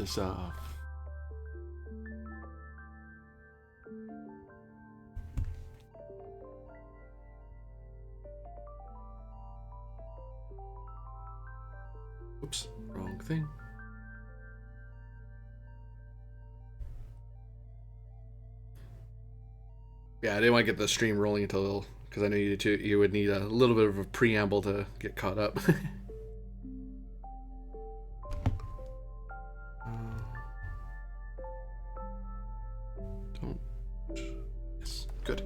this off. Oops, wrong thing. Yeah, I didn't want to get the stream rolling until, because I know you would need a little bit of a preamble to get caught up. Don't. Yes, good.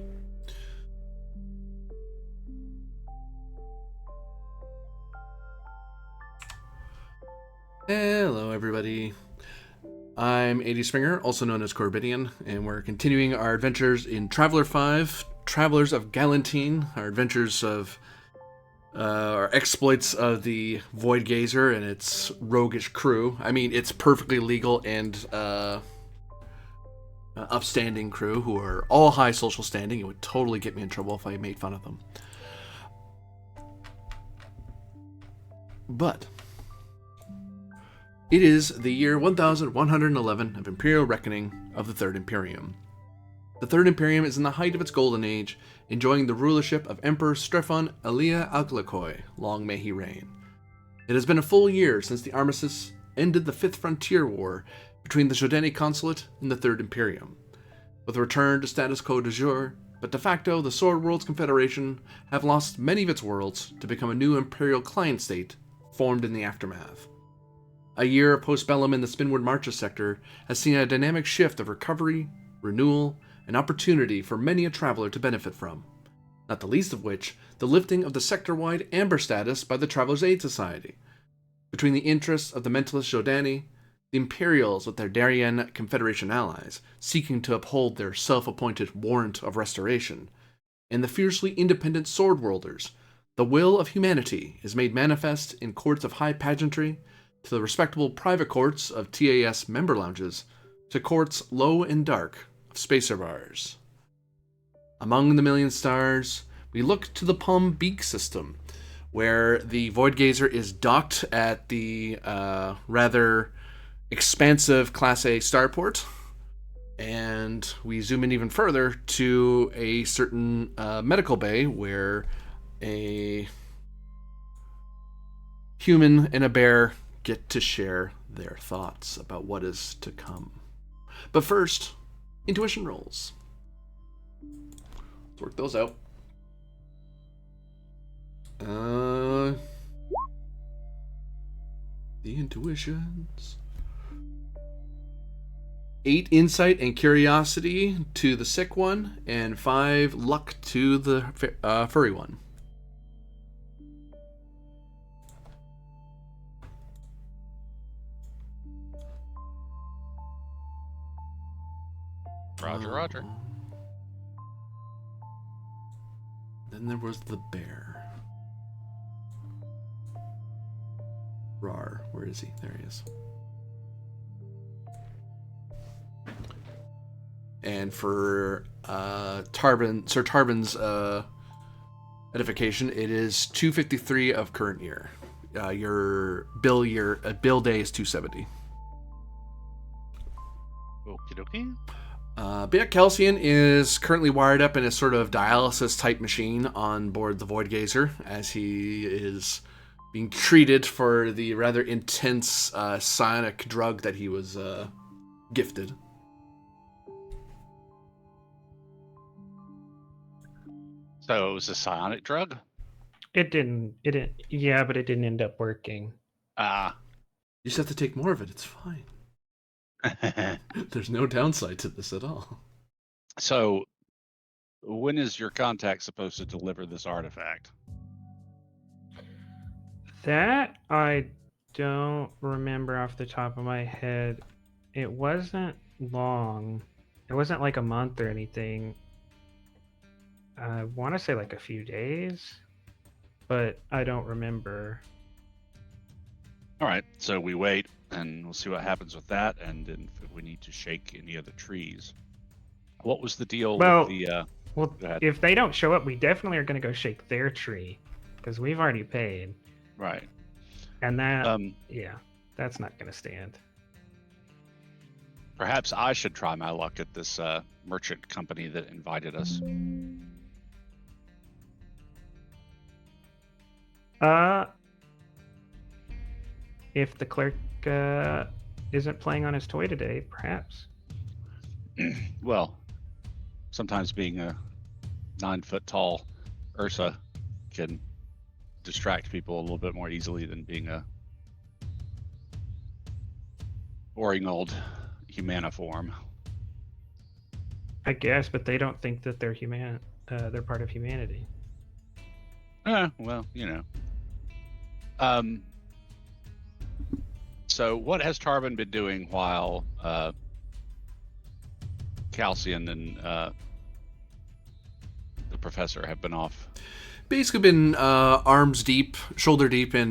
Hello, everybody. I'm AD Springer, also known as Corbidian, and we're continuing our adventures in Traveler 5, Travelers of Galantine, our adventures of our exploits of the Void Gazer and its roguish crew. I mean, it's perfectly legal and upstanding crew who are all high social standing. It would totally get me in trouble if I made fun of them. But it is the year 1111 of Imperial Reckoning of the Third Imperium. The Third Imperium is in the height of its golden age, enjoying the rulership of Emperor Strefon Elia Aglakoi, long may he reign. It has been a full year since the armistice ended the Fifth Frontier War between the Jordani Consulate and the Third Imperium. With a return to status quo de jure, but de facto the Sword Worlds Confederation have lost many of its worlds to become a new Imperial client state formed in the aftermath. A year of post-bellum in the Spinward Marches sector has seen a dynamic shift of recovery, renewal, and opportunity for many a traveler to benefit from, not the least of which the lifting of the sector-wide amber status by the Travelers' Aid Society. Between the interests of the mentalist Jordani, the Imperials with their Darien Confederation allies, seeking to uphold their self-appointed warrant of restoration, and the fiercely independent Sword Worlders, the will of humanity is made manifest in courts of high pageantry, to the respectable private courts of TAS member lounges, to courts low and dark of spacer bars. Among the million stars, we look to the Pome Beek system, where the Void Gazer is docked at the rather expansive Class A starport, and we zoom in even further to a certain medical bay where a human and a bear get to share their thoughts about what is to come. But first, intuition rolls. Let's work those out. The intuitions. 8 insight and curiosity to the sick one, and 5 luck to the furry one. Roger. Then there was the bear. Rar, where is he? There he is. And for Sir Tarbin's edification, it is 253 of current year. Your bill day is 270. Okie dokie. But yeah, Calcian is currently wired up in a sort of dialysis-type machine on board the Void Gazer, as he is being treated for the rather intense psionic drug that he was gifted. So it was a psionic drug? It didn't, yeah, but it didn't end up working. You just have to take more of it, it's fine. There's no downside to this at all. So, when is your contact supposed to deliver this artifact? That I don't remember off the top of my head. It wasn't long. It wasn't like a month or anything. I want to say like a few days, but I don't remember. All right, so we wait, and we'll see what happens with that, and then if we need to shake any other trees. What was the deal with the... Well, if they don't show up, we definitely are going to go shake their tree, because we've already paid. Right. And that, yeah, that's not going to stand. Perhaps I should try my luck at this merchant company that invited us. If the clerk isn't playing on his toy today, perhaps. Well, sometimes being a 9-foot tall Ursa can distract people a little bit more easily than being a boring old humaniform. I guess, but they don't think that they're human. They're part of humanity. Well, So what has Tarvin been doing while Calcian and the professor have been off? Basically been arms deep, shoulder deep in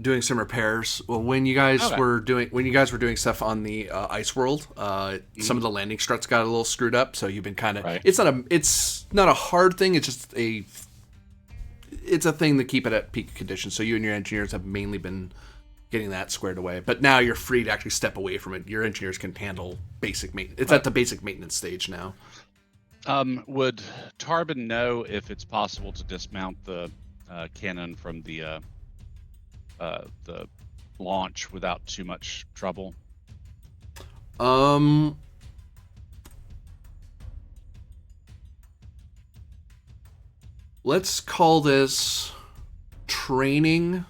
doing some repairs. Well, when you guys were doing stuff on the ice world, some of the landing struts got a little screwed up, so you've been kind of it's not a hard thing, it's just it's a thing to keep it at peak condition. So you and your engineers have mainly been getting that squared away. But now you're free to actually step away from it. Your engineers can handle basic maintenance. It's at the basic maintenance stage now. Would Tarvin know if it's possible to dismount the cannon from the launch without too much trouble? Let's call this training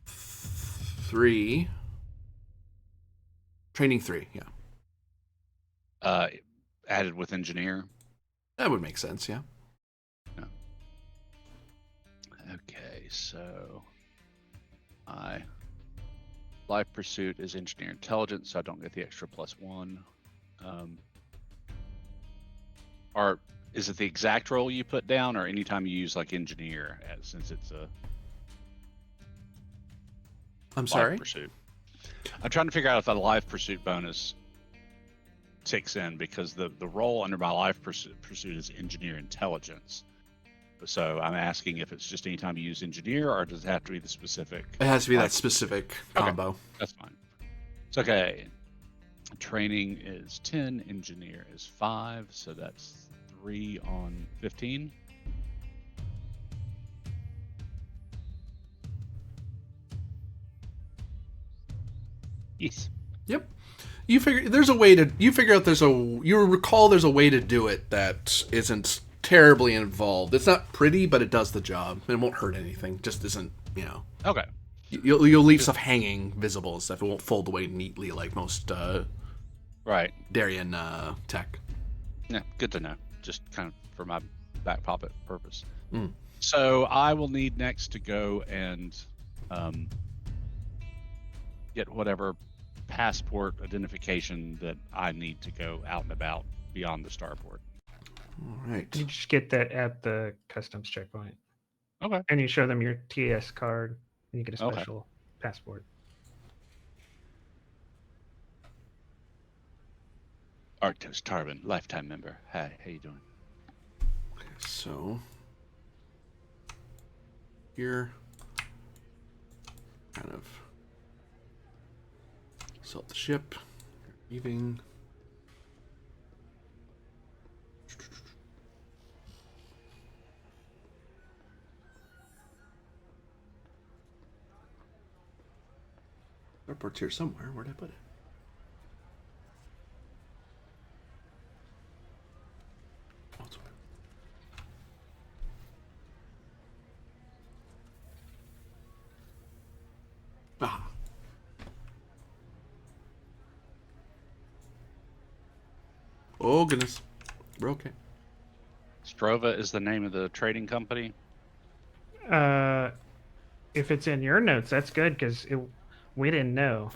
3. Training 3, yeah. Added with engineer? That would make sense, yeah. Okay, so my life pursuit is engineer intelligence, so I don't get the extra +1. Or is it the exact role you put down, or anytime you use like engineer, since it's a sorry? Life pursuit? I'm trying to figure out if the life pursuit bonus ticks in, because the role under my life pursuit is engineer intelligence. So I'm asking if it's just anytime you use engineer, or does it have to be the specific? It has to be that specific combo. Okay, that's fine. It's okay. Training is 10, engineer is 5, so that's 3 on 15. Yes. Yep. You figure out you recall there's a way to do it that isn't terribly involved. It's not pretty, but it does the job. It won't hurt anything. Just isn't, Okay. You'll leave stuff hanging visible and stuff. It won't fold away neatly like most Right. Darien tech. Yeah, good to know. Just kind of for my back pocket purpose. Mm. So I will need next to go and get whatever passport identification that I need to go out and about beyond the starport. All right. You just get that at the customs checkpoint. Okay. And you show them your TS card, and you get a special passport. Arctos Tarvin, lifetime member. Hi, how you doing? Okay, so here, kind of salt the ship, leaving. Airport's here somewhere. Where'd I put it? Oh, it's over. Ah. Oh, goodness. We're okay. Strova is the name of the trading company. If it's in your notes, that's good, because we didn't know.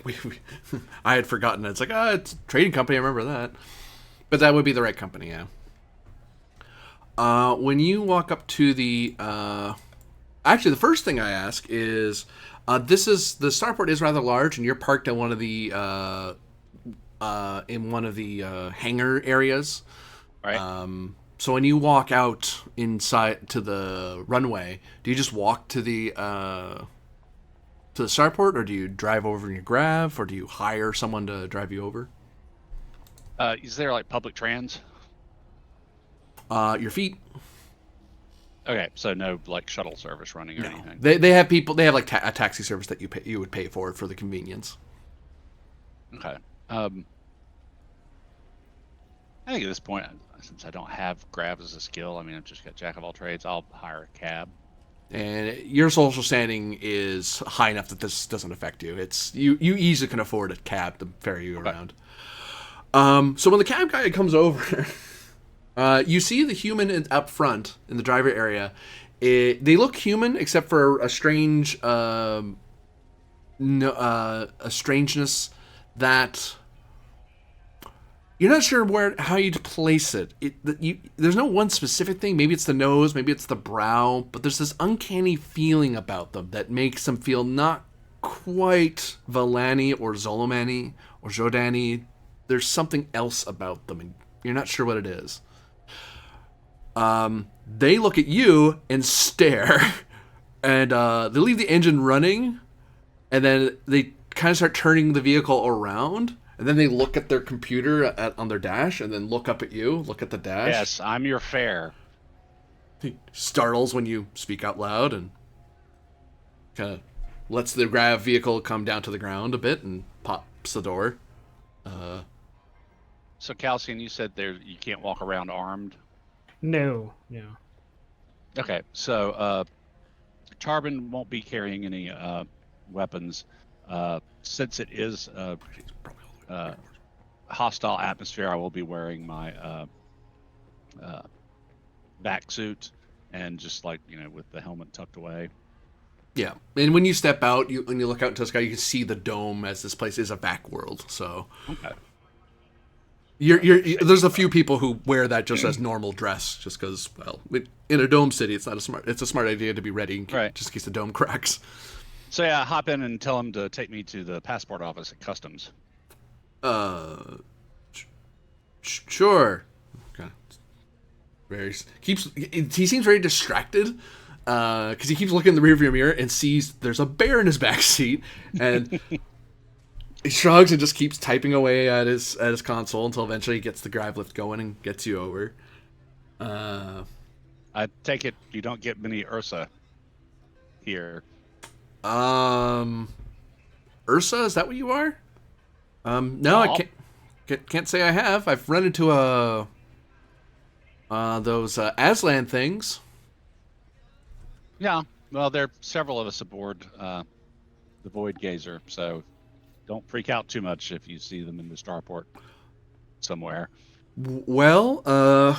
I had forgotten. It's like, it's a trading company. I remember that. But that would be the right company, yeah. When you walk up to the... actually, the first thing I ask is... the starport is rather large, and you're parked in one of the... hangar areas. Right. So when you walk out inside to the runway, do you just walk to the to the starport, or do you drive over in your grav, or do you hire someone to drive you over? Is there like public trans? Your feet. Okay, so no like shuttle service running or No, anything. they have people. They have like a taxi service that you would pay for the convenience. Okay. I think at this point, since I don't have grav as a skill, I mean, I've just got jack of all trades. I'll hire a cab. And your social standing is high enough that this doesn't affect you. It's you easily can afford a cab to ferry you around. So when the cab guy comes over, you see the human up front in the driver area. They look human except for a strange, a strangeness that you're not sure how you'd place it. There's no one specific thing. Maybe it's the nose, maybe it's the brow, but there's this uncanny feeling about them that makes them feel not quite Valani or Zolomani or Jordani. There's something else about them, and you're not sure what it is. They look at you and stare, and they leave the engine running, and then they kind of start turning the vehicle around. And then they look at their computer on their dash, and then look up at you, look at the dash. Yes, I'm your fare. He startles when you speak out loud, and kind of lets the grav vehicle come down to the ground a bit, and pops the door. So, Calcian, you said you can't walk around armed. No. Okay, so Charbon won't be carrying any weapons since it is hostile atmosphere. I will be wearing my back suit and just with the helmet tucked away. Yeah, and when you step out, when you look out into the sky, you can see the dome, as this place is a vac world. So okay, there's a few people who wear that just as normal dress, just because, well, in a dome city, it's a smart idea to be ready, right, just in case the dome cracks. So yeah, hop in and tell him to take me to the passport office at customs. Sure. Okay. He seems very distracted, because he keeps looking in the rearview mirror and sees there's a bear in his back seat, and he shrugs and just keeps typing away at his console until eventually he gets the grav lift going and gets you over. I take it you don't get many Ursa here. Ursa, is that what you are? No, I can't say I have. I've run into those Aslan things. Yeah, well, there are several of us aboard the Void Gazer, so don't freak out too much if you see them in the starport somewhere. Well,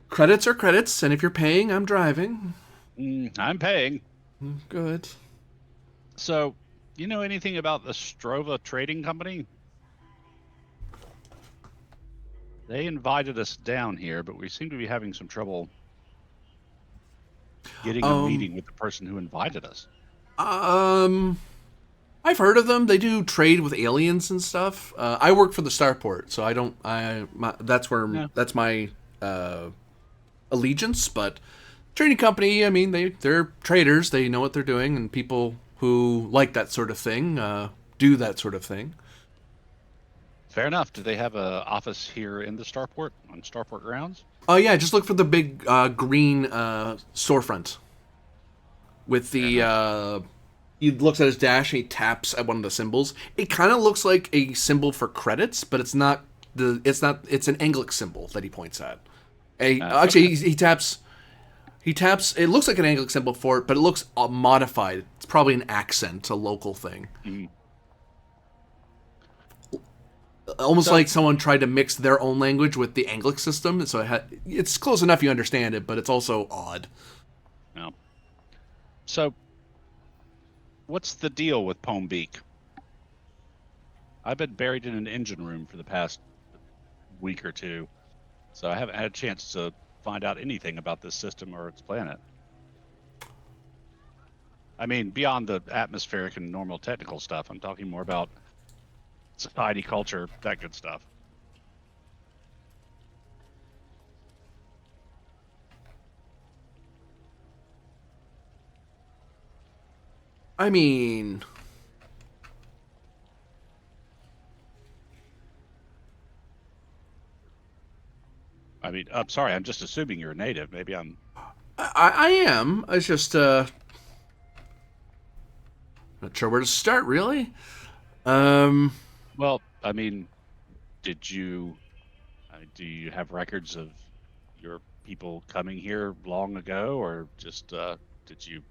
credits are credits, and if you're paying, I'm driving. I'm paying. Good. So, you know anything about the Strova Trading Company? They invited us down here, but we seem to be having some trouble getting a meeting with the person who invited us. I've heard of them. They do trade with aliens and stuff. I work for the starport, so that's my allegiance. But trading company, I mean, they're traders. They know what they're doing, and people who like that sort of thing do that sort of thing. Fair enough. Do they have an office here in the starport, on starport grounds? Oh yeah, just look for the big green storefront with the. He looks at his dash and he taps at one of the symbols. It kind of looks like a symbol for credits, but it's not. It's an Anglic symbol that he points at. Actually, he taps. He taps. It looks like an Anglic symbol for it, but it looks modified. It's probably an accent, a local thing. Mm-hmm. Almost like someone tried to mix their own language with the Anglic system, so it's close enough you understand it, but it's also odd. No. So, what's the deal with Pome Beek? I've been buried in an engine room for the past week or two, so I haven't had a chance to find out anything about this system or its planet. I mean, beyond the atmospheric and normal technical stuff, I'm talking more about society, culture, that good stuff. I mean, I'm sorry. I'm just assuming you're a native. Maybe I'm. I am. It's just not sure where to start, really. Um, Well, I mean, did you? Do you have records of your people coming here long ago, or just did you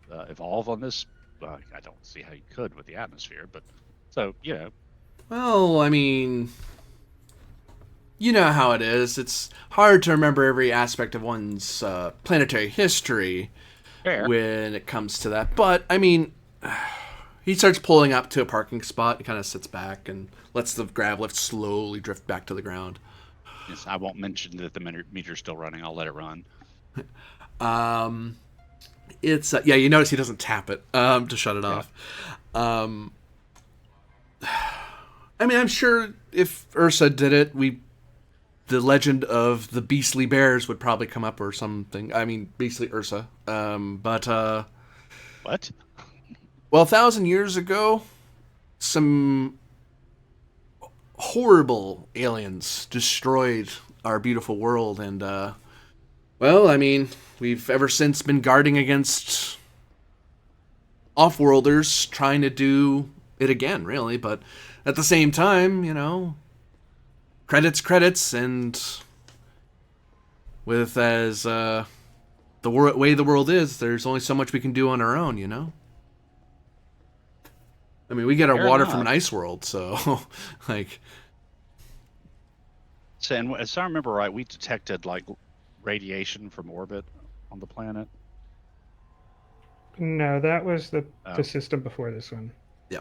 evolve on this? I don't see how you could with the atmosphere, but so well, I mean, you know how it is. It's hard to remember every aspect of one's planetary history fair. when it comes to that. But I mean, he starts pulling up to a parking spot. He kind of sits back and lets the grav lift slowly drift back to the ground. Yes, I won't mention that the meter's still running. I'll let it run. Um, it's yeah. You notice he doesn't tap it to shut it Yeah. off. I mean, I'm sure if Ursa did it, the legend of the beastly bears would probably come up or something. I mean, beastly Ursa. But What? well, 1,000 years ago, some horrible aliens destroyed our beautiful world, and well, I mean, we've ever since been guarding against off-worlders trying to do it again, really. But at the same time, credits, and with as way the world is, there's only so much we can do on our own. I mean, we get our Fair water from an enough. ice world, so like, So, and as I remember right, we detected like radiation from orbit on the planet. No, that was the Oh, system before this one. yeah.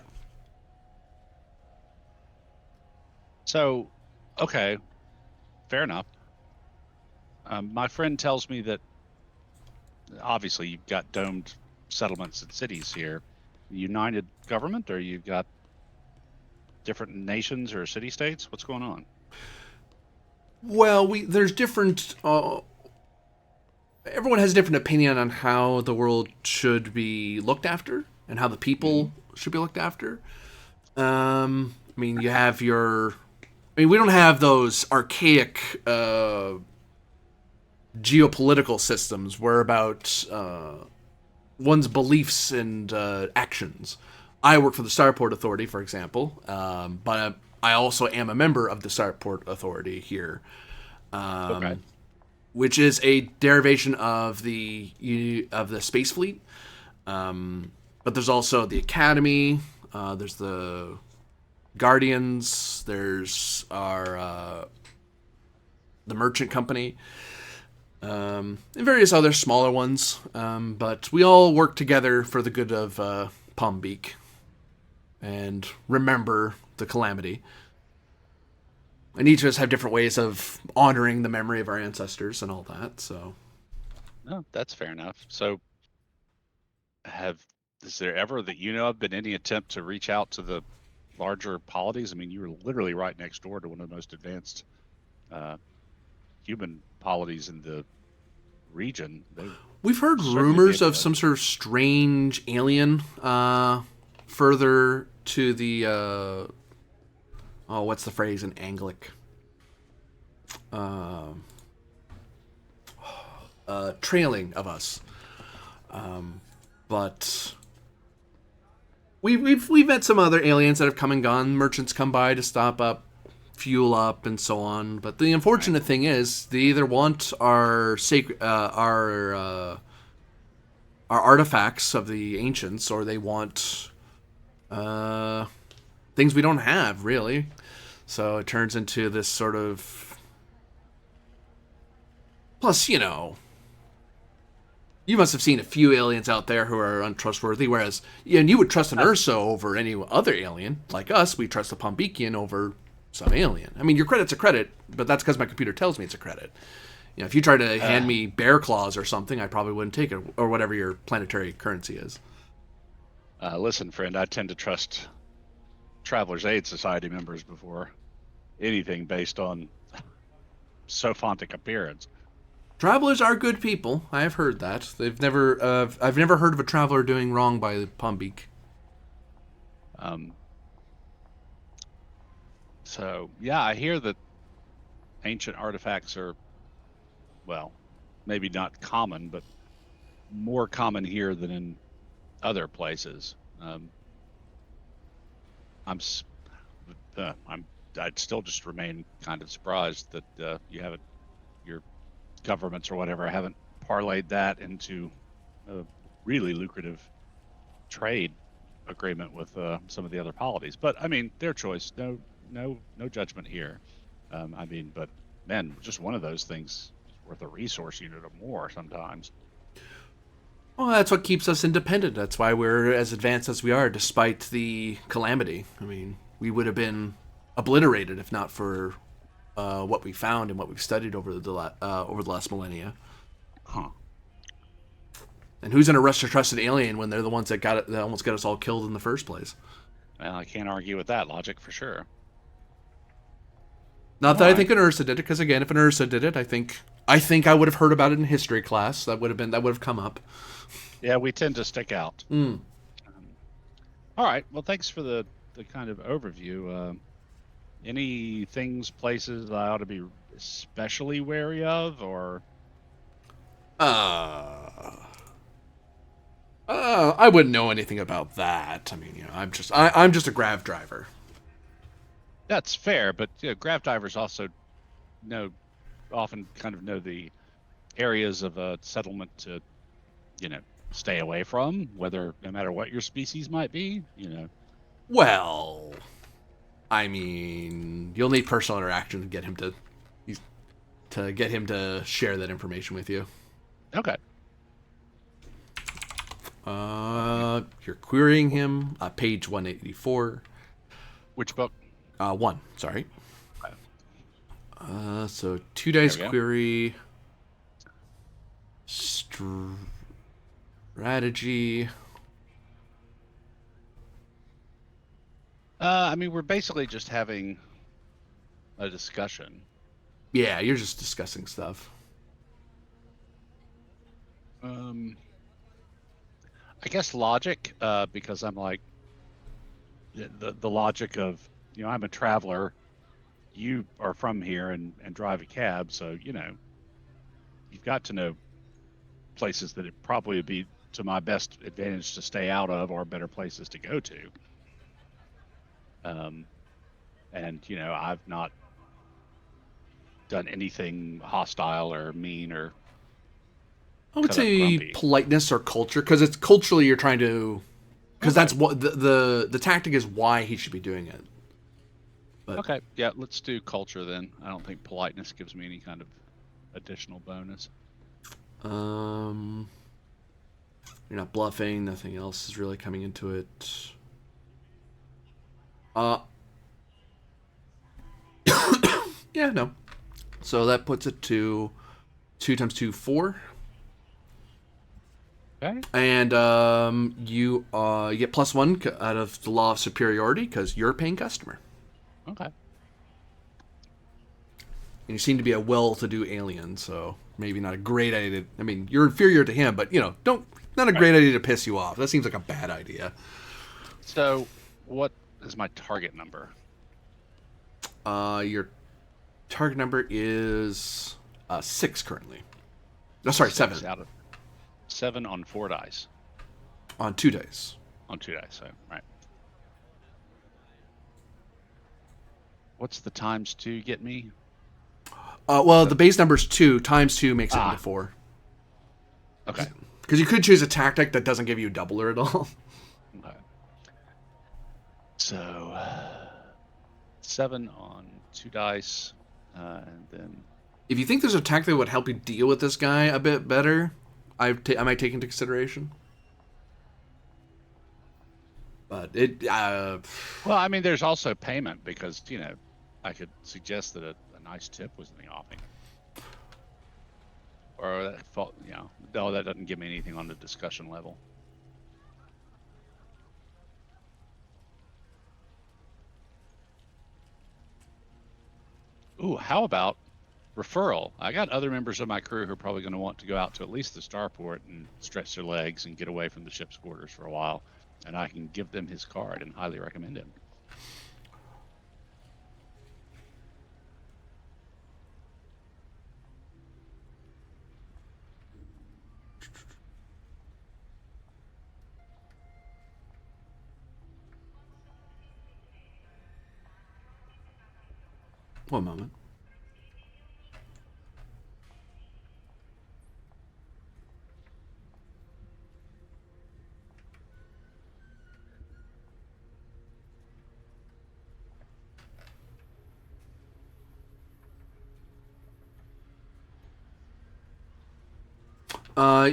so okay, fair enough. My friend tells me that obviously you've got domed settlements and cities here. United government, or you've got different nations or city states? What's going on? Well, there's different. Everyone has a different opinion on how the world should be looked after and how the Hmm. people should be looked after. I mean, you have your. I mean, we don't have those archaic geopolitical systems where about one's beliefs and actions. I work for the Starport Authority, for example, but I also am a member of the Starport Authority here, Okay. which is a derivation of the Space Fleet. But there's also the Academy. There's the Guardians. There's our the Merchant Company. And various other smaller ones. But we all work together for the good of Pome Beek and remember the calamity. And each of us have different ways of honoring the memory of our ancestors and all that. So, No, that's fair enough. So, have is there ever that you know of been any attempt to reach out to the larger polities? I mean, you were literally right next door to one of the most advanced uh, human polities in the region. They would we've heard certainly be rumors able of to. some sort of strange alien further to the. Oh, what's the phrase in Anglic? Uh, trailing of us. But we've met some other aliens that have come and gone. Merchants come by to stop up, fuel up, and so on. But the Right. unfortunate thing is, they either want our sacred, our artifacts of the ancients, or they want uh, things we don't have, really. So it turns into this sort of. Plus, you must have seen a few aliens out there who are untrustworthy, whereas, and you would trust an Uh, Ursa over any other alien. Like us, we trust a Pombekian over some alien. I mean, your credit's a credit, but that's because my computer tells me it's a credit. If you try to hand uh, me bear claws or something, I probably wouldn't take it, or whatever your planetary currency is. Listen, friend, I tend to trust Travelers Aid Society members before anything based on sophantic appearance. Travelers are good people. I have heard that. I've never heard of a traveler doing wrong by Beek. So yeah, I hear that ancient artifacts are, well, maybe not common, but more common here than in other places. I'm s- I'd still just remain kind of surprised that you haven't, your governments or whatever haven't parlayed that into a really lucrative trade agreement with some of the other polities. But I mean, their choice. No judgment here. I mean, but man, just one of those things is worth a resource unit or more sometimes. Well, that's what keeps us independent. That's why we're as advanced as we are, despite the calamity. I mean, we would have been obliterated if not for what we found and what we've studied over the last millennia. Huh. And who's gonna rush to trust an alien when they're the ones that that almost got us all killed in the first place? Well, I can't argue with that logic for sure. Not All that I right. think an Ursa did it, because again, if an Ursa did it, I think I would have heard about it in history class. That would have come up. Yeah, we tend to stick out. Mm. All right. Well, thanks for the kind of overview. Any things, places I ought to be especially wary of, or I wouldn't know anything about that. I mean, I'm just a grav driver. that's fair. But grav divers also know often kind of know the areas of a settlement to stay away from, whether no matter what your species might be. Well, I mean, you'll need personal interaction to get him to share that information with you. Okay. You're querying him. Page 184. Which book? One. Sorry. Okay. So 2 dice There we go. query. Strategy. I mean, we're basically just having a discussion. Yeah, you're just discussing stuff. I guess logic, because I'm like the logic of I'm a traveler. You are from here and drive a cab, so you've got to know places that it probably would be to my best advantage to stay out of, or better places to go to. And I've not done anything hostile or mean or I would cut up say grumpy. politeness or culture, because it's culturally you're trying to, because that's what the tactic is why he should be doing it. But Okay, yeah, let's do culture then. I don't think politeness gives me any kind of additional bonus. you're not bluffing. Nothing else is really coming into it. Yeah, no. So that puts it to 2 times 2, 4. Okay. And you get +1 out of the law of superiority because you're a paying customer. Okay. And you seem to be a well-to-do alien, so maybe not a great idea. I mean, you're inferior to him, but not a great idea to piss you off. That seems like a bad idea. So, what is my target number? Your target number is 6 currently. No, sorry, 7 Out of 7 on 4 dice. on 2 dice. On 2 dice, so right. What's the times 2 get me? Well, the base number is 2. Times 2 makes it into 4. Okay. Because you could choose a tactic that doesn't give you a doubler at all. Okay. So 7 on 2 dice, and then If you think there's a tactic that would help you deal with this guy a bit better, I might take into consideration. But it. well, I mean, there's also payment because I could suggest that a nice tip was in the offing, or that no, that doesn't give me anything on the discussion level. Ooh, how about referral. I got other members of my crew who are probably going to want to go out to at least the starport and stretch their legs and get away from the ship's quarters for a while. And I can give them his card and highly recommend him. One moment.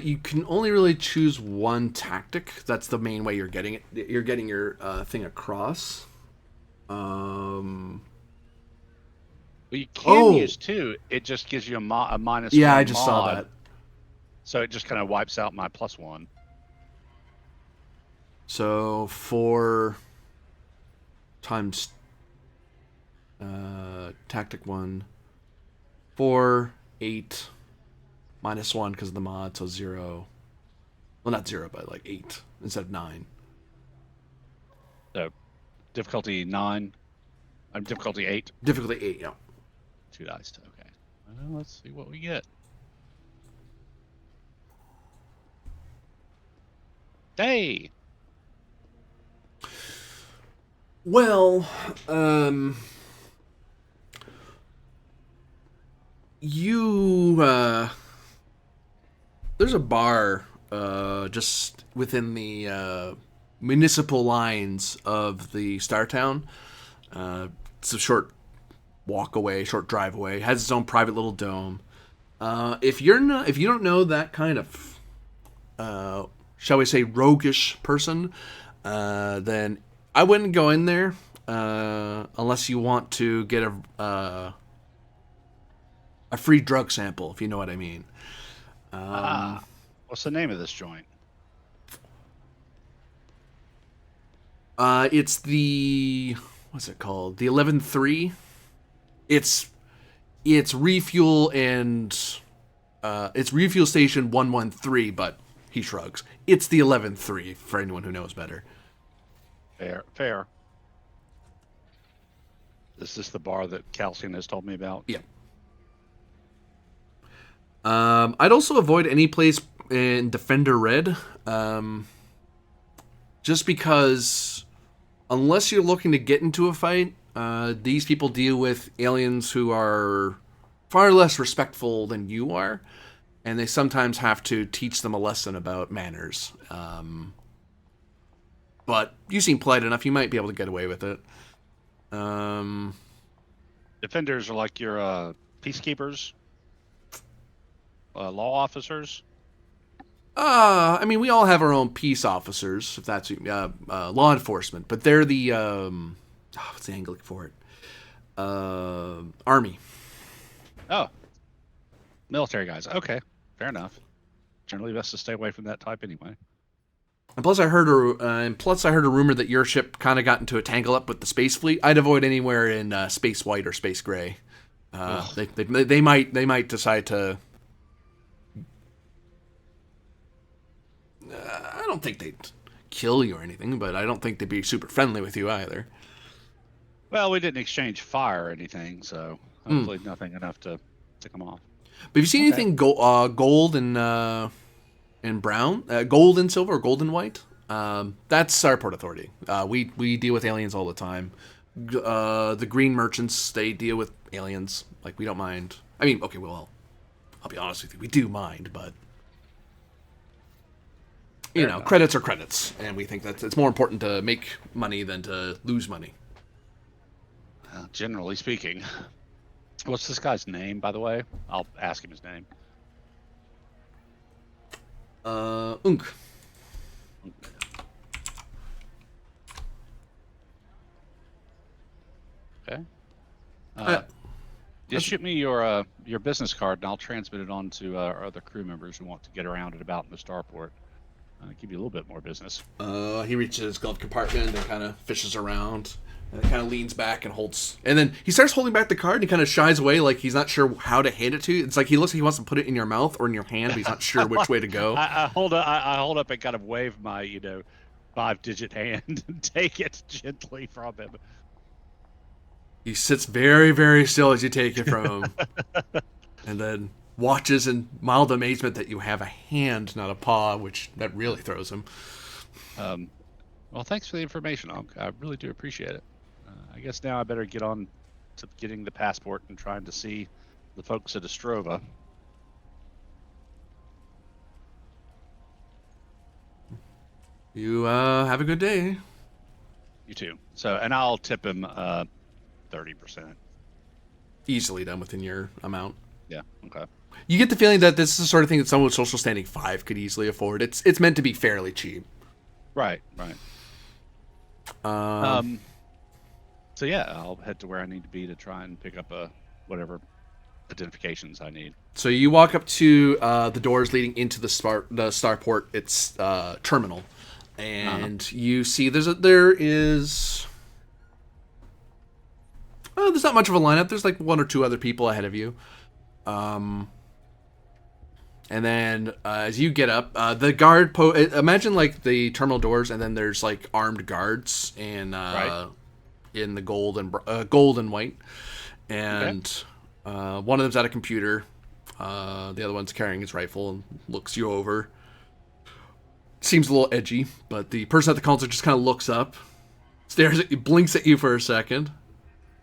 You can only really choose one tactic. That's the main way you're getting it. You're getting your thing across. Well, you can use two. It just gives you a minus yeah, one I just saw mod. that. So it just kind of wipes out my +1. So 4 times tactic 1, 4, 8, -1 because of the mod, so 0. Well, not 0, but like 8 instead of 9. So difficulty 9. I'm difficulty 8. Difficulty 8, yeah. 2 dice. Okay. Well, let's see what we get. Hey. Well, there's a bar just within the municipal lines of the Star Town. It's a short walk away, short drive away. It has its own private little dome. If you don't know that kind of shall we say roguish person, then I wouldn't go in there unless you want to get a free drug sample, if you know what I mean. What's the name of this joint? It's what's it called? The 11-3. It's refuel and it's refuel station 113, but he shrugs. It's the 11-3 for anyone who knows better. Fair. Is this the bar that Calcium has told me about? Yeah. I'd also avoid any place in Defender Red, just because unless you're looking to get into a fight, these people deal with aliens who are far less respectful than you are, and they sometimes have to teach them a lesson about manners. But you seem polite enough, you might be able to get away with it. Defenders are like your peacekeepers, law officers. I mean, we all have our own peace officers, if that's law enforcement, but they're the what's the angle for it? Army. Oh, military guys. Okay, fair enough. Generally, best to stay away from that type anyway. And plus, I heard a rumor that your ship kind of got into a tangle up with the space fleet. I'd avoid anywhere in space white or space gray. They might decide to. I don't think they'd kill you or anything, but I don't think they'd be super friendly with you either. Well, we didn't exchange fire or anything, so hopefully nothing enough to tick them off. But have you seen anything gold and brown, gold and silver, or gold and white? That's our port authority. We deal with aliens all the time. The green merchants, they deal with aliens. Like, we don't mind. I mean, okay, well, I'll be honest with you, we do mind, but you know, credits are credits, and we think that it's more important to make money than to lose money. Generally speaking. What's this guy's name, by the way? I'll ask him his name. Unk. Okay. Just shoot me your business card, and I'll transmit it on to our other crew members who want to get around and about in the starport. Give you a little bit more business. He reaches his glove compartment and kind of fishes around. And it kind of leans back and holds. And then he starts holding back the card and he kind of shies away like he's not sure how to hand it to you. It's like he looks like he wants to put it in your mouth or in your hand, but he's not sure which way to go. I hold up and kind of wave my 5-digit hand and take it gently from him. He sits very, very still as you take it from him. And then watches in mild amazement that you have a hand, not a paw, which that really throws him. Well, thanks for the information, Unc. I really do appreciate it. I guess now I better get on to getting the passport and trying to see the folks at Ostrova. You have a good day. You too. So, and I'll tip him 30%. Easily done within your amount. Yeah. Okay. You get the feeling that this is the sort of thing that someone with social standing 5 could easily afford. It's meant to be fairly cheap. Right. So yeah, I'll head to where I need to be to try and pick up whatever identifications I need. So you walk up to the doors leading into the starport. It's terminal, and you see there's not much of a lineup. There's like 1 or 2 other people ahead of you. And then as you get up, the guard imagine like the terminal doors, and then there's like armed guards in the gold and white, and one of them's at a computer. The other one's carrying his rifle and looks you over. Seems a little edgy, but the person at the console just kind of looks up, stares at you, blinks at you for a second.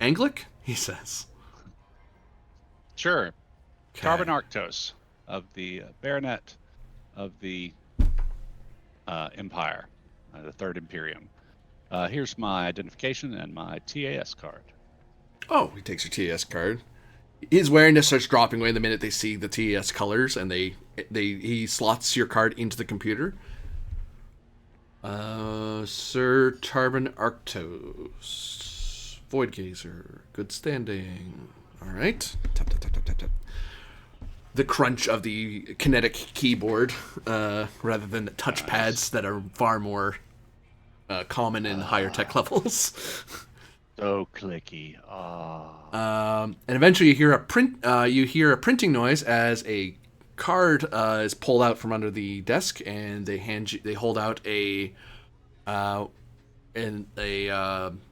Anglic, he says. Sure. Okay. Carbon Arctos of the Baronet of the Empire, the Third Imperium. Here's my identification and my TAS card. Oh, he takes your TAS card. His wariness starts dropping away the minute they see the TAS colors, and he slots your card into the computer. Sir Tarban Arctos, Void Gazer, good standing. All right. Tap, tap, tap, tap, tap, tap. The crunch of the kinetic keyboard, rather than the touchpads that are far more common in higher tech levels. So clicky. And eventually you hear a printing noise as a card is pulled out from under the desk, and they hold out like a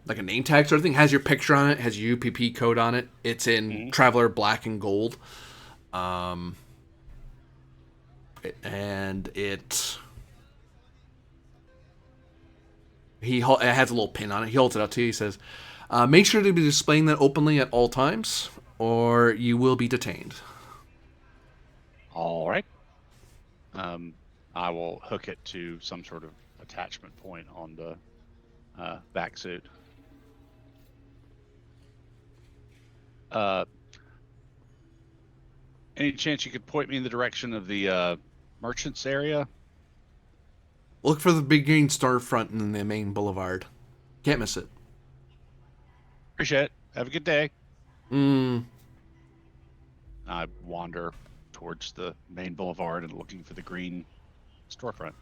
name tag sort of thing. It has your picture on it, has your UPP code on it. It's in Traveler black and gold. And it has a little pin on it. He holds it out to you. He says, make sure to be displaying that openly at all times, or you will be detained. All right. I will hook it to some sort of attachment point on the back suit. Any chance you could point me in the direction of the merchants area? Look for the big green storefront in the main boulevard. Can't miss it. Appreciate it. Have a good day. I wander towards the main boulevard and looking for the green storefront.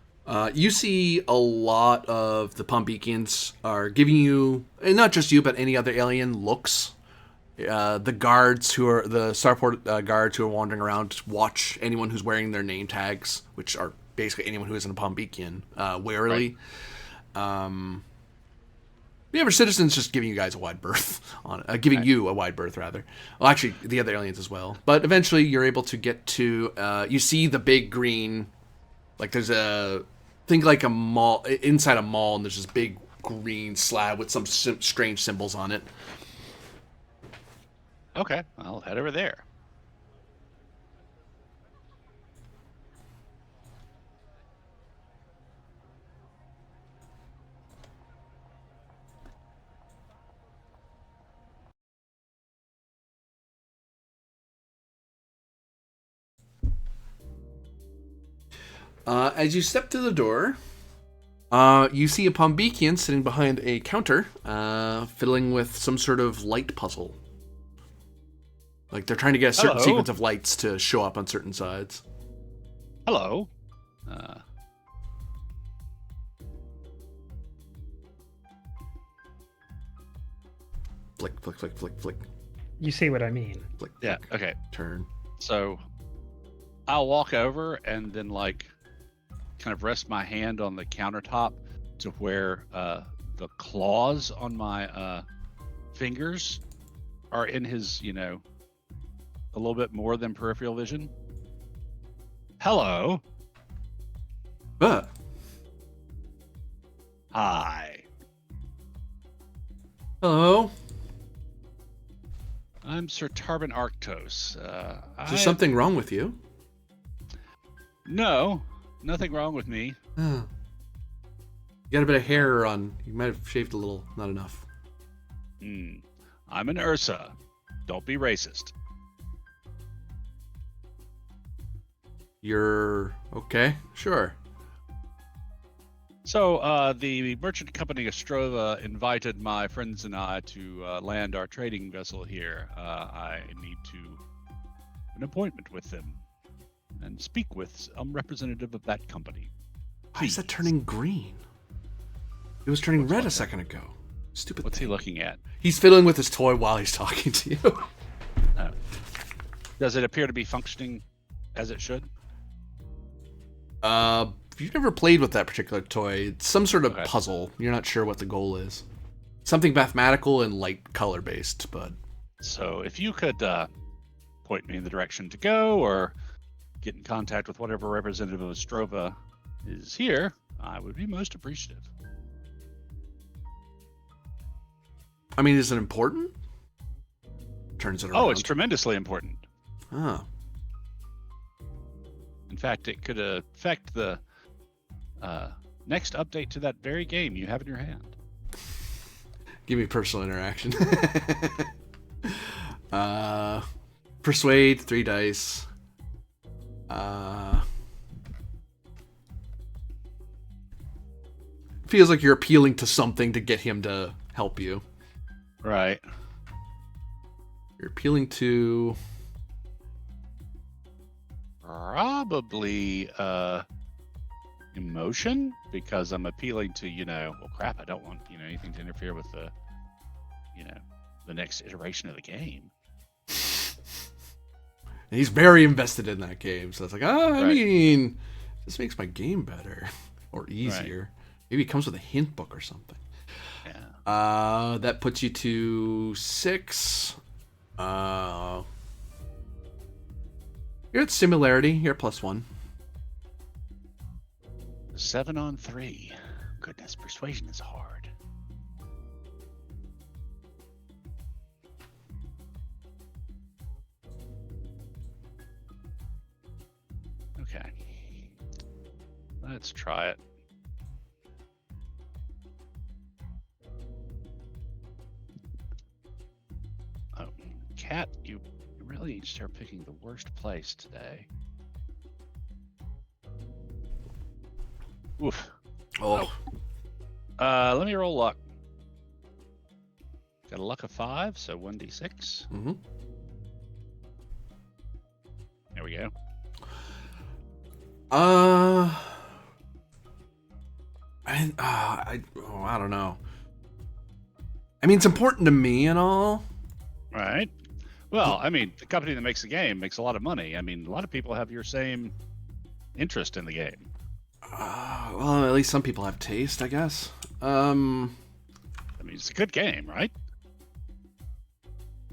You see a lot of the Pombekians are giving you, and not just you, but any other alien, looks. The guards who are the starport guards who are wandering around watch anyone who's wearing their name tags, which are basically anyone who isn't a Pombekian, warily. Right. The average citizen's just giving you guys a wide berth on it, giving you a wide berth rather. Well, actually, the other aliens as well. But eventually, you're able to get to. You see the big green, like there's think like a mall inside a mall, and there's this big green slab with some strange symbols on it. Okay, I'll head over there. As you step to the door, you see a Pombekian sitting behind a counter, fiddling with some sort of light puzzle. Like they're trying to get a certain sequence of lights to show up on certain sides. Hello. Flick, flick, flick, flick, flick, You see what I mean? flick. Yeah. flick. Okay. Turn. So I'll walk over and then like kind of rest my hand on the countertop to where the claws on my fingers are in his, a little bit more than peripheral vision. Hello. Hi. Hello. I'm Sir Tarbin Arctos. Is there something wrong with you? No, nothing wrong with me. You got a bit of hair on. You might have shaved a little. Not enough. I'm an Ursa. Don't be racist. You're okay. Sure. So, the merchant company Ostrova invited my friends and I to land our trading vessel here. I need an appointment with them and speak with some representative of that company. Why is that Please. turning green? It was turning red a that? second ago. Stupid What's thing. he looking at? He's fiddling with his toy while he's talking to you. Does it appear to be functioning as it should? If you've never played with that particular toy, it's some sort of Okay. puzzle. You're not sure what the goal is. Something mathematical and light color based, but So if you could point me in the direction to go or get in contact with whatever representative of Ostrova is here, I would be most appreciative. I mean, is it important? Turns it around. Oh, it's tremendously important. Oh. In fact, it could affect the next update to that very game you have in your hand. Give me personal interaction. Persuade, 3 dice. Feels like you're appealing to something to get him to help you. Right. You're appealing to... Probably emotion, because I'm appealing to, well, crap, I don't want, anything to interfere with the next iteration of the game. And he's very invested in that game, so it's like, I Right. mean, this makes my game better or easier. Maybe it comes with a hint book or something. Yeah. That puts you to 6. You're at similarity. You're at +1. 7 on 3. Goodness, persuasion is hard. Okay. Let's try it. Oh, Cat, you really need to start picking the worst place today. Oof. Oh. Let me roll luck. Got a luck of 5, so 1d6. Mm-hmm. There we go. I don't know. I mean, it's important to me and all. Right. Well, I mean, the company that makes the game makes a lot of money. I mean, a lot of people have your same interest in the game. Well, at least some people have taste, I guess. I mean, it's a good game, right?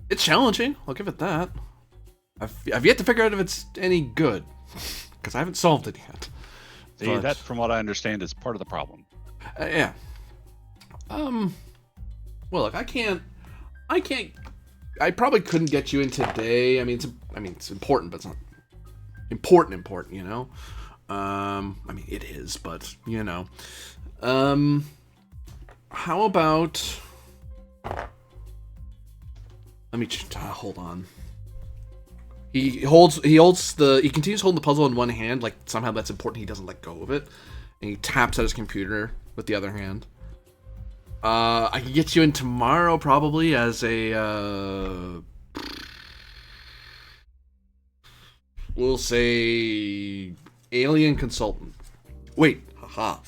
It's challenging. I'll give it that. I've yet to figure out if it's any good, because I haven't solved it yet. See, But- that, from what I understand, is part of the problem. Yeah. Well, look, I can't. I probably couldn't get you in today. I mean, it's important, but it's not important. You know. I mean, it is, but you know. How about? Let me hold on. He continues holding the puzzle in one hand, like somehow that's important. He doesn't let go of it, and he taps at his computer with the other hand. I can get you in tomorrow, probably as a we'll say alien consultant. Wait, haha,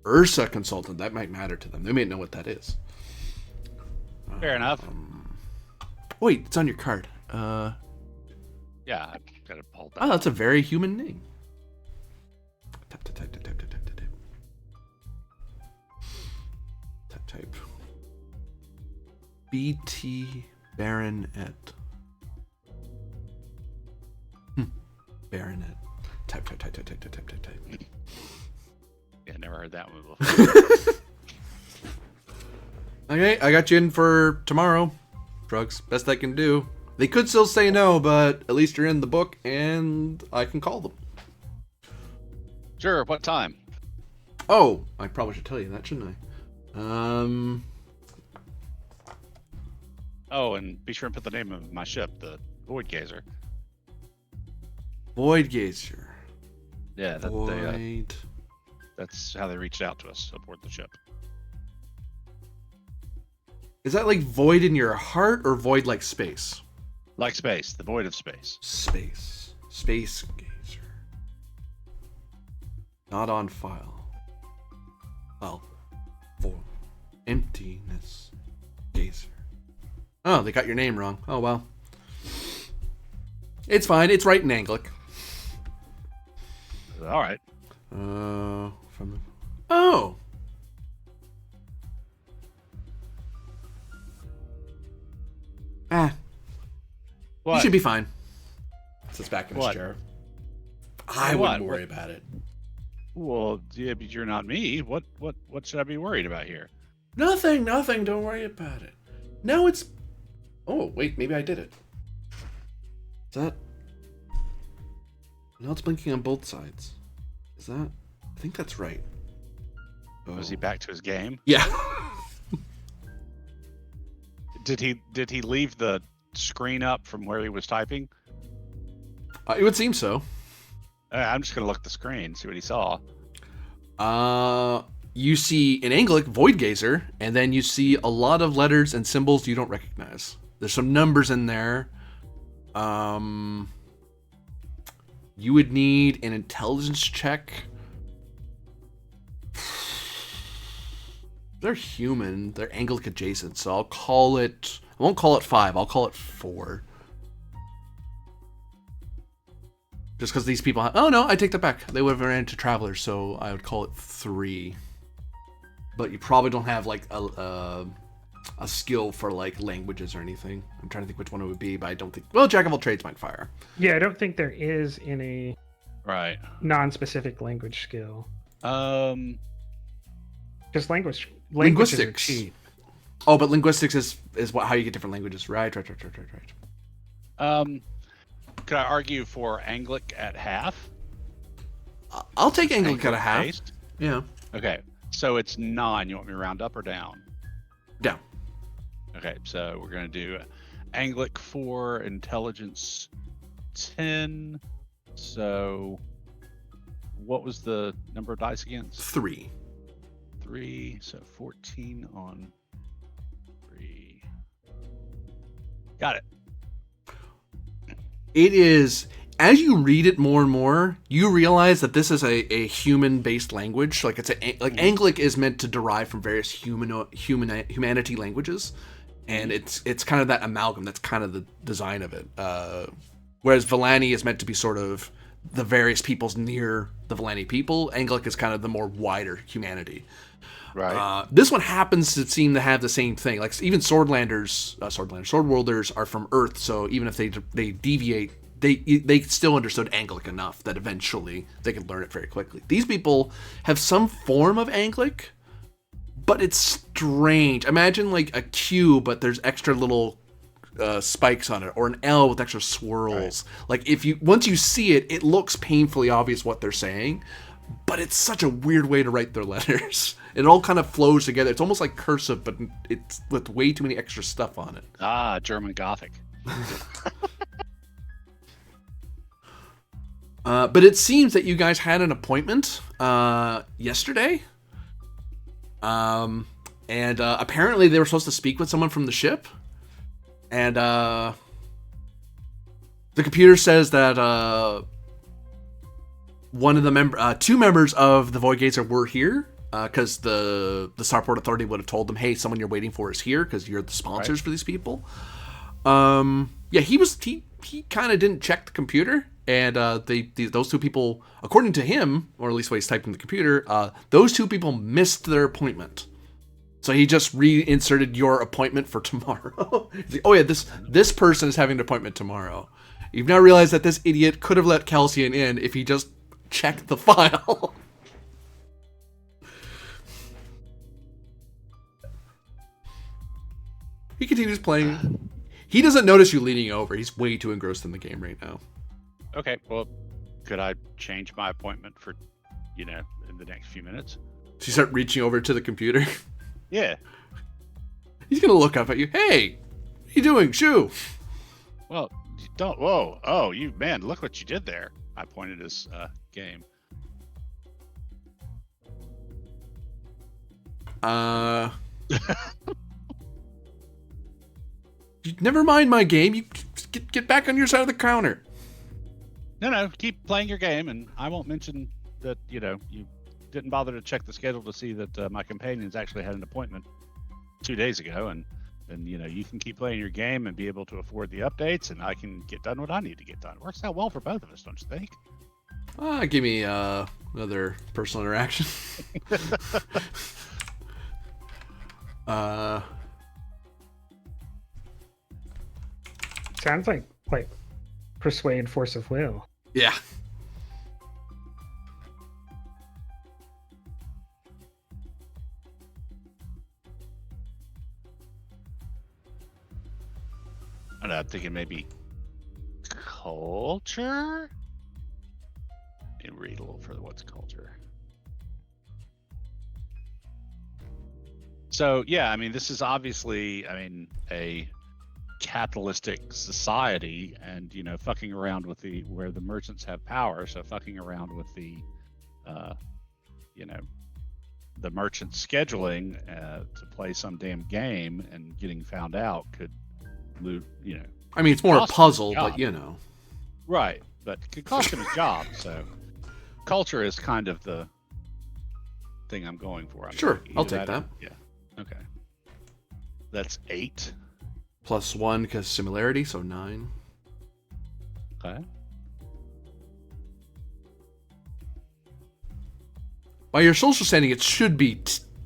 Ursa consultant. That might matter to them. They may know what that is. Fair enough. Wait, it's on your card. Yeah, I've got to pull that. Oh, that's a very human name. Type. BT Baronet. Baronet. Type. Yeah, never heard that one before. Okay, I got you in for tomorrow. Drugs, best I can do. They could still say no, but at least you're in the book, and I can call them. Sure, what time? Oh, I probably should tell you that, shouldn't I? Oh, and be sure and put the name of my ship, the Void Gazer. Void Gazer. Yeah, Void. that's how they reached out to us aboard the ship. Is that like void in your heart or void like space? Like space, the void of space. Space. Space Gazer. Not on file. Well, for emptiness Gazer. Oh, they got your name wrong. Oh, well. It's fine. It's right in Anglic. All right. Oh. What? You should be fine. Sits back in his What? chair. I What? wouldn't worry about it. Well, yeah, but you're not me. What should I be worried about here? Nothing. Don't worry about it. Now it's... Oh, wait. Maybe I did it. Is that... Now it's blinking on both sides. Is that... I think that's right. Oh. Was he back to his game? Yeah. Did he leave the screen up from where he was typing? It would seem so. I'm just gonna look at the screen, see what he saw. You see in Anglic Void Gazer, and then you see a lot of letters and symbols you don't recognize. There's some numbers in there. You would need an intelligence check. They're human. They're Anglic adjacent, so I'll call it... I won't call it 5. I'll call it 4. Just because these people... Oh, no, I take that back. They would have ran into travelers, so I would call it 3. But you probably don't have, like, a skill for, like, languages or anything. I'm trying to think which one it would be, but I don't think... Well, Jack of all trades might fire. Yeah, I don't think there is any Right. non-specific language skill. Just languages are Linguistics. cheap. Oh, but linguistics is how you get different languages. Right. Could I argue for Anglic at half? I'll take Anglic at a half. Based? Yeah. Okay, so it's 9. You want me to round up or down? Down. Okay, so we're gonna do Anglic 4, intelligence 10. So what was the number of dice again? 3. 3, so 14 on 3. Got it. It is, as you read it more and more, you realize that this is a human-based language. Like Anglic is meant to derive from various humanity languages, and it's kind of that amalgam. That's kind of the design of it. Whereas Villani is meant to be sort of the various peoples near the Villani people. Anglic is kind of the more wider humanity. Right. This one happens to seem to have the same thing. Like even Swordworlders are from Earth, so even if they deviate, they still understood Anglic enough that eventually they could learn it very quickly. These people have some form of Anglic, but it's strange. Imagine like a Q, but there's extra little spikes on it, or an L with extra swirls. Right. Like once you see it, it looks painfully obvious what they're saying. But it's such a weird way to write their letters. It all kind of flows together. It's almost like cursive, but it's with way too many extra stuff on it. Ah, German Gothic. But it seems that you guys had an appointment yesterday. And apparently they were supposed to speak with someone from the ship. And the computer says that... one of the two members of the Void Gazer were here because the Starport Authority would have told them, hey, someone you're waiting for is here because you're the sponsors for these people. Yeah, he kind of didn't check the computer, and those two people, according to him, or at least what he's typed in the computer, those two people missed their appointment. So he just reinserted your appointment for tomorrow. He's like, oh yeah, this person is having an appointment tomorrow. You've now realized that this idiot could have let Calcian in if he just checked the file. He continues playing. He doesn't notice you leaning over. He's way too engrossed in the game right now. Okay, well, could I change my appointment for, in the next few minutes? So you start reaching over to the computer. Yeah. He's gonna look up at you. Hey, what are you doing, Shoo? Well, don't. Whoa. Oh, man, look what you did there. I pointed his game. Never mind my game. You get back on your side of the counter. No, keep playing your game, and I won't mention that, you didn't bother to check the schedule to see that my companions actually had an appointment 2 days ago, and you can keep playing your game and be able to afford the updates, and I can get done what I need to get done. Works out well for both of us, don't you think? Give me another personal interaction. Sounds like persuade, force of will. Yeah. And I'm thinking maybe culture. And read a little further. What's culture? So yeah, I mean, this is obviously, a capitalistic society, and fucking around with where the merchants have power. So fucking around with the merchants scheduling to play some damn game and getting found out could loot. I mean, it's more a cost him puzzle, his job. but Right, but it could cost him his job. So culture is kind of the thing I'm going for. Sure, I'll take that. Yeah. Okay. That's 8. +1 because similarity, so 9. Okay. By your social standing, it should be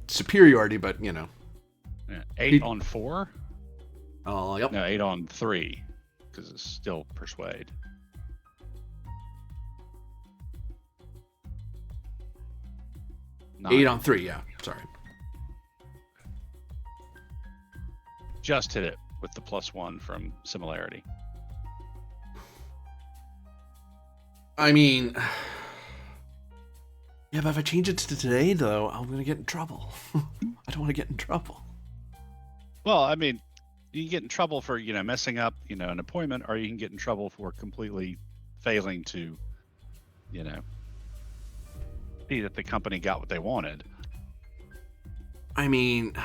superiority, but Yeah. 8 on 4? Oh, yep. No, 8 on 3, because it's still persuade. Nine. 8 on 3, yeah. Sorry. Just hit it with the +1 from similarity. I mean, yeah, but if I change it to today, though, I'm gonna get in trouble. I don't want to get in trouble. Well, I mean, you can get in trouble for messing up an appointment, or you can get in trouble for completely failing to see that the company got what they wanted. I mean,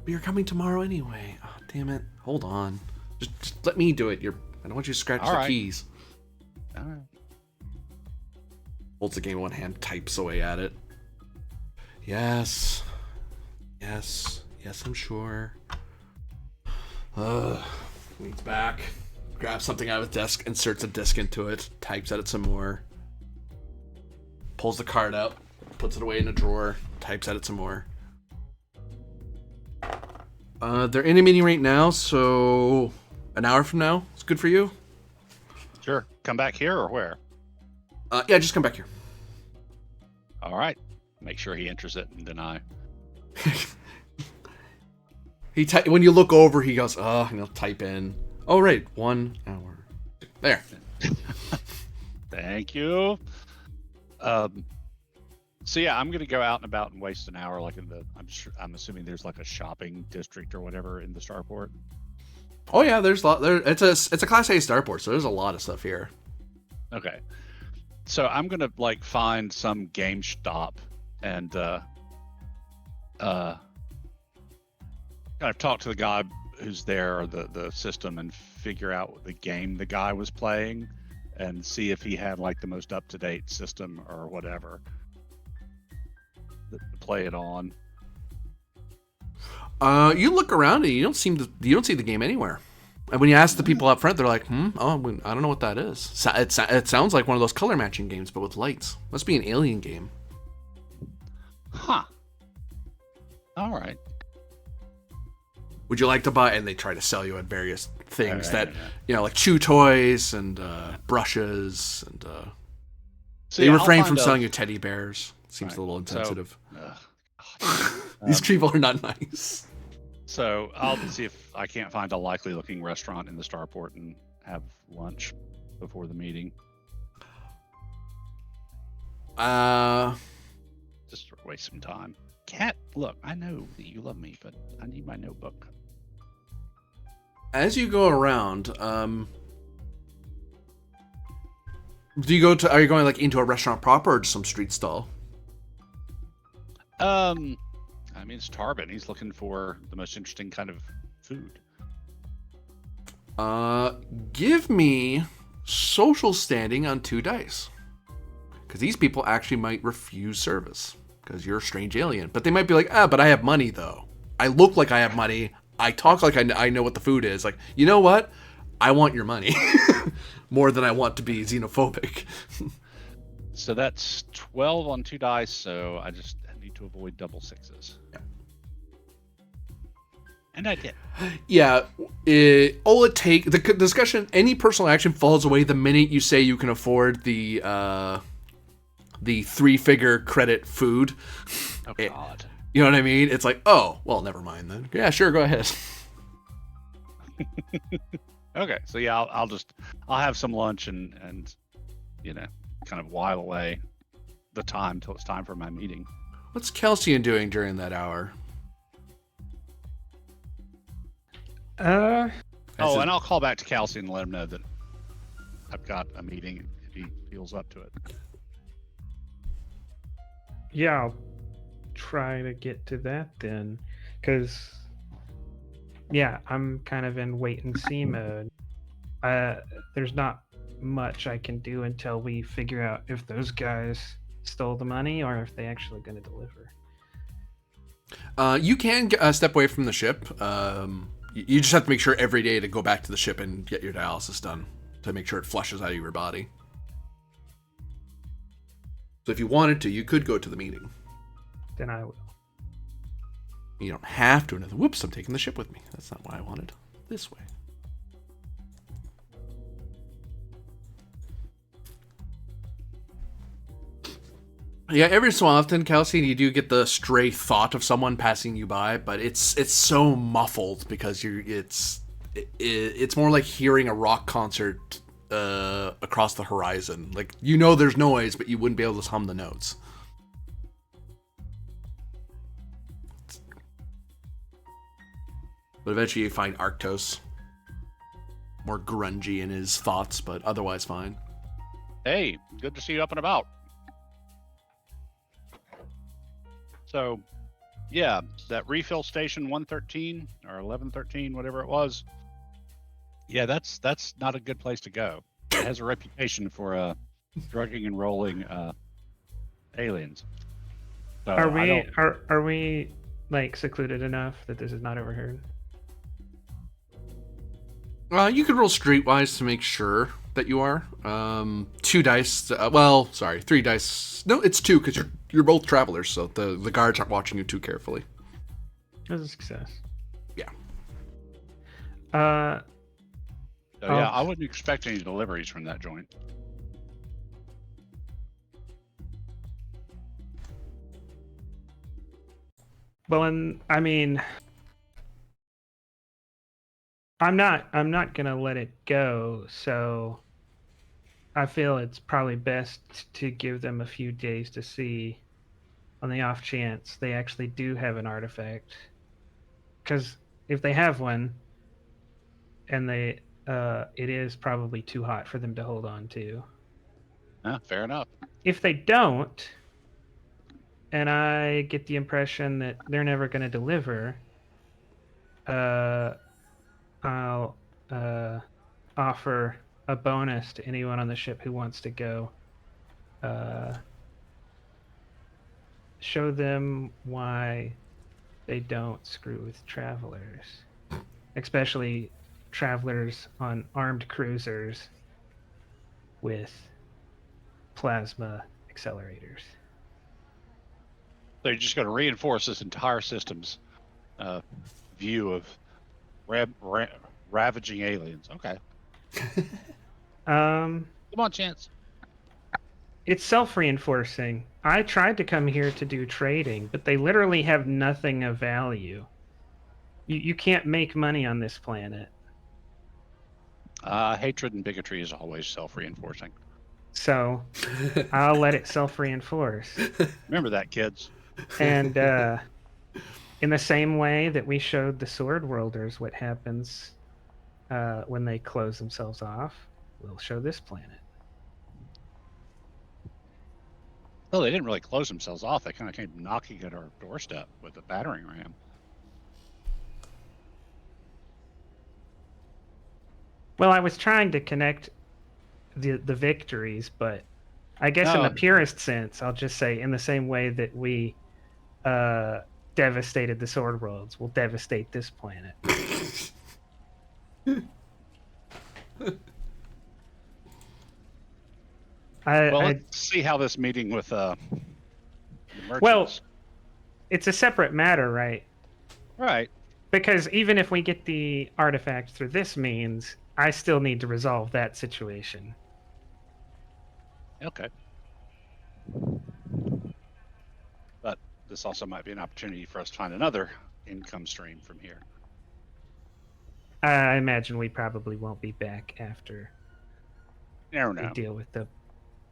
you're coming tomorrow anyway. Oh, damn it. Hold on. Just let me do it. I don't want you to scratch the keys. All right. Holds the game in one hand, types away at it. Yes. Yes, I'm sure. Leans back, grabs something out of his desk, inserts a disc into it, types at it some more. Pulls the card out, puts it away in a drawer, types at it some more. They're in a meeting right now, so an hour from now is good for you? Sure. Come back here or where? Yeah, just come back here. All right. Make sure he enters it and deny. When you look over, he goes, and he'll type in, oh, right, 1 hour. There. Thank you. So yeah, I'm gonna go out and about and waste an hour, like I'm assuming there's like a shopping district or whatever in the starport. Oh yeah, there's a lot there. It's a Class A starport, so there's a lot of stuff here. Okay. So I'm gonna find some GameStop and kind of talk to the guy who's there, or the system, and figure out the game the guy was playing, and see if he had the most up-to-date system or whatever to play it on. You look around and you don't see the game anywhere. And when you ask the people up front, they're like, I don't know what that is. It sounds like one of those color matching games, but with lights. Must be an alien game. Huh. All right. Would you like to buy? And they try to sell you at various things Right, that, yeah. like chew toys and brushes. And See, they I'll refrain find from a- selling you teddy bears. Seems Right, a little so- insensitive. God. These people are not nice. So I'll see if I can't find a likely looking restaurant in the starport and have lunch before the meeting. Just to waste some time. Cat, look, I know that you love me, but I need my notebook. As you go around, are you going like into a restaurant proper or just some street stall? I mean, it's Tarbin. He's looking for the most interesting kind of food. Give me social standing on 2 dice. Because these people actually might refuse service. Because you're a strange alien. But they might be like, but I have money though. I look like I have money. I talk like I know what the food is. Like, you know what? I want your money. More than I want to be xenophobic. So that's 12 on 2 dice, so I just need to avoid double sixes. Yeah. And I did. Yeah, the discussion, any personal action falls away the minute you say you can afford the 3-figure credit food. Oh, God. You know what I mean? It's like, oh, well, never mind then. Yeah, sure, go ahead. Okay, so yeah, I'll have some lunch and kind of while away the time till it's time for my meeting. What's Kelsey doing during that hour? And I'll call back to Kelsey and let him know that I've got a meeting if he feels up to it. Yeah, I'll try to get to that then, because I'm kind of in wait and see mode. There's not much I can do until we figure out if those guys stole the money or if they actually going to deliver. You can step away from the ship. You just have to make sure every day to go back to the ship and get your dialysis done to make sure it flushes out of your body. So if you wanted to, you could go to the meeting. Then I will. You don't have to. Whoops, I'm taking the ship with me. That's not what I wanted. This way. Yeah, every so often, Kelsey, you do get the stray thought of someone passing you by, but it's so muffled because it's more like hearing a rock concert across the horizon. Like, there's noise, but you wouldn't be able to hum the notes. But eventually you find Arctos. More grungy in his thoughts, but otherwise fine. Hey, good to see you up and about. So, yeah, that refill station 113 or 1113, whatever it was. Yeah, that's not a good place to go. It has a reputation for drugging and rolling aliens. So Are we like secluded enough that this is not overheard? You could roll streetwise to make sure that you are. 2 dice. 3 dice. No, it's 2 because you're both travelers, so the guards aren't watching you too carefully. That's a success. Yeah. So, yeah, I wouldn't expect any deliveries from that joint. Well, and I mean, I'm not gonna let it go, so I feel it's probably best to give them a few days to see, on the off chance they actually do have an artifact. Because if they have one, and it is probably too hot for them to hold on to. Fair enough. If they don't, and I get the impression that they're never going to deliver, I'll offer a bonus to anyone on the ship who wants to go. Show them why they don't screw with travelers, especially travelers on armed cruisers with plasma accelerators. So you're just going to reinforce this entire system's view of ravaging aliens. Okay. Come on, Chance. It's self-reinforcing. I tried to come here to do trading, but they literally have nothing of value. You can't make money on this planet. Hatred and bigotry is always self-reinforcing. So I'll let it self-reinforce. Remember that, kids. And in the same way that we showed the Sword Worlders what happens when they close themselves off, we'll show this planet. Well, they didn't really close themselves off. They kind of came knocking at our doorstep with a battering ram. Well, I was trying to connect the victories, but I guess in the purest sense, I'll just say in the same way that we devastated the Sword Worlds, we'll devastate this planet. Let's see how this meeting with the merchants. Well, it's a separate matter, right? Right. Because even if we get the artifact through this means, I still need to resolve that situation. Okay. But this also might be an opportunity for us to find another income stream from here. I imagine we probably won't be back after No. we deal with the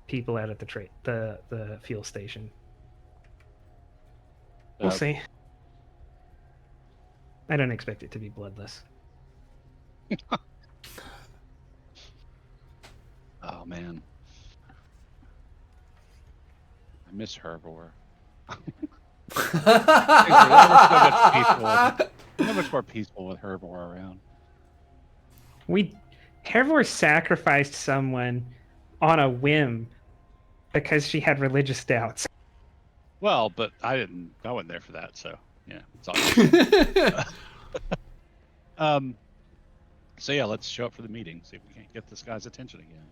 people out at the fuel station. We'll see. I don't expect it to be bloodless. Oh man, I miss Herbor. So much more peaceful with Herbor around. Hervor sacrificed someone on a whim because she had religious doubts. Well, but I wasn't there for that, so yeah, it's all good. So yeah, let's show up for the meeting, see if we can't get this guy's attention again.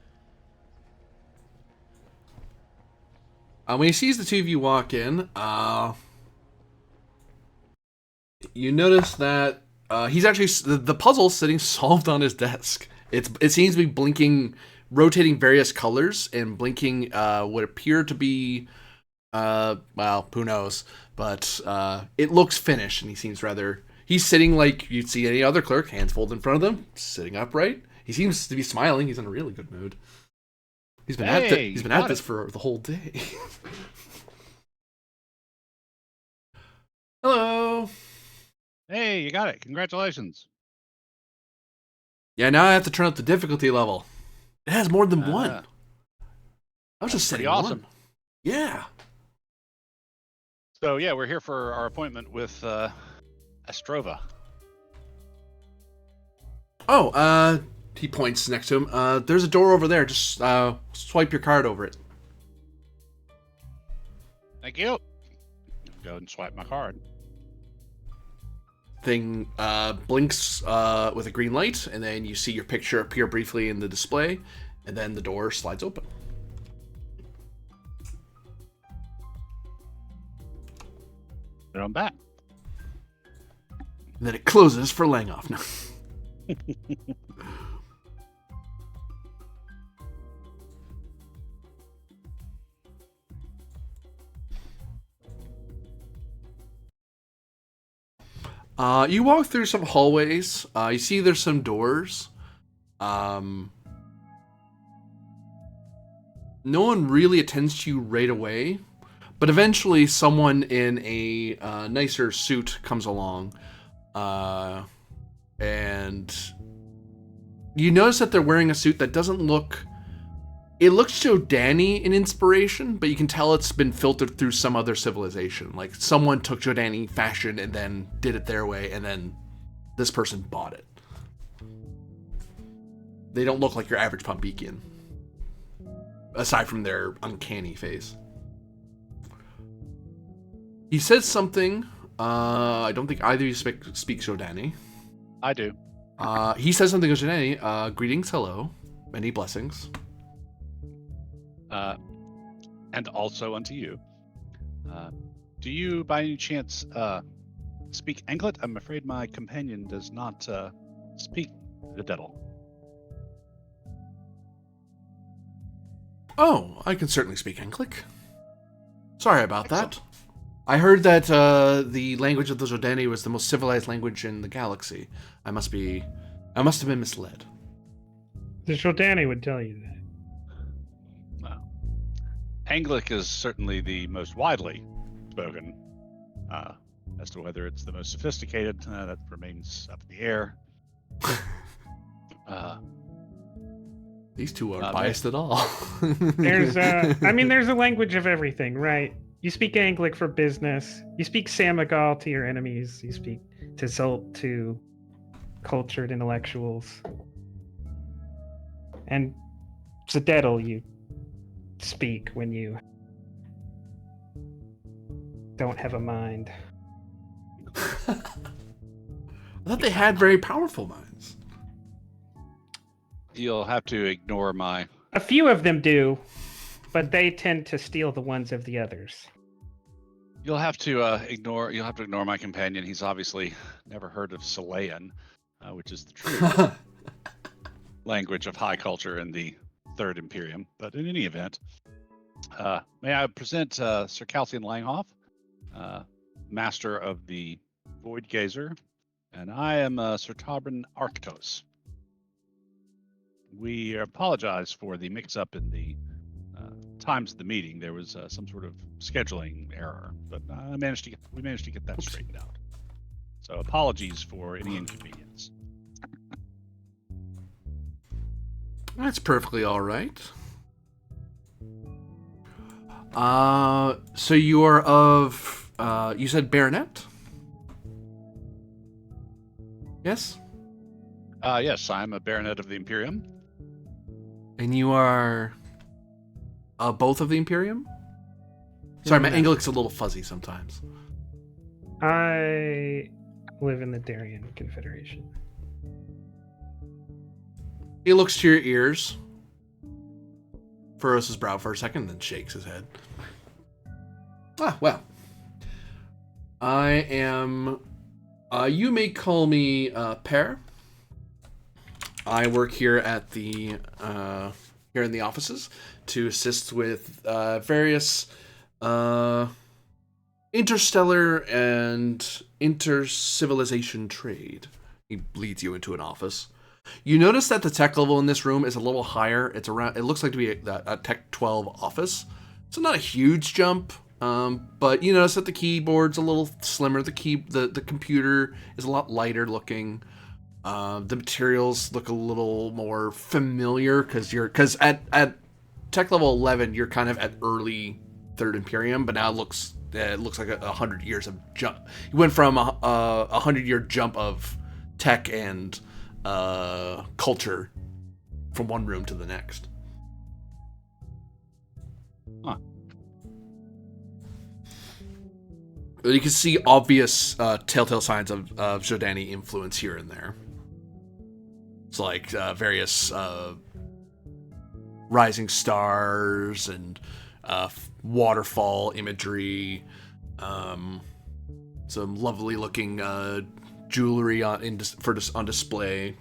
When he sees the two of you walk in, you notice that he's actually the puzzle's sitting solved on his desk. It seems to be blinking, rotating various colors and blinking what appear to be well, who knows, but it looks finished, and he seems he's sitting like you'd see any other clerk, hands folded in front of them, sitting upright. He seems to be smiling. He's in a really good mood. He's been at this for the whole day. Hello. Hey, you got it. Congratulations. Yeah, now I have to turn up the difficulty level. It has more than one. I was just setting awesome. one. Yeah. So yeah, we're here for our appointment with Astrova. Oh, he points next to him. There's a door over there. Just swipe your card over it. Thank you. Go and swipe my card. Thing blinks with a green light, and then you see your picture appear briefly in the display, and then the door slides open. And I'm back. And then it closes for Langoff now. You walk through some hallways. You see there's some doors. No one really attends to you right away, but eventually someone in a nicer suit comes along, and you notice that they're wearing a suit that doesn't look... It looks Jordani in inspiration, but you can tell it's been filtered through some other civilization. Like, someone took Jordani fashion and then did it their way, and then this person bought it. They don't look like your average Pombeekian, aside from their uncanny face. He says something. I don't think either of you speak Jordani. I do. He says something to Janae. Greetings, hello, many blessings. And also unto you. Do you, by any chance, speak Anglet? I'm afraid my companion does not speak Videttle. Oh, I can certainly speak Anglik. Sorry about Excellent. that. I heard that the language of the Jordani was the most civilized language in the galaxy. I must have been misled. The Jordani would tell you that. Anglic is certainly the most widely spoken. As to whether it's the most sophisticated, that remains up in the air. These two aren't biased at all. There's there's a language of everything, right? You speak Anglic for business. You speak Samagal to your enemies. You speak Tzult to cultured intellectuals. And Zedetl you speak when you don't have a mind. I thought they had very powerful minds. You'll have to ignore my... A few of them do, but they tend to steal the ones of the others. You'll have to ignore my companion. He's obviously never heard of Salayan, which is the true language of high culture in the Third Imperium. But in any event, may I present Sir Calcian Langhoff, master of the Void Gazer, and I am Sir Tarbin Arctos. We apologize for the mix-up in the times of the meeting. There was some sort of scheduling error, but we managed to get that straightened out. So apologies for any inconvenience. That's perfectly all right. So you are of, you said Baronet? Yes? Yes, I'm a baronet of the Imperium. And you are both of the Imperium? Sorry, my Anglic's a little fuzzy sometimes. I live in the Darien Confederation. He looks to your ears, furrows his brow for a second, then shakes his head. Ah, well. I am... you may call me Per. I work here at the here in the offices to assist with various interstellar and intercivilization trade. He leads you into an office. You notice that the tech level in this room is a little higher. It's around. It looks like to be a Tech 12 office. So not a huge jump, but you notice that the keyboard's a little slimmer. The computer is a lot lighter looking. The materials look a little more familiar because at tech level 11 you're kind of at early Third Imperium, but now it looks like 100 years of jump. You went from a 100-year jump of tech and culture from one room to the next. Huh. You can see obvious telltale signs of Jordani influence here and there. It's like various rising stars and waterfall imagery, some lovely looking jewelry on display.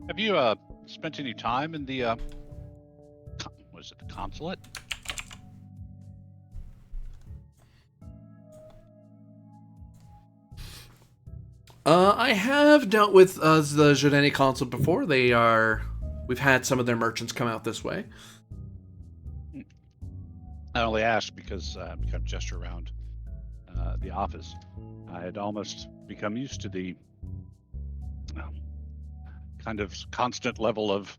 Have you spent any time in the was it the consulate? I have dealt with the Jordani consulate before. We've had some of their merchants come out this way. I only asked because I kind of gesture around the office. I had almost become used to the kind of constant level of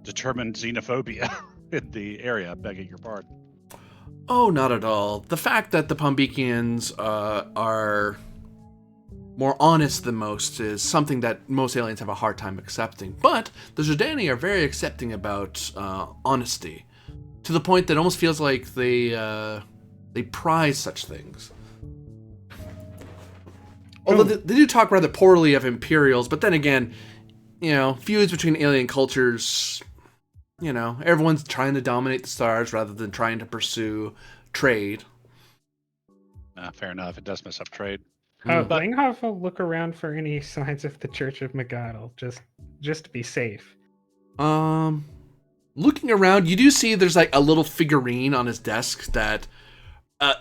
determined xenophobia in the area, begging your pardon. Oh, not at all. The fact that the Pombekians are more honest than most is something that most aliens have a hard time accepting. But the Jordani are very accepting about honesty, to the point that it almost feels like they prize such things. Although they do talk rather poorly of Imperials, but then again, feuds between alien cultures, everyone's trying to dominate the stars rather than trying to pursue trade. Fair enough. It does mess up trade. Langhoff will look around for any signs of the Church of Megadal, just to be safe. Looking around, you do see there's like a little figurine on his desk that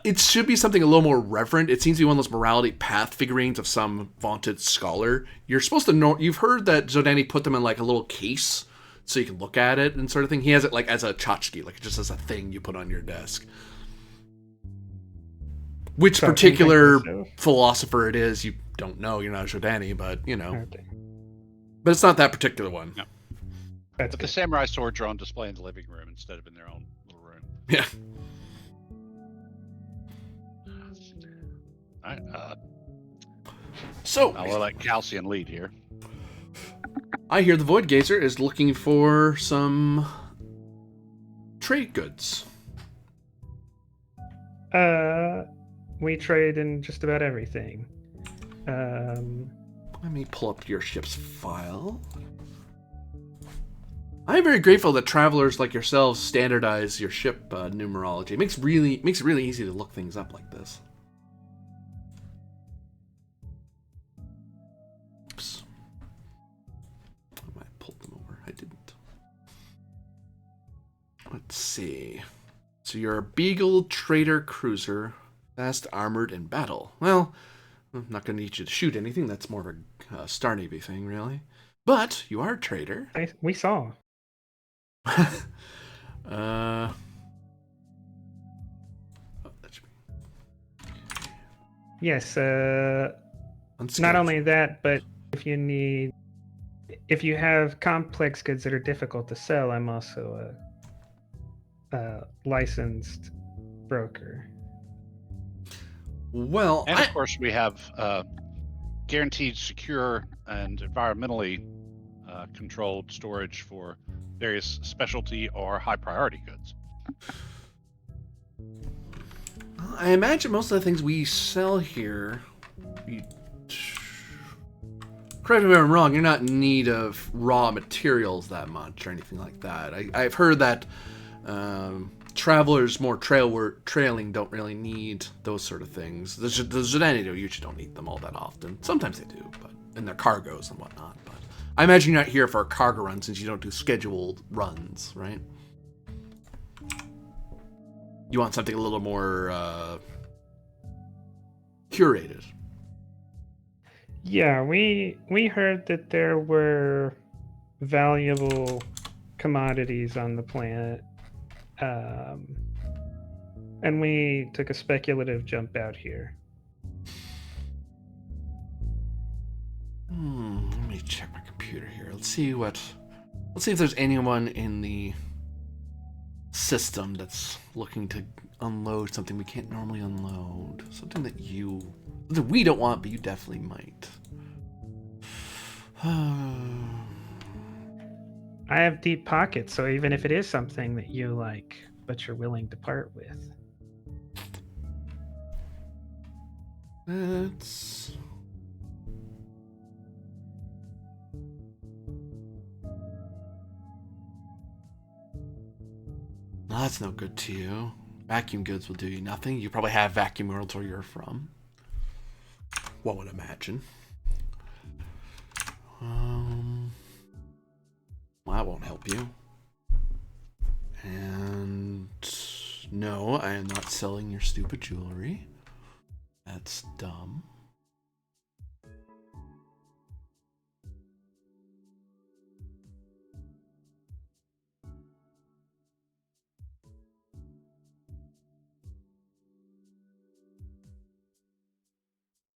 it should be something a little more reverent. It seems to be one of those morality path figurines of some vaunted scholar. You're supposed to know. You've heard that Zodani put them in like a little case so you can look at it and sort of thing. He has it like as a tchotchke, like just as a thing you put on your desk. Which particular philosopher it is, you don't know. You're not Zodani, but Okay. But it's not that particular one. No. But the samurai swords are on display in the living room instead of in their own little room. Yeah. All right. So I'll let Calcian lead here. I hear the Void Gazer is looking for some trade goods. We trade in just about everything. Let me pull up your ship's file. I'm very grateful that travelers like yourselves standardize your ship numerology. It makes it really easy to look things up like this. Oops. I might pull them over. I didn't. Let's see. So you're a Beagle Trader Cruiser, fast armored in battle. Well, I'm not going to need you to shoot anything. That's more of a Star Navy thing, really. But you are a trader. We saw. That should be... Yes. Not only that, but if you have complex goods that are difficult to sell, I'm also a licensed broker. Well, and of course we have guaranteed secure and environmentally controlled storage for various specialty or high priority goods. I imagine most of the things we sell here, correct me if I'm wrong, you're not in need of raw materials that much or anything like that. I've heard that travelers more trailing don't really need those sort of things. The Zodani usually don't need them all that often. Sometimes they do, but in their cargoes and whatnot. But I imagine you're not here for a cargo run since you don't do scheduled runs, right? You want something a little more curated. Yeah, we heard that there were valuable commodities on the planet. And we took a speculative jump out here. Let me check my computer here. Let's see if there's anyone in the system that's looking to unload something we can't normally unload. Something that we don't want, but you definitely might. I have deep pockets, so even if it is something that you like, but you're willing to part with. That's no good to you. Vacuum goods will do you nothing. You probably have vacuum worlds where you're from. One would imagine. Well, that won't help you. And no, I am not selling your stupid jewelry. That's dumb.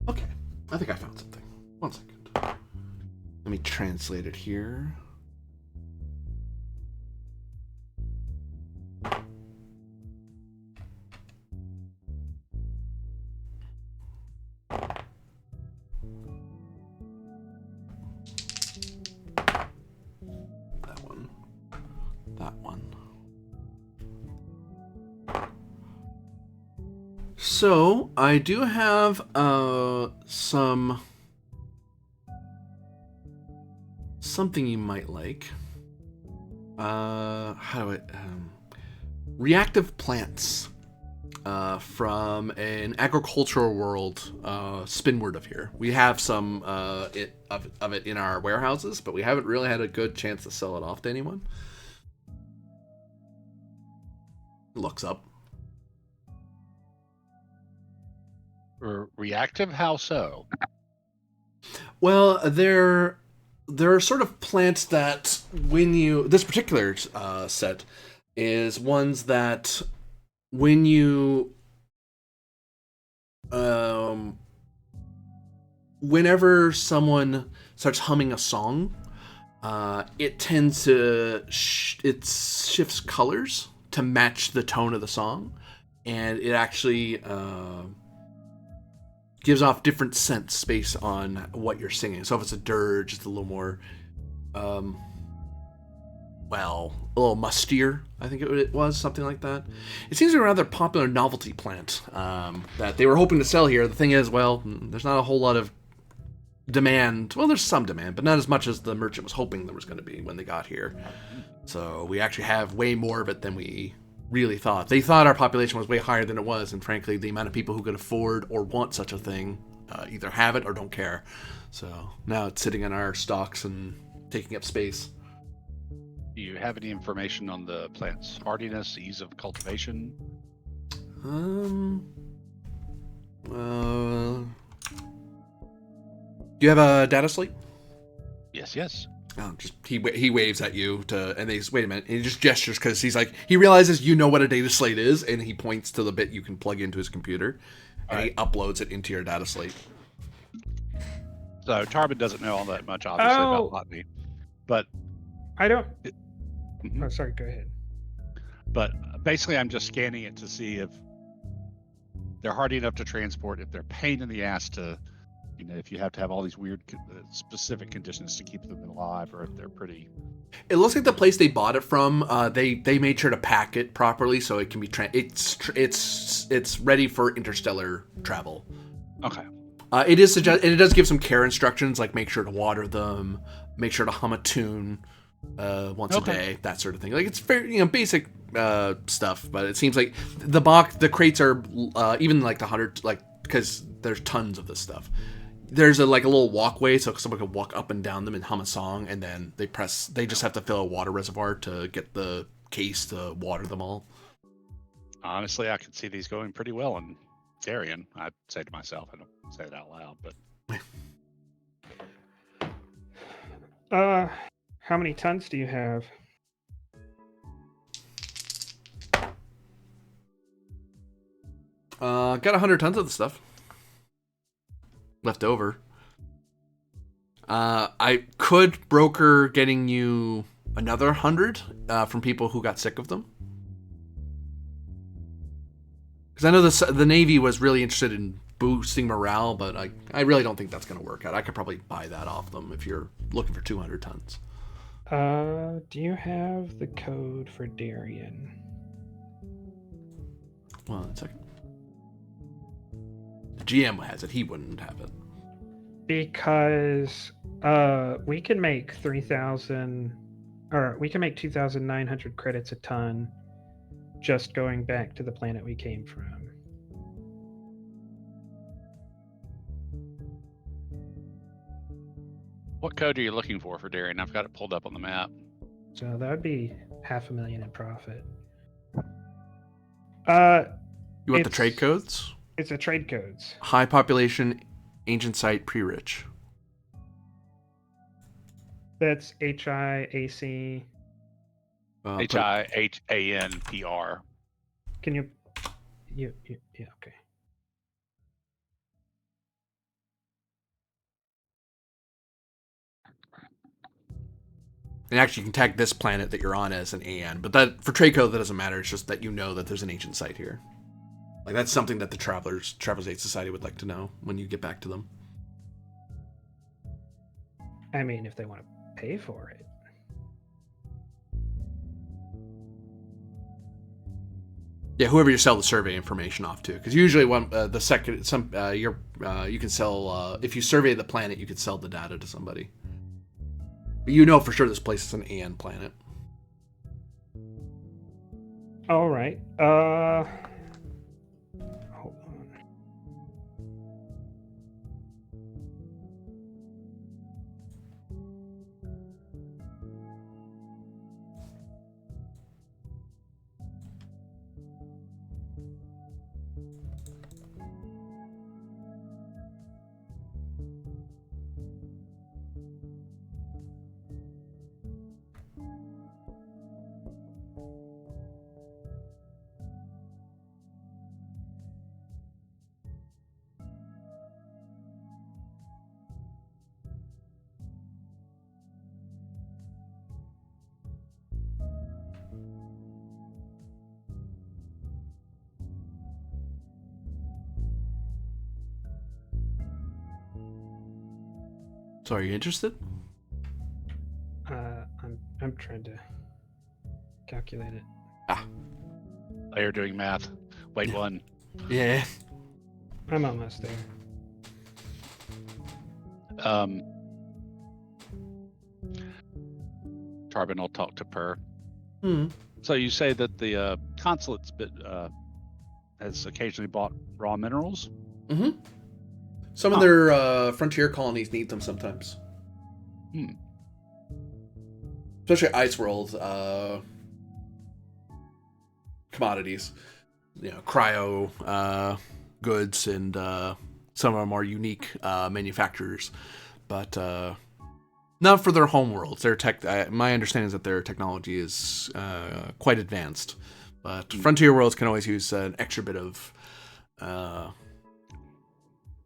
Okay, I think I found something. 1 second. Let me translate it here. So I do have something you might like. How do I reactive plants from an agricultural world spinward of here. We have some of it in our warehouses, but we haven't really had a good chance to sell it off to anyone. Looks up. Reactive? How so? Well, there are sort of plants that when you this particular set is ones that when you whenever someone starts humming a song, it tends to it shifts colors to match the tone of the song, and it actually gives off different scents based on what you're singing. So if it's a dirge, it's a little more, a little mustier. I think it was something like that. It seems to be a rather popular novelty plant that they were hoping to sell here. The thing is, there's not a whole lot of demand. Well, there's some demand, but not as much as the merchant was hoping there was going to be when they got here. So we actually have way more of it than we really thought. They thought our population was way higher than it was, and frankly, the amount of people who could afford or want such a thing either have it or don't care. So now it's sitting in our stocks and taking up space. Do you have any information on the plant's hardiness, ease of cultivation? Do you have a data slate? Yes. Oh, just he waves at you and they just, wait a minute, and he just gestures because he's like, he realizes you know what a data slate is, and he points to the bit you can plug into his computer, and he uploads it into your data slate. So Tarbin doesn't know all that much, obviously, about botany, but I don't. Oh, sorry. Go ahead. But basically, I'm just scanning it to see if they're hardy enough to transport, if they're pain in the ass to. If you have to have all these weird specific conditions to keep them alive, or if they're pretty. It looks like the place they bought it from. They made sure to pack it properly so it can be. It's ready for interstellar travel. Okay. It does give some care instructions, like make sure to water them, make sure to hum a tune once a day, that sort of thing. Like it's very basic stuff, but it seems like the crates are even like the 100 because there's tons of this stuff. There's a little walkway so someone can walk up and down them and hum a song, and then they just have to fill a water reservoir to get the case to water them all. Honestly, I could see these going pretty well in Darien. I'd say to myself, I don't say it out loud, but how many tons do you have? Got 100 tons of the stuff left over. I could broker getting you another 100 from people who got sick of them. Because I know the Navy was really interested in boosting morale, but I really don't think that's going to work out. I could probably buy that off them if you're looking for 200 tons. Do you have the code for Darien? Well, 1 second. The GM has it. He wouldn't have it. Because we can make 3,000, or we can make 2,900 credits a ton just going back to the planet we came from. What code are you looking for Darien? I've got it pulled up on the map. So that would be $500,000 in profit. You want the trade codes? It's the trade codes. High population, ancient site, pre-rich. That's HIAC. HIHANPR. Can you? Yeah, okay. And actually, you can tag this planet that you're on as an AN, but that for trade code that doesn't matter. It's just that you know that there's an ancient site here. Like that's something that the Travelers Aid Society would like to know when you get back to them. I mean, if they want to pay for it. Yeah, whoever you sell the survey information off to, because usually you can sell if you survey the planet, you could sell the data to somebody. But you know for sure this place is an AN planet. All right. Hold on. So are you interested? I'm trying to calculate it. Ah. Oh, you're doing math. Wait, one. Yeah. I'm almost there. Tarbin will talk to Per. Hmm. So you say that the consulate's has occasionally bought raw minerals? Mm-hmm. Some of their frontier colonies need them sometimes. Hmm. Especially Ice World commodities. You know, cryo goods and some of our more unique manufacturers. But not for their home worlds. Their my understanding is that their technology is quite advanced. But frontier worlds can always use an extra bit of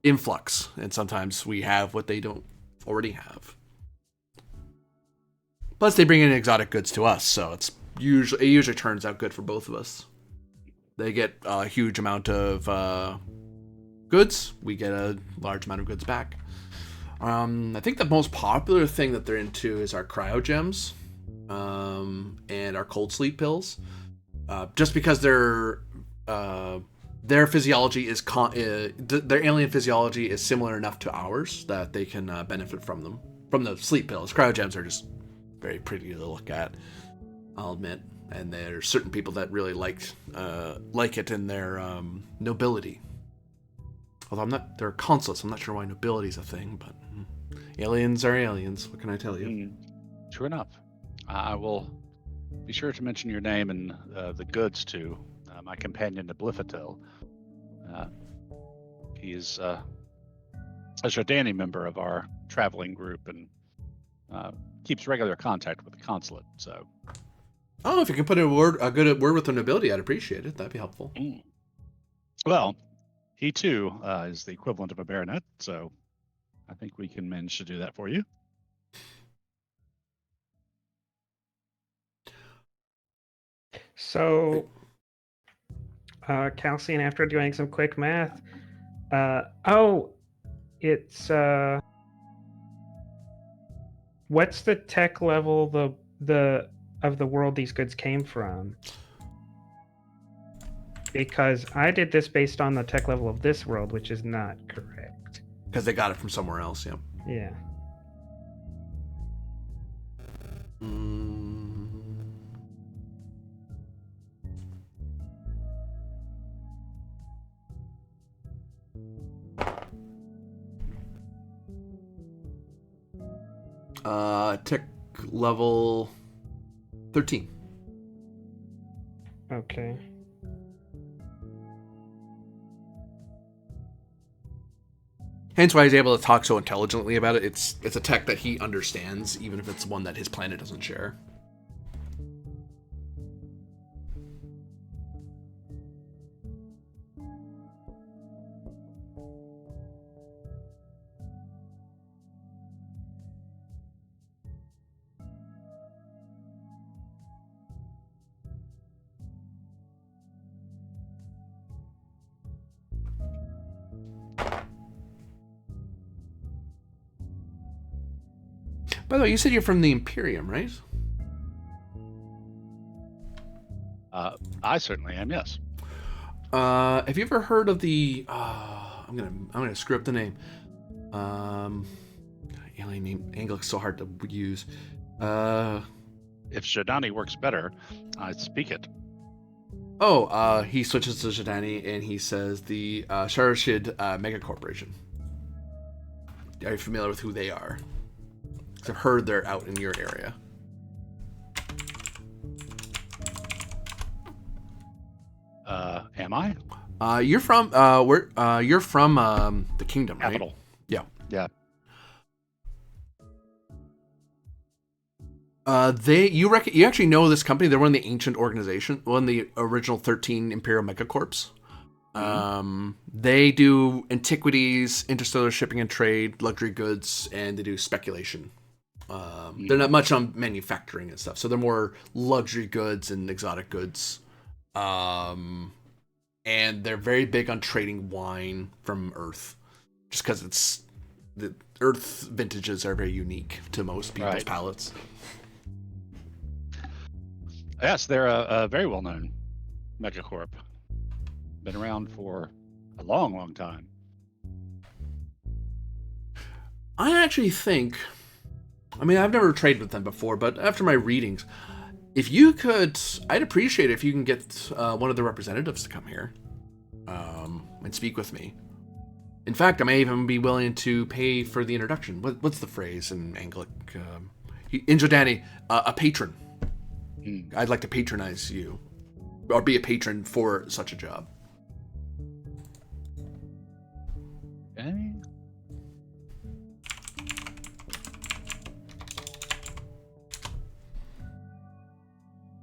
influx, and sometimes we have what they don't already have. Plus, they bring in exotic goods to us, so it usually turns out good for both of us. They get a huge amount of goods. We get a large amount of goods back. I think the most popular thing that they're into is our cryogems and our cold sleep pills. Just because their physiology is their alien physiology is similar enough to ours that they can benefit from them. From the sleep pills, cryogems are just very pretty to look at, I'll admit. And there's certain people that really like it in their nobility. Although they're consulates, I'm not sure why nobility is a thing, but aliens are aliens. What can I tell you? True enough. I will be sure to mention your name and the goods to my companion, Oblifitil. He is a Jordani member of our traveling group and keeps regular contact with the consulate. So, if you can put a good word with the nobility, I'd appreciate it. That'd be helpful. Well, he too is the equivalent of a baronet, so I think we can manage to do that for you. So, Calcian, after doing some quick math, it's what's the tech level of the world these goods came from? Because I did this based on the tech level of this world, which is not correct. Because they got it from somewhere else, yeah. Yeah. Tech level 13. Okay. Hence why he's able to talk so intelligently about it. It's a tech that he understands, even if it's one that his planet doesn't share. By the way, you said you're from the Imperium, right? I certainly am, yes. Have you ever heard of the? I'm gonna screw up the name. Alien name Anglic's so hard to use. If Shadani works better, I speak it. He switches to Shadani and he says the Sharashid Mega Corporation. Are you familiar with who they are? 'Cause I've heard they're out in your area. Am I? You're from where? You're from the kingdom, right? Capital. Yeah. Yeah. You actually know this company? They're one of the ancient organizations, one of the original 13 Imperial Megacorps. They do antiquities, interstellar shipping and trade, luxury goods, and they do speculation. They're not much on manufacturing and stuff, so they're more luxury goods and exotic goods. And they're very big on trading wine from Earth, just because the Earth vintages are very unique to most people's palates. Yes, they're a very well-known megacorp. Been around for a long, long time. I actually think, I've never traded with them before, but after my readings, if you could, I'd appreciate it if you can get one of the representatives to come here and speak with me. In fact, I may even be willing to pay for the introduction. What's the phrase in Anglic? In Jordani, a patron. I'd like to patronize you, or be a patron for such a job. Okay.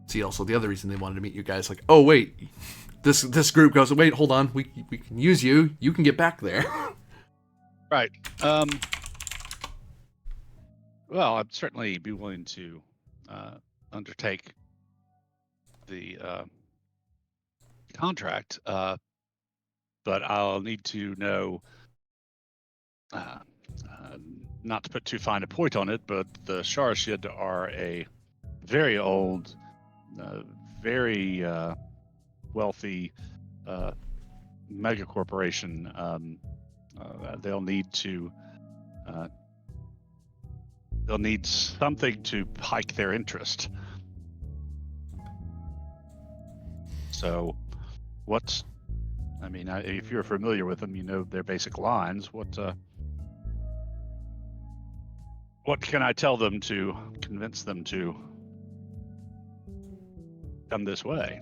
See, also the other reason they wanted to meet you guys, like, oh wait, this group goes, wait, hold on, we can use you. You can get back there. Right. Well, I'd certainly be willing to undertake the contract, but I'll need to know, not to put too fine a point on it, but the Sharashid are a very old, very wealthy mega corporation. They'll need something to hike their interest. So, if you're familiar with them, you know their basic lines. What can I tell them to convince them to come this way?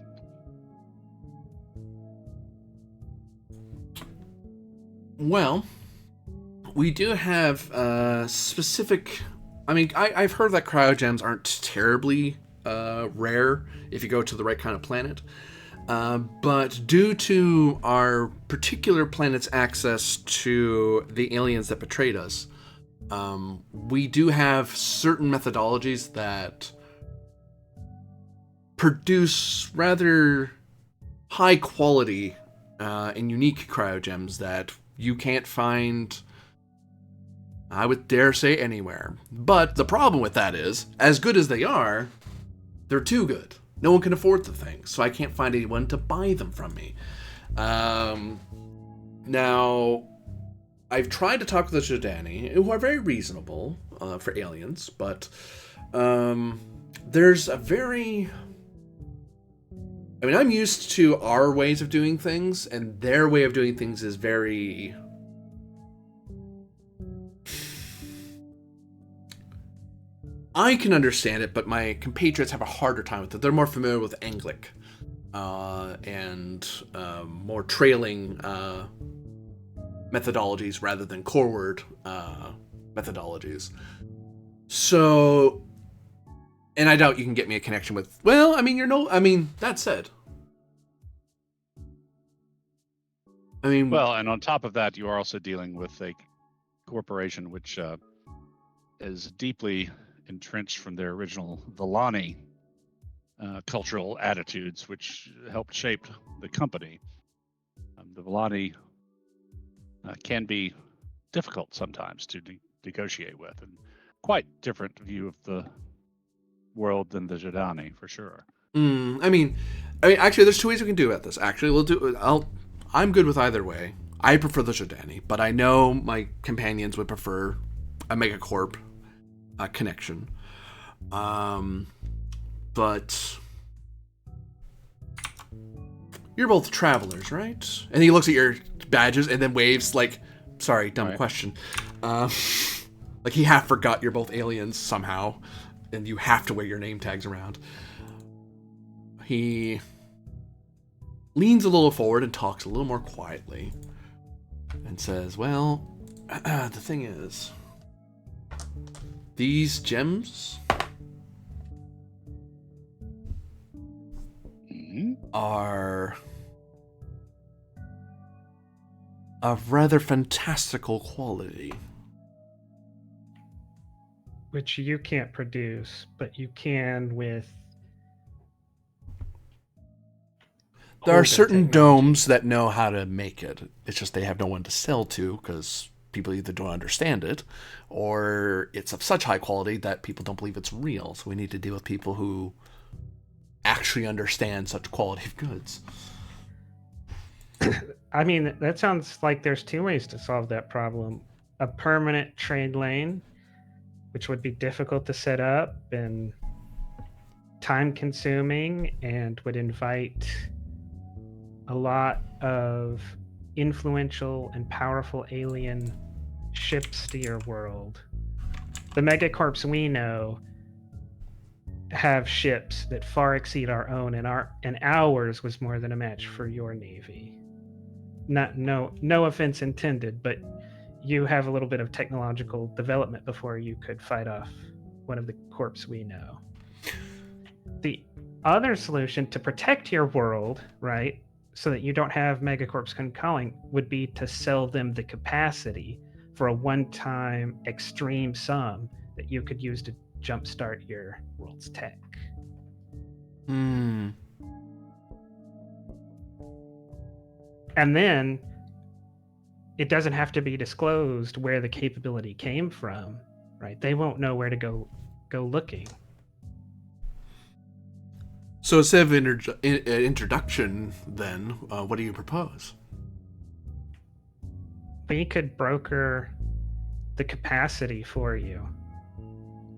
Well, we do have specific. I've heard that cryogems aren't terribly rare if you go to the right kind of planet. But due to our particular planet's access to the aliens that betrayed us, we do have certain methodologies that produce rather high quality and unique cryogems that you can't find, I would dare say, anywhere. But the problem with that is, as good as they are, they're too good. No one can afford the things, so I can't find anyone to buy them from me. Now, I've tried to talk with the Jordani, who are very reasonable for aliens, but there's a very... I'm used to our ways of doing things, and their way of doing things is very... I can understand it, but my compatriots have a harder time with it. They're more familiar with Anglic and more trailing methodologies rather than coreword methodologies. So, and I doubt you can get me a connection with, that said. Well, and on top of that, you are also dealing with a corporation which is deeply entrenched from their original Villani cultural attitudes, which helped shape the company. The Villani can be difficult sometimes to negotiate with, and quite different view of the world than the Jordani, for sure. I mean, actually, there's two ways we can do about this. Actually, I'm good with either way. I prefer the Jordani, but I know my companions would prefer a Megacorp connection. But you're both travelers, right? And he looks at your badges and then waves like, sorry, dumb question. Like he half forgot you're both aliens somehow, and you have to wear your name tags around. He leans a little forward and talks a little more quietly and says, well, the thing is, these gems are of rather fantastical quality. Which you can't produce, but you can with... There are older certain technology. domes that know how to make it. It's just they have no one to sell to because people either don't understand it or it's of such high quality that people don't believe it's real. So we need to deal with people who actually understand such quality of goods. I mean, that sounds like there's two ways to solve that problem. A permanent trade lane, which would be difficult to set up and time consuming and would invite a lot of influential and powerful alien ships to your world. The megacorps we know have ships that far exceed our own, and ours was more than a match for your navy. No offense intended, but you have a little bit of technological development before you could fight off one of the corps we know. The other solution to protect your world, right, so that you don't have megacorps calling, would be to sell them the capacity for a one-time extreme sum that you could use to jumpstart your world's tech. And then it doesn't have to be disclosed where the capability came from, right? They won't know where to go looking. So instead of introduction, then, what do you propose? We could broker the capacity for you.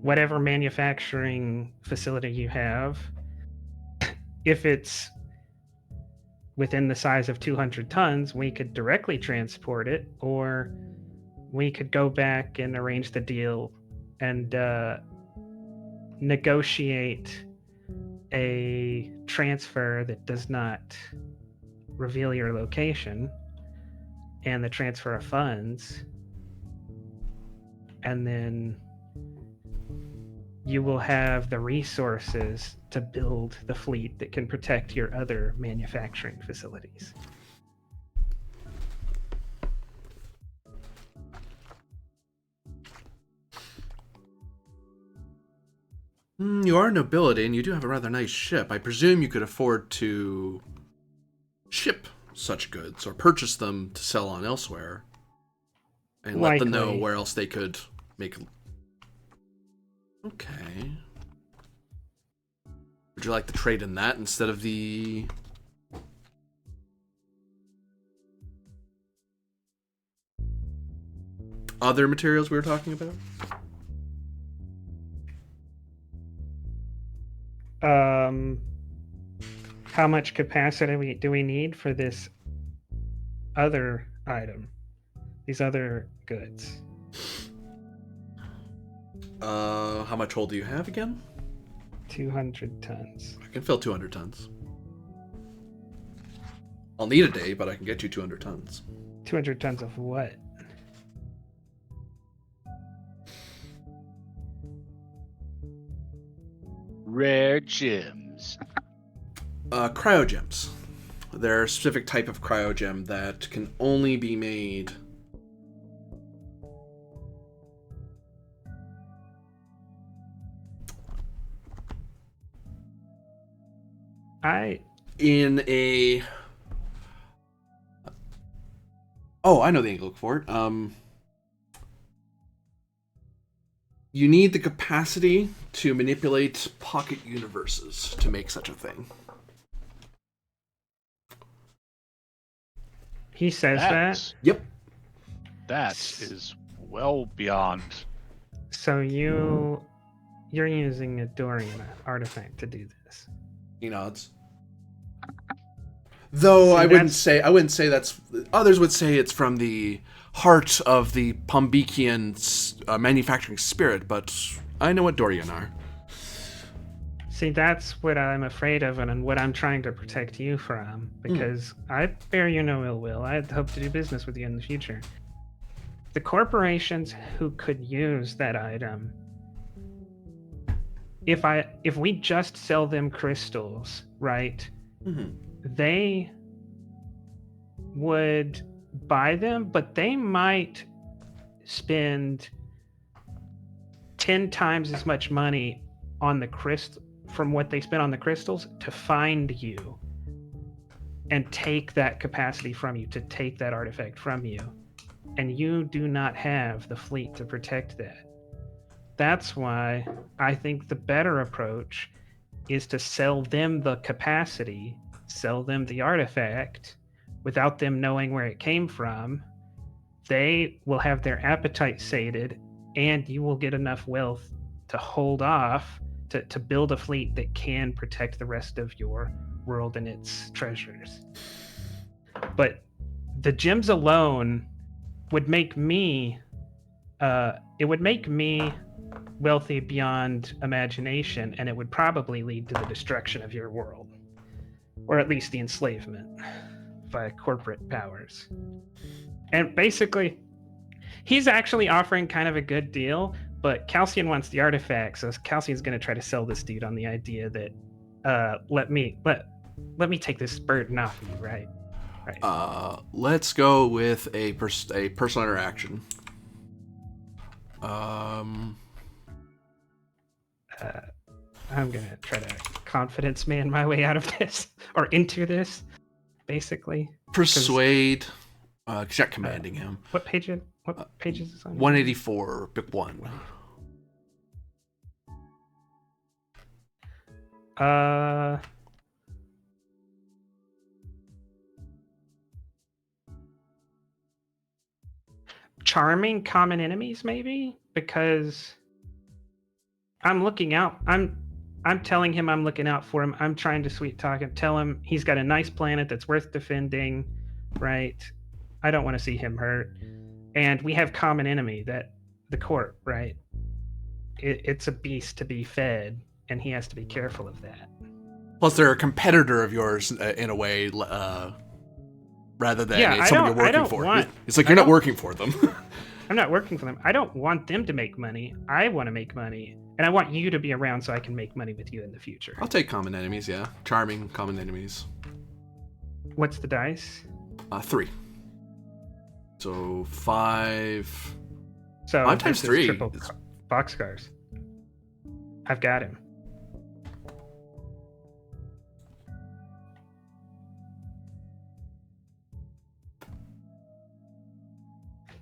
Whatever manufacturing facility you have, if it's within the size of 200 tons, we could directly transport it, or we could go back and arrange the deal and negotiate a transfer that does not reveal your location and the transfer of funds, and then you will have the resources to build the fleet that can protect your other manufacturing facilities. You are nobility, and you do have a rather nice ship. I presume you could afford to ship such goods or purchase them to sell on elsewhere, and let them know where else they could make. Okay. Would you like to trade in that instead of the other materials we were talking about? How much capacity do we need for this other item? These other goods? How much hold do you have again? 200 tons. I can fill 200 tons. I'll need a day, but I can get you 200 tons. 200 tons of what? Rare gems. Cryogems. They're a specific type of cryogem that can only be made in a... Oh, I know the angle for it. You need the capacity to manipulate pocket universes to make such a thing. He says that. That's, Yep. that is well beyond. So you're using a Dorian artifact to do this. He nods. Though See, I wouldn't say that's. Others would say it's from the heart of the Pombekian manufacturing spirit, but I know what Dorian are. See, that's what I'm afraid of and what I'm trying to protect you from, because I bear you no ill will. I hope to do business with you in the future. The corporations who could use that item, if we just sell them crystals, right? They would buy them, but they might spend 10 times as much money on the crystal from what they spent on the crystals to find you and take that capacity from you, to take that artifact from you. And you do not have the fleet to protect that. That's why I think the better approach is to sell them the capacity, sell them the artifact without them knowing where it came from. They will have their appetite sated, and you will get enough wealth to hold off to build a fleet that can protect the rest of your world and its treasures. But the gems alone would make me wealthy beyond imagination, and it would probably lead to the destruction of your world, or at least the enslavement by corporate powers. And basically, he's actually offering kind of a good deal, but Calcian wants the artifact, so Calcian's going to try to sell this dude on the idea that let me take this burden off of you, right? Let's go with a personal interaction. I'm gonna try to confidence man my way out of this, or into this, basically. Persuade. Cause you're not commanding him. What page is this on? 184, book 1. Charming common enemies, maybe, because I'm looking out. I'm telling him I'm looking out for him. I'm trying to sweet talk him, tell him he's got a nice planet that's worth defending, right? I don't want to see him hurt. And we have common enemy, that the corp, right? It's a beast to be fed, and he has to be careful of that. Plus, they're a competitor of yours in a way, rather than someone you're working for. It's like you're not working for them. I'm not working for them. I don't want them to make money. I want to make money. And I want you to be around so I can make money with you in the future. I'll take common enemies, yeah. Charming common enemies. What's the dice? 3. So 5. So 5 times 3. Triple boxcars. I've got him.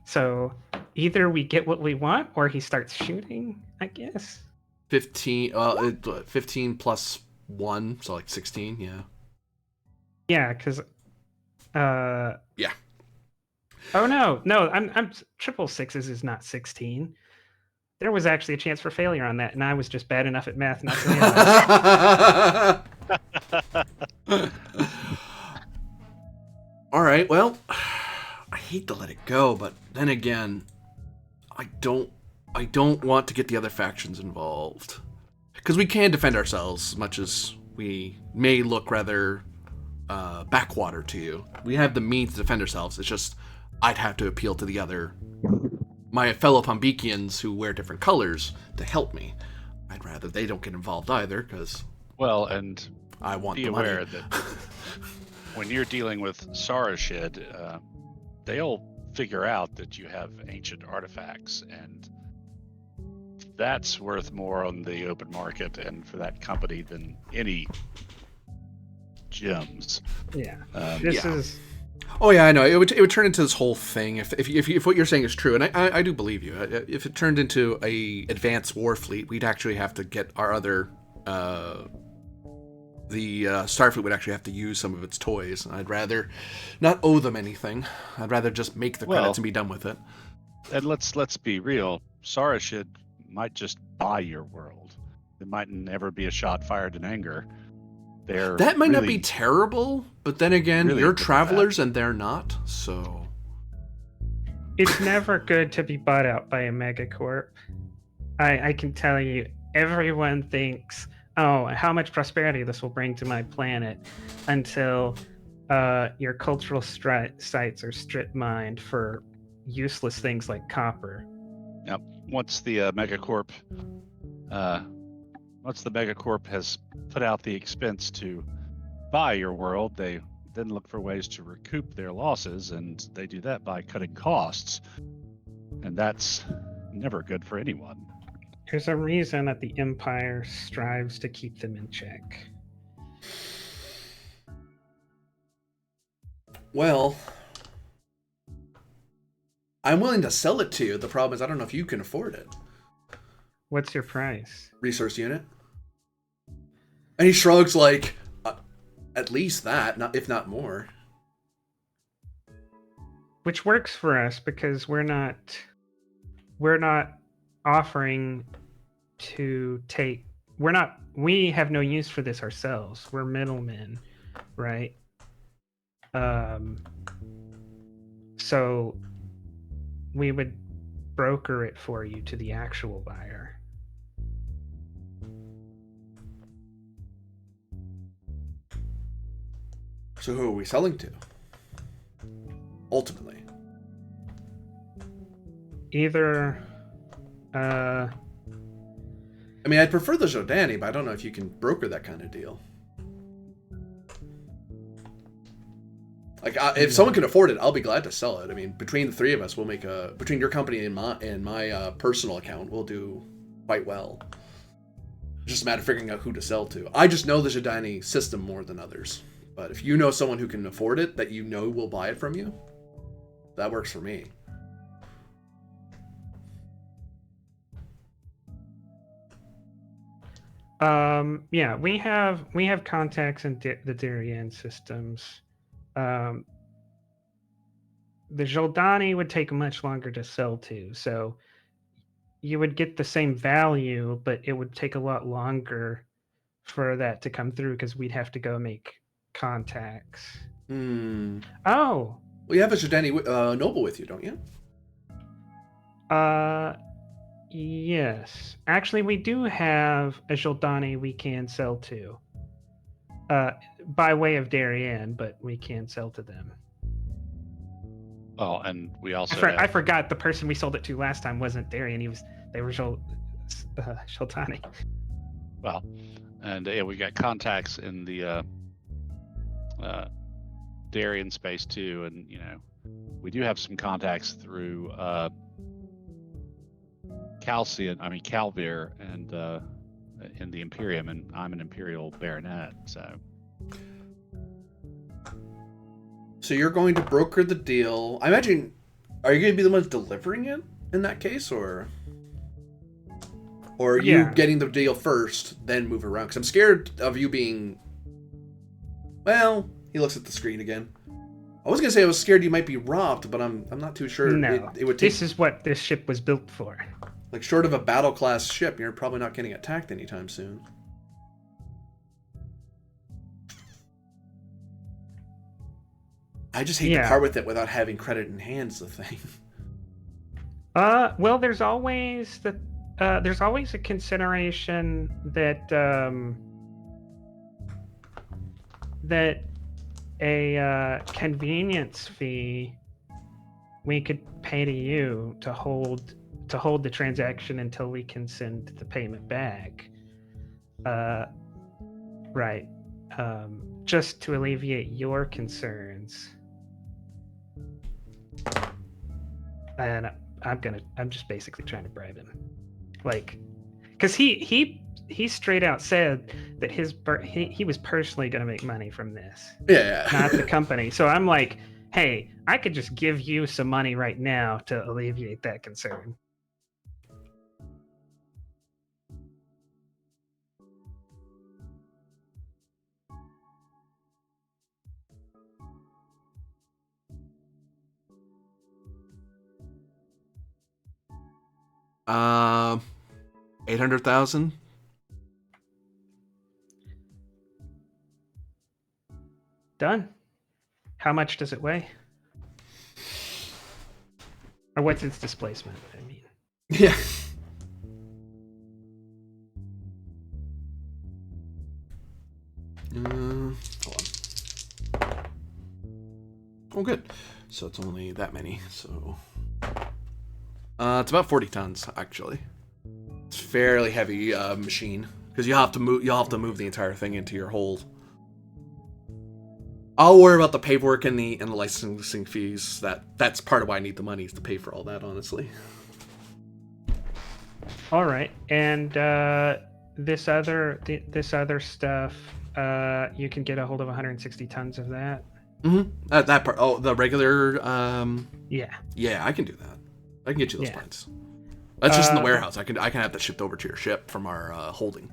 So either we get what we want, or he starts shooting, I guess. 15. 15 plus 1, so like 16. Yeah. Yeah, because. Yeah. Oh no! I'm triple sixes is not 16. There was actually a chance for failure on that, and I was just bad enough at math not to realize. All right. Well, I hate to let it go, but then again, I don't want to get the other factions involved, because we can defend ourselves as much as we may look rather backwater to you. We have the means to defend ourselves. It's just I'd have to appeal to my fellow Pombekians who wear different colors to help me. I'd rather they don't get involved either, because and I want be the money. aware that when you're dealing with Sarashid, they'll figure out that you have ancient artifacts, and that's worth more on the open market and for that company than any gems. Yeah. This is. Oh yeah, I know. It would turn into this whole thing if what you're saying is true, and I do believe you. If it turned into a advanced war fleet, we'd actually have to get our other the Starfleet would actually have to use some of its toys. I'd rather not owe them anything. I'd rather just make the credits and be done with it. And let's be real. Sarashid might just buy your world. It might never be a shot fired in anger. That might not be terrible, but then again, really you're travelers and they're not, so... It's never good to be bought out by a megacorp. I can tell you, everyone thinks, oh, how much prosperity this will bring to my planet, until your cultural sites are strip mined for useless things like copper. Yep. Once the megacorp has put out the expense to buy your world, they then look for ways to recoup their losses, and they do that by cutting costs. And that's never good for anyone. There's a reason that the Empire strives to keep them in check. Well, I'm willing to sell it to you. The problem is I don't know if you can afford it. What's your price? Resource unit. And he shrugs like, at least that, if not more. Which works for us because we're not offering to take. We have no use for this ourselves. We're middlemen, right? So we would broker it for you to the actual buyer. So who are we selling to? Ultimately. Either I mean, I'd prefer the Jordani, but I don't know if you can broker that kind of deal. Like, if someone can afford it, I'll be glad to sell it. I mean, between the three of us, we'll make between your company and my personal account, we'll do quite well. It's just a matter of figuring out who to sell to. I just know the Jordani system more than others. But if you know someone who can afford it, that you know will buy it from you, that works for me. Yeah, we have contacts in the Darien systems. The Jordani would take much longer to sell to, so you would get the same value, but it would take a lot longer for that to come through because we'd have to go make contacts. Oh. Well, you have a Jordani noble with you, don't you? Yes. Actually, we do have a Jordani we can sell to. By way of Darien, but we can sell to them. Well, and we also I forgot the person we sold it to last time wasn't Darien. They were Jordani. Well, and yeah, we got contacts in the Darien space too, and we do have some contacts through Calvir and in the Imperium, and I'm an Imperial Baronet, so. So you're going to broker the deal. I imagine, are you going to be the ones delivering it in that case, or are you getting the deal first, then move around? Because I'm scared of you being... Well, he looks at the screen again. I was going to say I was scared you might be robbed, but I'm not too sure. No, it would take... This is what this ship was built for. Like, short of a battle-class ship, you're probably not getting attacked anytime soon. I just hate to part with it without having credit in hand, is the thing. Well, there's always a consideration that a convenience fee we could pay to you to hold the transaction until we can send the payment back. Right. Just to alleviate your concerns. And I'm just basically trying to bribe him, like, because he straight out said that he was personally going to make money from this, not the company. So I'm like, hey, I could just give you some money right now to alleviate that concern. 800,000. Done. How much does it weigh? Or what's its displacement? I mean, Yeah. Hold on. Oh, good. So it's only that many. So it's about 40 tons actually. It's a fairly heavy machine because you have to move. You'll have to move the entire thing into your hold. I'll worry about the paperwork and the licensing fees. That's part of why I need the money is to pay for all that. Honestly. all right. And this other stuff, you can get a hold of 160 tons of that. That part. Oh, the regular. Yeah. Yeah, I can do that. I can get you those pints. That's just in the warehouse. I can have that shipped over to your ship from our holding.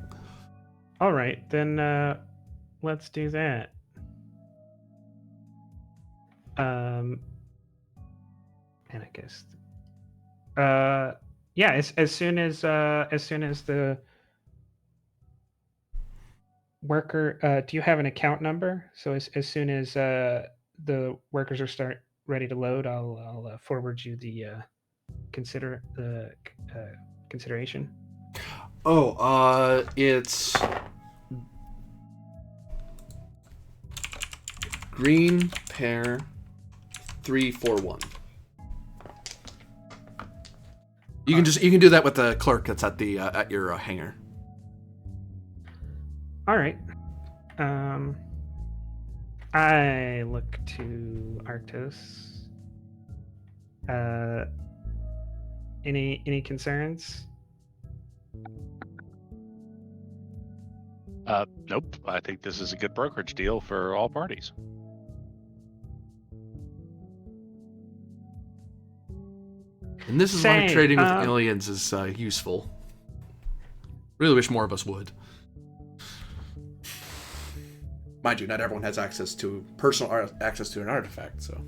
All right, then let's do that. And I guess, yeah. As soon as the worker, do you have an account number? So as soon as the workers are ready to load, I'll forward you the consideration. Oh, it's green pear 341. You can do that with the clerk that's at the at your hangar. All right. I look to Arctos. Any concerns? Nope. I think this is a good brokerage deal for all parties. And this is why trading with aliens is useful. Really wish more of us would. Mind you, not everyone has personal access to an artifact, so.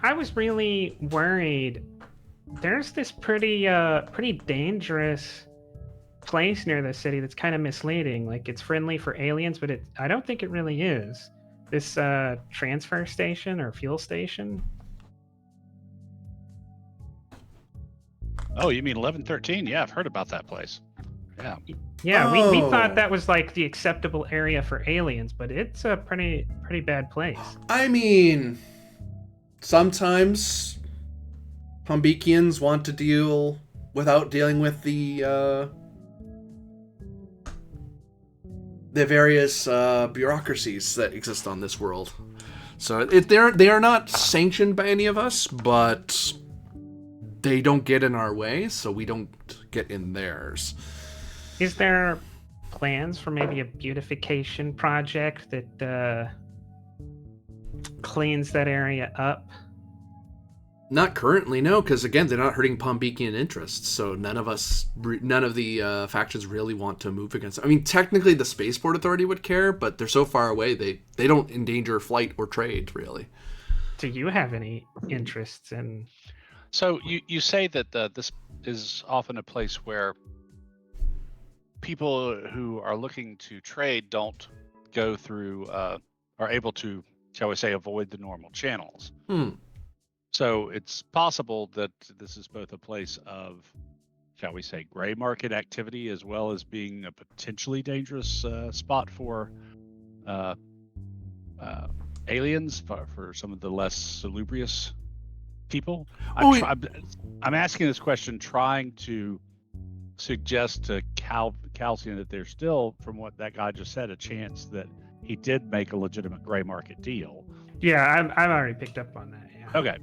I was really worried. There's this pretty dangerous place near the city that's kind of misleading. Like it's friendly for aliens, but I don't think it really is. This transfer station or fuel station. Oh, you mean 1113? Yeah, I've heard about that place. Yeah. Yeah, we thought that was like the acceptable area for aliens, but it's a pretty bad place. I mean, sometimes Pombekians want to deal without dealing with the various bureaucracies that exist on this world. So they are not sanctioned by any of us, but they don't get in our way, so we don't get in theirs. Is there plans for maybe a beautification project that cleans that area up? Not currently, no, because again, they're not hurting Pombekian interests, so none of the factions really want to move against them. I mean, technically the Spaceport Authority would care, but they're so far away, they don't endanger flight or trade, really. Do you have any interests in... So you say that this is often a place where people who are looking to trade don't go through, are able to, shall we say, avoid the normal channels. So it's possible that this is both a place of, shall we say, gray market activity, as well as being a potentially dangerous spot for aliens, for some of the less salubrious people. I'm asking this question trying to suggest to Calcian that there's still, from what that guy just said, a chance that he did make a legitimate gray market deal. Yeah, I've already picked up on that. Yeah. Okay.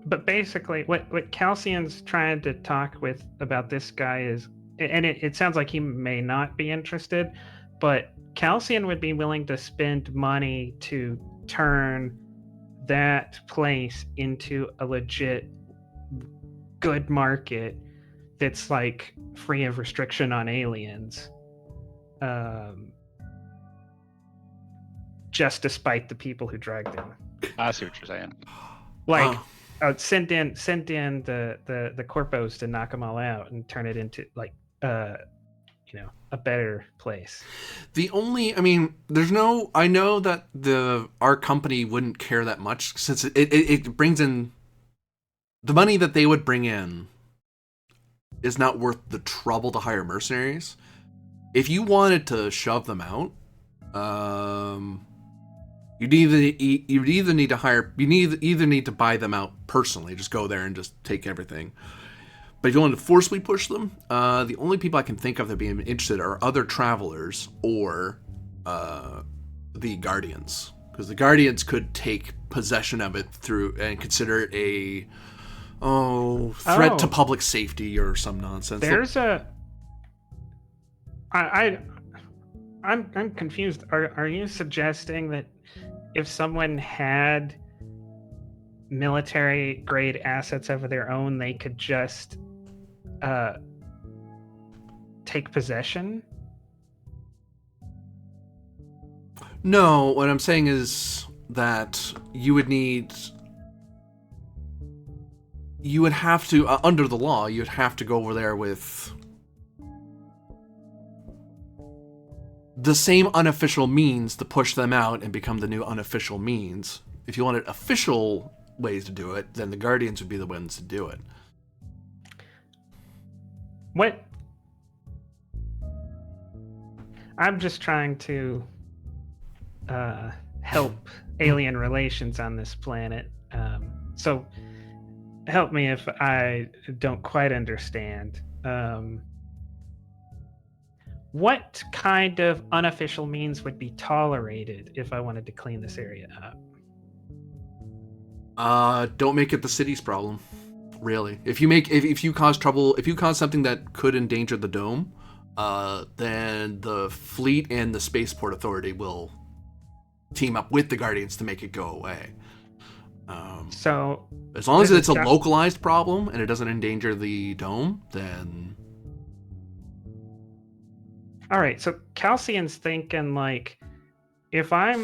But basically, what Calcian's trying to talk with about this guy is, and it sounds like he may not be interested, but Calcian would be willing to spend money to turn that place into a legit good market that's like free of restriction on aliens, just despite the people who dragged them. I see what you're saying. Like, send in the corpos to knock them all out and turn it into like a better place. I mean, I know that our company wouldn't care that much since it brings in the money that they would bring in is not worth the trouble to hire mercenaries. If you wanted to shove them out, you'd either need to buy them out personally, just go there and just take everything. But if you wanted to forcibly push them, the only people I can think of that being interested are other travelers or the Guardians, because the Guardians could take possession of it through and consider it a threat to public safety or some nonsense. I'm confused. Are you suggesting that if someone had military grade assets of their own, they could just take possession? No, what I'm saying is that you would have to, under the law, you'd have to go over there with the same unofficial means to push them out and become the new unofficial means. If you wanted official ways to do it, then the Guardians would be the ones to do it. What? I'm just trying to help alien relations on this planet. So help me if I don't quite understand. What kind of unofficial means would be tolerated if I wanted to clean this area up? Don't make it the city's problem. Really, if you cause trouble, if you cause something that could endanger the dome, then the fleet and the Spaceport Authority will team up with the Guardians to make it go away. So as long as it's a localized problem and it doesn't endanger the dome, then all right. So Calcian's thinking like, if I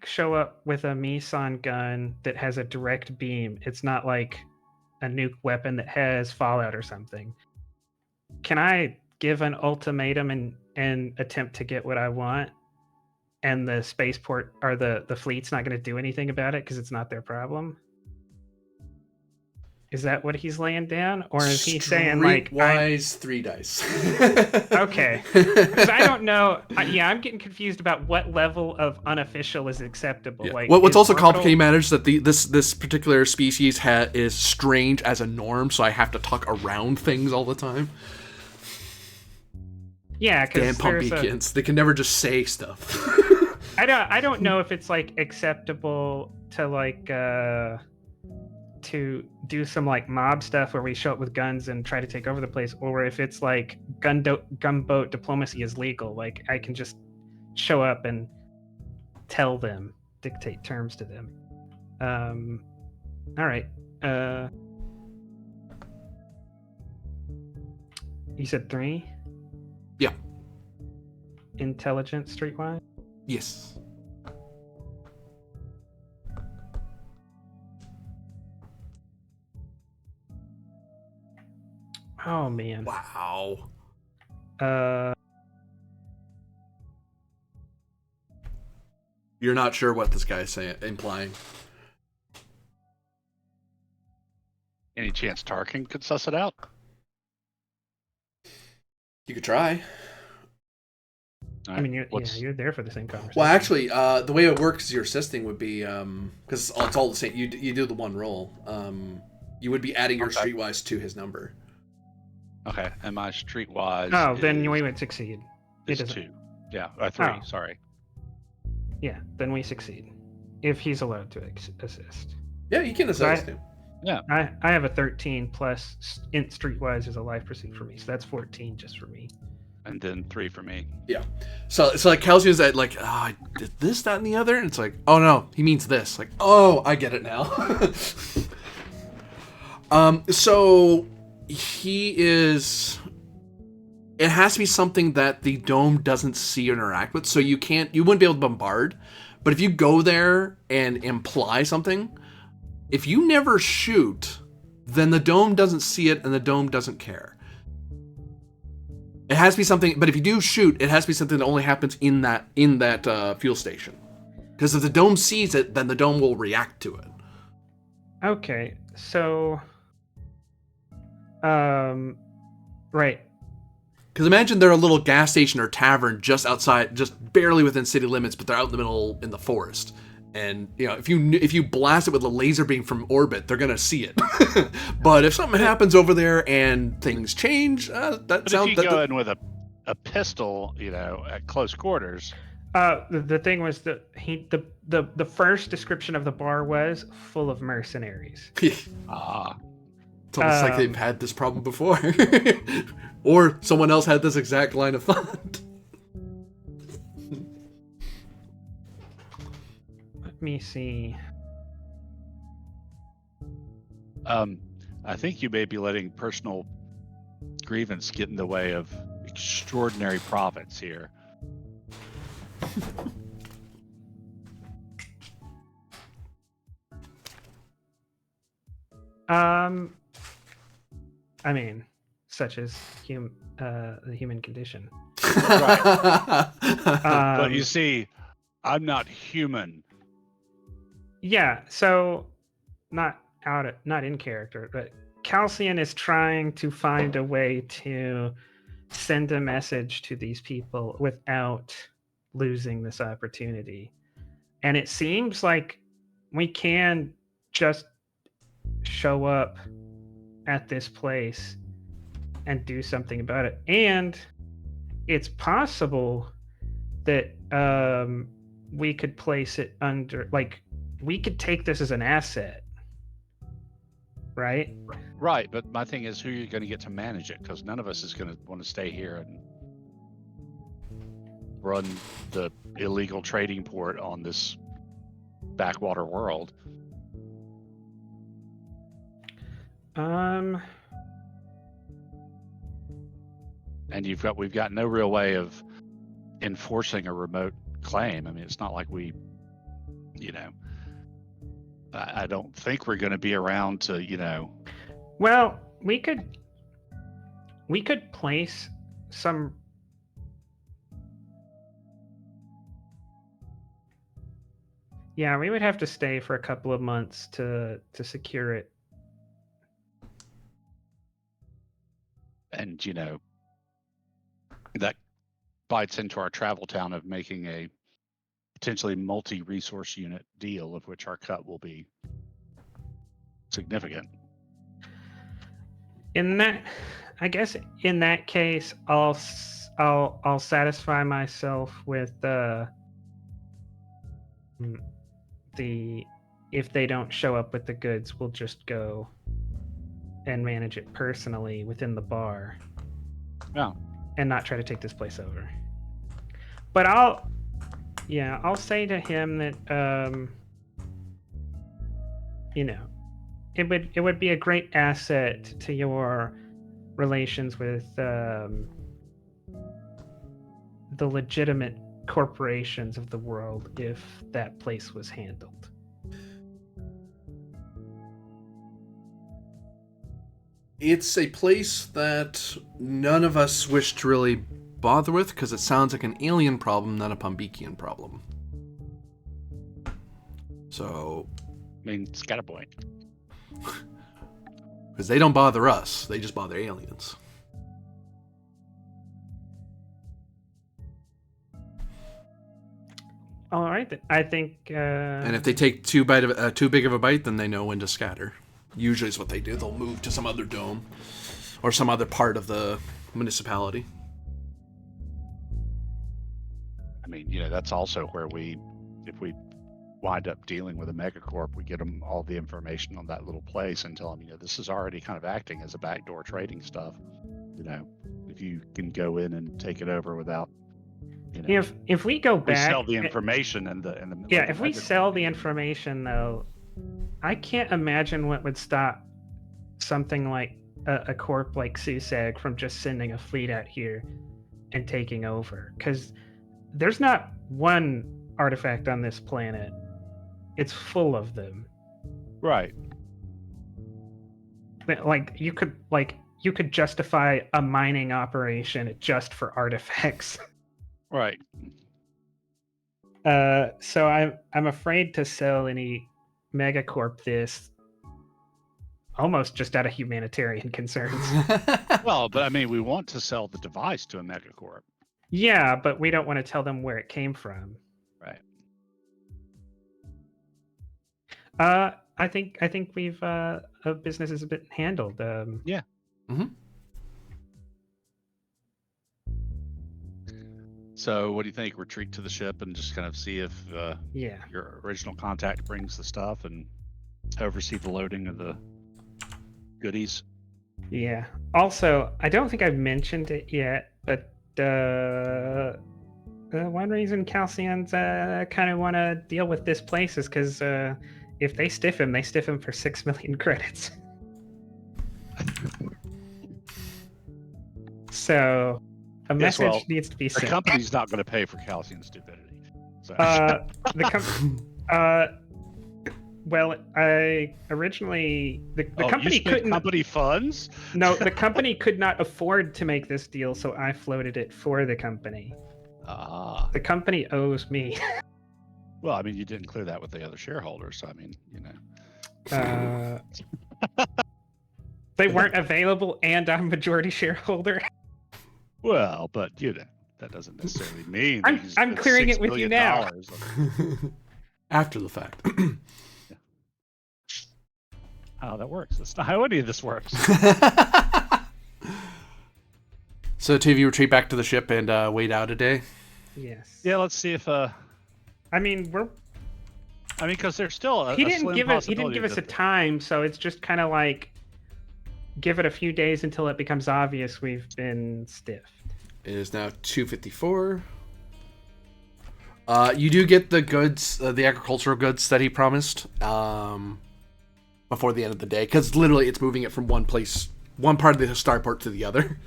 show up with a Meson gun that has a direct beam, it's not like a nuke weapon that has fallout or something. Can I give an ultimatum and attempt to get what I want? And the spaceport or the fleet's not going to do anything about it because it's not their problem? Is that what he's laying down? Or is he saying like... Streetwise 3 dice. Okay. Because I don't know. I'm getting confused about what level of unofficial is acceptable. Yeah. Like, what's also complicated matters is that this particular species is strange as a norm, so I have to talk around things all the time. Yeah, because damn Pombekians. They can never just say stuff. I don't know if it's like acceptable to like to do some like mob stuff where we show up with guns and try to take over the place, or if it's like gunboat diplomacy is legal. Like I can just show up and tell them, dictate terms to them. All right. You said 3? Yeah. Intelligence streetwise? Yes. Oh man. Wow. You're not sure what this guy's implying. Any chance Tarkin could suss it out? You could try. I mean, you're there for the same conversation. Well, actually, the way it works, your assisting would be because it's all the same. You do the one roll. You would be adding your streetwise to his number. Okay, and my streetwise. Oh, then we would succeed. It is 2. Yeah, 3. Oh. Sorry. Yeah, then we succeed if he's allowed to assist. Yeah, you can assist him. Yeah, I have a 13 plus int streetwise is a life pursuit for me, so that's 14 just for me. And then 3 for me. Yeah. So like Calcium's at like, I did this, that, and the other, and it's like, oh no, he means this. Like, oh, I get it now. So he is. It has to be something that the dome doesn't see or interact with. So you wouldn't be able to bombard, But if you go there and imply something, if you never shoot, then the dome doesn't see it and the dome doesn't care. It has to be something, but if you do shoot, it has to be something that only happens in that fuel station. Because if the dome sees it, then the dome will react to it. Okay, so right. Because imagine they're a little gas station or tavern just outside, just barely within city limits, but they're out in the middle in the forest. And if you blast it with a laser beam from orbit, they're gonna see it. But if something happens over there and things change, But if you go in with a pistol, at close quarters. The thing was that the first description of the bar was full of mercenaries. It's almost like they've had this problem before. Or someone else had this exact line of thought. Let me see. I think you may be letting personal grievance get in the way of extraordinary profits here. I mean, such as the human condition. Right. But you see, I'm not human. Yeah, so not in character, but Calcian is trying to find a way to send a message to these people without losing this opportunity. And it seems like we can just show up at this place and do something about it. And it's possible that we could place it under, like, we could take this as an asset, right? Right, but my thing is, who are you going to get to manage it? Because none of us is going to want to stay here and run the illegal trading port on this backwater world. Um, And we've got no real way of enforcing a remote claim. I mean, it's not like we, I don't think we're going to be around to, well, we could place some. Yeah, we would have to stay for a couple of months to secure it. And, that bites into our travel town of making a potentially multi-resource unit deal, of which our cut will be significant. I guess in that case, I'll satisfy myself with if they don't show up with the goods, we'll just go and manage it personally within the bar. Yeah. And not try to take this place over. But I'll say to him that it would be a great asset to your relations with the legitimate corporations of the world if that place was handled. It's a place that none of us wish to really bother with because it sounds like an alien problem, not a Pombeekian problem. So, I mean, it's got a point. Because they don't bother us, they just bother aliens. All right, I think. And if they take too big of a bite, then they know when to scatter. Usually is what they do. They'll move to some other dome or some other part of the municipality. I mean, that's also where if we wind up dealing with a megacorp, we get them all the information on that little place and tell them, this is already kind of acting as a backdoor trading stuff. If you can go in and take it over without, if we go back, we sell the information and the if we sell the information though, I can't imagine what would stop something like a corp like Susag from just sending a fleet out here and taking over. Because there's not one artifact on this planet. It's full of them. Right. Like you could justify a mining operation just for artifacts. Right. So I'm afraid to sell any megacorp this, almost just out of humanitarian concerns. Well, but I mean, we want to sell the device to a megacorp. Yeah, but we don't want to tell them where it came from. Right. I think we've business has been handled. Yeah. Mhm. So, what do you think? Retreat to the ship and just kind of see if Yeah. your original contact brings the stuff and oversee the loading of the goodies. Yeah. Also, I don't think I've mentioned it yet, but one reason Calcians kind of want to deal with this place is because if they stiff him for 6 million credits. So a Yes, message well, needs to be The sent. company's not going to pay for calcium stupidity. So. Well, I originally the Oh, company you spent couldn't. company funds? No, the company could not afford to make this deal, so I floated it for the company. Ah. The company owes me. Well, I mean, you didn't clear that with the other shareholders. So, I mean, you know. They weren't available, and I'm majority shareholder. Well, but you know, that doesn't necessarily mean that you I'm spent clearing $6 it with you million now. on- After the fact. How that works. That's not how any of this works. So the two of you retreat back to the ship and wait out a day? Yes. Yeah, let's see if I mean, because there's still he didn't give us a that- time, so it's just kind of like give it a few days until it becomes obvious we've been stiffed. It is now 2:54. You do get the goods, the agricultural goods that he promised, before the end of the day, because literally it's moving it from one place, one part of the starport to the other.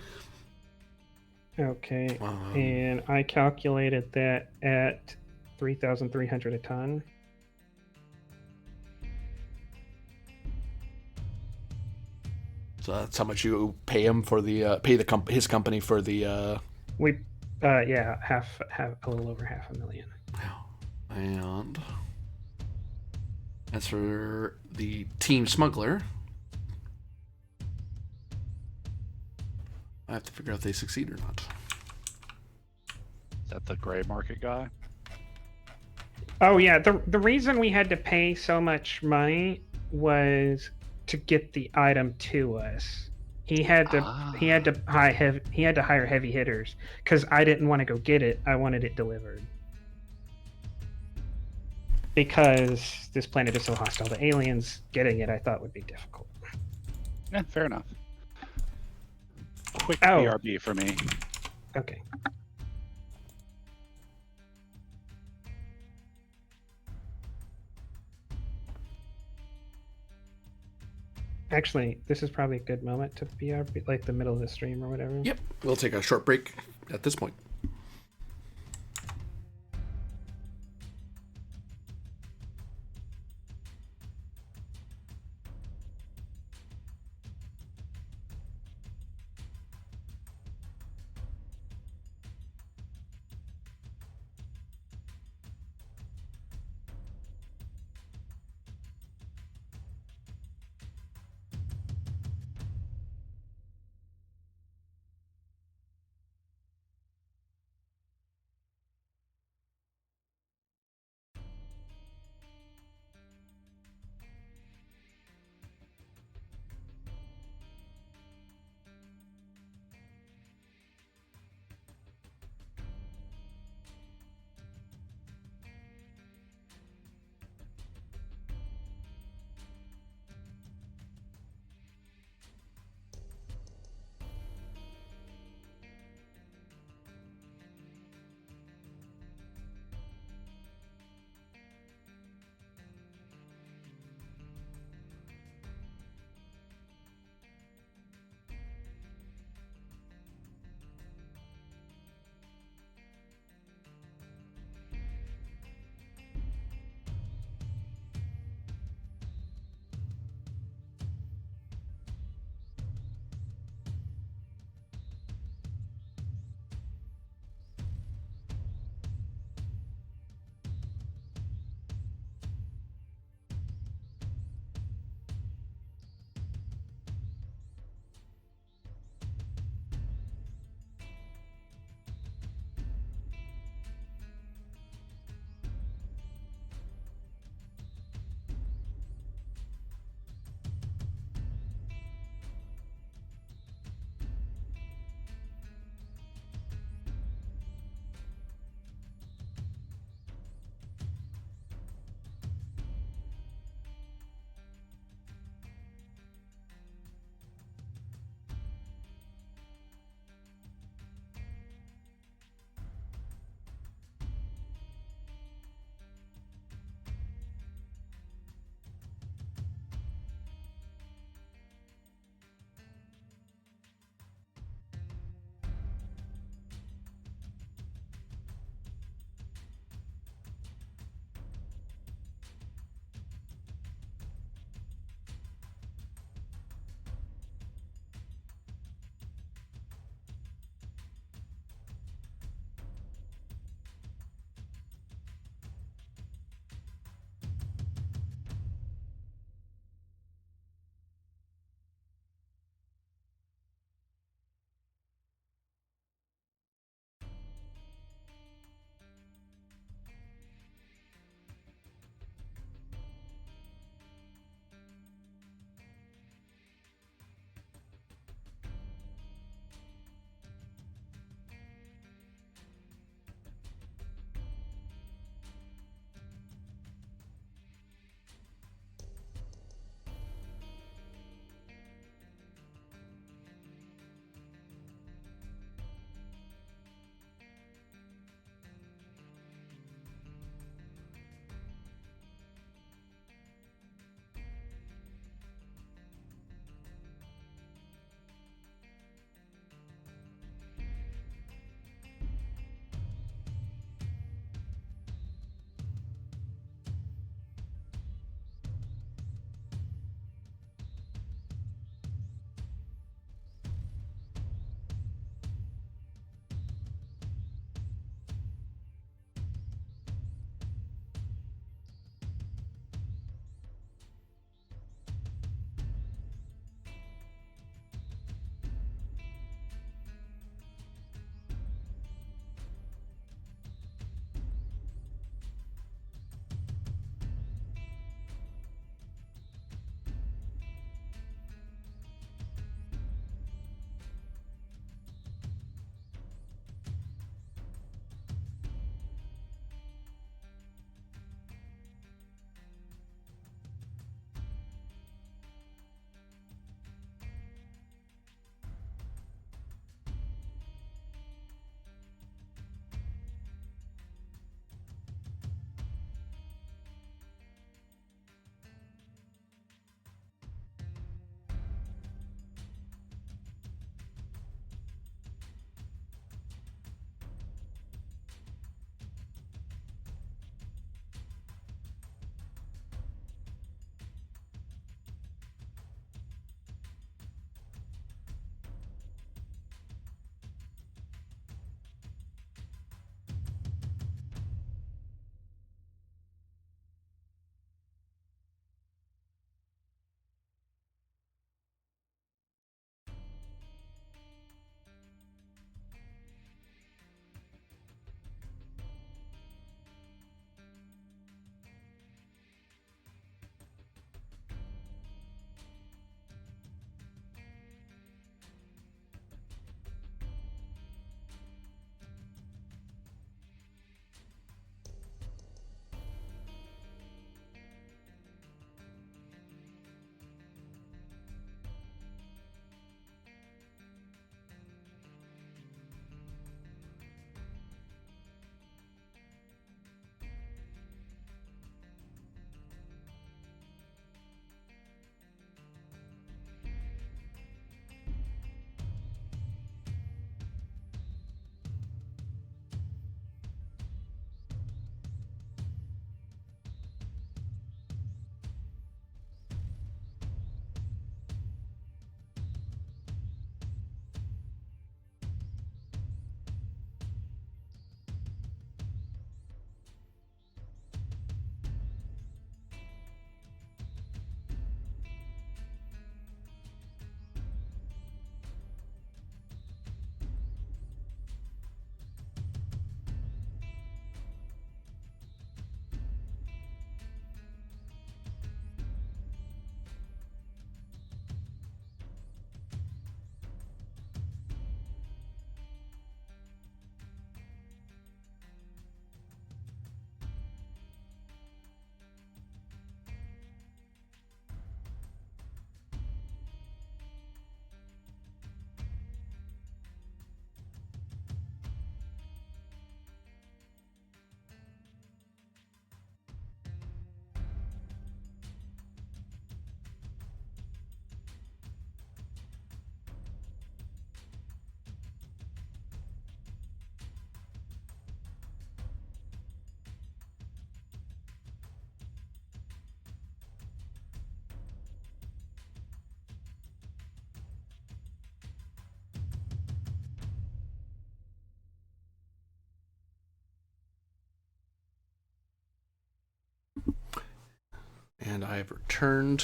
Okay, and I calculated that at 3,300 a ton. So that's how much you pay him for the his company for the. Half a little over $500,000. And as for the team smuggler, I have to figure out if they succeed or not. Is that the gray market guy? Oh yeah, the reason we had to pay so much money was to get the item to us. He had to hire heavy hitters because I didn't want to go get it. I wanted it delivered because this planet is so hostile to aliens. Getting it, I thought, would be difficult. Yeah, fair enough. Quick Oh. BRB for me. Okay. Actually, this is probably a good moment to BRB, like the middle of the stream or whatever. Yep, we'll take a short break at this point. And I have returned,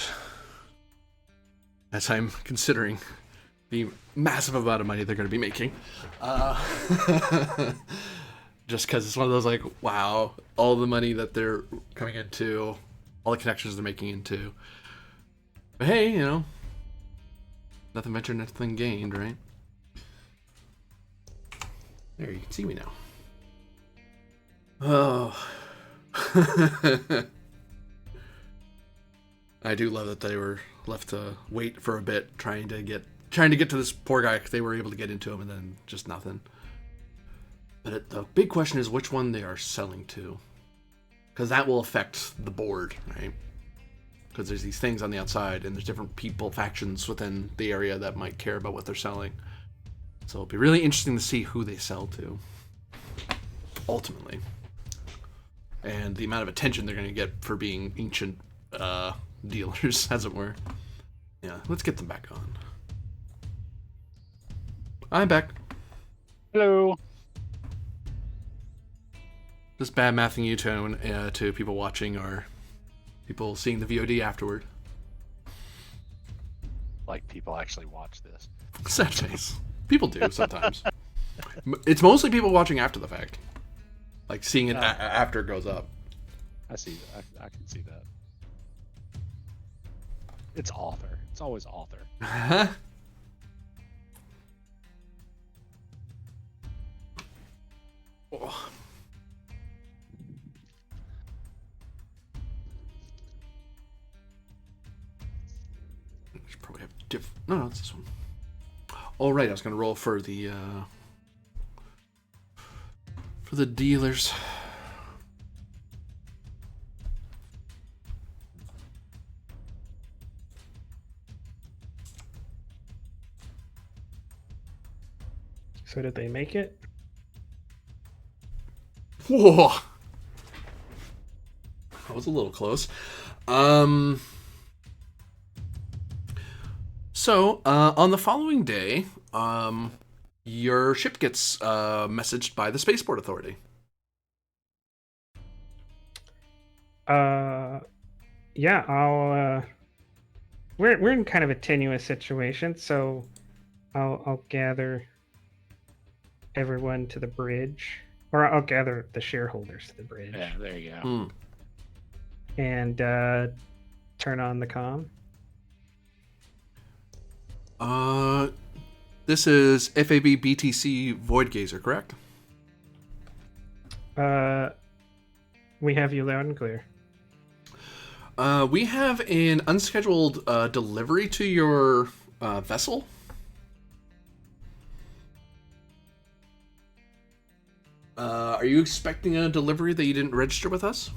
as I'm considering the massive amount of money they're going to be making. Just because it's one of those, like, wow, all the money that they're coming into, all the connections they're making into. But hey, you know, nothing ventured, nothing gained, right? There, you can see me now. Oh. I do love that they were left to wait for a bit, trying to get to this poor guy, because they were able to get into him, and then just nothing. But the big question is which one they are selling to, because that will affect the board, right? Because there's these things on the outside, and there's different people, factions within the area that might care about what they're selling. So it'll be really interesting to see who they sell to, ultimately. And the amount of attention they're going to get for being ancient dealers, as it were. Yeah, let's get them back on. I'm back. Hello. Just bad mathing you to people watching or people seeing the VOD afterward. Like people actually watch this. Sad face. People do sometimes. It's mostly people watching after the fact, like seeing it after it goes up. I see. I can see that. It's author. It's always author. Oh. I should probably have No, it's this one. All right, I was gonna roll for the dealers. So did they make it? Whoa! That was a little close. So, on the following day, your ship gets messaged by the Spaceport Authority. Yeah, I'll. We're in kind of a tenuous situation, so I'll gather everyone to the bridge, or I'll gather the shareholders to the bridge. Yeah, there you go. And turn on the comm. This is FAB BTC Void Gazer, correct? We have you loud and clear. We have an unscheduled delivery to your vessel. Are you expecting a delivery that you didn't register with us?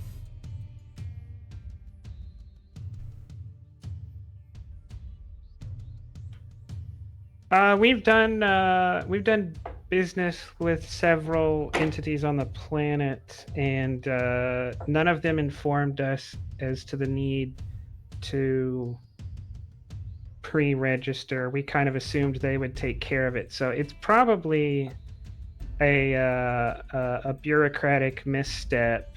We've done business with several entities on the planet, and none of them informed us as to the need to pre-register. We kind of assumed they would take care of it, so it's probably a bureaucratic misstep.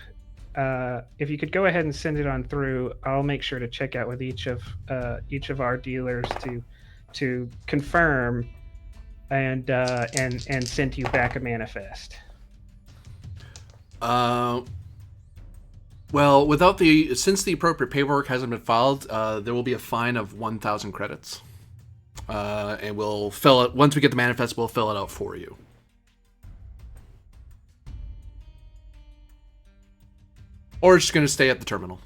If you could go ahead and send it on through, I'll make sure to check out with each of our dealers to confirm and send you back a manifest. Well, since the appropriate paperwork hasn't been filed, there will be a fine of 1,000 credits. And we'll fill it once we get the manifest. We'll fill it out for you. Or it's just going to stay at the terminal.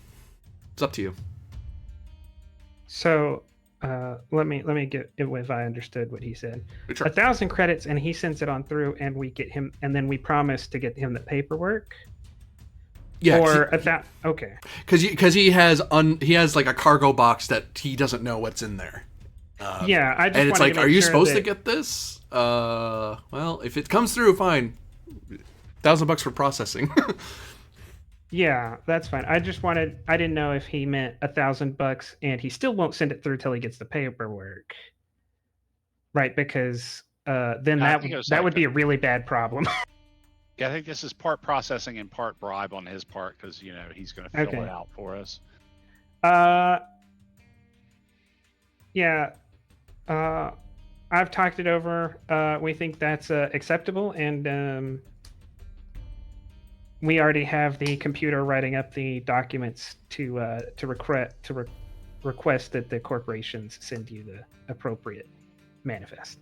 It's up to you. So, let me get if I understood what he said. Sure. 1,000 credits, and he sends it on through, and we get him, and then we promise to get him the paperwork. Yeah. Or okay. Because he has like a cargo box that he doesn't know what's in there. Yeah, I just and it's wanted like, to make are you sure supposed that... to get this? Well, if it comes through, fine. $1,000 for processing. Yeah, that's fine. I didn't know if he meant $1,000 and he still won't send it through till he gets the paperwork. Right, because then that would be a really bad problem. Yeah, I think this is part processing and part bribe on his part, because he's going to fill it out for us. Uh, yeah. I've talked it over. We think that's acceptable, and we already have the computer writing up the documents to request that the corporations send you the appropriate manifest.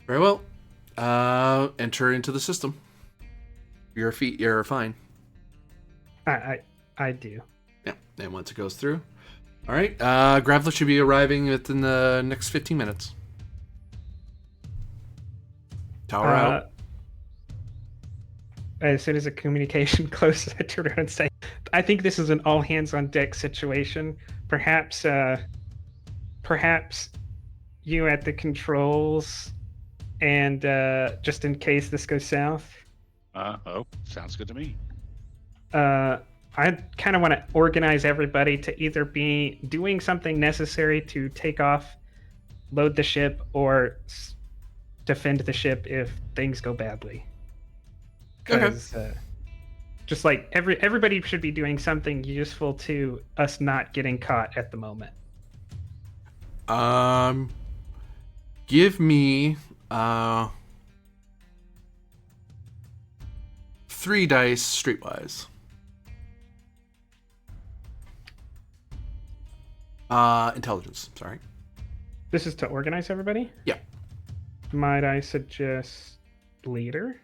Very well. Enter into the system. You're fine. I do. Yeah, and once it goes through. All right, Graveler should be arriving within the next 15 minutes. Tower out. As soon as the communication closes, I turn around and say, I think this is an all hands on deck situation. Perhaps you at the controls, and just in case this goes south. Sounds good to me. I kind of want to organize everybody to either be doing something necessary to take off, load the ship, or defend the ship if things go badly. Because just like everybody should be doing something useful to us not getting caught at the moment. Give me 3 dice streetwise. Intelligence, sorry. This is to organize everybody? Yeah. Might I suggest leader?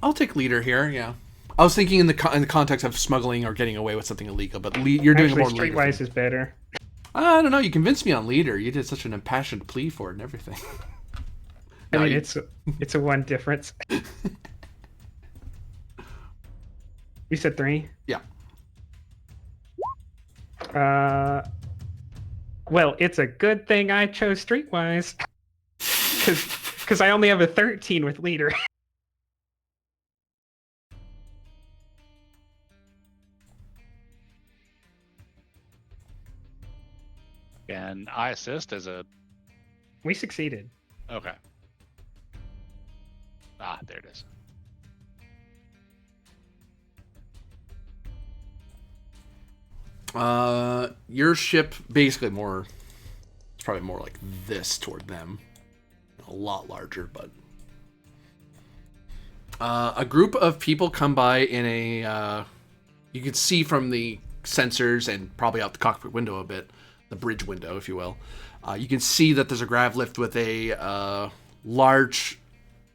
I'll take leader here, yeah. I was thinking in the context of smuggling or getting away with something illegal, but you're doing Actually, more leader. streetwise is better. I don't know, you convinced me on leader. You did such an impassioned plea for it and everything. I mean, it's a 1 difference. You said 3? Yeah. Well, it's a good thing I chose streetwise, because I only have a 13 with leader. Can I assist as a... We succeeded. Okay. There it is. Your ship basically it's probably more like this toward them. A lot larger, but a group of people come by in a you can see from the sensors and probably out the cockpit window a bit, the bridge window, if you will. You can see that there's a grav lift with a large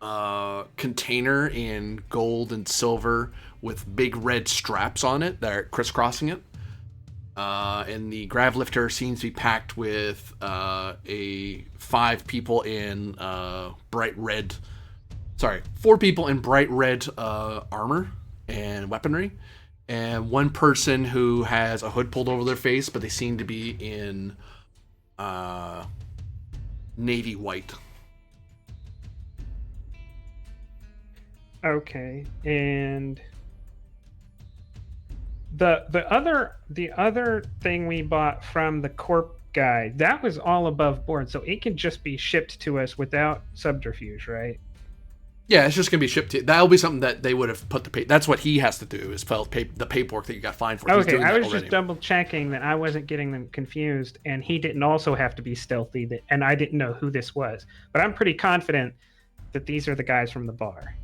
container in gold and silver with big red straps on it that are crisscrossing it. And the grav lifter seems to be packed with 5 people in 4 people in bright red armor and weaponry, and 1 person who has a hood pulled over their face, but they seem to be in navy white. Okay, and the other thing we bought from the corp guy, that was all above board, so it can just be shipped to us without subterfuge, right? Yeah, it's just gonna be shipped to. That'll be something that they would have put that's what he has to do, is fill the paperwork that you got fined for. Okay, I was just double checking that I wasn't getting them confused, and he didn't also have to be stealthy, and I didn't know who this was, but I'm pretty confident that these are the guys from the bar.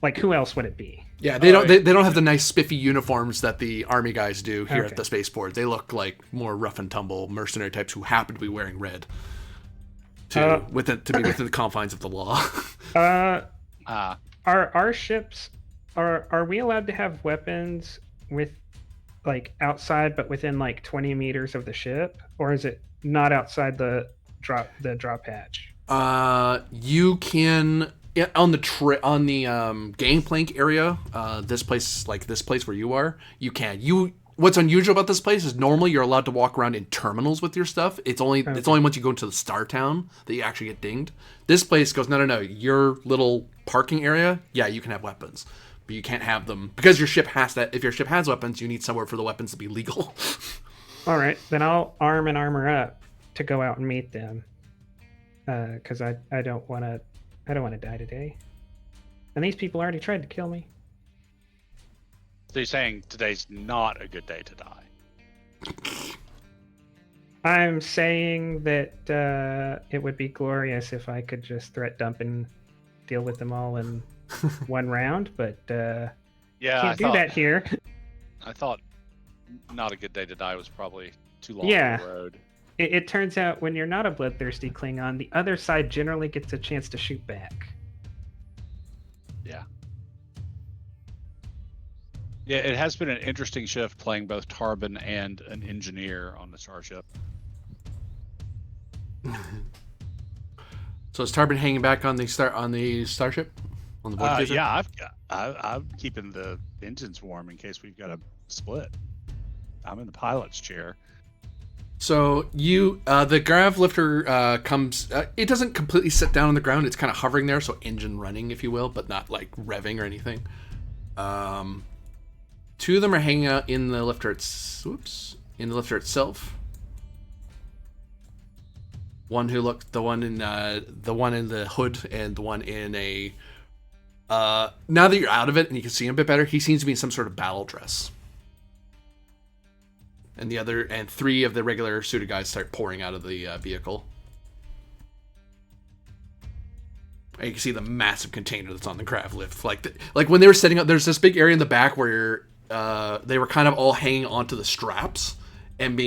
Like, who else would it be? Yeah, they don't have the nice spiffy uniforms that the army guys do here at the spaceport. They look like more rough and tumble mercenary types who happen to be wearing red to be within the confines of the law. Our ships, are we allowed to have weapons with like outside but within like 20 meters of the ship, or is it not outside the drop hatch? You can. Yeah, on the gangplank area, this place where you are, you can. What's unusual about this place is normally you're allowed to walk around in terminals with your stuff. It's only once you go into the Star Town that you actually get dinged. This place goes, no. Your little parking area, yeah, you can have weapons, but you can't have them because your ship has that. If your ship has weapons, you need somewhere for the weapons to be legal. All right, then I'll arm and armor up to go out and meet them. because I don't want to die today. And these people already tried to kill me. So you're saying today's not a good day to die? I'm saying that it would be glorious if I could just threat dump and deal with them all in one round, but Yeah, can't do that here. I thought not a good day to die was probably too long Yeah. of a road. It turns out when you're not a bloodthirsty Klingon, the other side generally gets a chance to shoot back. Yeah. Yeah, it has been an interesting shift playing both Tarbin and an engineer on the starship. So is Tarbin hanging back on the starship? On the board Yeah, I'm keeping the engines warm in case we've got a split. I'm in the pilot's chair. So the grav lifter comes. It doesn't completely sit down on the ground. It's kind of hovering there, so engine running, if you will, but not like revving or anything. Two of them are hanging out in the lifter. In the lifter itself. The one in the hood, and the one in a. Now that you're out of it and you can see him a bit better, he seems to be in some sort of battle dress. And three of the regular suited guys start pouring out of the vehicle. And you can see the massive container that's on the grav lift. Like when they were setting up, there's this big area in the back where they were kind of all hanging onto the straps and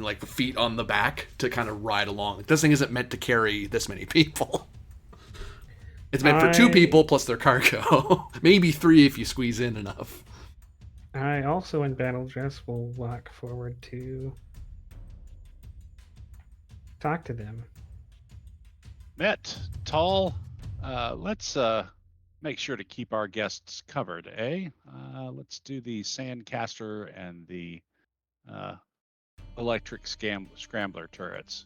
like the feet on the back to kind of ride along. Like, this thing isn't meant to carry this many people. It's meant for two people plus their cargo. Maybe three if you squeeze in enough. I also, in battle dress, will walk forward to talk to them. Met, Tall, let's make sure to keep our guests covered, eh? Let's do the Sandcaster and the electric scrambler turrets.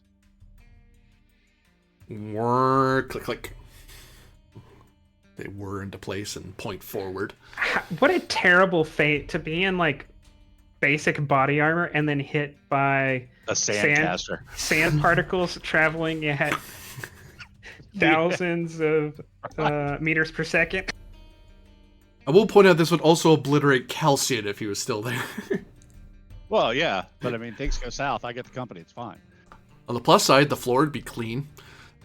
Click, click. They whir into place and point forward. What a terrible fate to be in like basic body armor and then hit by a Sandcaster. Sand particles traveling at thousands of meters per second. I will point out this would also obliterate Calcian if he was still there. Well, yeah, but I mean, things go south. I get the company. It's fine. On the plus side, the floor would be clean.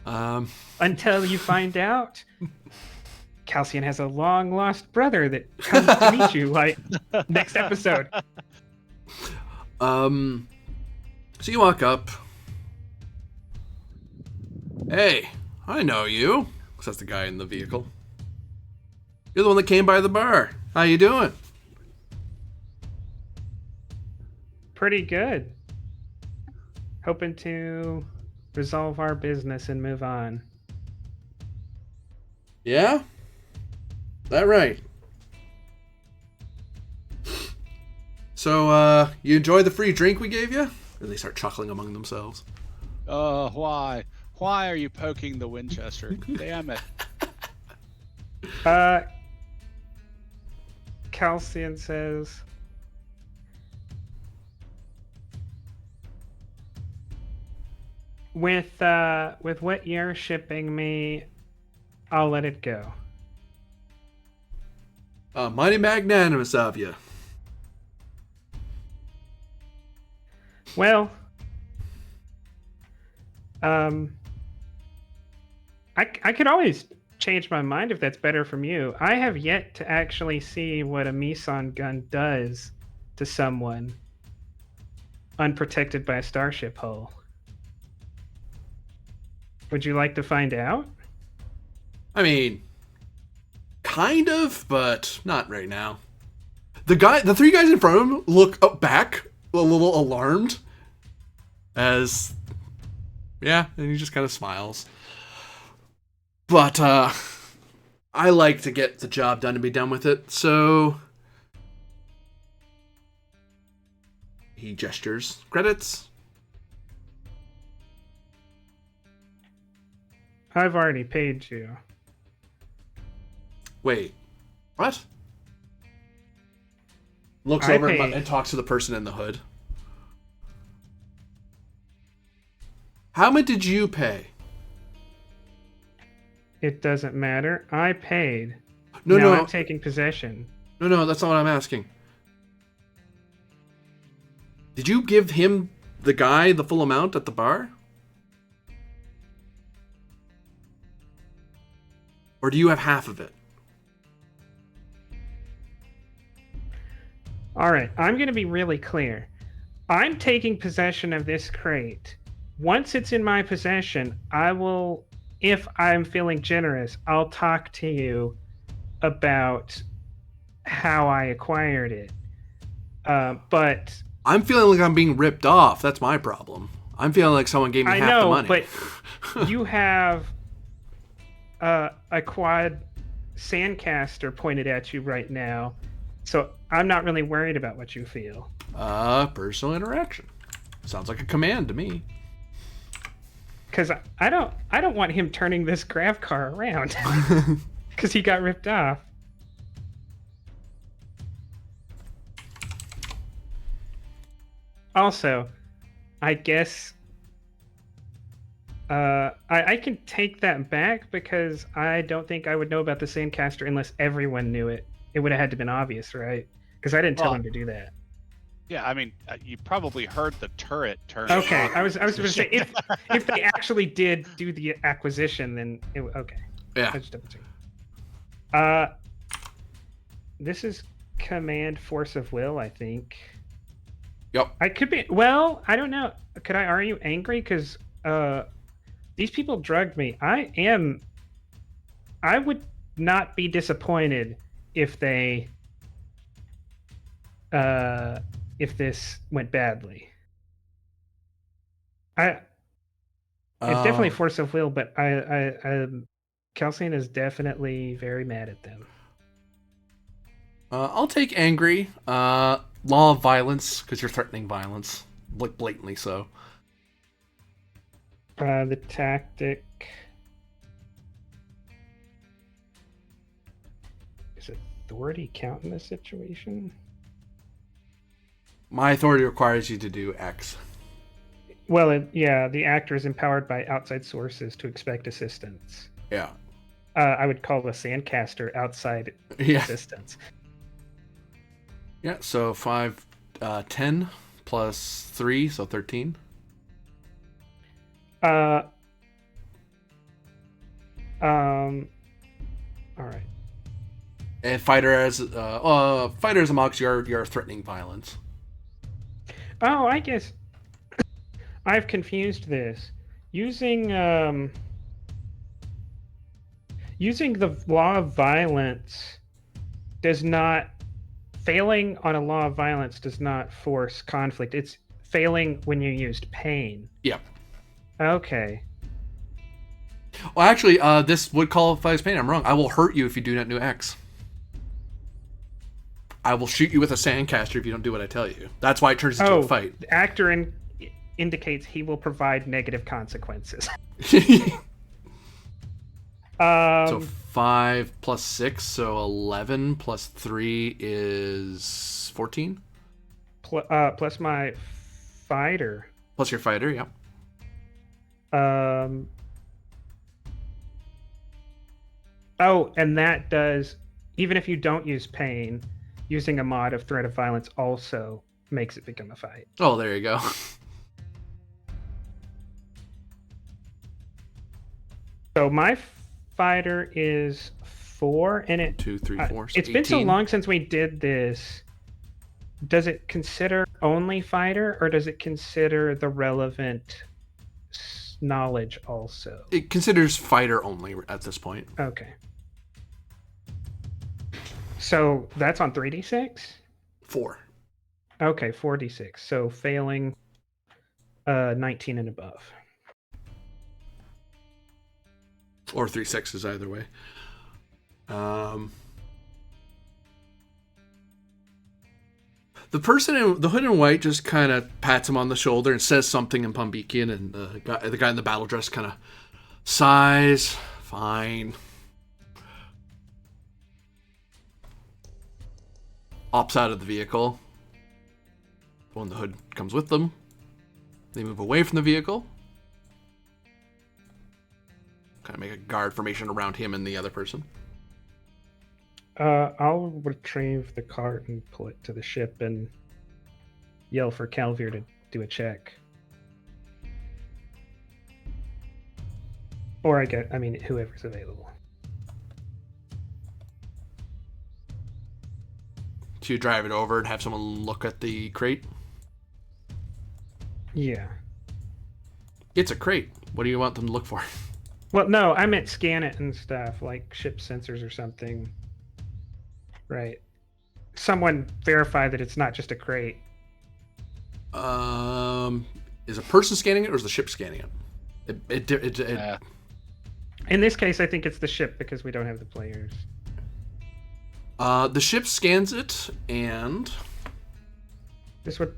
Until you find out Calcian has a long lost brother that comes to meet you like next episode. So you walk up. Hey, I know you, says the guy in the vehicle. You're the one that came by the bar. How you doing? Pretty good. Hoping to resolve our business and move on. Yeah? That right? So, you enjoy the free drink we gave you? And they start chuckling among themselves. Why? Why are you poking the Winchester? Damn it. Calcian says, with what you're shipping me, I'll let it go. Mighty magnanimous of you. Well, I could always change my mind if that's better from you. I have yet to actually see what a Meson gun does to someone unprotected by a starship hull. Would you like to find out? I mean, kind of, but not right now. The three guys in front of him look up back, a little alarmed. And he just kind of smiles. But, I like to get the job done and be done with it, so... He gestures. Credits? I've already paid you. Wait. What? Looks over and talks to the person in the hood. How much did you pay? It doesn't matter. I paid. No, now no, I'm taking possession. no, that's not what I'm asking. Did you give him, the guy, the full amount at the bar? Or do you have half of it? All right, I'm going to be really clear. I'm taking possession of this crate. Once it's in my possession, I will, if I'm feeling generous, I'll talk to you about how I acquired it. But I'm feeling like I'm being ripped off. That's my problem. I'm feeling like someone gave me I half the know, money. but you have a quad sandcaster pointed at you right now, so I'm not really worried about what you feel. Personal interaction. Sounds like a command to me. Because I don't want him turning this grav car around. Because he got ripped off. Also, I guess I can take that back because I don't think I would know about the Sandcaster unless everyone knew it. It would have had to been obvious, right? Because I didn't tell Well, him to do that. Yeah, I mean, you probably heard the turret turn. Okay, on. I was going to say if they actually did do the acquisition, then okay. Yeah. I just double check. This is command force of will, I think. Yep. I could be. Well, I don't know. Are you angry because these people drugged me? I would not be disappointed if they if this went badly. It's definitely force of will, but Kelsey is definitely very mad at them. I'll take angry. Law of violence, because you're threatening violence. Like, blatantly so. The tactic... Does authority count in this situation? My authority requires you to do X. Well, yeah, the actor is empowered by outside sources to expect assistance. Yeah. I would call the Sandcaster outside assistance. Yeah, so 5, 10 plus 3, so 13. All right. And fighter as amongst you're threatening violence. Oh, I guess I've confused this. Using the law of violence does not... Failing on a law of violence does not force conflict. It's failing when you used pain. Yep. Okay. Well, actually, this would qualify as pain. I'm wrong. I will hurt you if you do not do X. I will shoot you with a sandcaster if you don't do what I tell you. That's why it turns into a fight. The actor indicates he will provide negative consequences. So 5 plus 6, so 11 plus 3 is 14? Plus my fighter. Plus your fighter, yeah. Oh, and that does... Even if you don't use pain, using a mod of threat of violence also makes it become a fight. Oh, there you go. So my fighter is 4, and it 2, 3, 4. So it's 18. Been so long since we did this. Does it consider only fighter, or does it consider the relevant knowledge also? It considers fighter only at this point. Okay. So that's on 3d6? 4. Okay, 4d6. So failing 19 and above. Or 3 6s either way. The person in the hood and white just kind of pats him on the shoulder and says something in Pombekian, and the guy in the battle dress kind of sighs. Fine. Hops out of the vehicle. When the hood comes with them, they move away from the vehicle. kind of make a guard formation around him and the other person. I'll retrieve the cart and pull it to the ship and yell for Calvier to do a check. Or whoever's available. To drive it over and have someone look at the crate? Yeah. It's a crate. What do you want them to look for? Well, no, I meant scan it and stuff, like ship sensors or something. Right. Someone verify that it's not just a crate. Is a person scanning it or is the ship scanning it? In this case, I think it's the ship because we don't have the players. The ship scans it and This would.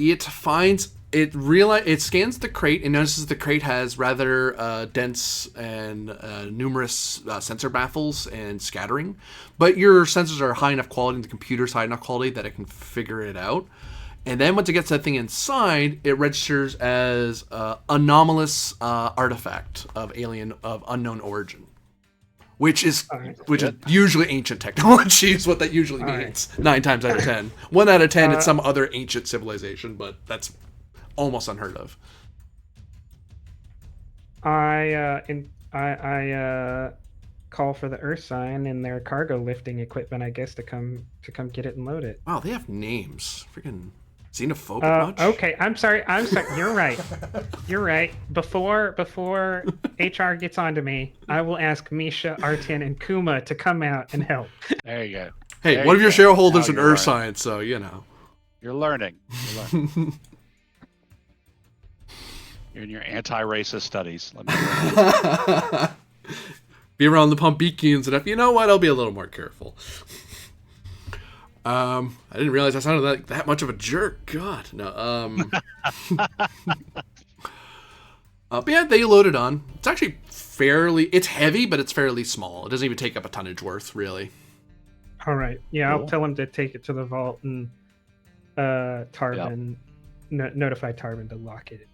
it scans the crate and notices the crate has rather dense and numerous sensor baffles and scattering, but your sensors are high enough quality and the computer's high enough quality that it can figure it out. And then once it gets that thing inside, it registers as anomalous artifact of unknown origin, which is usually ancient technology is what that usually means. Right. 9 times out of 10. 1 out of 10, it's some other ancient civilization, but that's almost unheard of. I call for the Earth Sign and their cargo lifting equipment, I guess, to come get it and load it. Wow, they have names. Freaking xenophobic much? Okay, I'm sorry. You're right. You're right. Before HR gets onto me, I will ask Misha, Artin, and Kuma to come out and help. There you go. Hey, one of your shareholders in Earth Science, so you know. You're learning. You're in your anti-racist studies. Let me be around the Pombekians and you know what? I'll be a little more careful. I didn't realize I sounded like that much of a jerk. God, no. But yeah, they load it on. It's actually it's heavy, but it's fairly small. It doesn't even take up a tonnage worth, really. All right. Yeah, cool. I'll tell him to take it to the vault and Tarbin, notify Tarbin to lock it.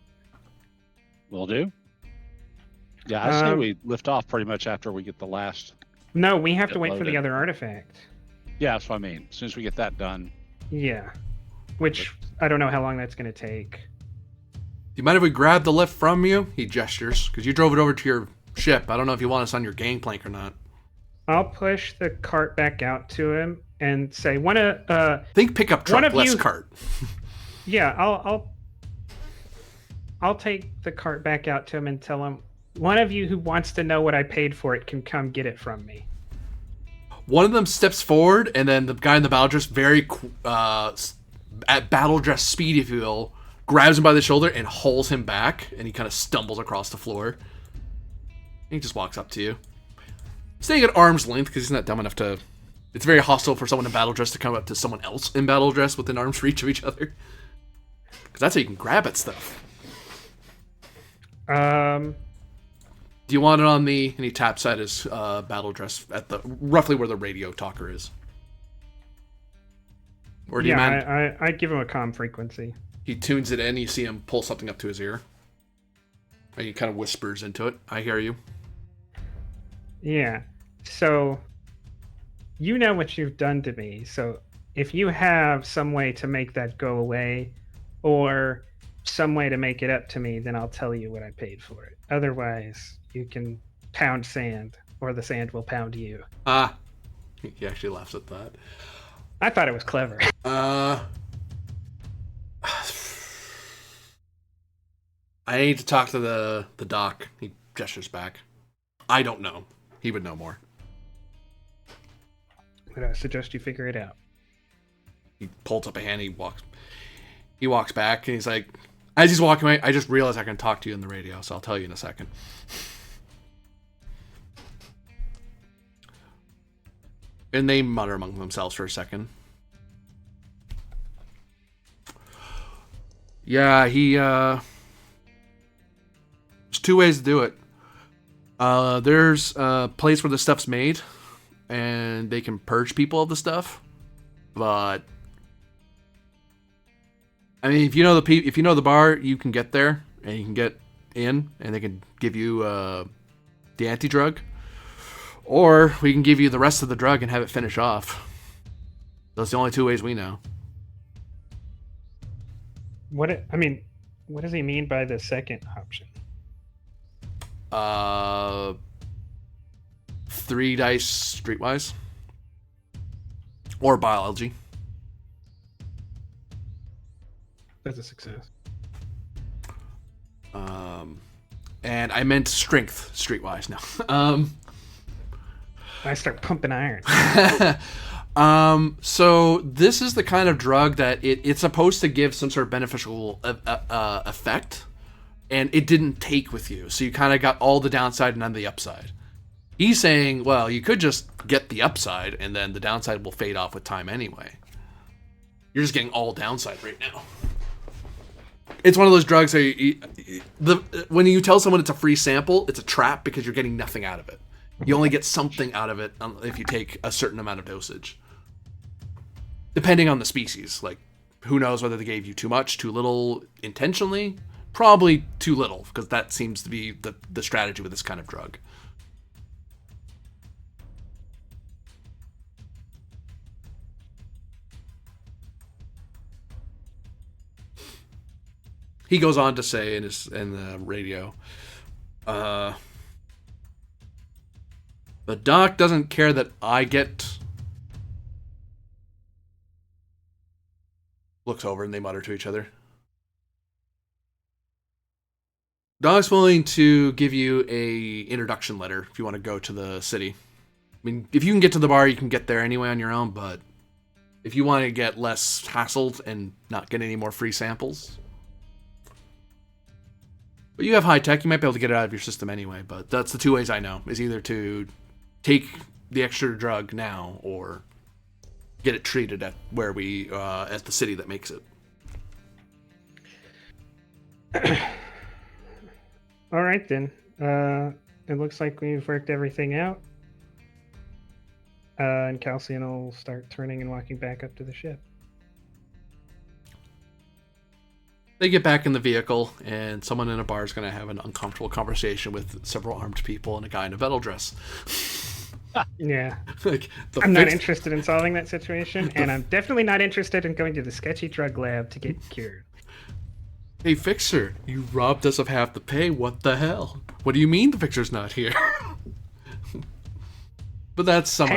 Will do. Yeah, I say we lift off pretty much after we get the last. No, we have to wait for the other artifact. Yeah, that's what I mean. As soon as we get that done. Yeah. Which, I don't know how long that's going to take. Do you mind if we grab the lift from you? He gestures, because you drove it over to your ship. I don't know if you want us on your gangplank or not. I'll push the cart back out to him and say, think pickup truck, less cart. Yeah, I'll take the cart back out to him and tell him, one of you who wants to know what I paid for it can come get it from me. One of them steps forward, and then the guy in the battle dress, at battle dress speed, if you will, grabs him by the shoulder and hauls him back, and he kind of stumbles across the floor. And he just walks up to you. Staying at arm's length, because he's not dumb enough to... It's very hostile for someone in battle dress to come up to someone else in battle dress within arm's reach of each other. Because that's how you can grab at stuff. Do you want it on the... And he taps at his battle dress at the roughly where the radio talker is. Or do you mind? I give him a comm frequency. He tunes it in. You see him pull something up to his ear. And he kind of whispers into it. I hear you. Yeah. So, you know what you've done to me. So, if you have some way to make that go away, or some way to make it up to me, then I'll tell you what I paid for it. Otherwise, you can pound sand, or the sand will pound you. He actually laughs at that. I thought it was clever. I need to talk to the doc. He gestures back. I don't know. He would know more. But I suggest you figure it out. He pulls up a hand. He walks back, and he's like, as he's walking away, I just realized I can talk to you in the radio, so I'll tell you in a second. And they mutter among themselves for a second. Yeah, there's 2 ways to do it. There's a place where the stuff's made, and they can purge people of the stuff. But I mean, if you know the bar, you can get there, and you can get in, and they can give you the anti-drug. Or we can give you the rest of the drug and have it finish off. Those are the only two ways we know. What does he mean by the second option? 3 dice streetwise. Or biology. That's a success. And I meant strength streetwise now. I start pumping iron. So this is the kind of drug that it's supposed to give some sort of beneficial effect, and it didn't take with you. So you kind of got all the downside and none of the upside. He's saying, well, you could just get the upside, and then the downside will fade off with time anyway. You're just getting all downside right now. It's one of those drugs that when you tell someone it's a free sample, it's a trap because you're getting nothing out of it. You only get something out of it if you take a certain amount of dosage. Depending on the species. Like, who knows whether they gave you too much, too little intentionally? Probably too little, because that seems to be the strategy with this kind of drug. He goes on to say in the radio, the doc doesn't care that I get... Looks over and they mutter to each other. Doc's willing to give you a introduction letter if you want to go to the city. I mean, if you can get to the bar, you can get there anyway on your own, but if you want to get less hassled and not get any more free samples... But you have high tech, you might be able to get it out of your system anyway, but that's the two ways I know, is either to take the extra drug now or get it treated at where at the city that makes it. All right, then. It looks like we've worked everything out. And Calcian will start turning and walking back up to the ship. They get back in the vehicle, and someone in a bar is going to have an uncomfortable conversation with several armed people and a guy in a Vettel dress. Yeah. Like, I'm not interested in solving that situation, and I'm definitely not interested in going to the sketchy drug lab to get cured. Hey, Fixer, you robbed us of half the pay. What the hell? What do you mean the Fixer's not here? But that's some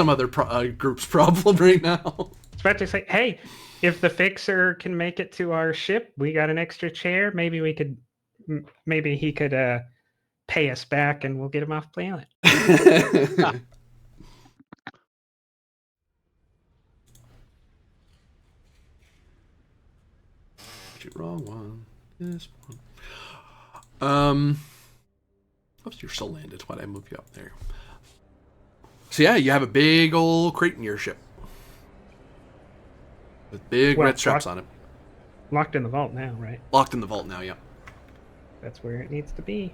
other group's problem right now. I was about to say, hey, if the Fixer can make it to our ship, we got an extra chair. Maybe he could pay us back, and we'll get him off planet. Wrong one. This one. Oops, you're still landed. Why'd I move you up there? So yeah, you have a big old crate in your ship. With big red straps on it. Locked in the vault now, right? Locked in the vault now, yeah. That's where it needs to be.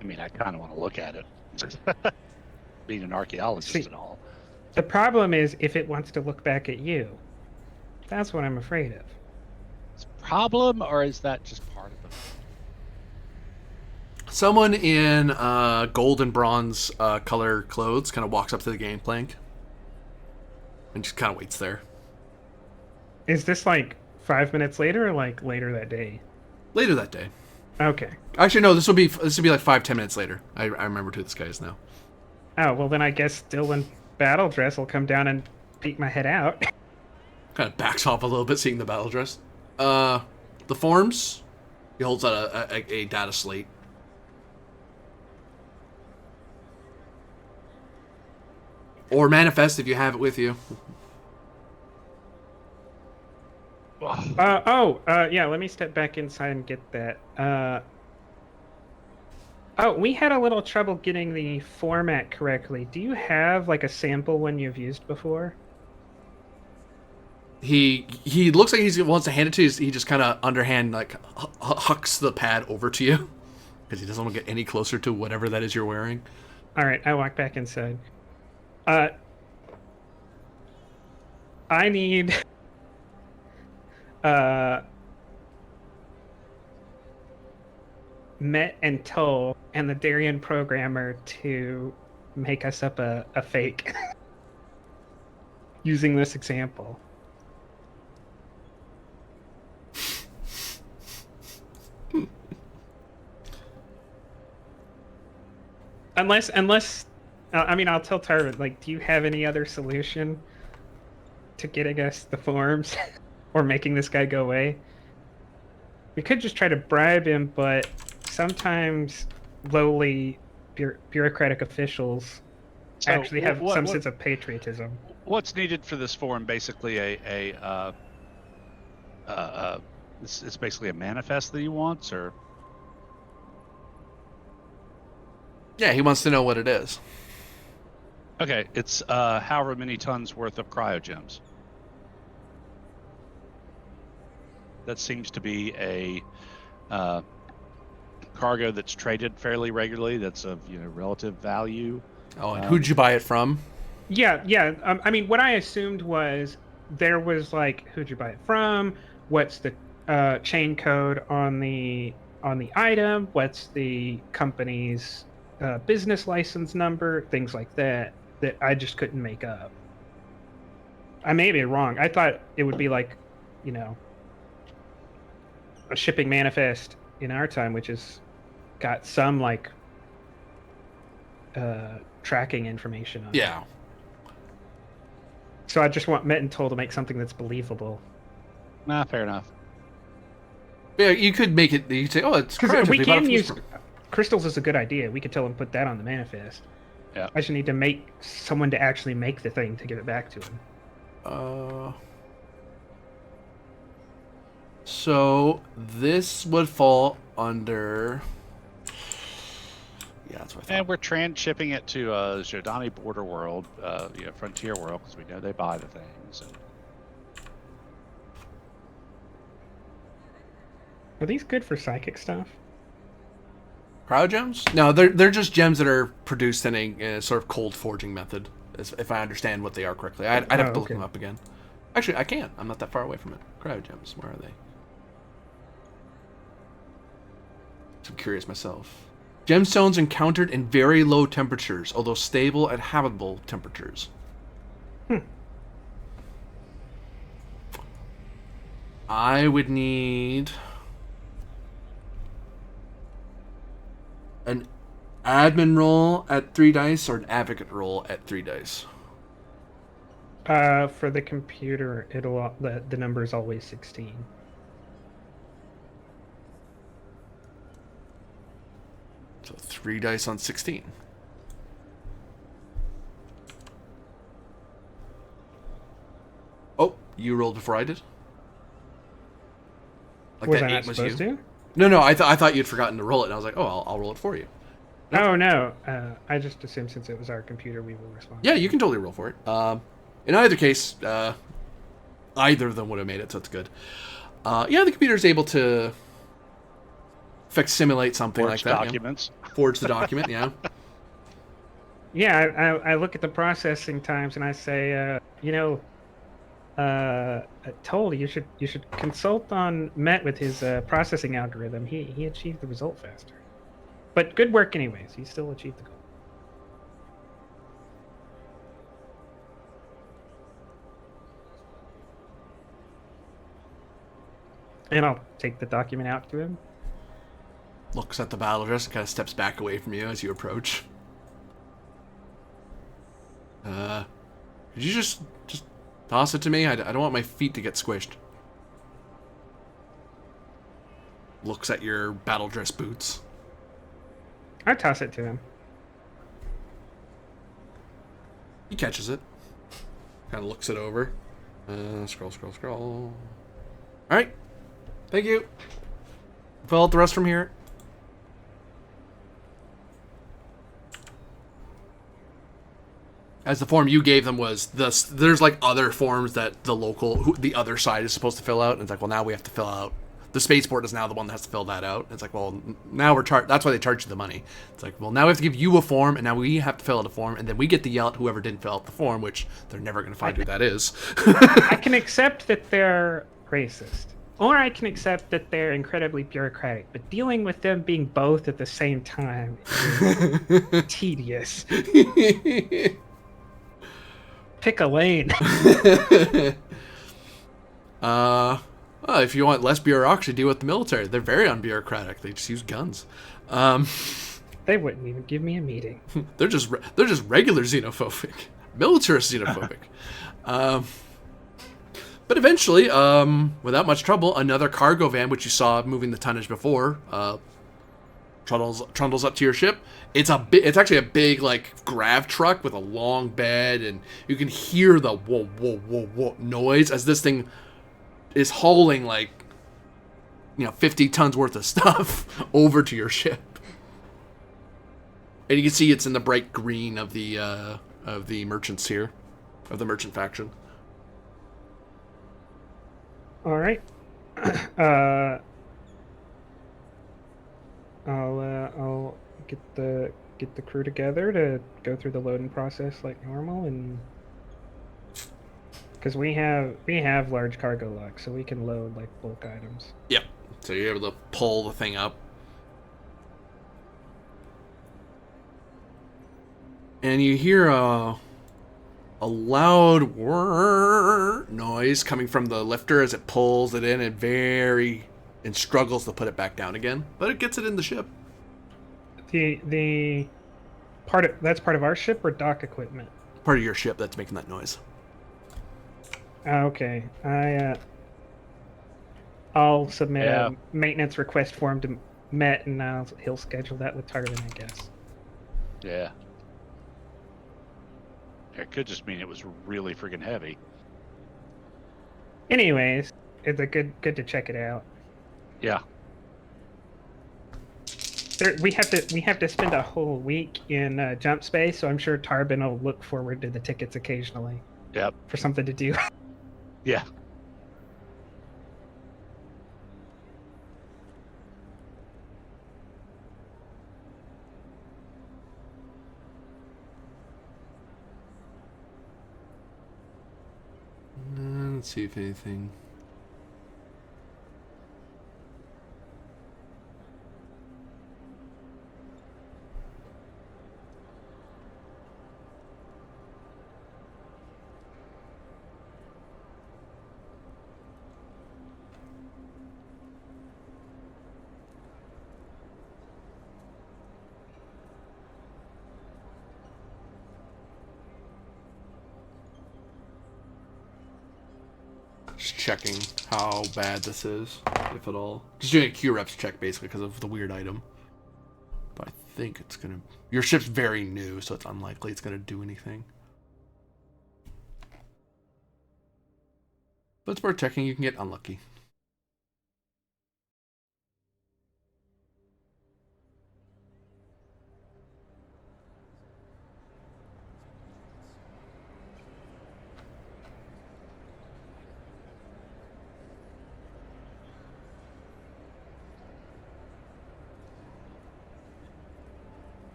I mean, I kind of want to look at it. Being an archaeologist and all. The problem is if it wants to look back at you. That's what I'm afraid of. Is it a problem, or is that just part of it? Someone in gold and bronze color clothes kind of walks up to the gangplank and just kind of waits there. Is this like 5 minutes later or like later that day? Later that day. Okay. Actually, no. This will be like 5-10 minutes later. I remember who this guy is now. Oh well, then I guess Dylan Battle Dress will come down and peek my head out. Kind of backs off a little bit, seeing the battle dress. The forms. He holds out a data slate. Or manifest if you have it with you. Yeah, let me step back inside and get that. We had a little trouble getting the format correctly. Do you have like a sample one you've used before? He looks like he wants to hand it to you. He just kind of underhand like hucks the pad over to you because he doesn't want to get any closer to whatever that is you're wearing. All right, I walk back inside. I need Met and Toll and the Darien programmer to make us up a fake using this example. Unless, I mean, I'll tell Tarvin, like, do you have any other solution to getting us the forms or making this guy go away? We could just try to bribe him, but sometimes lowly bureaucratic officials So actually have what- some what- sense of patriotism. What's needed for this form? Basically, it's basically a manifest that he wants, or Yeah, he wants to know what it is. okay, it's however many tons worth of cryogems. That seems to be a cargo that's traded fairly regularly. That's of relative value. Oh, and who'd you buy it from? Yeah. I mean, what I assumed was there was like, who'd you buy it from? What's the chain code on the item? What's the company's business license number? Things like that I just couldn't make up. I may be wrong. I thought it would be like, a shipping manifest in our time, which has got some like tracking information on it. Yeah. So I just want Met and Toll to make something that's believable. Nah, fair enough. Yeah, you could make it. You could say, "Oh, it's Because cryogens. we They bought it can from use this crystals is a good idea. We could tell them to put that on the manifest. Yeah. I just need to make someone to actually make the thing to give it back to him. So this would fall under. Yeah, that's what I thought. And we're transshipping it to Jordani Border World, Frontier World, because we know they buy the things. And Are these good for psychic stuff? Cryogems? No, they're just gems that are produced in a sort of cold forging method, if I understand what they are correctly. I'd have to look them up again. Actually, I can. I'm not that far away from it. Cryogems, where are they? I'm curious myself. Gemstones encountered in very low temperatures, although stable at habitable temperatures. I would need an admin roll at 3 dice or an advocate roll at 3 dice. For the computer, the number is always 16. So 3 dice on 16. Oh, you rolled before I did? Like Was that I 8 not was supposed you? to? No, I thought you'd forgotten to roll it, and I was like, oh, I'll roll it for you. Oh, no. I just assumed since it was our computer, we will respond. Yeah, you can totally roll for it. In either case, either of them would have made it, so it's good. Yeah, the computer's able to simulate something forge like that. documents. Yeah. Forge the document, yeah. Yeah, I look at the processing times and I say, Toll, you should consult on Met with his processing algorithm. He achieved the result faster. But good work anyways. He still achieved the goal. And I'll take the document out to him. Looks at the battle dress and kind of steps back away from you as you approach. Could you just toss it to me? I don't want my feet to get squished. Looks at your battle dress boots. I toss it to him. He catches it. Kind of looks it over. Scroll. Alright. Thank you. Fill out the rest from here. As the form you gave them was this, there's like other forms that the other side is supposed to fill out, and it's like, well, now we have to fill out. The spaceport is now the one that has to fill that out. It's like, well, now we're charged. That's why they charge you the money. It's like, well, now we have to give you a form, and now we have to fill out a form, and then we get to yell at whoever didn't fill out the form, which they're never going to find who that is. I can accept that they're racist. Or I can accept that they're incredibly bureaucratic, but dealing with them being both at the same time is tedious. Pick a lane. If you want less bureaucracy, deal with the military. They're very unbureaucratic. They just use guns. They wouldn't even give me a meeting. They're just regular xenophobic, militarist xenophobic. But eventually, without much trouble, another cargo van, which you saw moving the tonnage before, trundles up to your ship. It's actually a big like grav truck with a long bed, and you can hear the whoa whoa whoa whoa noise as this thing is hauling like 50 tons worth of stuff over to your ship. And you can see it's in the bright green of the merchants here, of the merchant faction. All right. I'll get the crew together to go through the loading process like normal, and because we have large cargo locks, so we can load like bulk items. Yep. So you're able to pull the thing up. And you hear a loud whirr noise coming from the lifter as it pulls it in and struggles to put it back down again, but it gets it in the ship. The that's part of our ship or dock equipment? Part of your ship that's making that noise. Okay. I'll submit a maintenance request form to Met, and he'll schedule that with Tarvin, I guess. Yeah. It could just mean it was really freaking heavy. Anyways, it's a good to check it out. Yeah. We have to spend a whole week in jump space, so I'm sure Tarbin will look forward to the tickets occasionally. Yep. For something to do. Yeah. Let's see if anything. Just checking how bad this is, if at all. Just doing a Q reps check basically because of the weird item. But I think it's gonna. Your ship's very new, so it's unlikely it's gonna do anything. But it's worth checking. You can get unlucky.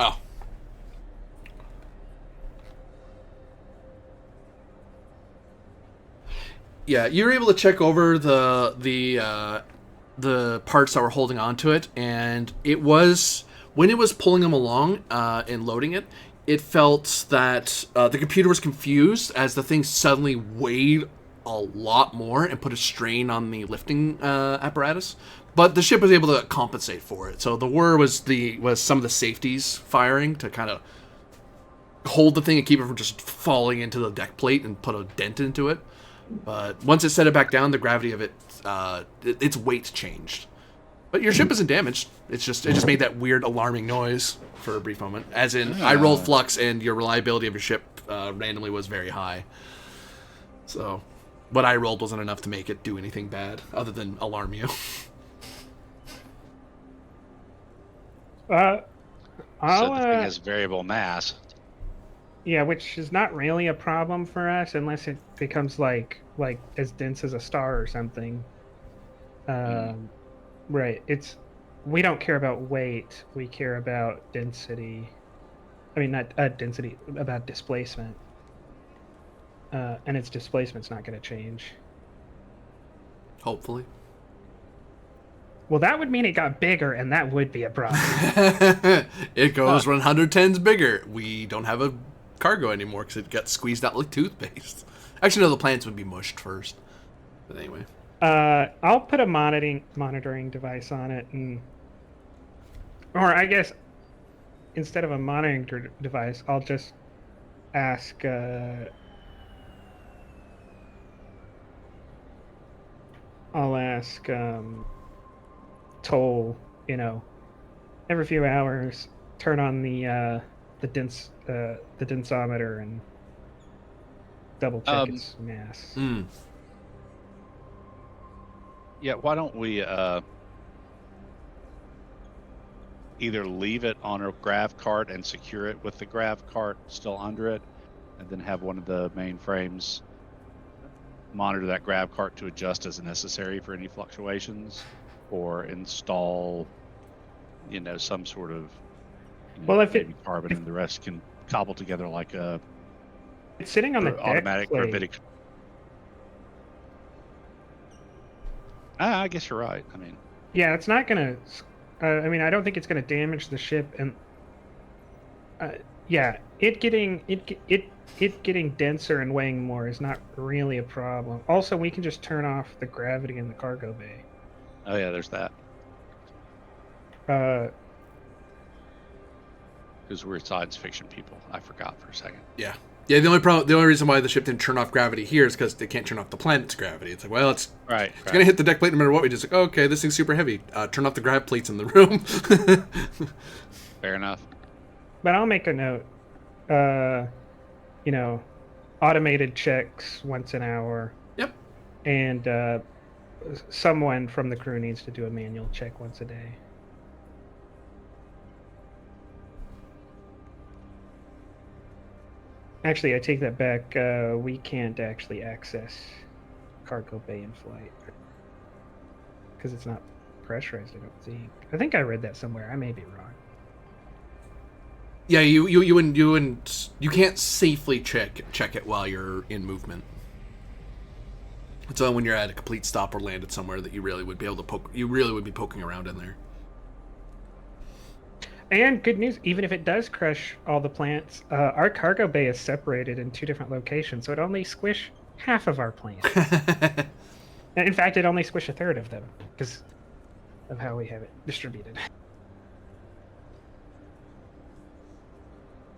Oh. Yeah, you're able to check over the parts that were holding onto it, and it was when it was pulling them along and loading it. It felt that the computer was confused as the thing suddenly weighed a lot more and put a strain on the lifting apparatus. But the ship was able to compensate for it. So the whir was some of the safeties firing to kind of hold the thing and keep it from just falling into the deck plate and put a dent into it. But once it set it back down, the gravity of it, its weight changed. But your ship isn't damaged. It just made that weird alarming noise for a brief moment. As in, I rolled flux and your reliability of your ship randomly was very high. So what I rolled wasn't enough to make it do anything bad other than alarm you. So the thing has variable mass. Yeah, which is not really a problem for us unless it becomes like as dense as a star or something. Right. We don't care about weight. We care about density. I mean, not density, about displacement. And its displacement's not going to change. Hopefully. Well, that would mean it got bigger, and that would be a problem. It goes 100 tons bigger. We don't have a cargo anymore because it got squeezed out like toothpaste. Actually, no, the plants would be mushed first. But anyway. I'll put a monitoring device on it, or I guess instead of a monitoring device, I'll just ask. I'll ask Toll. Every few hours, turn on the densometer and double check its mass. Yeah, why don't we either leave it on a grav cart and secure it with the grav cart still under it, and then have one of the mainframes monitor that grav cart to adjust as necessary for any fluctuations, or install, some sort of, Well, if maybe carbon and the rest can cobble together like a it's sitting on the deck automatic plate. gravitic. I guess you're right. I mean, yeah, it's not gonna. I mean, I don't think it's gonna damage the ship, and yeah, it getting denser and weighing more is not really a problem. Also, we can just turn off the gravity in the cargo bay. oh yeah, there's that. Because we're science fiction people. I forgot for a second. Yeah. Yeah, the only reason why the ship didn't turn off gravity here is because they can't turn off the planet's gravity. It's like, well, it's gonna hit the deck plate no matter what. We just like, okay, this thing's super heavy. Turn off the grav plates in the room. Fair enough. But I'll make a note. Automated checks once an hour. Yep. And someone from the crew needs to do a manual check once a day. Actually, I take that back. We can't actually access cargo bay in flight because it's not pressurized, I don't think. I think I read that somewhere. I may be wrong. Yeah, you can't safely check it while you're in movement. It's only when you're at a complete stop or landed somewhere that you really would be able to poke. You really would be poking around in there. And good news, even if it does crush all the plants, our cargo bay is separated in 2 different locations, so it only squish half of our plants. In fact, it only squish a third of them because of how we have it distributed.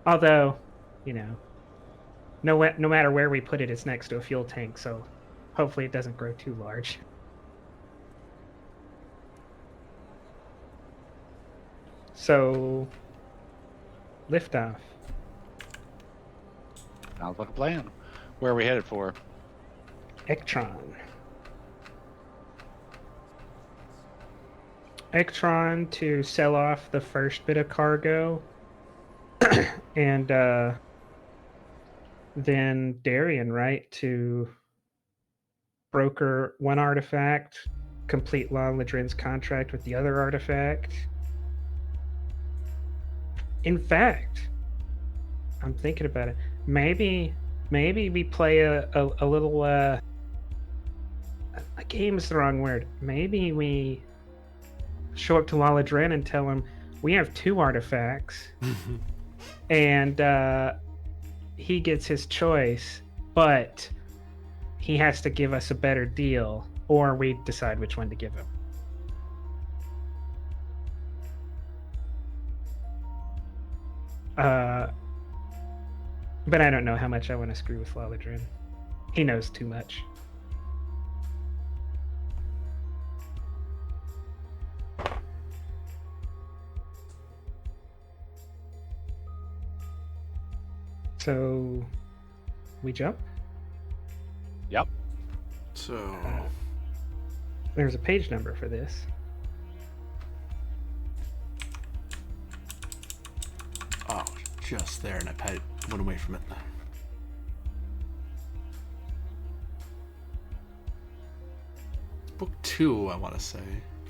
Although, no matter where we put it, it's next to a fuel tank, so hopefully it doesn't grow too large. So, liftoff. Sounds like a plan. Where are we headed for? Ectron. Ectron to sell off the first bit of cargo. And then Darien, right, to broker one artifact, complete Lon Ladrin's contract with the other artifact. In fact, I'm thinking about it. Maybe we play a little a game is the wrong word. Maybe we show up to Laladrin and tell him we have 2 artifacts, and he gets his choice, but he has to give us a better deal, or we decide which one to give him. But I don't know how much I want to screw with Laladrin. He knows too much. So, we jump? Yep. So, there's a page number for this. Oh, just there, and I went away from it. Book 2, I want to say.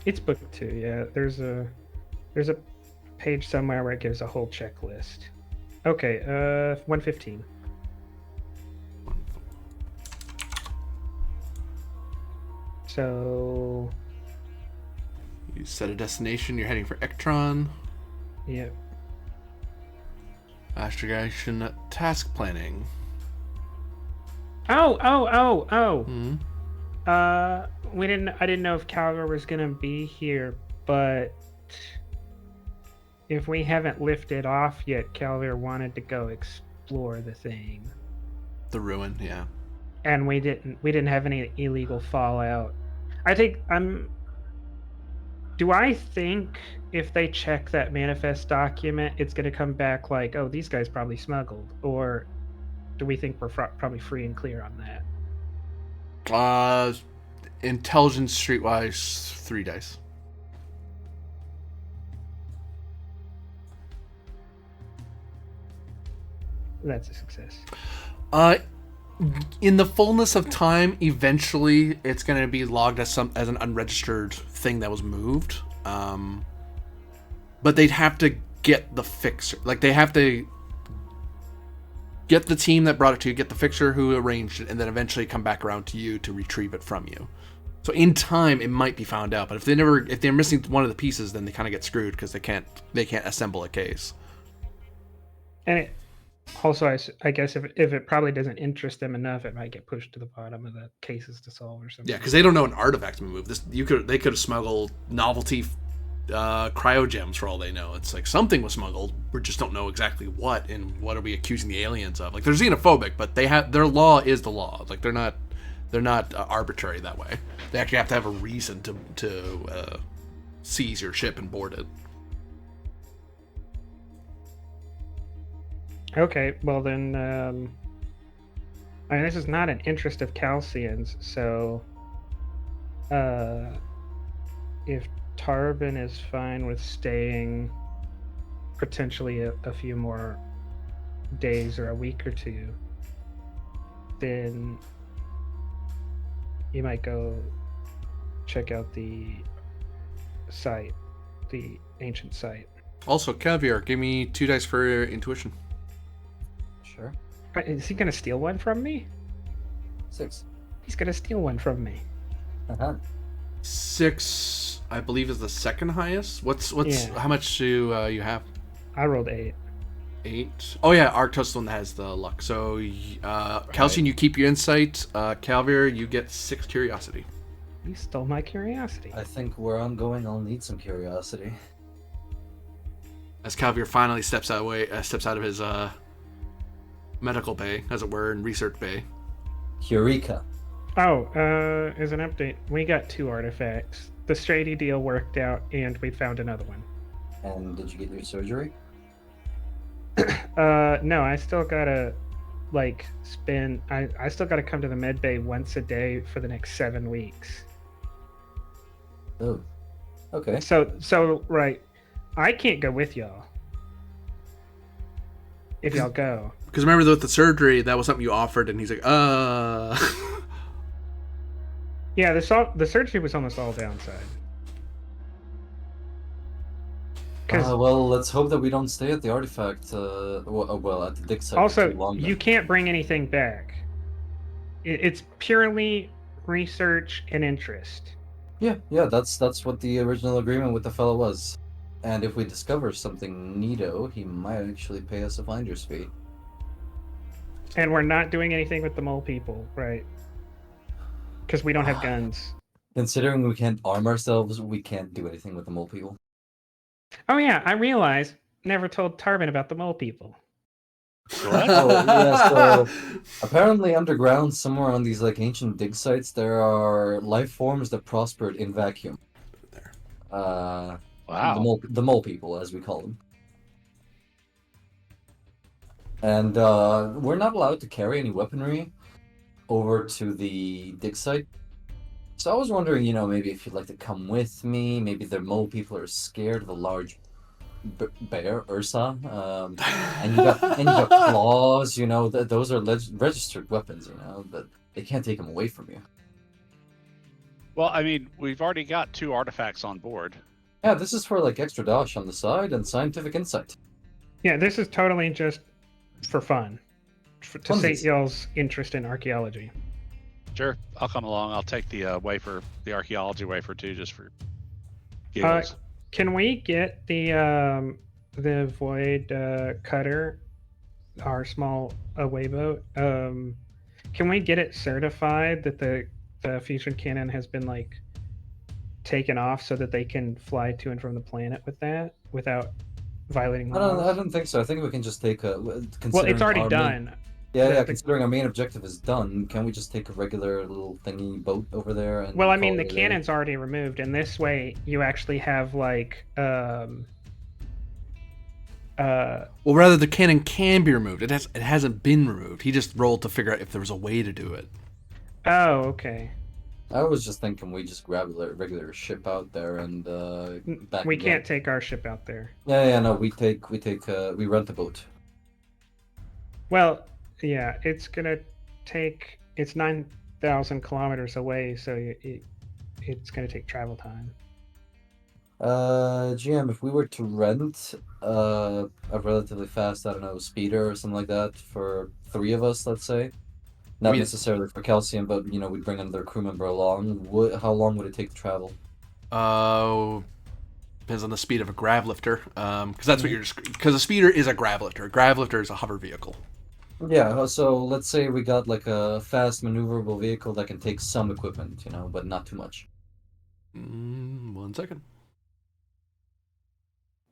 It's book 2. Yeah, there's a page somewhere where it gives a whole checklist. Okay, 115. So You set a destination. You're heading for Ektron. yeah. Astrogation task planning. Oh. Hmm. I didn't know if Calgar was gonna be here, but if we haven't lifted off yet, Calgar wanted to go explore the thing. The ruin, yeah. And we didn't have any illegal fallout. Do I think if they check that manifest document, it's going to come back like, oh, these guys probably smuggled? Or do we think we're probably free and clear on that? Intelligence streetwise, 3 dice. That's a success. In the fullness of time, eventually it's going to be logged as an unregistered thing that was moved. But they'd have to get the fixer. Like, they have to get the team that brought it to you, get the fixer who arranged it, and then eventually come back around to you to retrieve it from you. So in time, it might be found out. But if they're missing one of the pieces, then they kind of get screwed because they can't assemble a case. And it also, I guess if it probably doesn't interest them enough, it might get pushed to the bottom of the cases to solve or something. Yeah, because they don't know an artifact's been moved. They could have smuggled novelty cryogems for all they know. It's like something was smuggled. We just don't know exactly what, and what are we accusing the aliens of? Like, they're xenophobic, but their law is the law. Like, they're not arbitrary that way. They actually have to have a reason to seize your ship and board it. Okay, well then, I mean, this is not an interest of Calcians, so if Tarbin is fine with staying potentially a few more days or a week or two, then you might go check out the site, the ancient site. Also, Caviar, give me 2 dice for your intuition. Sure. Is he gonna steal one from me? 6. He's gonna steal one from me. 6, I believe, is the second highest. What's Yeah. How much do you have? I rolled 8. 8. Oh yeah, Arctos is the one that has the luck. So, Calcian, you keep your insight. Calvier, you get 6 curiosity. You stole my curiosity. I think where I'm going, I'll need some curiosity. As Calvier finally steps out of his medical bay, as it were, and research bay. Eureka. Oh, as an update, we got 2 artifacts. The Strady deal worked out, and we found another one. And did you get your surgery? No, I still gotta, I still gotta come to the med bay once a day for the next 7 weeks. Oh. Okay. So, right, I can't go with y'all. If y'all go. Because remember, with the surgery, that was something you offered, and he's like, Yeah, the surgery was almost all downside. Well, let's hope that we don't stay at the artifact, well, at the dig site for Also, too long. you can't bring anything back. It's purely research and interest. Yeah, that's what the original agreement with the fellow was. And if we discover something neato, he might actually pay us a finder's fee. And we're not doing anything with the mole people, right? Because we don't have guns. Considering we can't arm ourselves, we can't do anything with the mole people. Oh yeah, I realize. Never told Tarbin about the mole people. What? Oh, yeah, so apparently underground, somewhere on these ancient dig sites, there are life forms that prospered in vacuum. Wow. The mole people, as we call them. And we're not allowed to carry any weaponry over to the dig site. So I was wondering, maybe if you'd like to come with me. Maybe the mole people are scared of the large bear, Ursa, and you got claws. You know, those are registered weapons. You know, but they can't take them away from you. Well, I mean, we've already got 2 artifacts on board. Yeah, this is for like extra dosh on the side and scientific insight. Yeah, this is totally just for fun, to sate Funsies. y'all's interest in archaeology. Sure, I'll come along. I'll take the wafer, the archaeology wafer too, just for giggles. Can we get the void cutter, our small away boat? Can we get it certified that the fusion cannon has been like taken off so that they can fly to and from the planet with that without violating I laws? don't think so. I think we can just take a. Well, it's Considering already our done. Yeah, considering our main objective is done, can we just take a regular little thingy boat over there? And Well, I call mean, it the a day? cannon's already removed, and this way you actually have like Well, rather, the cannon can be removed. It hasn't been removed. He just rolled to figure out if there was a way to do it. Oh, okay. I was just thinking we just grab a regular ship out there and back We again. can't take our ship out there. Yeah, no, we rent a boat. Well, yeah, it's 9,000 kilometers away, so it's gonna take travel time. GM, if we were to rent a relatively fast, I don't know, speeder or something like that for 3 of us, let's say, not mean- necessarily for Calcium, but you know, we'd bring another crew member along. How long would it take to travel? Depends on the speed of a grav lifter. Because that's what you're just. Because a speeder is a grav lifter. A grav lifter is a hover vehicle. Yeah, so let's say we got like a fast maneuverable vehicle that can take some equipment, you know, but not too much. 1 second.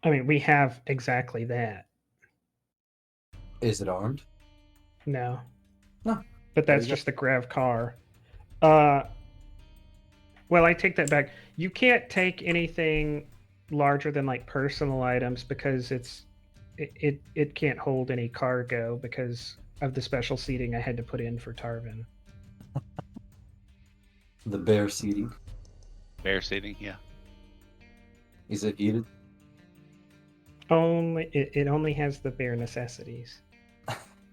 I mean, we have exactly that. Is it armed? No. No. But There that's you go. just the grav car. Well, I take that back. You can't take anything larger than like personal items because it can't hold any cargo because of the special seating I had to put in for Tarvin. The bear seating. Bear seating, yeah. Is it heated? It only has the bare necessities.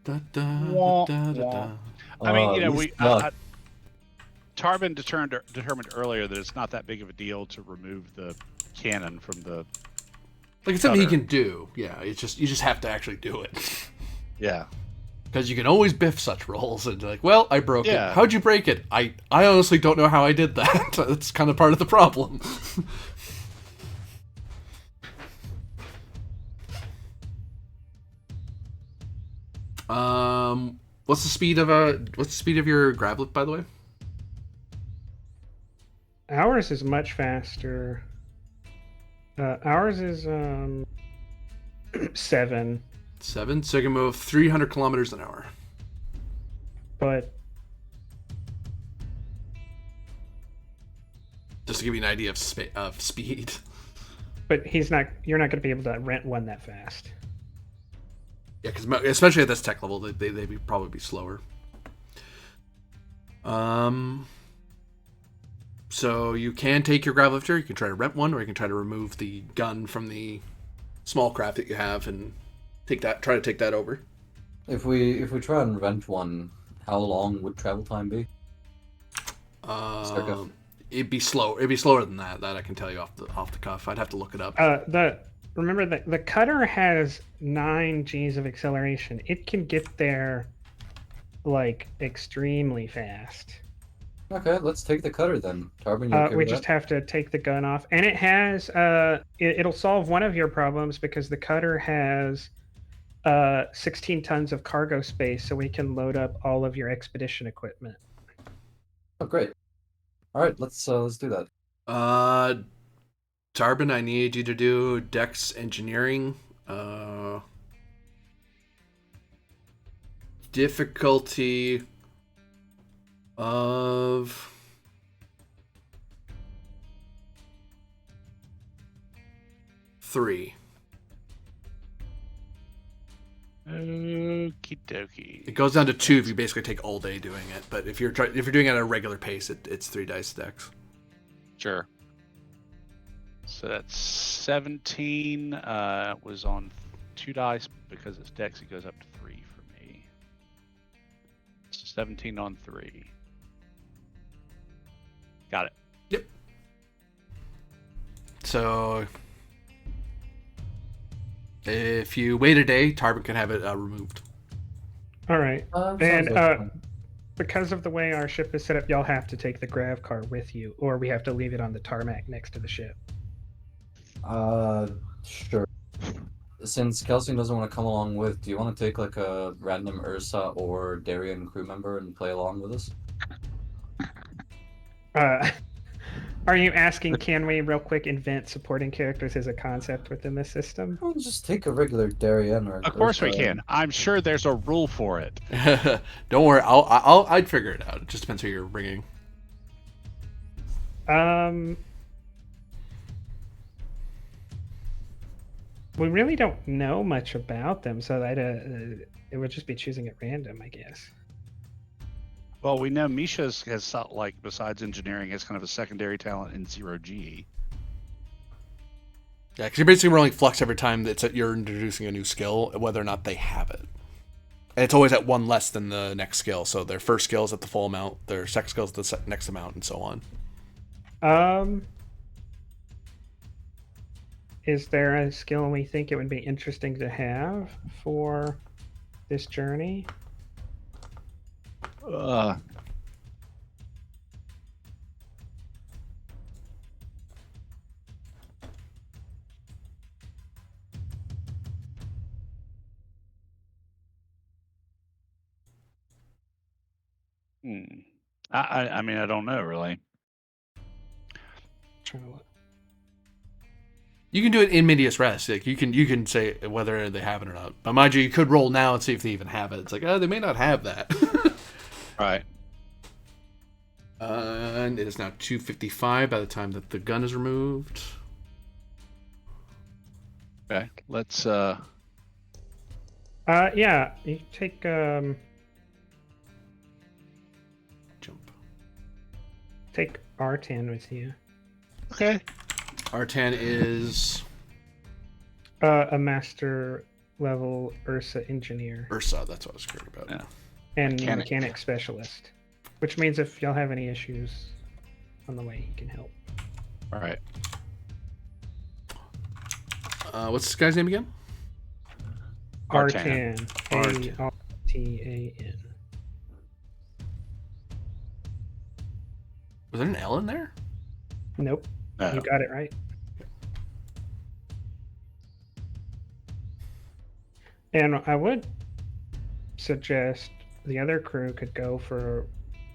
Da, da, Wah, da, da, wah. da. I mean, you know, he's we not. Tarvin determined earlier that it's not that big of a deal to remove the cannon from the. Like it's something he Cutter. can do. Yeah, it's just you just have to actually do it. Yeah. Because you can always biff such rolls and like, well, I broke Yeah. it. How'd you break it? I honestly don't know how I did that. That's kind of part of the problem. What's the speed of your gravelet, by the way? Ours is much faster. Ours is 7, 7. So you can move 300 kilometers an hour. but Just to give you an idea of speed. you're not going to be able to rent one that fast. Yeah, because especially at this tech level, they'd probably be slower. So you can take your grav lifter. You can try to rent one, or you can try to remove the gun from the small craft that you have and try to take that over. If we try and rent one, how long would travel time be? Circa. It'd be slow. It'd be slower than that. That I can tell you off the cuff. I'd have to look it up. Remember that the cutter has 9 Gs of acceleration. It can get there like extremely fast. Okay, let's take the cutter then. Tarvin, you okay We with just that? have to take the gun off, and it has it'll solve one of your problems because the cutter has 16 tons of cargo space, so we can load up all of your expedition equipment. Oh, great. All right, let's do that. Tarbin, I need you to do Dex Engineering. Difficulty of 3. Okie dokie. It goes down to 2 if you basically take all day doing it. But if you're doing it at a regular pace, it's 3 dice Dex. Sure. So that's 17. Was on 2 dice because it's dex. It goes up to 3 for me. 17 on 3. Got it. Yep. So if you wait a day, Tarbin can have it removed. All right. Sounds And like fun. because of the way our ship is set up, y'all have to take the grav car with you, or we have to leave it on the tarmac next to the ship. Sure. Since Kelsey doesn't want to come along with, do you want to take like a random Ursa or Darien crew member and play along with us? Are you asking, can we real quick invent supporting characters as a concept within the system? Well, just take a regular Darien or. Of course we Ursa. can. I'm sure there's a rule for it. Don't worry, I'd figure it out. It just depends who you're bringing. We really don't know much about them, so that it would just be choosing at random, I guess. Well, we know Misha's has like besides engineering has kind of a secondary talent in 0G. Yeah, because you're basically rolling flux every time that you're introducing a new skill, whether or not they have it. And it's always at one less than the next skill. So their first skill is at the full amount, their second skill is the next amount, and so on. Is there a skill we think it would be interesting to have for this journey? I mean, I don't know really. Trying to look. You can do it in medias res. Like you can say whether they have it or not. But mind you could roll now and see if they even have it. It's like, oh, they may not have that. Right. And it is now 2:55 by the time that the gun is removed. Okay. Let's. Yeah, you take Jump. take R10 with you. Okay. R10 is A master level Ursa engineer Ursa. That's what I was curious about. Yeah. and Mechanic. mechanic specialist, which means if y'all have any issues on the way, he can help. All right. What's this guy's name again? R10. R10. A-R-T-A-N. Was there an L in there? Nope, No. you got it right. And I would suggest the other crew could go for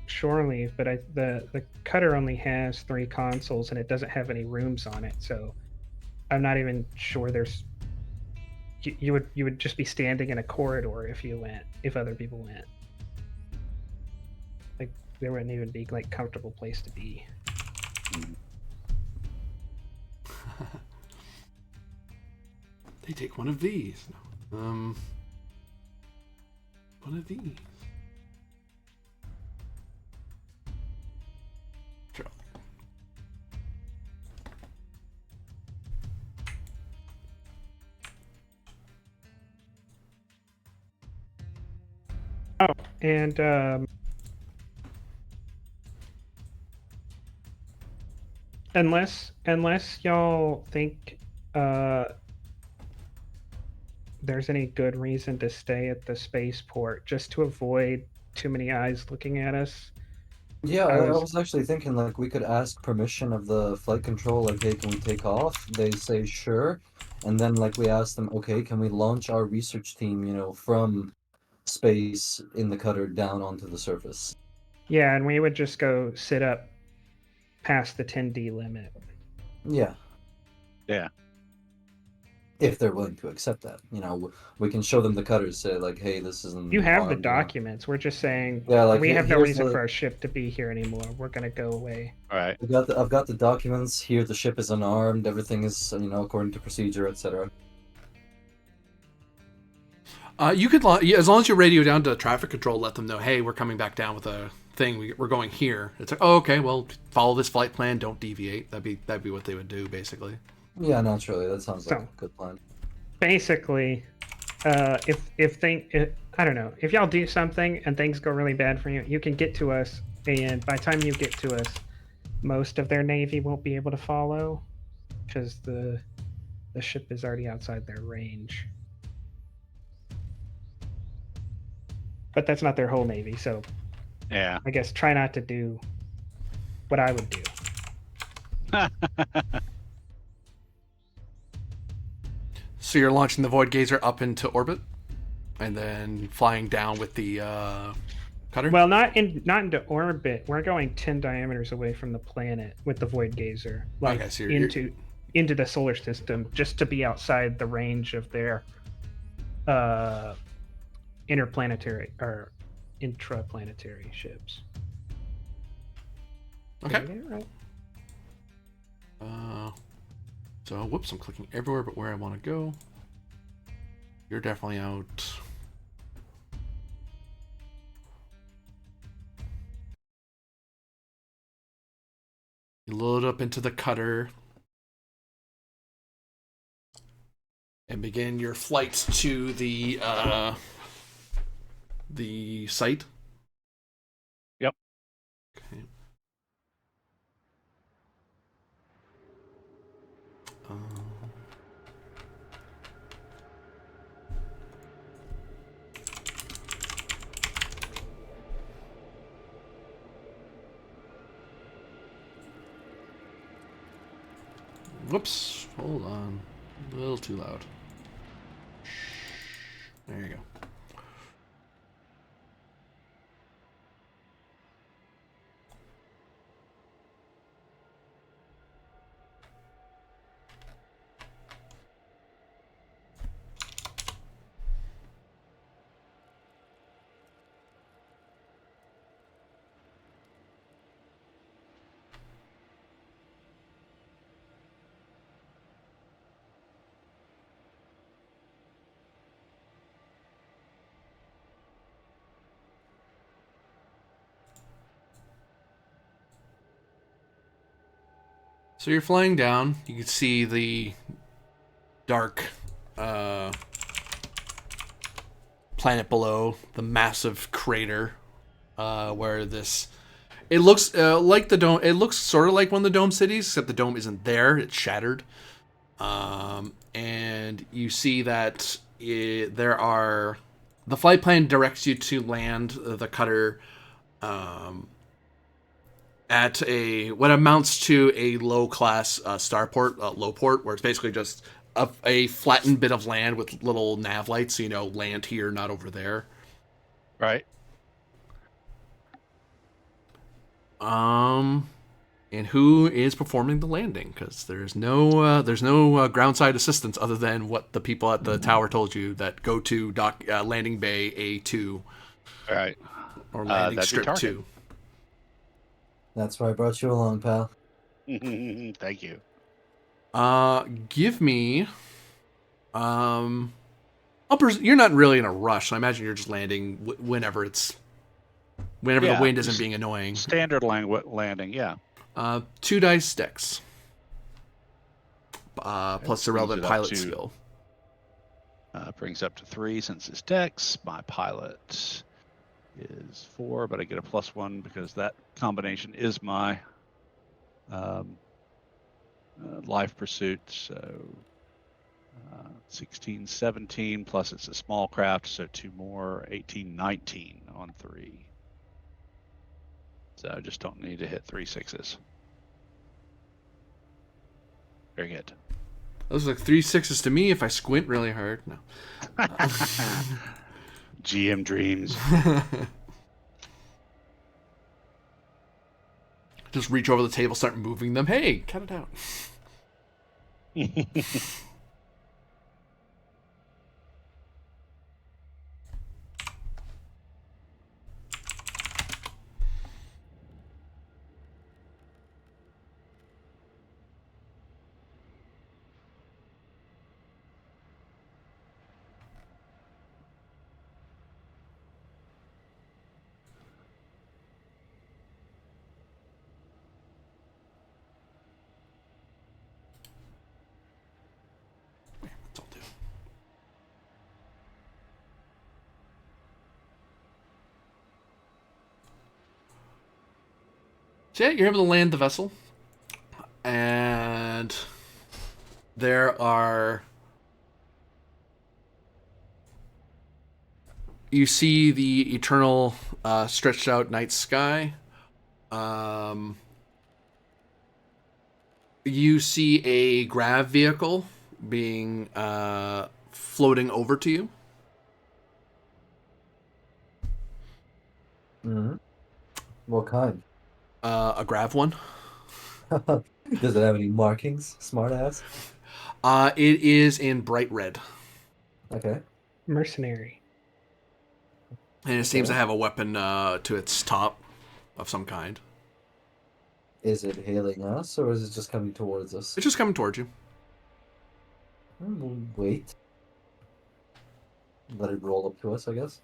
shore leave, but the cutter only has 3 consoles and it doesn't have any rooms on it, so I'm not even sure there's. You would just be standing in a corridor if other people went. Like there wouldn't even be like comfortable place to be. They take one of these. One of these. Sure. Oh, and unless y'all think there's any good reason to stay at the spaceport just to avoid too many eyes looking at us. Yeah, I I was- was actually thinking like we could ask permission of the flight control, like, hey, can we take off? They say sure, and then like we ask them, okay, can we launch our research team, from space in the cutter down onto the surface? Yeah, and we would just go sit up past the 10D limit. Yeah. Yeah. If they're willing to accept that, we can show them the cutters, say like, hey, this isn't. You have the armed, documents. We're just saying Yeah, like we have no here's reason the- for our ship to be here anymore. We're gonna go away. All right. I've got the documents here. The ship is unarmed. Everything is, according to procedure, etc. You could, as long as you radio down to traffic control, let them know, hey, we're coming back down with a thing. We're going here. It's like, oh, okay, well, follow this flight plan. Don't deviate. That'd be what they would do, basically. Yeah, naturally. That sounds like So- a good plan. Basically, if I don't know, if y'all do something and things go really bad for you, you can get to us, and by the time you get to us, most of their navy won't be able to follow because the ship is already outside their range. But that's not their whole navy, so Yeah. I guess try not to do what I would do. So you're launching the Void Gazer up into orbit, and then flying down with the cutter. Well, not into orbit. We're going 10 diameters away from the planet with the Void Gazer, like Okay, so you're- into the solar system, just to be outside the range of their interplanetary or intraplanetary ships. Did I Okay. get it right? So, whoops, I'm clicking everywhere but where I want to go. You're definitely out. You load up into the cutter and begin your flight to the site. Yep. Okay. Whoops, hold on. A little too loud. There you go. So you're flying down. You can see the dark planet below, the massive crater where this. It looks like the dome. It looks sort of like one of the dome cities, except the dome isn't there. It's shattered. And you see that there are. The flight plan directs you to land the cutter at what amounts to a low class starport, low port, where it's basically just a flattened bit of land with little nav lights. So, land here, not over there. Right. And who is performing the landing? Because there's no groundside assistance other than what the people at the tower told you, that go to landing bay A2 All right. or landing that'd be strip Tarkin. 2. That's why I brought you along, pal. Thank you. Give me. You're not really in a rush. So I imagine you're just landing whenever the wind isn't being annoying. Standard landing, yeah. 2 dice dex. Plus the relevant pilot skill. Brings up to 3 since it's dex. My pilot is 4, but I get a +1 because that combination is my life pursuit. So 16, 17, plus it's a small craft, so 2 more, 18, 19 on 3. So I just don't need to hit 3 6s. Very good. Those look 3 6s to me if I squint really hard. No. GM dreams. Just reach over the table, start moving them. Hey, cut it out. So yeah, you're able to land the vessel, and there are. You see the eternal, stretched out night sky. You see a grav vehicle being floating over to you. Mm-hmm. What kind? A grav one. Does it have any markings? Smartass. It is in bright red, Okay. Mercenary. and it seems to Okay. have a weapon to its top of some kind. Is it hailing us, or is it just coming towards us? It's just coming towards you. We'll wait. Let it roll up to us, I guess.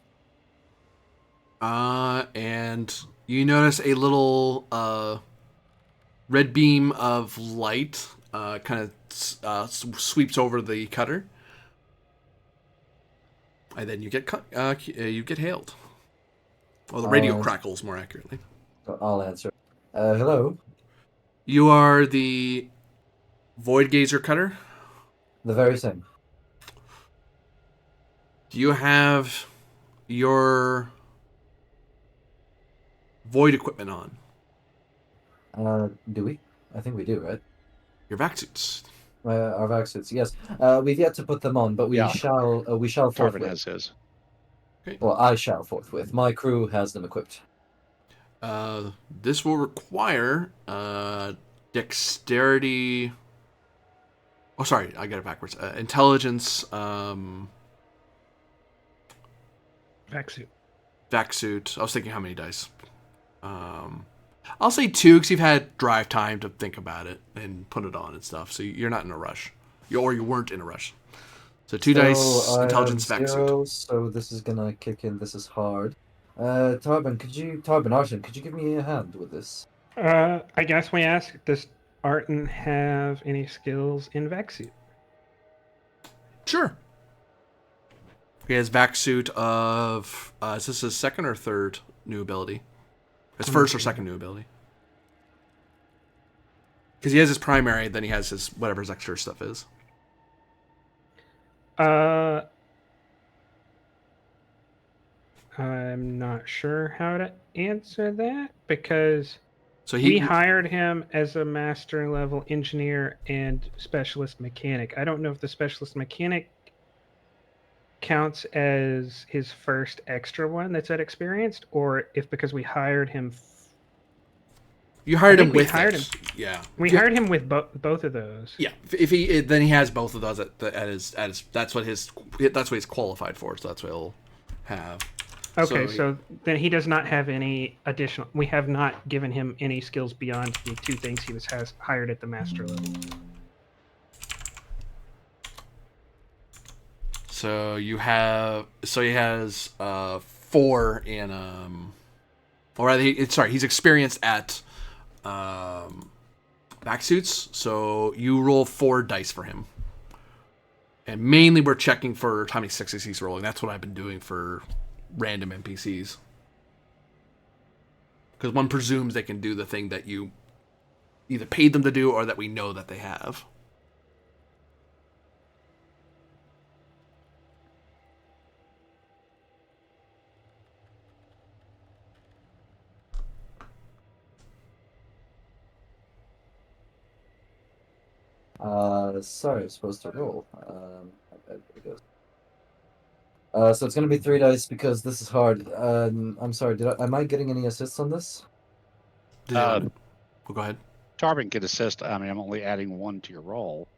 And you notice a little red beam of light kind of sweeps over the cutter, and then you get hailed. Well, the radio crackles more accurately. So I'll answer. Hello. You are the Void Gazer cutter. The very same. Do you have your Void equipment on? Do we? I think we do, right? Your vac suits. Our vac suits, yes. We've yet to put them on, but we Yeah. shall. We shall Tarvin forthwith. has his. Well, I shall forthwith. My crew has them equipped. This will require dexterity. Oh, sorry, I got it backwards. Intelligence. Vac suit. Vac suit. I was thinking how many dice. I'll say 2 because you've had drive time to think about it and put it on and stuff. So you're not in a rush, you weren't in a rush. So 2 dice, I intelligence, have vac 0, suit. so this is gonna kick in. This is hard. Arten, could you give me a hand with this? I guess we ask, does Arten have any skills in vac suit? Sure. He has vac suit of. Is this his second or third new ability? His first or second new ability? Because he has his primary, then he has his whatever his extra stuff is. I'm not sure how to answer that because So we hired him as a master level engineer and specialist mechanic. I don't know if the specialist mechanic counts as his first extra one that's at experienced, or if because we hired him. You hired I him think we with hired it. him. Yeah. We hired him with both of those. Yeah. If he then he has both of those at his that's what he's qualified for. So that's what he'll have. Okay, so then he does not have any additional. We have not given him any skills beyond the 2 things he has hired at the master level. So he has 4 in or rather he's experienced at back suits. So you roll 4 dice for him. And mainly we're checking for how many 6s he's rolling. That's what I've been doing for random NPCs. Because one presumes they can do the thing that you either paid them to do or that we know that they have. Sorry, I'm supposed to roll. There it goes. So it's gonna be 3 dice because this is hard. I'm sorry. Am I getting any assists on this? Well, go ahead. Tarvin could assist. I mean, I'm only adding 1 to your roll.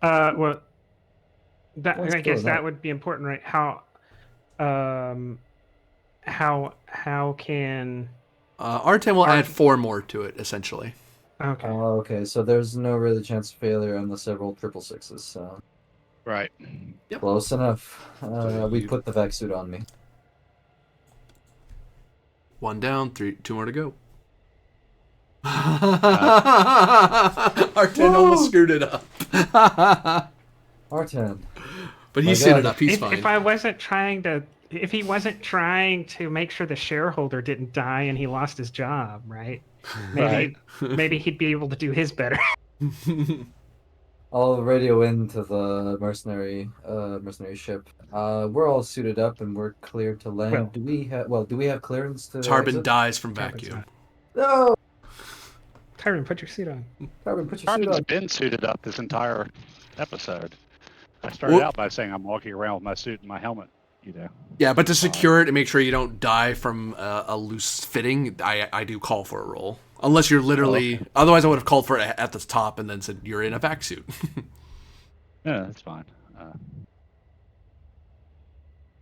Well, that Let's I go guess with that that. would be important, right? How can Arten will add 4 more to it, essentially. okay? Okay, so there's no really chance of failure unless I roll 666. So Right. Yep. close enough. So We you- put the vac suit on me. 1 down, 2 more to go. Arten almost screwed it up. Arten. But My he's seen God. it up. He's If fine. if he wasn't trying to make sure the shareholder didn't die and he lost his job, right? Maybe maybe he'd be able to do his better. I'll radio into the mercenary ship. We're all suited up and we're cleared to land. Well- do we have clearance to Tarbin exit? dies from Tarbin's vacuum. No! Tyron, put your suit on. Tarbin, put your suit Carbon's on. been suited up this entire episode. I started out by saying I'm walking around with my suit and my helmet, Yeah, but to secure it and make sure you don't die from a loose fitting, I do call for a roll. Unless you're literally... okay. Otherwise, I would have called for it at the top and then said, you're in a vac suit. Yeah, that's fine.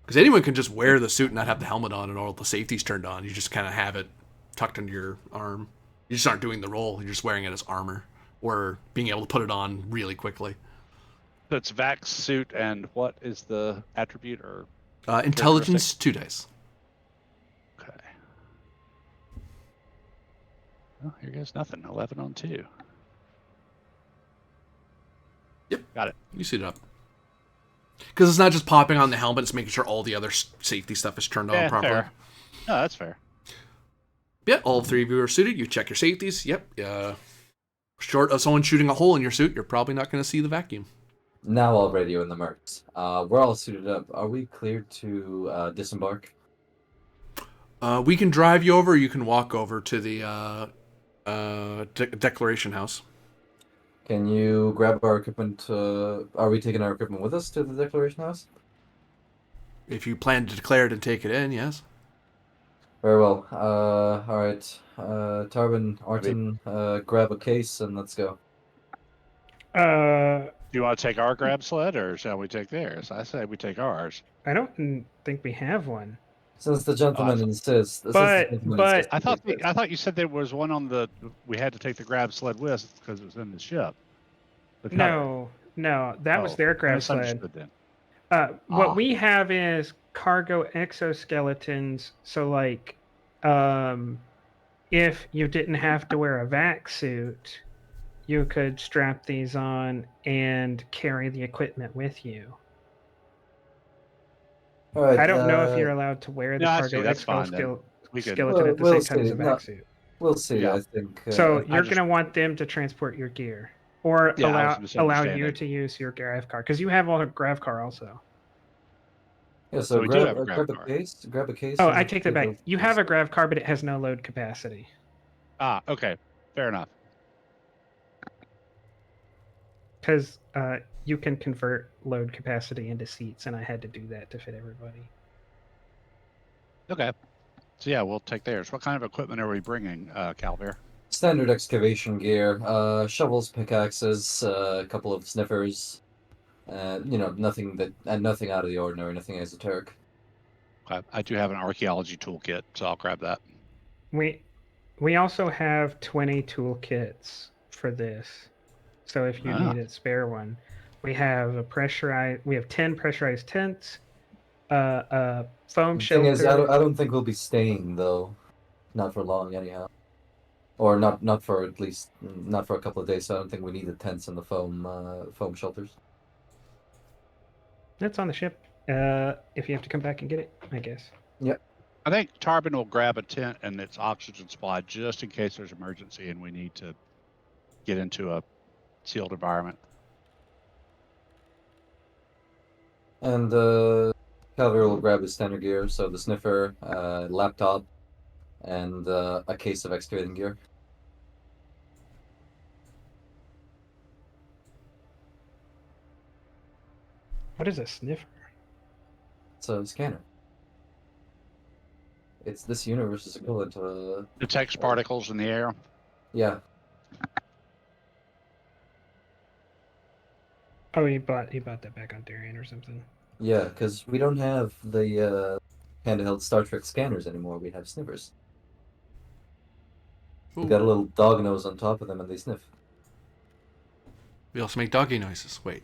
Because anyone can just wear the suit and not have the helmet on and all the safety's turned on. You just kind of have it tucked under your arm. You just aren't doing the roll. You're just wearing it as armor. Or being able to put it on really quickly. So it's vac suit, and what is the attribute or? Intelligence, 2 dice. Okay. Well, here goes nothing. 11 on 2. Yep. Got it. You suit it up. Because it's not just popping on the helmet, it's making sure all the other safety stuff is turned on properly. Fair. No, that's fair. Yeah, all 3 of you are suited. You check your safeties. Yep. Short of someone shooting a hole in your suit, you're probably not going to see the vacuum. Now I'll radio in the mercs. We're all suited up. Are we cleared to disembark? We can drive you over, or you can walk over to the Declaration House. Can you grab our equipment? Are we taking our equipment with us to the Declaration House? If you plan to declare it and take it in, yes. Very well. All right. Tarbin, Arten, grab a case and let's go. Do you want to take our grab sled, or shall we take theirs? I say we take ours. I don't think we have one. Since the gentleman insists. But- I thought you said there was one on the. We had to take the grab sled with because it was in the ship. The cutter. No, that was Oh, their I grab sled. misunderstood then. What we have is cargo exoskeletons. So, like, if you didn't have to wear a vac suit, you could strap these on and carry the equipment with you. All right, I don't know if you're allowed to wear the No, I cargo see, that's fine then. We could. skeleton at the We'll same time as a see. vac No. suit. We'll see. Yeah. I think. So I you're just- going to want them to transport your gear, or Yeah, I was allow you misunderstanding. to use your grav car, because you have a grav car also. yeah. So So we do have grab, a grab grab a car. case. Grab a case. Oh, and I take that we'll back. go- You have a grav car, but it has no load capacity. Okay. Fair enough. Because you can convert load capacity into seats, and I had to do that to fit everybody. Okay. So yeah, we'll take theirs. What kind of equipment are we bringing, Calvert? Standard excavation gear, shovels, pickaxes, a couple of sniffers. Nothing out of the ordinary, nothing esoteric. Okay. I do have an archaeology toolkit, so I'll grab that. We also have 20 toolkits for this. So if you need a spare one, we have we have 10 pressurized tents, a foam The thing shelter. is, I don't think we'll be staying though, not for long anyhow, or not for at least not for a couple of days. So I don't think we need the tents and the foam shelters. That's on the ship. If you have to come back and get it, I guess. I think Tarbin will grab a tent and its oxygen supply just in case there's emergency and we need to get into a sealed environment. And Calvary will grab his standard gear, so the sniffer, laptop, and a case of excavating gear. What is a sniffer? It's a scanner. It's this universe's equivalent to a... Detects particles in the air. Yeah. Oh, he bought that back on Darien or something. Yeah, because we don't have the handheld Star Trek scanners anymore. We have sniffers. We got a little dog nose on top of them and they sniff. We also make doggy noises. Wait.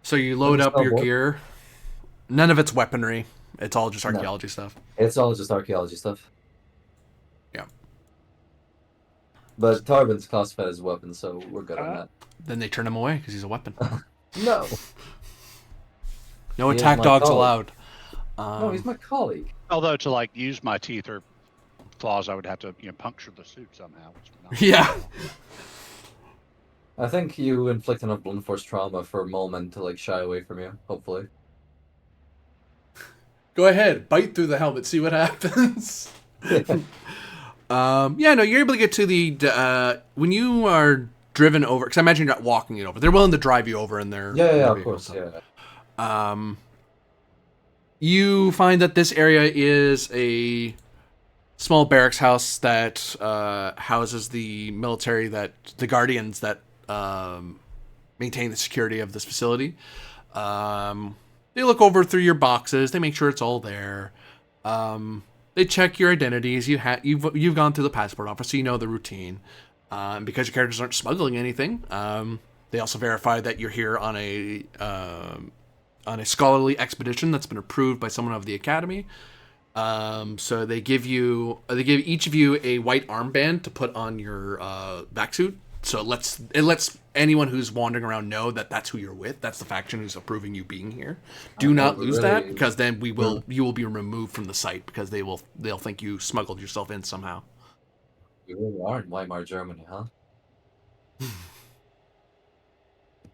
So you load up your gear. None of it's weaponry. It's all just archaeology stuff. It's all just archaeology stuff. Yeah. But Tarbin's classified as a weapon, so we're good on that. Then they turn him away because he's a weapon. No. No He is attack my dogs colleague. allowed. No, he's my colleague. Although to use my teeth or claws, I would have to puncture the suit somehow. Which would not Yeah. I think you inflict enough blunt force trauma for Molman to like shy away from you. Hopefully. Go ahead, bite through the helmet, see what happens. Yeah, no, you're able to get to the when you are driven over, because I imagine you're not walking it over. They're willing to drive you over in their Yeah, of vehicle, course, so. yeah. You find that this area is a small barracks house that houses the military, that the guardians that maintain the security of this facility. They look over through your boxes. They make sure it's all there. They check your identities. You've gone through the passport office, so you know the routine. Because your characters aren't smuggling anything, they also verify that you're here on a scholarly expedition that's been approved by someone of the academy. So they give each of you a white armband to put on your back suit. So it lets anyone who's wandering around know that that's who you're with. That's the faction who's approving you being here. Do not lose that, because then you will be removed from the site, because they'll think you smuggled yourself in somehow. You really are in Weimar, Germany, huh?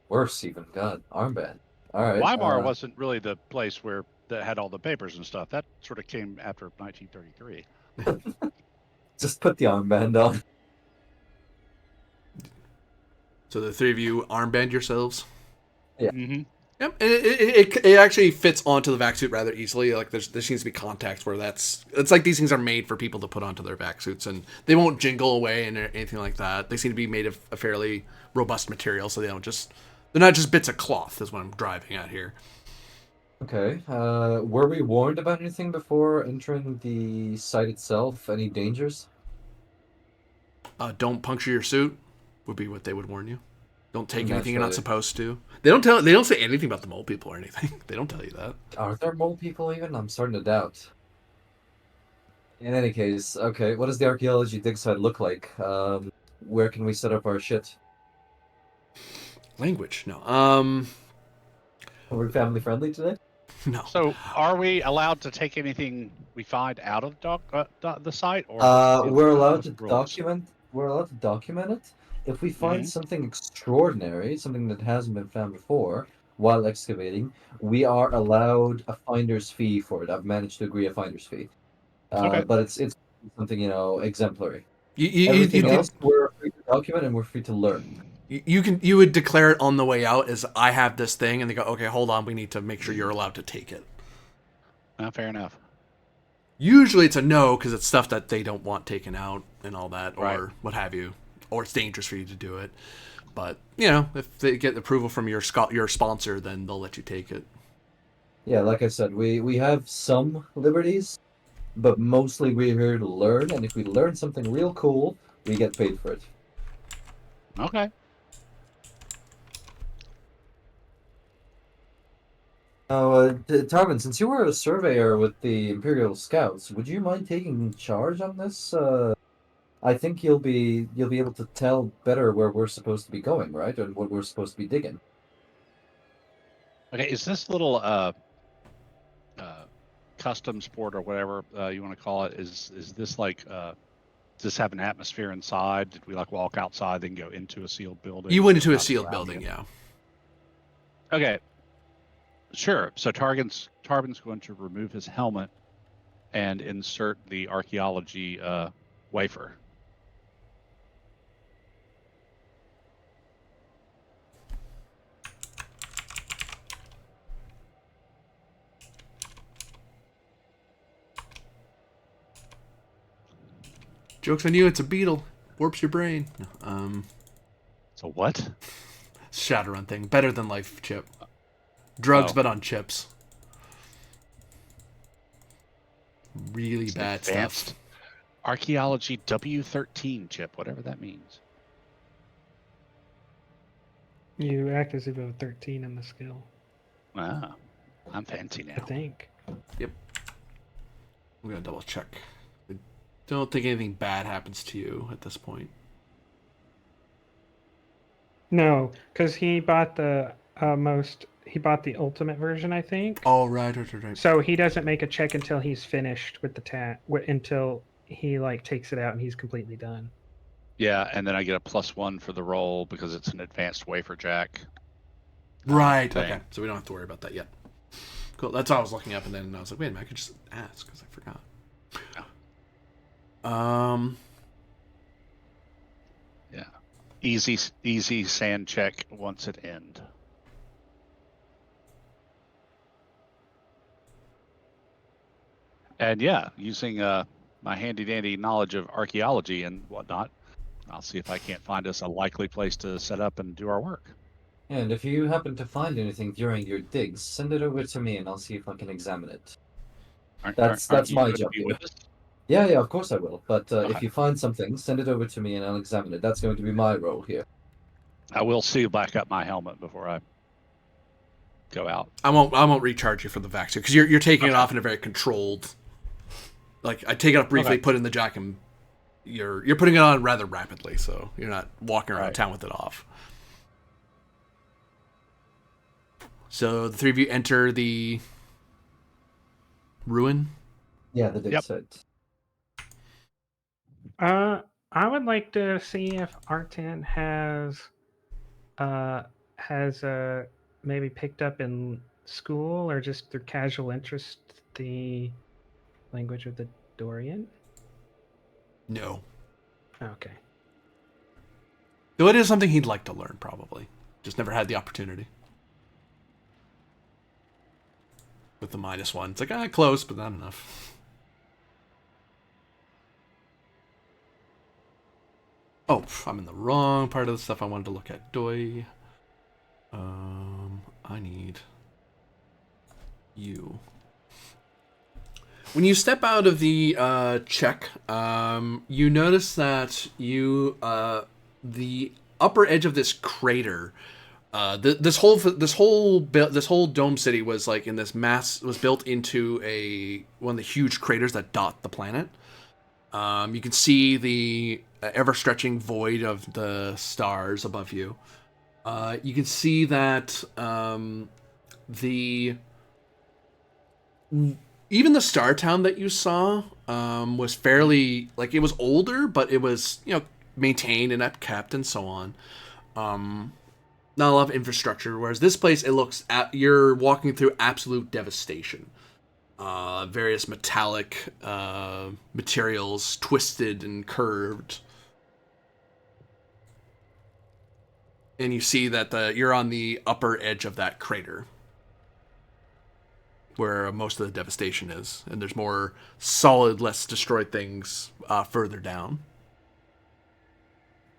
Worse even, God, armband. All right. Weimar wasn't really the place where that had all the papers and stuff. That sort of came after 1933. Just put the armband on. So the three of you armband yourselves. Yeah. Mm-hmm. Yep. It actually fits onto the vac suit rather easily. Like there seems to be contacts where it's like these things are made for people to put onto their vac suits, and they won't jingle away and anything like that. They seem to be made of a fairly robust material, so they're not just bits of cloth, is what I'm driving at here. Okay. Were we warned about anything before entering the site itself? Any dangers? Don't puncture your suit would be what they would warn you. Don't take anything you're not Naturally. supposed to. They don't say anything about the mole people or anything. They don't tell you that. Are there mole people even? I'm starting to doubt. In any case, okay, what does the archaeology dig site look like? Where can we set up our shit? Language, no. Are we family friendly today? No. So, are we allowed to take anything we find out of the site, or We're allowed to rules? document. We're allowed to document it. If we find something extraordinary, something that hasn't been found before, while excavating, we are allowed a finder's fee for it. I've managed to agree a finder's fee. Okay. But it's something exemplary. You Everything else, we're free to document and we're free to learn. You would declare it on the way out as, I have this thing, and they go, okay, hold on, we need to make sure you're allowed to take it. Fair enough. Usually it's a no, because it's stuff that they don't want taken out and all that, or Right. what have you, or it's dangerous for you to do it. But if they get approval from your sponsor, then they'll let you take it. Yeah, like I said, we have some liberties, but mostly we're here to learn, and if we learn something real cool, we get paid for it. Okay. Now, Tarvin, since you were a surveyor with the Imperial Scouts, would you mind taking charge on this? I think you'll be able to tell better where we're supposed to be going, right? And what we're supposed to be digging. Okay. Is this little customs port or whatever you want to call it? Is this like? Does this have an atmosphere inside? Did we like walk outside then go into a sealed building? You went into a Not sealed surrounding building, it? yeah. Okay. Sure. So Tarvin's going to remove his helmet and insert the archaeology wafer. Joke's on you, it's a beetle. Warps your brain. So what? Shadowrun thing. Better than life chip. Drugs, Oh. but on chips. Really It's bad advanced stuff. Archaeology W13 chip, whatever that means. You act as if you have 13 in the skill, Ah, I'm fancy now. I think. I'm gonna double check. I don't think anything bad happens to you at this point. No, because he bought the he bought the ultimate version, I think. Oh, right. So he doesn't make a check until he's finished with the until he like takes it out and he's completely done. Yeah, and then I get a +1 for the roll because it's an advanced wafer jack. Right. Thing. Okay. So we don't have to worry about that yet. Cool. That's what I was looking up, and then I was like, wait a minute, I could just ask because I forgot. Yeah. Easy sand check once it end. And yeah, using my handy dandy knowledge of archaeology and whatnot, I'll see if I can't find us a likely place to set up and do our work. And if you happen to find anything during your digs, send it over to me and I'll see if I can examine it. That's Aren't you my going to job be here. with us? Yeah, of course I will. But if Okay. you find something, send it over to me and I'll examine it. That's going to be my role here. I will seal back up my helmet before I go out. I won't recharge you for the vac suit because you're taking it Okay. off in a very controlled. Like I take it off briefly, Okay. put it in the jack, and you're putting it on rather rapidly, so you're not walking around Right. town with it off. So the three of you enter the ruin. Yeah, the dig Yep. site. I would like to see if Artan has maybe picked up in school or just through casual interest the language of the Dorian. No, Okay. though it is something he'd like to learn, probably. Just never had the opportunity. With the -1, it's like close, but not enough. Oh, I'm in the wrong part of the stuff I wanted to look at. Doi. I need you. When you step out of the check, you notice that the upper edge of this crater, this whole dome city was like in this was built into one of the huge craters that dot the planet. You can see the ever stretching void of the stars above you. You can see that the even the star town that you saw was fairly like it was older, but it was maintained and upkept and so on. Not a lot of infrastructure. Whereas this place, it looks you're walking through absolute devastation. Various metallic materials twisted and curved. And you see that you're on the upper edge of that crater where most of the devastation is. And there's more solid, less destroyed things further down.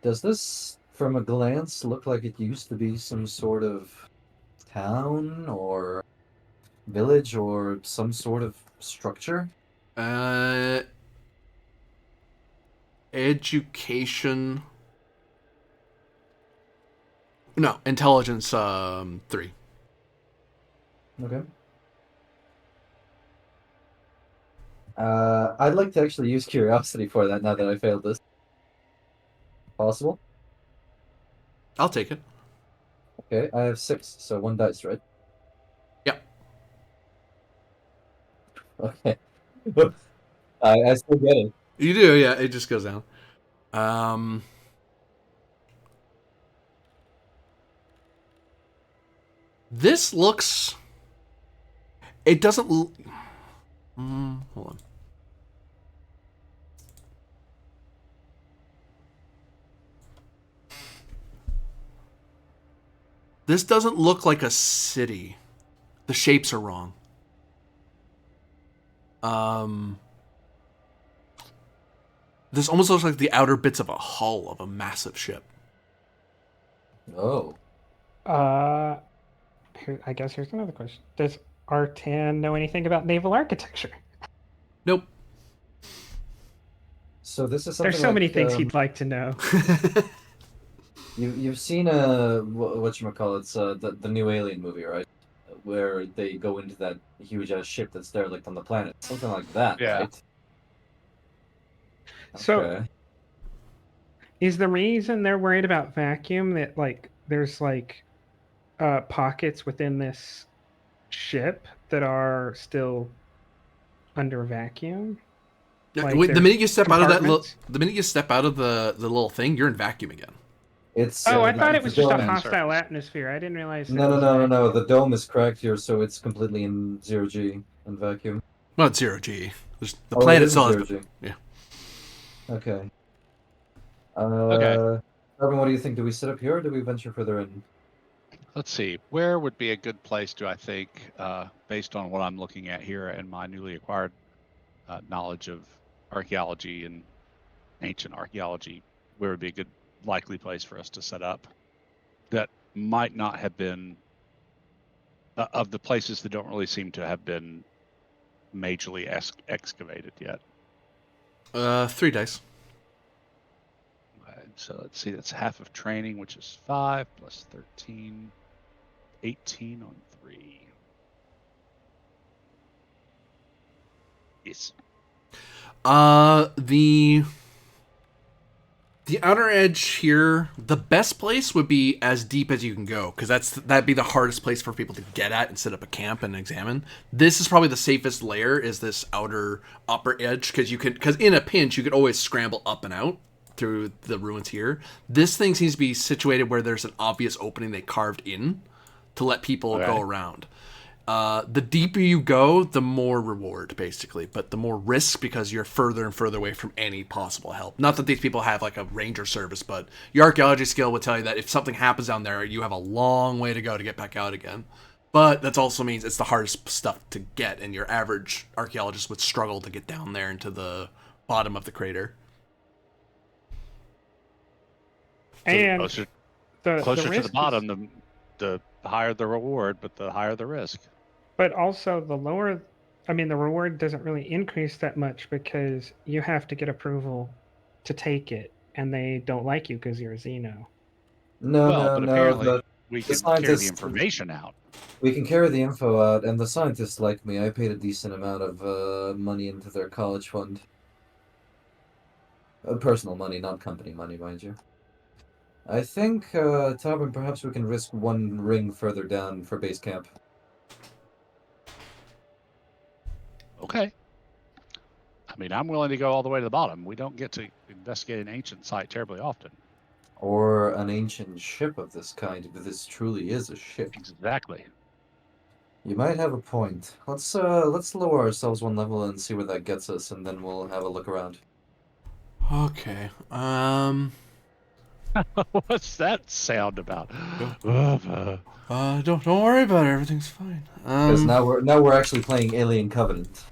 Does this, from a glance, look like it used to be some sort of town or village or some sort of structure? Education. No, intelligence 3. Okay. I'd like to actually use curiosity for that now that I failed this. Possible? I'll take it. Okay, I have 6, so 1 dice, right? Yep. Okay. I still get it. You do, yeah. It just goes down. This looks. It doesn't. Hold on. This doesn't look like a city. The shapes are wrong. This almost looks like the outer bits of a hull of a massive ship. Oh. I guess here's another question. Does Artan know anything about naval architecture? Nope. So this is something There's so like, many things he'd like to know. You've seen whatchamacallit's the new Alien movie, right? Where they go into that huge ass ship that's derelict on the planet. Something like that, Yeah. right? So Okay. is the reason they're worried about vacuum that like there's like pockets within this ship that are still under vacuum? Like Wait, the there's minute you step out of compartments? the minute you step out of the little thing, you're in vacuum again. It's Oh, I the- thought it the was just a dome. hostile surface. atmosphere. I didn't realize it No, no, was no, no, no. vacuum. The dome is cracked here, so it's completely in 0G and vacuum. Well, it's 0G. The Oh, it planet is in still has. 0G. Yeah. Okay. Okay. Urban, what do you think? Do we sit up here or do we venture further in? Let's see. Where would be a good place, do I think, based on what I'm looking at here and my newly acquired knowledge of archaeology and ancient archaeology, where would be a good likely place for us to set up that might not have been of the places that don't really seem to have been majorly excavated yet. 3 dice. So let's see, that's half of training, which is 5 plus 13, 18 on 3. Yes. The outer edge here, the best place would be as deep as you can go, because that'd be the hardest place for people to get at and set up a camp and examine. This is probably the safest layer, is this outer upper edge, because in a pinch you could always scramble up and out through the ruins here. This thing seems to be situated where there's an obvious opening they carved in to let people go around. The deeper you go, the more reward, basically, but the more risk because you're further and further away from any possible help. Not that these people have like a ranger service, but your archaeology skill would tell you that if something happens down there, you have a long way to go to get back out again. But that also means it's the hardest stuff to get, and your average archaeologist would struggle to get down there into the bottom of the crater. And Closer the to risk the is- bottom, the higher the reward, but the higher the risk. But also the lower, I mean, the reward doesn't really increase that much because you have to get approval to take it, and they don't like you because you're a Xeno. No, Well, no, but no. apparently we can carry the scientists- information out. We can carry the info out, and the scientists like me. I paid a decent amount of money into their college fund. Personal money, not company money, mind you. I think, Tobin, perhaps we can risk one ring further down for base camp. Okay. I mean, I'm willing to go all the way to the bottom. We don't get to investigate an ancient site terribly often. Or an ancient ship of this kind, if this truly is a ship. Exactly. You might have a point. Let's lower ourselves one level and see where that gets us, and then we'll have a look around. Okay. What's that sound about? Don't worry about it. Everything's fine. Because now we're actually playing Alien Covenant.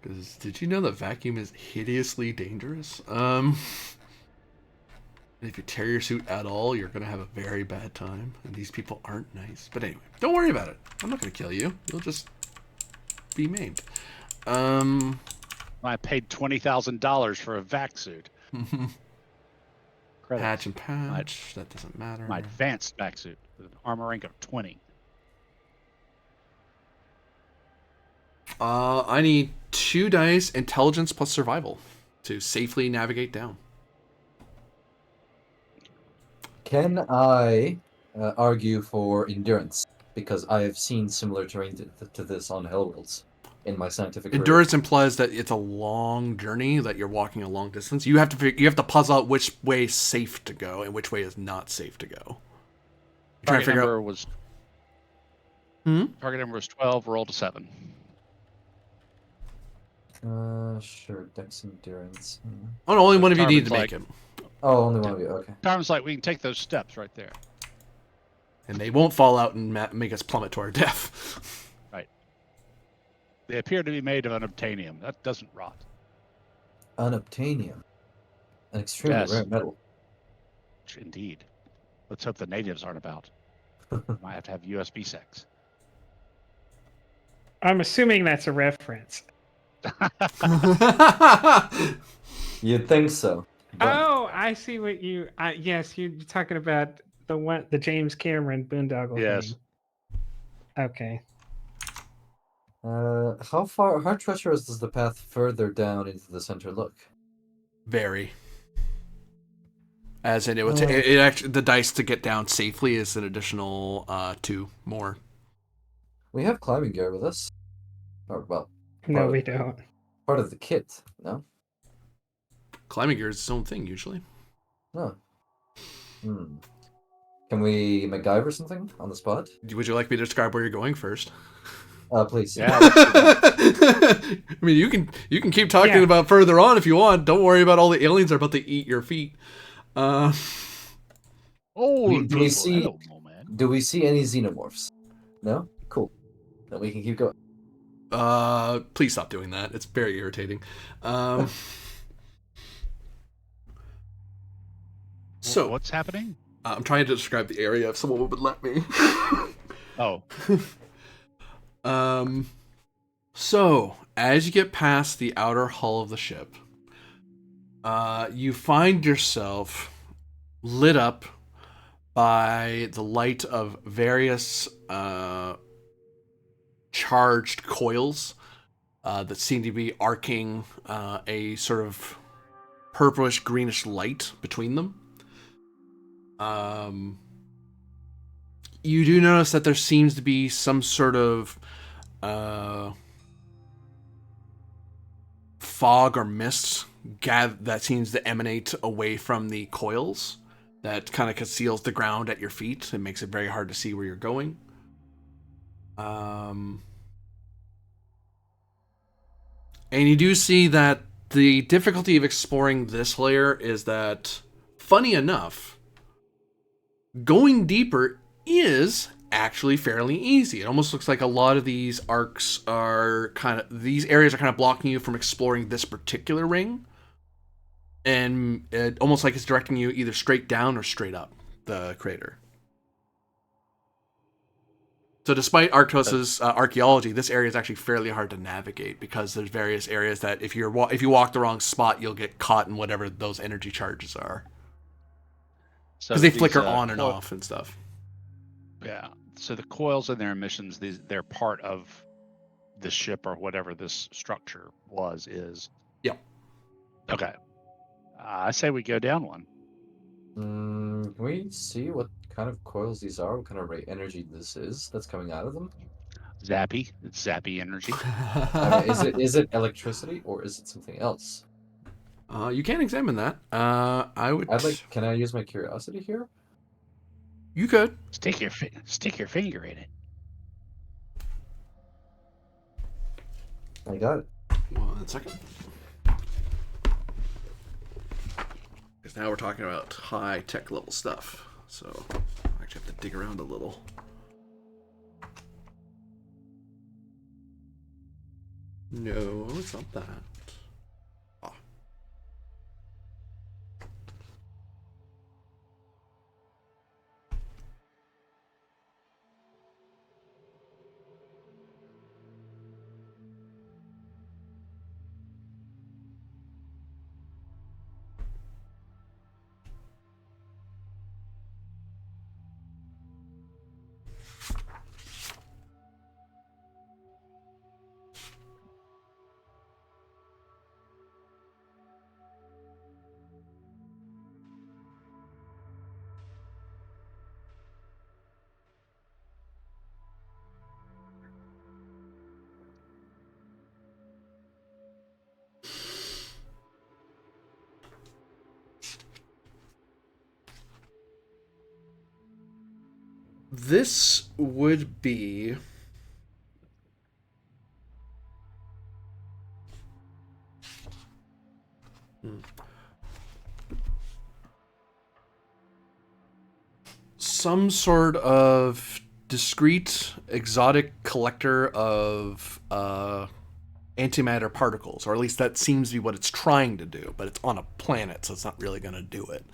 Because did you know that vacuum is hideously dangerous? If you tear your suit at all, you're gonna have a very bad time. And these people aren't nice. But anyway, don't worry about it. I'm not gonna kill you. You'll just be maimed. I paid $20,000 for a vac suit. Credits. Patch and patch. That doesn't matter. My advanced vac suit with an armor rank of 20. I need 2 dice, intelligence plus survival, to safely navigate down. Can I argue for endurance? Because I have seen similar terrain to this on Hellworlds in my scientific career. Endurance implies that it's a long journey, that you're walking a long distance. You have to puzzle out which way is safe to go and which way is not safe to go. You're trying to figure out. Target number was 12. Roll to 7. Sure. Dex endurance. Oh, no, only one of you Tarvin's need to make like- it. Oh, only one of you. Okay. Carmen's like, we can take those steps right there. And they won't fall out and make us plummet to our death. They appear to be made of unobtainium. That doesn't rot. Unobtainium. An extremely Yes. rare metal. Indeed. Let's hope the natives aren't about. Might have to have USB sex. I'm assuming that's a reference. You'd think so. But Oh, I see what you. Yes, you're talking about the James Cameron boondoggle Yes. thing. Okay. how treacherous does the path further down into the center look? Very. As in, it actually, the dice to get down safely is an additional 2 more. We have climbing gear with us. Or, well, No, we don't. Part of the kit, no? Climbing gear is its own thing usually. No. Hmm. Can we MacGyver something on the spot? Would you like me to describe where you're going first? Please. Yeah. I mean, you can keep talking Yeah. about further on if you want. Don't worry about all the aliens are about to eat your feet. Oh, Do we see- hello, man. Do we see any xenomorphs? No? Cool. Then we can keep going. Please stop doing that. It's very irritating. So What's happening? I'm trying to describe the area if someone would let me. Oh, So as you get past the outer hull of the ship, you find yourself lit up by the light of various charged coils that seem to be arcing a sort of purplish greenish light between them. You do notice that there seems to be some sort of fog or mist that seems to emanate away from the coils that kind of conceals the ground at your feet and makes it very hard to see where you're going. And you do see that the difficulty of exploring this layer is that, funny enough, going deeper is actually fairly easy. It almost looks like a lot of these arcs are these areas are kind of blocking you from exploring this particular ring. And it almost like it's directing you either straight down or straight up the crater. So despite Arctos's archaeology, this area is actually fairly hard to navigate because there's various areas that if you walk the wrong spot, you'll get caught in whatever those energy charges are. so Because they these, flicker on and coil- off and stuff. Yeah. So the coils and their emissions, they're part of the ship or whatever this structure is. Yep. Okay. I say we go down one. Can we see what kind of coils these are? What kind of energy this is that's coming out of them? Zappy. It's zappy energy. I mean, is it electricity or is it something else? You can examine that. Can I use my curiosity here? You could. Stick your finger in it. I got it. 1 second. Because now we're talking about high tech level stuff. So I actually have to dig around a little. No, it's not that. Ah. This would be some sort of discrete exotic collector of antimatter particles, or at least that seems to be what it's trying to do, but it's on a planet, so it's not really going to do it.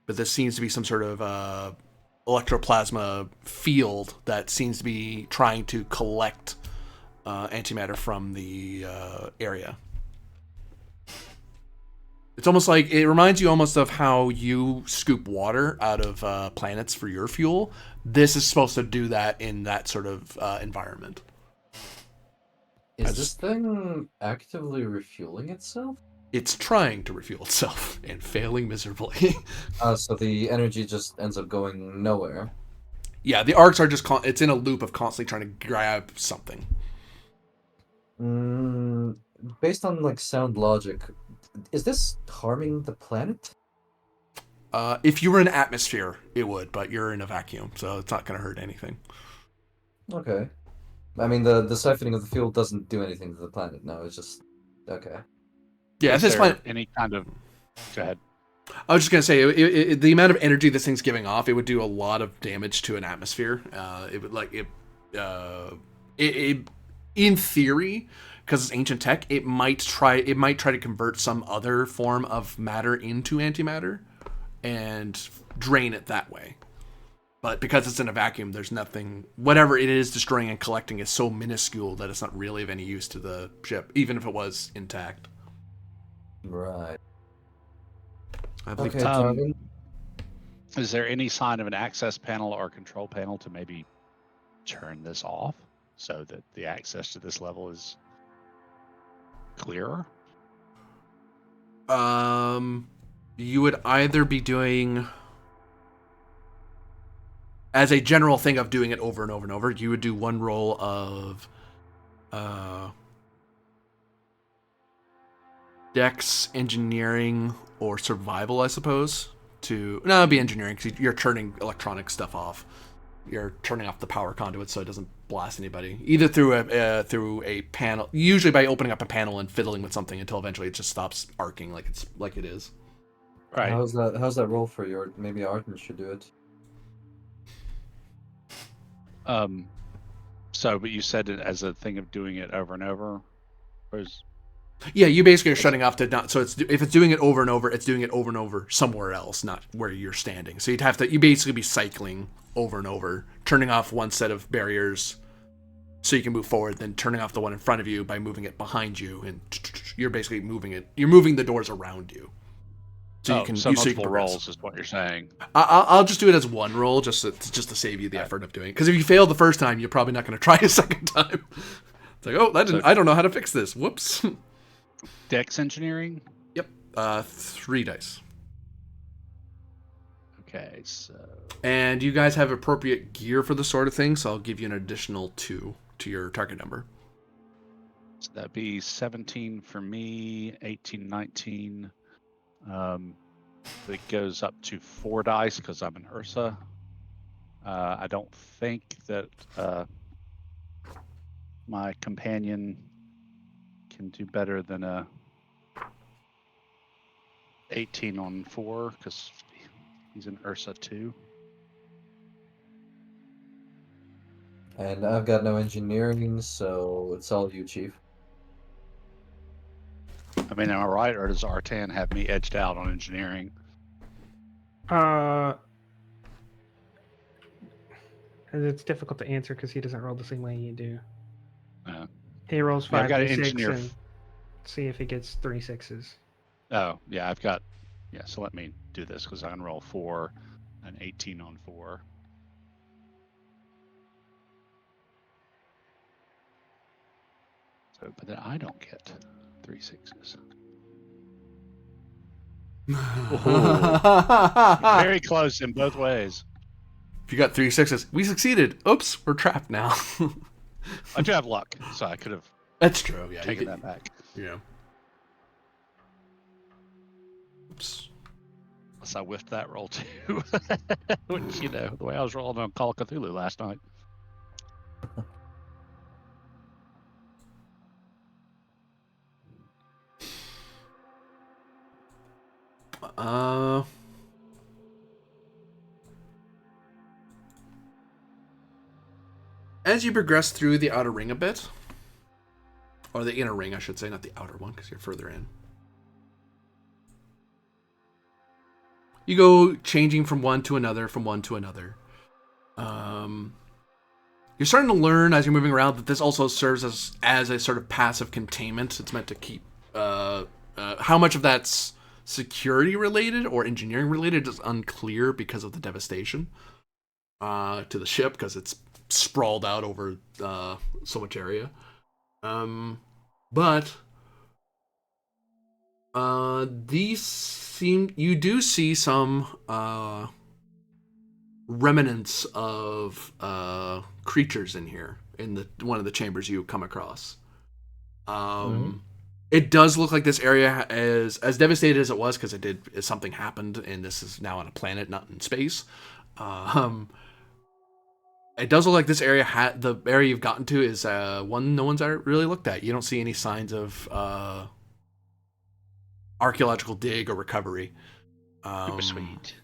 But this seems to be some sort of electroplasma field that seems to be trying to collect antimatter from the area. It's almost like, it reminds you almost of how you scoop water out of planets for your fuel. This is supposed to do that in that sort of environment. Is this thing actively refueling itself? It's trying to refuel itself and failing miserably. So the energy just ends up going nowhere. Yeah, the arcs are just, it's in a loop of constantly trying to grab something. Mm, based on like sound logic, is this harming the planet? If you were in an atmosphere, it would, but you're in a vacuum, so it's not going to hurt anything. Okay. I mean, the siphoning of the fuel doesn't do anything to the planet. No, it's just okay. Yeah, at Is this point, there any kind of? Go ahead. I was just gonna say the amount of energy this thing's giving off, it would do a lot of damage to an atmosphere. It would like it, it in theory, because it's ancient tech, it might try to convert some other form of matter into antimatter and drain it that way. But because it's in a vacuum, there's nothing. Whatever it is destroying and collecting is so minuscule that it's not really of any use to the ship, even if it was intact. Right. I believe. Okay, Um, Tarvin. Is there any sign of an access panel or control panel to maybe turn this off so that the access to this level is clearer? You would either be doing, as a general thing of doing it over and over and over, you would do one roll of Dex, engineering, or survival, I suppose. No, it'd be engineering because you're turning electronic stuff off. You're turning off the power conduit so it doesn't blast anybody. Either through a panel, usually by opening up a panel and fiddling with something until eventually it just stops arcing like it is. Right. How's that roll for you? Or maybe Arden should do it. So, but you said it as a thing of doing it over and over, or Yeah, you basically are shutting off the not. So if it's doing it over and over, it's doing it over and over somewhere else, not where you're standing. So you basically be cycling over and over, turning off one set of barriers so you can move forward, then turning off the one in front of you by moving it behind you, and you're basically moving it. You're moving the doors around you, so you can multiple progress. rolls is what you're saying. I'll just do it as one roll, just to save you the effort of doing it. Because if you fail the first time, you're probably not going to try a second time. It's like, oh, I don't know how to fix this. Whoops. Dex engineering. Yep. 3 dice. Okay, so And you guys have appropriate gear for the sort of thing, so I'll give you an additional 2 to your target number. that'd be 17 for me, 18, 19. It goes up to 4 dice because I'm an Ursa. I don't think that my companion can do better than a 18 on 4 because he's an Ursa too. And I've got no engineering, so it's all you, Chief. I mean, am I right, or does Artan have me edged out on engineering? It's difficult to answer because he doesn't roll the same way you do. Uh, He rolls Yeah, I've got an 5d6 engineer and see if he gets 3 6s. Oh, yeah, I've got. Yeah, so let me do this because I can roll 4 and 18 on 4. So, but then I don't get 3 6s. Very close in both ways. If you got 3 6s, we succeeded. Oops, we're trapped now. I do have luck, so I could have That's true. Yeah, taken that back. Yeah. Oops. Unless I whiffed that roll too. Which, the way I was rolling on Call of Cthulhu last night. As you progress through the outer ring a bit, or the inner ring, I should say, not the outer one, because you're further in. You go changing from one to another, from one to another. You're starting to learn as you're moving around that this also serves as a sort of passive containment. It's meant to keep how much of that's security related or engineering related is unclear because of the devastation to the ship, because it's sprawled out over so much area. But you do see some remnants of creatures in here in one of the chambers you come across. It does look like this area is as devastated as it was because something happened, and this is now on a planet, not in space. It does look like this area the area you've gotten to is one no one's ever really looked at. You don't see any signs of archaeological dig or recovery. Super sweet.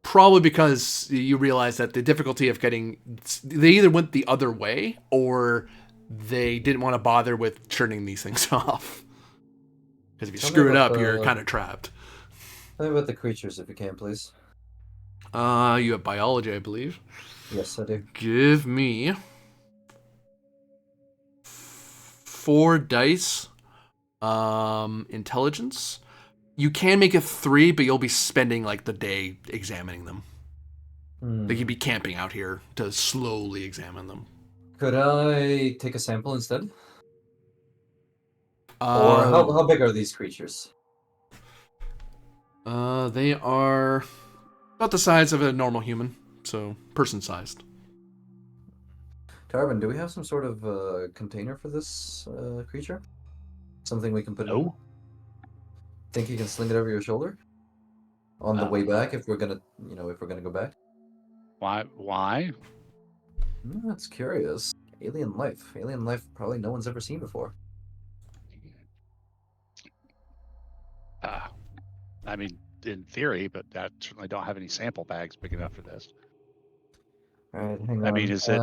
Probably because you realize that the difficulty of they either went the other way or they didn't want to bother with turning these things off. Because if you screw it up, you're kind of trapped. Tell me about the creatures, if you can, please. You have biology, I believe. Yes, I do. Give me 4 dice. Intelligence. You can make it 3, but you'll be spending like the day examining them. Like you'd be camping out here to slowly examine them. Could I take a sample instead? Or how big are these creatures? They are about the size of a normal human, so person-sized. Tarvin, do we have some sort of container for this creature? Something we can put in? Think you can sling it over your shoulder? On the way back, if we're gonna go back? Why? That's curious. Alien life. Alien life probably no one's ever seen before. I mean, in theory, but I certainly don't have any sample bags big enough for this. Alright, hang on. I mean, is it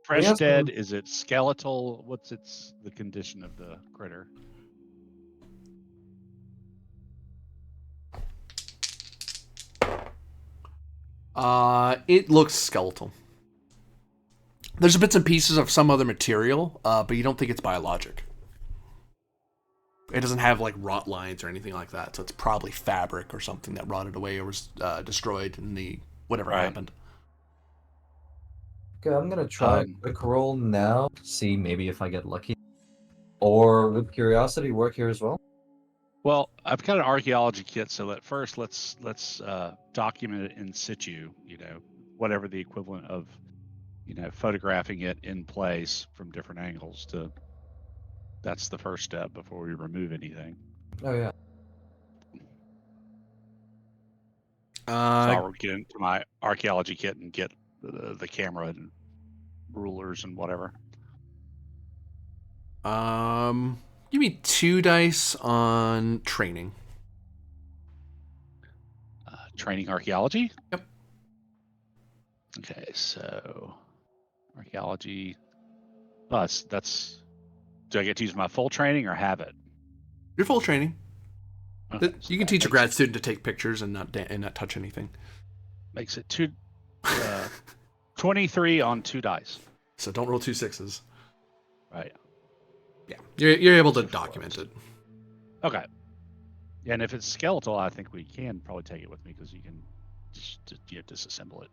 fresh dead? Is it skeletal? What's the condition of the critter? It looks skeletal. There's bits and pieces of some other material, but you don't think it's biologic. It doesn't have like rot lines or anything like that, so it's probably fabric or something that rotted away or was destroyed in the whatever happened. Okay, I'm gonna try a quick roll now. See maybe if I get lucky, or with curiosity work here as well. Well, I've got an archaeology kit, so let's document it in situ. Whatever the equivalent of, photographing it in place from different angles that's the first step before we remove anything. Oh yeah. So I'll get into my archaeology kit and get the camera and rulers and whatever. Give me 2 dice on training. Training archaeology? Yep. Okay, so archaeology. Oh, that's. Do I get to use my full training or have it? Your full training. Okay, you can teach a grad student to take pictures and not touch anything. Makes it 23 on 2 dice. So don't roll 2 6s. Right. Yeah, you're able to document it. Okay. And if it's skeletal, I think we can probably take it with me because you can just disassemble it.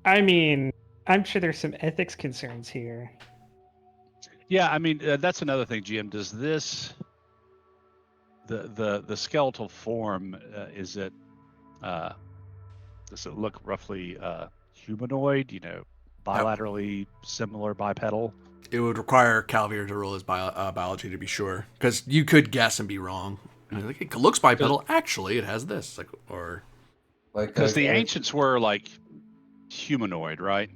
I mean, I'm sure there's some ethics concerns here. Yeah, I mean that's another thing, GM. Does this the skeletal form does it look roughly humanoid? Bilaterally similar bipedal? It would require Calvier to roll his biology to be sure, because you could guess and be wrong. Like, it looks bipedal. Actually, it has this, because the ancients were like humanoid, right?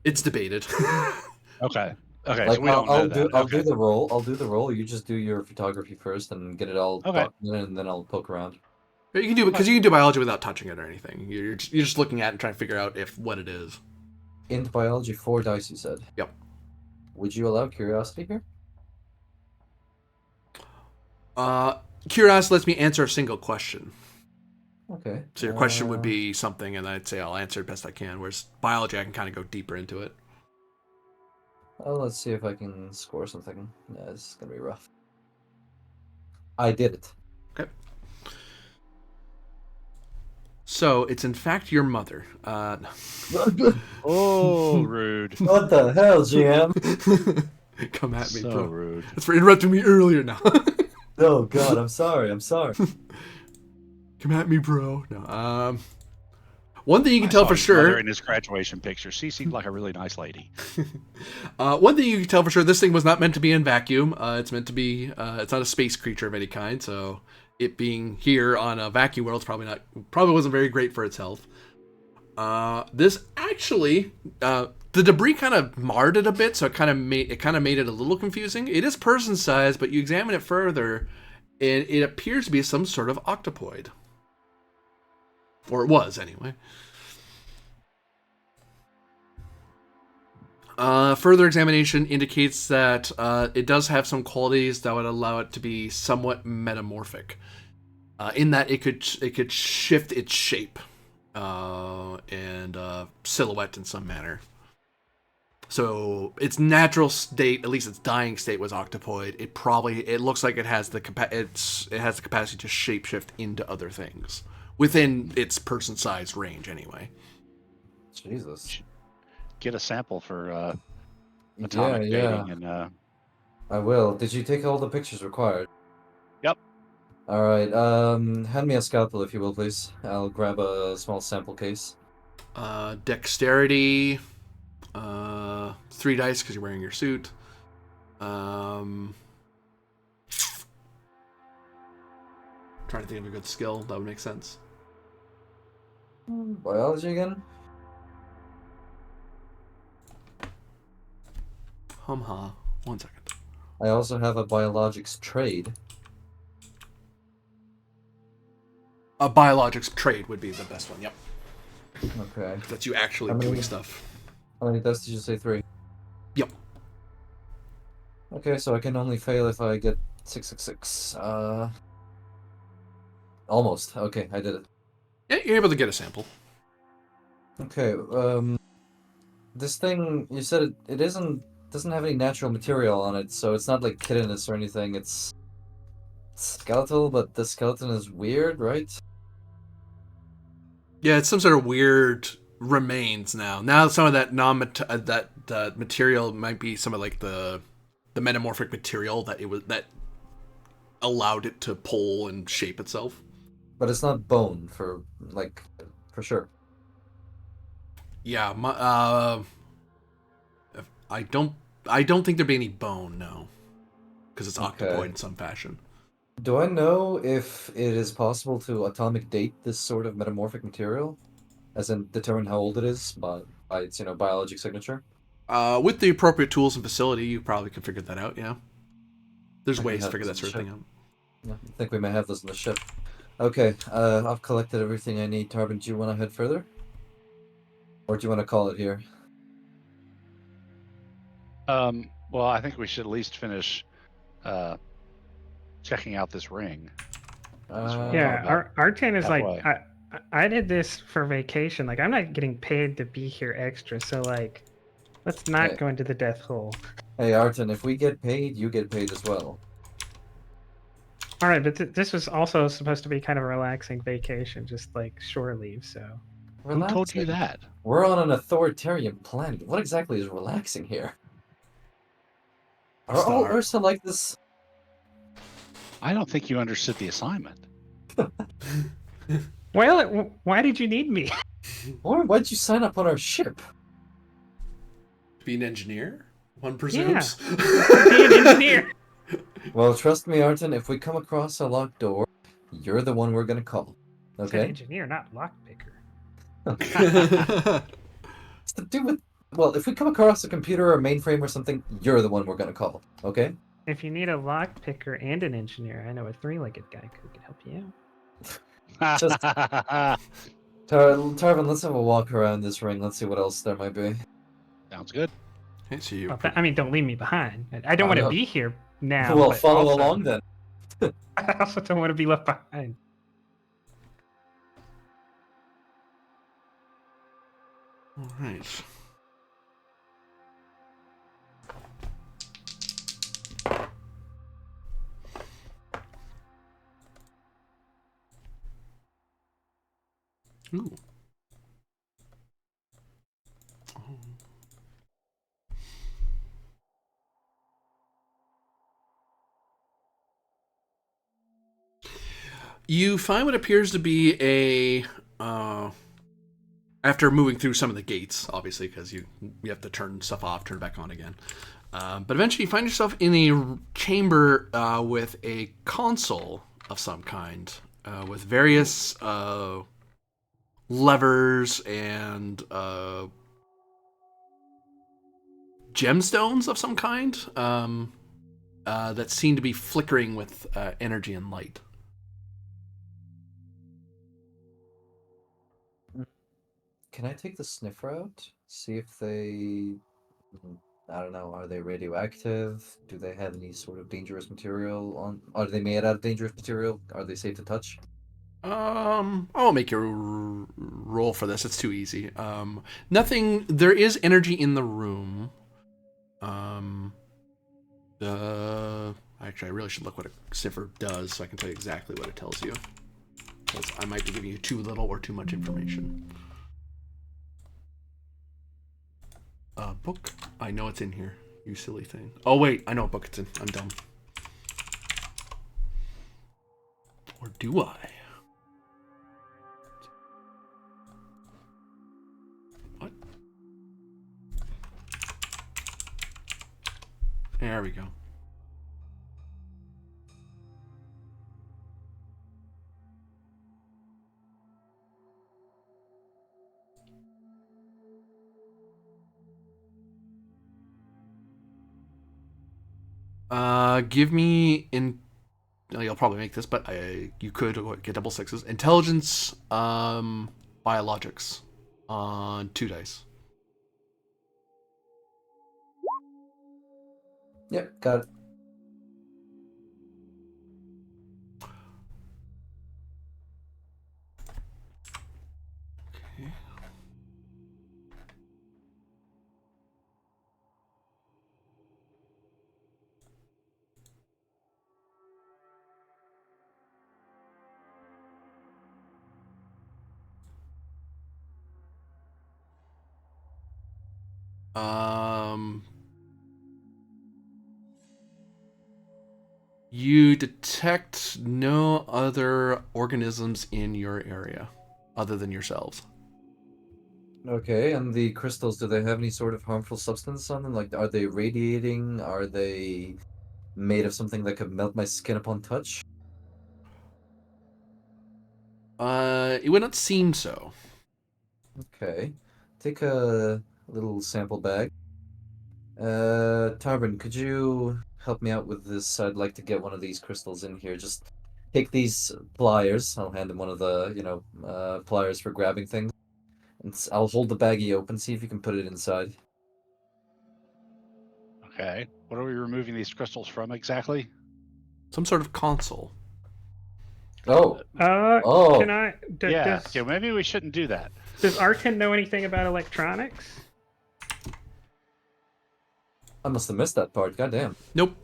It's debated. Okay. Like, so we don't know that. I'll do the roll. I'll do the roll. You just do your photography first and get it all documented, and then I'll poke around. You can do because you can do biology without touching it or anything. You're just looking at it and trying to figure out what it is. Int biology, 4 dice, you said. Yep. Would you allow curiosity here? Curiosity lets me answer a single question. Okay. So your question would be something, and I'd say I'll answer it best I can. Whereas biology, I can kind of go deeper into it. Oh, let's see if I can score something. Yeah, this is gonna be rough. I did it. Okay. So it's in fact your mother. Oh, rude. What the hell, GM? Come at me, so bro. Rude. That's for interrupting me earlier now. Oh God, I'm sorry. Come at me, bro. No. One thing you can I tell saw for his mother sure. in his graduation picture. She seemed like a really nice lady. One thing you can tell for sure, this thing was not meant to be in vacuum. It's meant to be. It's not a space creature of any kind. So it being here on a vacuum world probably wasn't very great for its health. This actually, the debris kind of marred it a bit, so it kind of made it a little confusing. It is person sized, but you examine it further, and it appears to be some sort of octopoid, or it was anyway. Further examination indicates that it does have some qualities that would allow it to be somewhat metamorphic, in that it could shift its shape and silhouette in some manner. So its natural state, at least its dying state, was octopoid. It looks like it has the capacity to shapeshift into other things within its person-sized range, anyway. Jesus. Get a sample for Yeah, atomic yeah. dating, and I will. Did you take all the pictures required? Yep. All right. Hand me a scalpel if you will, please. I'll grab a small sample case. Dexterity, 3 dice because you're wearing your suit. Trying to think of a good skill that would make sense. Biology again? Humha. 1 second. I also have a biologics trade. A biologics trade would be the best one. Yep. Okay. That's you actually How many- doing stuff. How many dice did you say? 3? Yep. Okay, so I can only fail if I get 666. Almost. Okay, I did it. Yeah, you're able to get a sample. Okay, this thing, you said it doesn't have any natural material on it, so it's not like chitinous or anything. It's skeletal, but the skeleton is weird, right? Yeah, it's some sort of weird remains now. Now some of that material might be some of like the metamorphic material that allowed it to pull and shape itself. But it's not bone for sure. Yeah, I don't think there'd be any bone, no, because it's Okay. octopoid in some fashion. Do I know if it is possible to atomic date this sort of metamorphic material? As in determine how old it is by its, biologic signature? With the appropriate tools and facility, you probably can figure that out. Yeah, there's I ways to have figure that this sort of in thing out. Yeah, I think we may have this in the ship. Okay, I've collected everything I need. Tarvin, do you want to head further? Or do you want to call it here? well, I think we should at least finish checking out this ring. Yeah, Arten is like, halfway. I did this for vacation. Like, I'm not getting paid to be here extra. So, like, let's not Hey. go into the death hole. Hey, Arten, if we get paid, you get paid as well. All right, but this was also supposed to be kind of a relaxing vacation, just like shore leave. So, Who told you Relaxing. that? We're on an authoritarian planet. What exactly is relaxing here? Are all Star. Ursa like this? I don't think you understood the assignment. well, why did you need me? Why'd you sign up on our ship? Be an engineer, one presumes. Be an engineer. Well, trust me, Arten, if we come across a locked door, you're the one we're gonna call. It's an Okay? engineer, not lockpicker. It's to do with... Well, if we come across a computer or a mainframe or something, you're the one we're gonna call. Okay? If you need a lockpicker and an engineer, I know a three-legged guy who can help you out. Just- Tarvin, let's have a walk around this ring. Let's see what else there might be. Sounds good. Okay, so you. Well, I mean, don't leave me behind. I don't Oh, want to no. be here now. Well, but follow also- along then. I also don't want to be left behind. All right. Ooh. Oh. You find what appears to be a After moving through some of the gates, obviously, because you have to turn stuff off, turn it back on again. But eventually you find yourself in a chamber with a console of some kind, with various levers and gemstones of some kind that seem to be flickering with energy and light. Can I take the sniffer out? See if they, I don't know, are they radioactive? Do they have any sort of dangerous material on? Are they made out of dangerous material? Are they safe to touch? I'll make you roll for this. It's too easy. Nothing. There is energy in the room. Actually, I really should look what a sniffer does, so I can tell you exactly what it tells you. Because I might be giving you too little or too much information. Book. I know it's in here. You silly thing. Oh wait, I know what book it's in. I'm dumb. Or do I? What? There we go. Give me in. You'll probably make this, but you could get double sixes. Intelligence, biologics, on 2 dice. Yep, got it. Okay. You detect no other organisms in your area other than yourselves. Okay, and the crystals, do they have any sort of harmful substance on them? Like, are they radiating? Are they made of something that could melt my skin upon touch? It would not seem so. Okay. Take a little sample bag. Tarbin, could you help me out with this? I'd like to get one of these crystals in here. Just take these pliers. I'll hand him one of the, pliers for grabbing things. And I'll hold the baggie open, see if you can put it inside. Okay. What are we removing these crystals from exactly? Some sort of console. Oh, Can oh, I? Yeah. Okay. Maybe we shouldn't do that. Does Arkin know anything about electronics? I must have missed that part. Goddamn. Nope.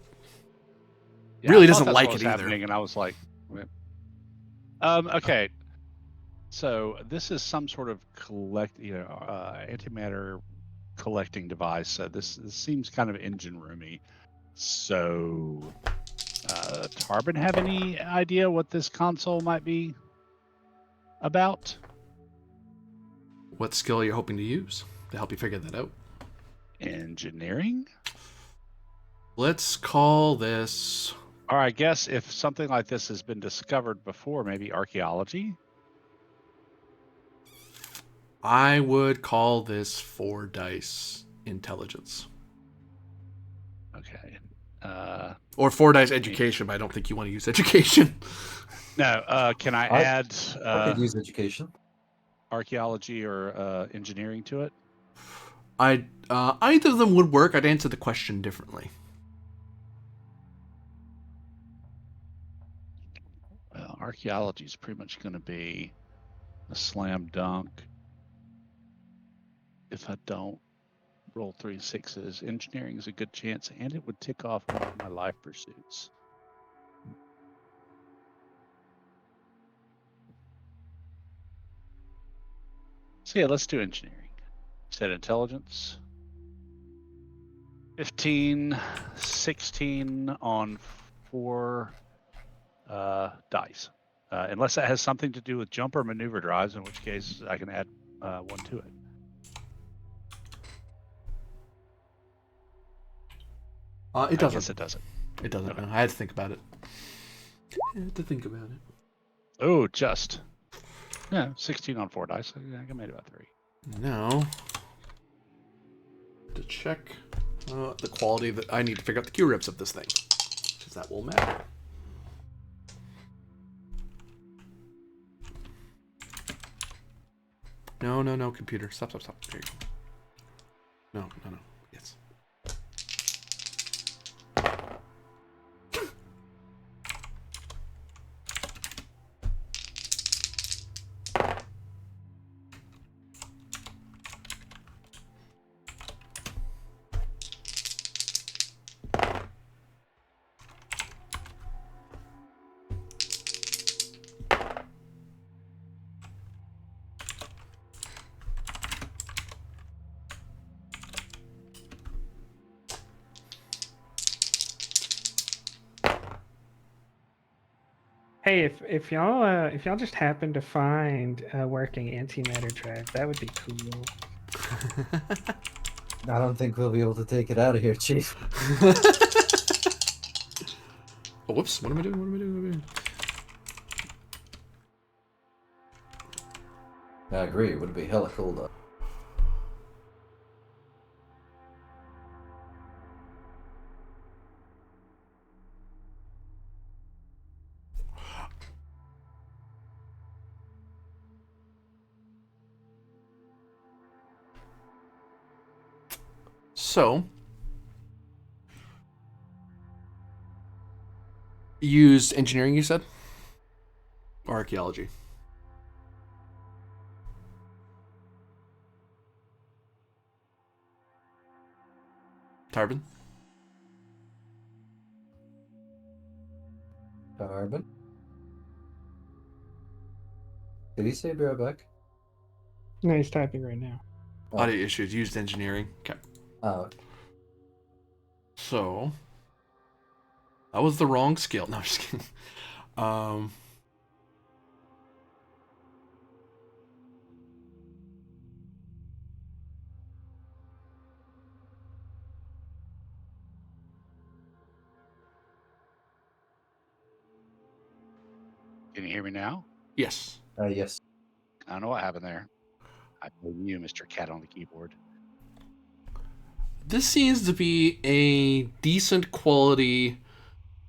Yeah, Really I thought doesn't that's like what was it either. happening, and I was like, okay. So this is some sort of antimatter collecting device. So this seems kind of engine roomy. So, Tarbin, have any idea what this console might be about? What skill you're hoping to use to help you figure that out? Engineering? Let's call this. Or I guess if something like this has been discovered before, maybe archaeology? I would call this 4 dice intelligence. Okay. Or 4 dice education, but I don't think you want to use education. No, can I add I could use education. archaeology or engineering to it? Either of them would work. I'd answer the question differently. Well, archaeology is pretty much going to be a slam dunk. If I don't roll 3 6s, engineering is a good chance, and it would tick off one of my life pursuits. So yeah, let's do engineering. Set intelligence. 15, 16 on 4 dice. Unless that has something to do with jump or maneuver drives, in which case I can add one to it. It I doesn't. guess it doesn't. It doesn't. Okay. No, I had to think about it. Oh, just. Yeah, 16 on 4 dice. I made about 3. Now, to check the quality that I need to figure out the Q ribs of this thing, because that will matter. No, computer. Stop. There you go. No. Yes. Hey, if y'all just happen to find a working antimatter drive, that would be cool. I don't think we'll be able to take it out of here, Chief. Oh, whoops. What am I doing? I agree. It would be hella cool, though. So, used engineering, you said? Or archaeology? Tarbin? Carbon? Did he say be right back? No, he's typing right now. Oh. Audio issues, used engineering. Okay. Oh. So, that was the wrong skill. No, I'm just kidding. Can you hear me now? Yes. Yes. I don't know what happened there. I blame you, Mr. Cat on the keyboard. This seems to be a decent quality,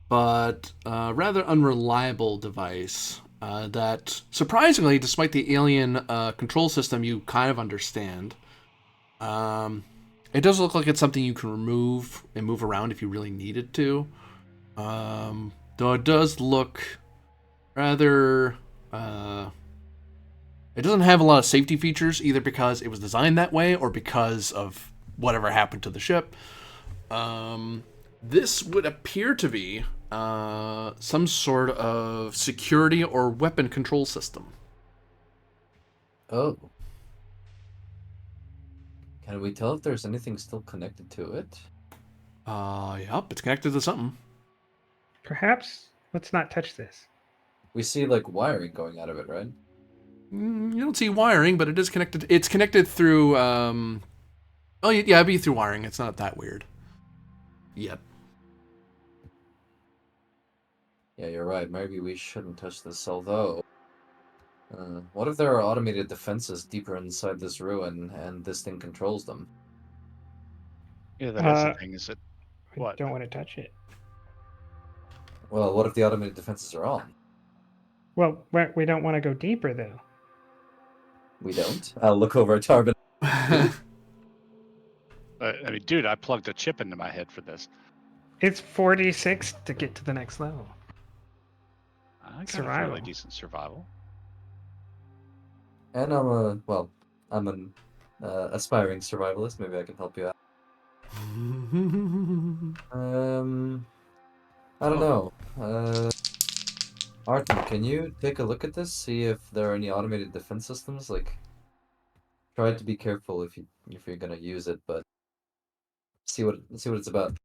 but rather unreliable device that, surprisingly, despite the alien control system you kind of understand, it does look like it's something you can remove and move around if you really needed to. Though it does look rather... it doesn't have a lot of safety features, either because it was designed that way or because of whatever happened to the ship. This would appear to be some sort of security or weapon control system. Oh. Can we tell if there's anything still connected to it? Yep, it's connected to something. Perhaps let's not touch this. We see, like, wiring going out of it, right? You don't see wiring, but it is connected. It's connected through. Oh, yeah, it'd be through wiring. It's not that weird. Yep. Yeah, you're right. Maybe we shouldn't touch this, although... what if there are automated defenses deeper inside this ruin, and this thing controls them? Yeah, that is the thing. Is it I what? don't want to touch it. Well, what if the automated defenses are on? Well, we don't want to go deeper though. We don't? I'll look over at Tarbin. I mean, dude, I plugged a chip into my head for this. It's 46 to get to the next level. I got a Survival. fairly decent survival. And I'm an aspiring survivalist. Maybe I can help you out. I don't know. Artem, can you take a look at this? See if there are any automated defense systems? Like, try to be careful if you're gonna use it, but see what it's about.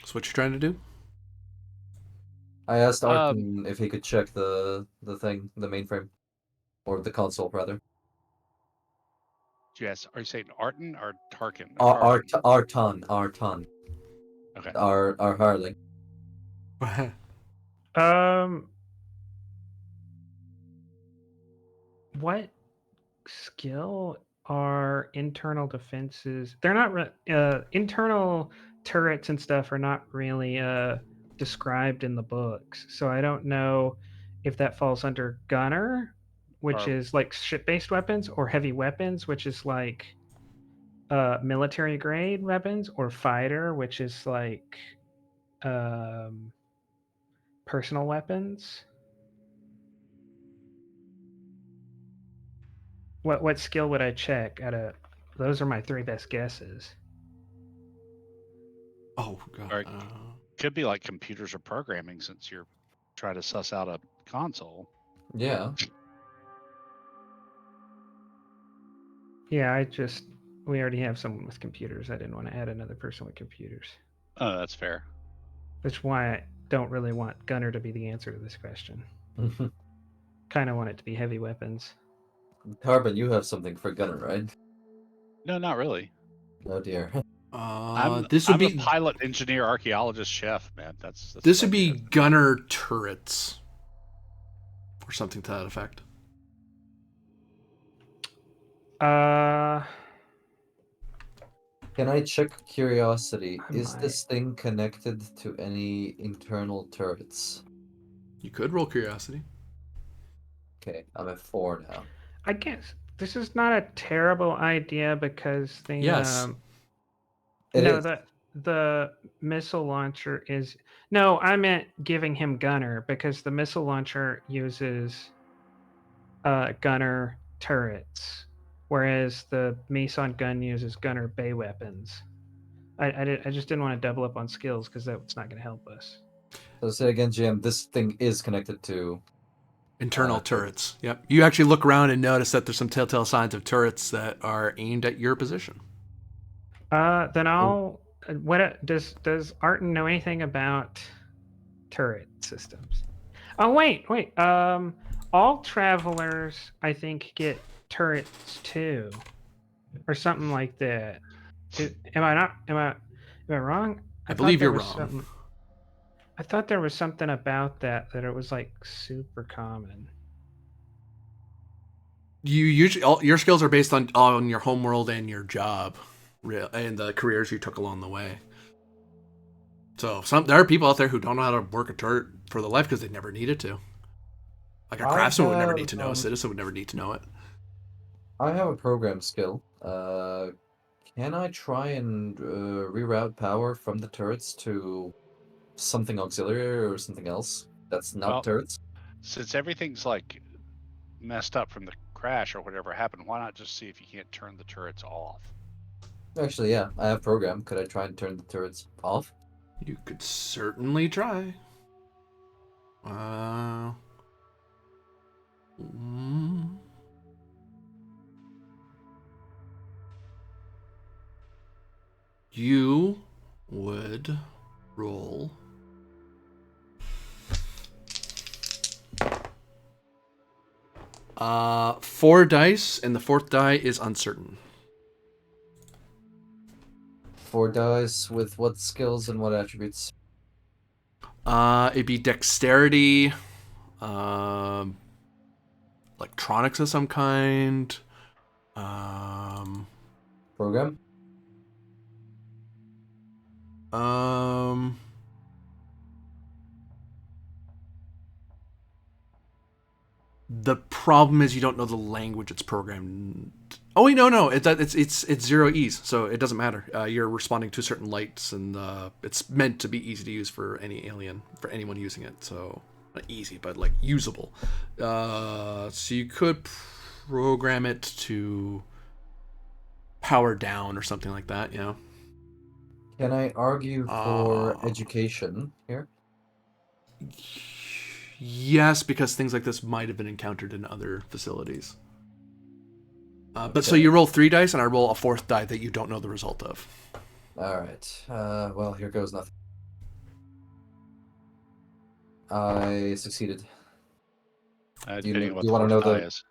That's what you're trying to do? I asked Arkin if he could check the thing, the mainframe, or the console rather. Yes. Are you saying Arton or Tarkin? Arton, Okay. our Harley. Um, what skill are internal defenses? They're not internal turrets and stuff are not really described in the books, so I don't know if that falls under gunner, which Or- is like ship-based weapons, or heavy weapons, which is like military grade weapons, or fighter, which is like um, personal weapons. What skill would I check out of those? Are my three best guesses. Oh, God. Or could be like computers or programming, since you're trying to suss out a console. Yeah. Yeah, we already have someone with computers. I didn't want to add another person with computers. Oh, that's fair. That's why I don't really want gunner to be the answer to this question. Kind of want it to be heavy weapons. Carbon, you have something for gunner, right? No, not really. Oh dear. I'm This would a be pilot, engineer, archaeologist, chef, man. That's this what would I be do. gunner turrets or something to that effect. Can I check curiosity? I Is might. this thing connected to any internal turrets? You could roll curiosity. Okay, I'm at 4 now. I guess this is not a terrible idea because the Yes. It no is. the missile launcher is no. I meant giving him gunner because the missile launcher uses gunner turrets, whereas the Meson gun uses gunner bay weapons. I just didn't want to double up on skills because that's not going to help us. So say again, GM, this thing is connected to Internal turrets. Yep. You actually look around and notice that there's some telltale signs of turrets that are aimed at your position. Then I'll. What does Arton know anything about turret systems? Oh wait. All travelers I think get turrets too, or something like that. Am I not? Am I wrong? I thought believe there you're was wrong. something. I thought there was something about that it was like super common. You usually your skills are based on your homeworld and your job, and the careers you took along the way. So there are people out there who don't know how to work a turret for their life because they never needed to. Like a I craftsman would never need have, to know. A citizen would never need to know it. I have a program skill. Can I try and reroute power from the turrets to something auxiliary or something else that's not Well, turrets? since everything's like messed up from the crash or whatever happened, why not just see if you can't turn the turrets off? Actually, yeah, I have program. Could I try and turn the turrets off? You could certainly try. Mm. You would roll 4 dice, and the 4th die is uncertain. 4 dice with what skills and what attributes? It'd be dexterity, electronics of some kind. Program? The problem is you don't know the language it's programmed. Oh wait, no, it's 0 ease, so it doesn't matter. You're responding to certain lights, and it's meant to be easy to use for any alien, for anyone using it. So not easy, but like usable. So you could program it to power down or something like that. You know. Can I argue for education here? Yes, because things like this might have been encountered in other facilities. But so Okay. you roll 3 dice, and I roll a 4th die that you don't know the result of. Alright. Well, here goes nothing. I succeeded. Do Depending you, on what you the want to worst know die the is.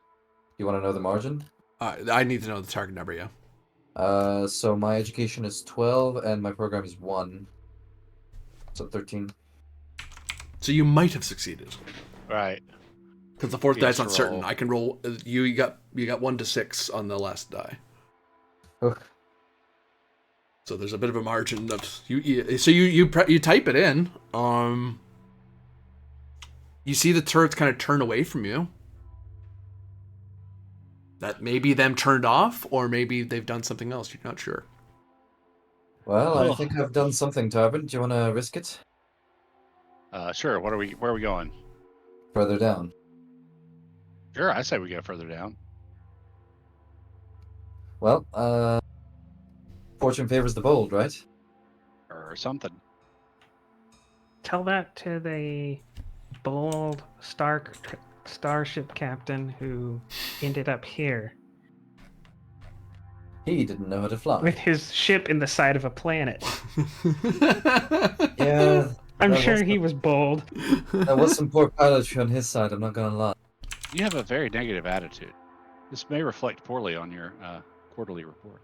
you want to know the margin? I need to know the target number, yeah. So my education is 12 and my program is 1. So 13. So you might have succeeded. Right. Because the fourth He die has is to uncertain. roll. I can roll. You got 1 to 6 on the last die. Ugh. So there's a bit of a margin of so you type it in. You see the turrets kind of turn away from you. That maybe them turned off, or maybe they've done something else. You're not sure. Well, I Ugh. think I've done something, Tarbin. Do you want to risk it? Sure. Where are we going? Further down. Sure, I say we go further down. Well, fortune favors the bold, right? Or something. Tell that to the bold starship captain who ended up here He didn't know how to fly. with his ship in the side of a planet. Yeah, I'm that sure was he was bold. that was some poor pilotry on his side. I'm not gonna lie. You have a very negative attitude. This may reflect poorly on your quarterly report.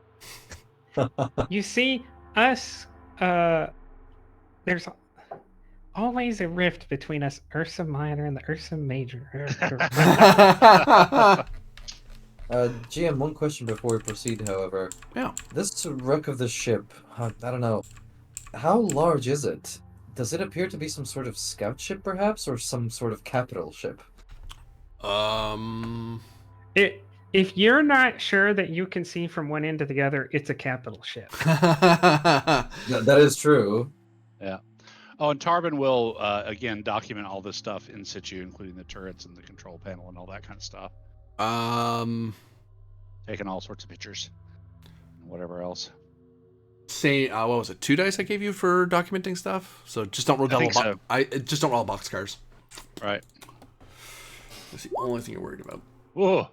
You see, us, there's always a rift between us Ursa Minor and the Ursa Major. GM, one question before we proceed, however. Yeah. This wreck of the ship, I don't know. How large is it? Does it appear to be some sort of scout ship, perhaps, or some sort of capital ship? If you're not sure that you can see from one end to the other, it's a capital ship. That is true. Yeah. Oh, and Tarbin will again document all this stuff in situ, including the turrets and the control panel and all that kind of stuff. Taking all sorts of pictures and whatever else. Say, what was it? 2 dice I gave you for documenting stuff. So just don't roll I think so. I just don't roll boxcars. Right. That's the only thing you're worried about. Whoa.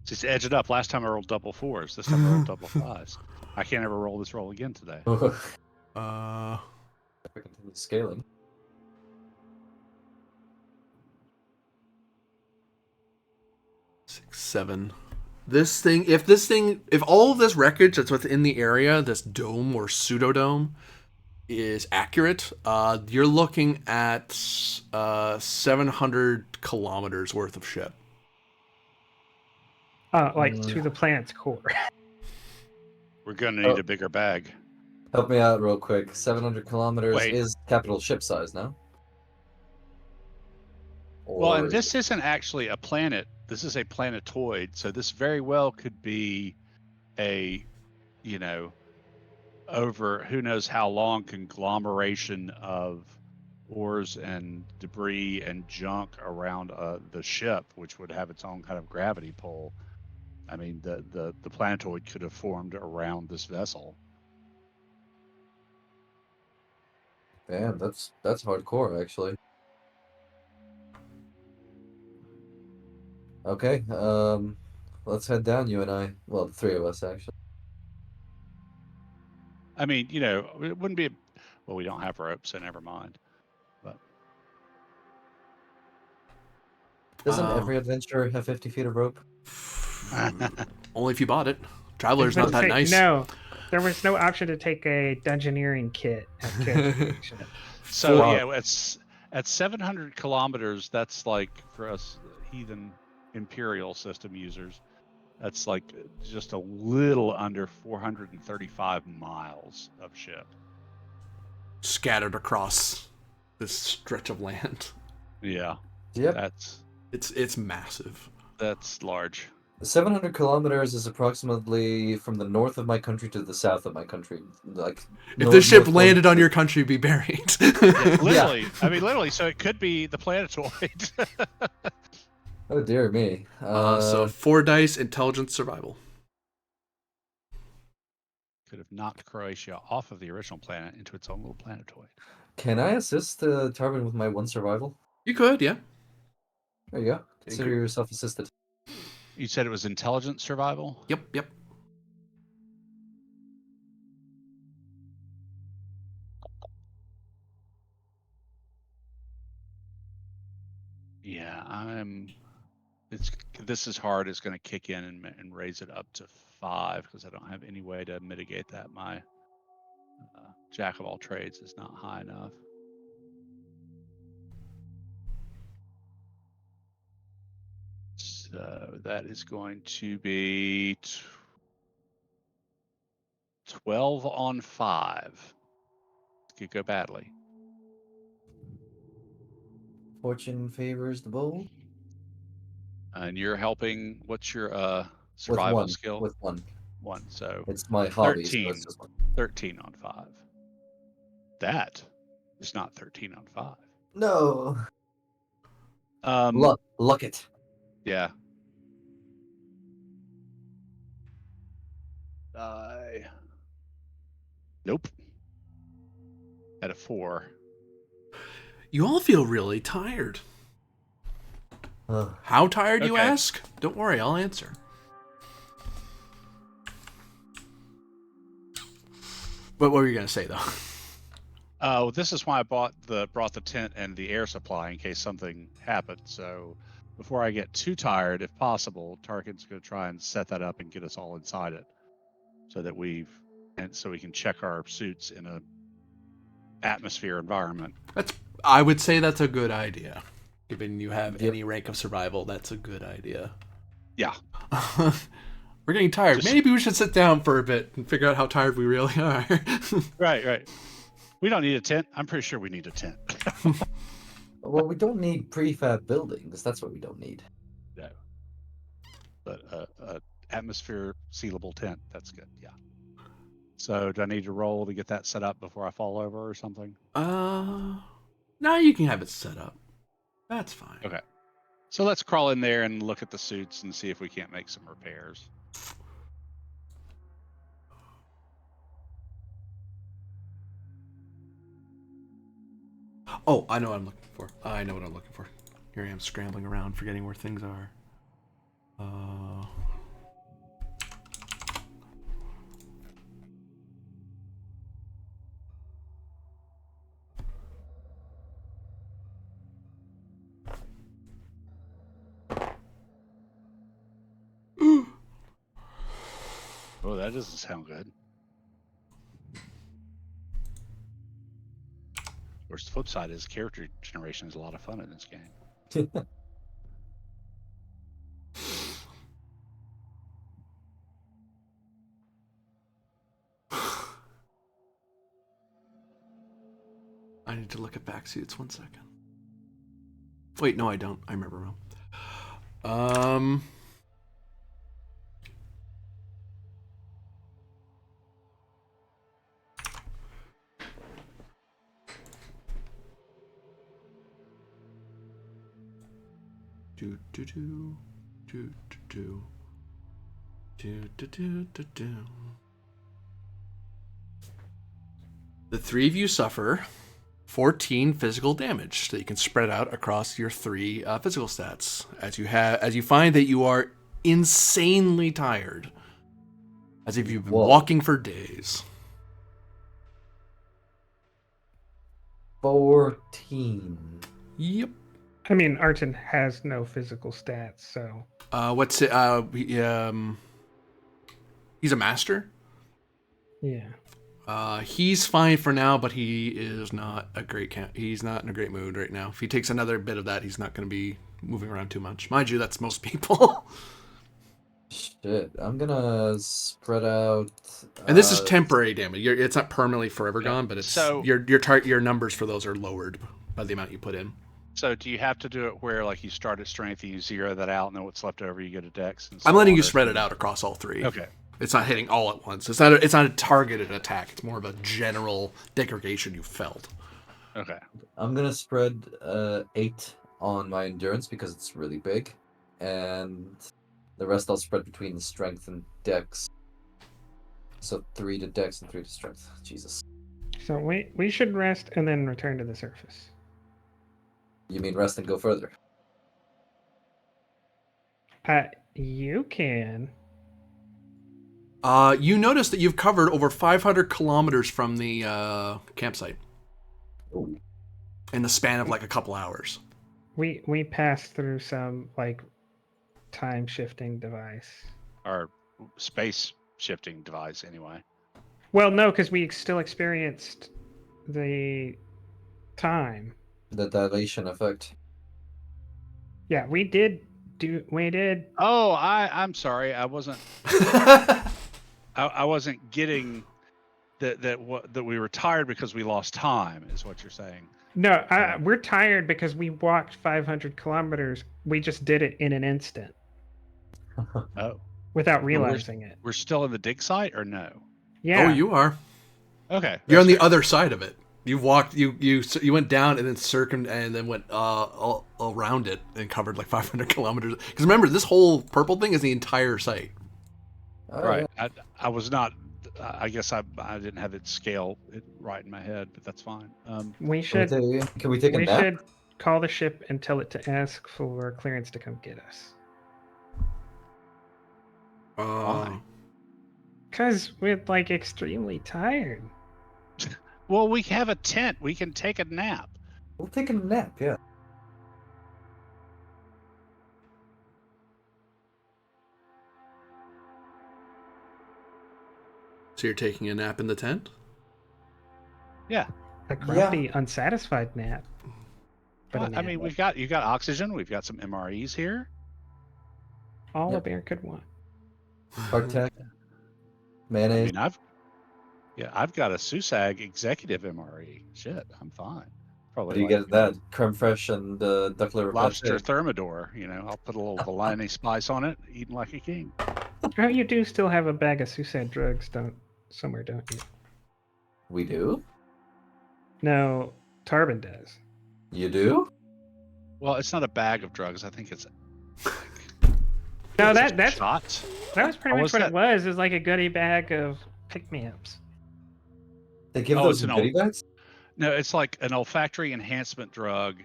Just edge it up. Last time I rolled double 4s. This time I rolled double 5s. I can't ever roll this roll again today. If Uh, we continue scaling. Six, 7. If all of this wreckage that's within the area, this dome or pseudodome, is accurate, you're looking at 700 kilometers worth of ship. To the planet's core. We're going to need a bigger bag. Help me out real quick. 700 kilometers Wait. is capital ship size now. Well, and Or this isn't actually a planet. This is a planetoid. So this very well could be a, over who knows how long conglomeration of ores and debris and junk around the ship, which would have its own kind of gravity pull. I mean, the planetoid could have formed around this vessel. damn, that's hardcore actually. Okay, let's head down, you and I. Well, the three of us actually. I mean, it wouldn't be. Well, we don't have rope, so never mind. But Doesn't every adventure have 50 feet of rope? Only if you bought it. Traveler's not that nice. No, there was no option to take a dungeoneering kit at character. So Wow. yeah, it's at 700 kilometers. That's like for us heathen imperial system users. That's like just a little under 435 miles of ship. Scattered across this stretch of land. Yeah. Yep. It's massive. That's large. 700 kilometers is approximately from the north of my country to the south of my country. Like, if the ship landed on your country, be buried. Yeah, literally. Yeah. I mean, literally. So it could be the planetoid. Oh dear me. So 4 dice, intelligence, survival. Could have knocked Croatia off of the original planet into its own little planetoid. Can I assist Tarbin with my 1 survival? You could, yeah. There you go. Consider yourself assisted. You said it was intelligence survival? Yep. Yeah, this is hard. It's going to kick in and raise it up to 5 because I don't have any way to mitigate that. My jack of all trades is not high enough. So that is going to be 12 on 5. Could go badly. Fortune favors the bold. And you're helping. What's your With survival one. skill? With one. 1. So It's my hobby, so 13. it's just one. 13 on 5. That is not 13 on 5. No. Um, Look it. Yeah. Nope. At a 4. You all feel really tired. Ugh. How tired, you Okay. ask? Don't worry, I'll answer. But what were you going to say, though? Oh, this is why I brought the tent and the air supply in case something happened. So before I get too tired, if possible, Tarkin's going to try and set that up and get us all inside it, so that we can check our suits in a atmosphere environment. I would say that's a good idea. Given you have Yep. any rank of survival, that's a good idea. Yeah. We're getting tired. Just- Maybe we should sit down for a bit and figure out how tired we really are. Right. We don't need a tent. I'm pretty sure we need a tent. Well, we don't need prefab buildings. That's what we don't need. No. But a atmosphere sealable tent, that's good. Yeah. So do I need to roll to get that set up before I fall over or something? No, you can have it set up. That's fine. Okay. So let's crawl in there and look at the suits and see if we can't make some repairs. Oh, I know what I'm looking for. I know what I'm looking for. Here I am scrambling around, forgetting where things are. Oh, that doesn't sound good. Of course, the flip side is character generation is a lot of fun in this game. I need to look at back suits 1 second. Wait, no, I don't. I remember wrong. The 3 of you suffer 14 physical damage that you can spread out across your 3 physical stats as you find that you are insanely tired, as if you've been walking for days. 14. Yep. I mean, Arton has no physical stats, so What's it? He's a master. yeah. He's fine for now, but he is not he's not in a great mood right now. If he takes another bit of that, he's not going to be moving around too much. Mind you, that's most people. Shit. I'm gonna spread out. And this is temporary damage. It's not permanently forever Yeah. gone, but it's So- your numbers for those are lowered by the amount you put in. So do you have to do it where like you start at strength and you zero that out and then what's left over you go to dex? And so I'm letting you on, or- spread it out across all 3. Okay. It's not hitting all at once. It's not a targeted attack. It's more of a general degradation you felt. Okay. I'm gonna spread 8 on my endurance because it's really big, and the rest I'll spread between the strength and dex. So 3 to dex and 3 to strength. Jesus. So we should rest and then return to the surface. You mean rest and go further? You can. You notice that you've covered over 500 kilometers from the campsite Ooh. in the span of like a couple hours. We passed through some like time shifting device. Or space shifting device, anyway. Well, no, because we still experienced the time. The dilation effect. Yeah, we did. Oh, I'm sorry. I wasn't getting that we were tired because we lost time, is what you're saying. No, we're tired because we walked 500 kilometers. We just did it in an instant Oh, without realizing it. we're still in the dig site, or no? Yeah. Oh, you are. Okay, You're on the fair. other side of it. You walked. You went down and then and then went all around it and covered like 500 kilometers. Because remember, this whole purple thing is the entire site. Oh, Right. yeah. I was not. I guess I didn't have it scale right in my head, but that's fine. We should. Can we take a We nap? should call the ship and tell it to ask for clearance to come get us. Why? Because we're like extremely tired. Well, we have a tent. We can take a nap. We'll take a nap, yeah. So you're taking a nap in the tent? Yeah. A grumpy, unsatisfied nap. But a I nap. mean, you got oxygen. We've got some MREs here. All Yep. a bear could want. Hardtack. I Mayonnaise. mean, I've got a SUSAG executive MRE. Shit, I'm fine. Probably What do you like, get that? Creme fraiche and duck liver lobster pate. thermidor. I'll put a little Valani spice on it, eating like a king. Oh, you do still have a bag of Susad drugs, don't you? We do? No, Tarbin does. You do? Well, it's not a bag of drugs. I think it's No, it's that's shots. that was pretty How much was what that? it was. Is like a goodie bag of pick-me-ups. They give Oh, those it's in an goodie bags? No, it's like an olfactory enhancement drug.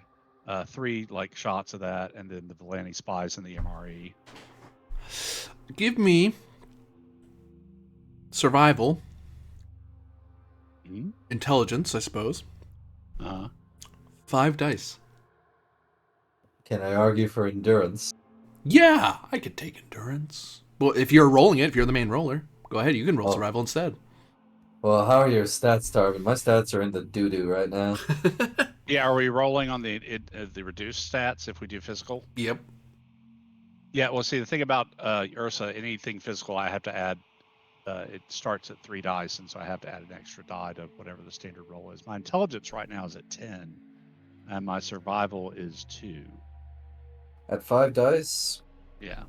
3 like shots of that, and then the Valani spice and the MRE. Give me survival, Mhm. intelligence, I suppose. 5 dice. Can I argue for endurance? Yeah, I could take endurance. Well, if you're rolling it, if you're the main roller, go ahead. You can roll Oh. survival instead. Well, how are your stats, Tarvin? My stats are in the doo-doo right now. Yeah, are we rolling on the reduced stats if we do physical? Yep. Yeah, well, see, the thing about Ursa, anything physical, I have to add. It starts at 3 dice, and so I have to add an extra die to whatever the standard roll is. My intelligence right now is at 10, and my survival is 2. At 5 dice, Yeah.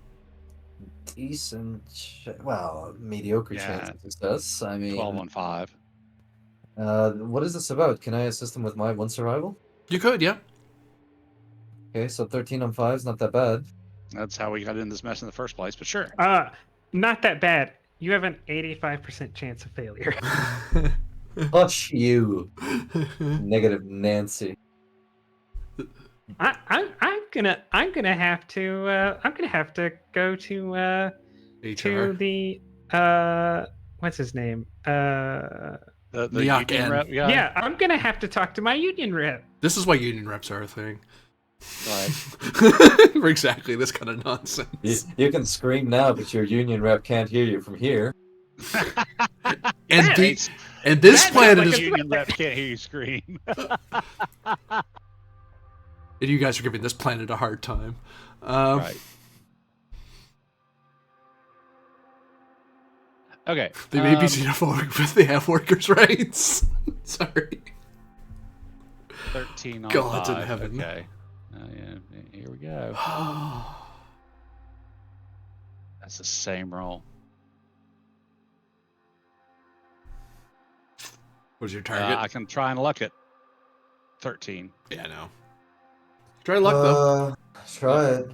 mediocre Yeah. chance of success. I mean, 12 on 5. what is this about? Can I assist him with my 1 survival? You could, yeah. Okay, so 13 on 5 is not that bad. That's how we got in this mess in the first place, but sure. Not that bad. You have an 85% chance of failure. Hush you, negative Nancy. I'm gonna have to go to HR. the what's his name? The Yuck union N. rep guy? Yeah, I'm gonna have to talk to my union rep. This is why union reps are a thing. Right. For exactly this kind of nonsense. You can scream now, but your union rep can't hear you from here. And That the is- and this that planet sounds is like a- Union rep can't hear you scream. and you guys are giving this planet a hard time. Right. Okay. They may be xenophobic, but they have workers' rights. Sorry. 13 on Gods in 5. heaven. Okay. Yeah, here we go. That's the same roll. What's your target? I can try and luck it. 13. Yeah, no. Try luck though. Try it.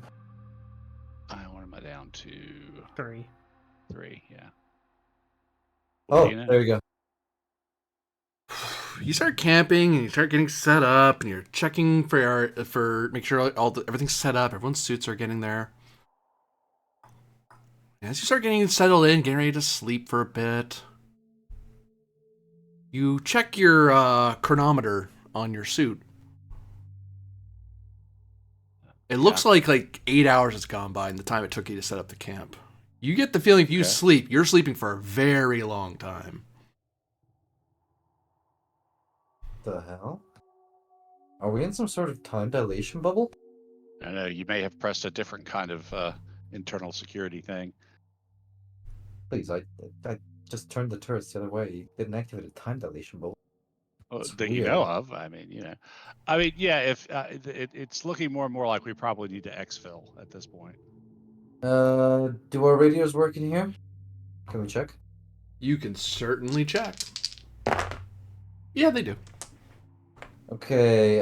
What am I down to? 3. 3, yeah. Oh, You know. there you go. You start camping and you start getting set up and you're checking for make sure everything's set up, everyone's suits are getting there. As you start getting settled in, getting ready to sleep for a bit, you check your chronometer on your suit. It looks like 8 hours has gone by in the time it took you to set up the camp. You get the feeling if you sleep, you're sleeping for a very long time. The hell? Are we in some sort of time dilation bubble? I know you may have pressed a different kind of internal security thing. Please, I just turned the turrets the other way. You didn't activate a time dilation bubble. It's That weird. you know of. I mean, yeah. If it's looking more and more like we probably need to exfil at this point. Do our radios work in here? Can we check? You can certainly check. Yeah, they do. Okay,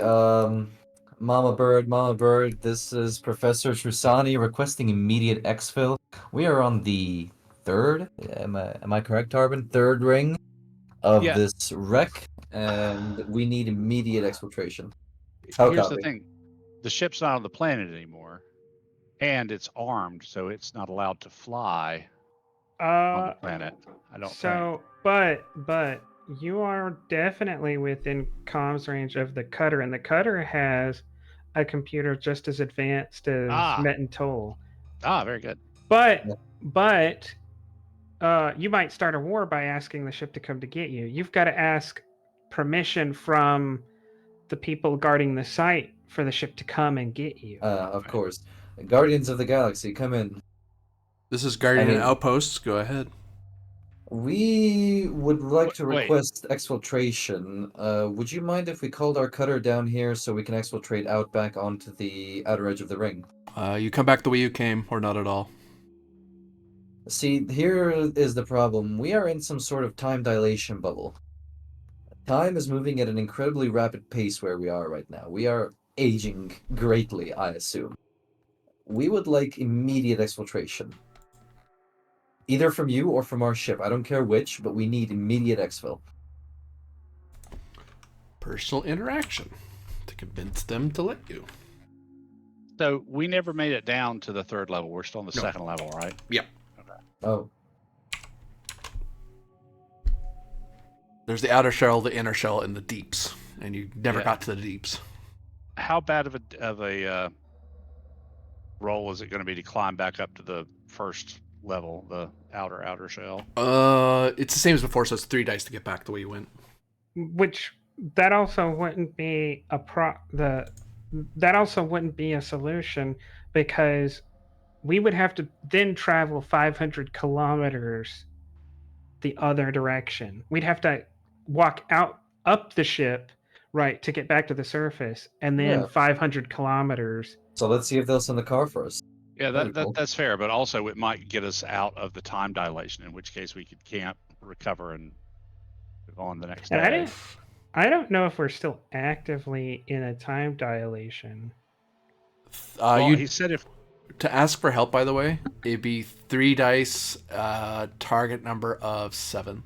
Mama Bird, this is Professor Trusani requesting immediate exfil. We are on the third, am I correct, Tarbin? Third ring of this wreck, and we need immediate exfiltration. Here's the thing. The ship's not on the planet anymore, and it's armed, so it's not allowed to fly on the planet, I don't think. But you are definitely within comms range of the cutter, and the cutter has a computer just as advanced as Met and Toll. Very good. But you might start a war by asking the ship to come to get you. You've got to ask permission from the people guarding the site for the ship to come and get you. Of course. Guardians of the Galaxy, come in. This is Guardian Outposts. Go ahead. We would like to request exfiltration. Would you mind if we called our cutter down here so we can exfiltrate out back onto the outer edge of the ring? You come back the way you came, or not at all. See, here is the problem. We are in some sort of time dilation bubble. Time is moving at an incredibly rapid pace where we are right now. We are aging greatly, I assume. We would like immediate exfiltration. Either from you or from our ship. I don't care which, but we need immediate exfil. Personal interaction to convince them to let you. So we never made it down to the third level. We're still on the second level, right? Yep. Okay. Oh. There's the outer shell, the inner shell, and the deeps, and you never got to the deeps. How bad of a roll is it going to be to climb back up to the first level, the outer shell? It's the same as before, so it's 3 dice to get back the way you went. Which that also wouldn't be that also wouldn't be a solution, because we would have to then travel 500 kilometers the other direction. We'd have to walk up the ship, right, to get back to the surface, and then 500 kilometers. So let's see if they'll send the car for us. Yeah, that's fair, but also it might get us out of the time dilation, in which case we could camp, recover, and move on the next day. I don't know if we're still actively in a time dilation. He said if... To ask for help, by the way, it'd be 3 dice, target number of 7.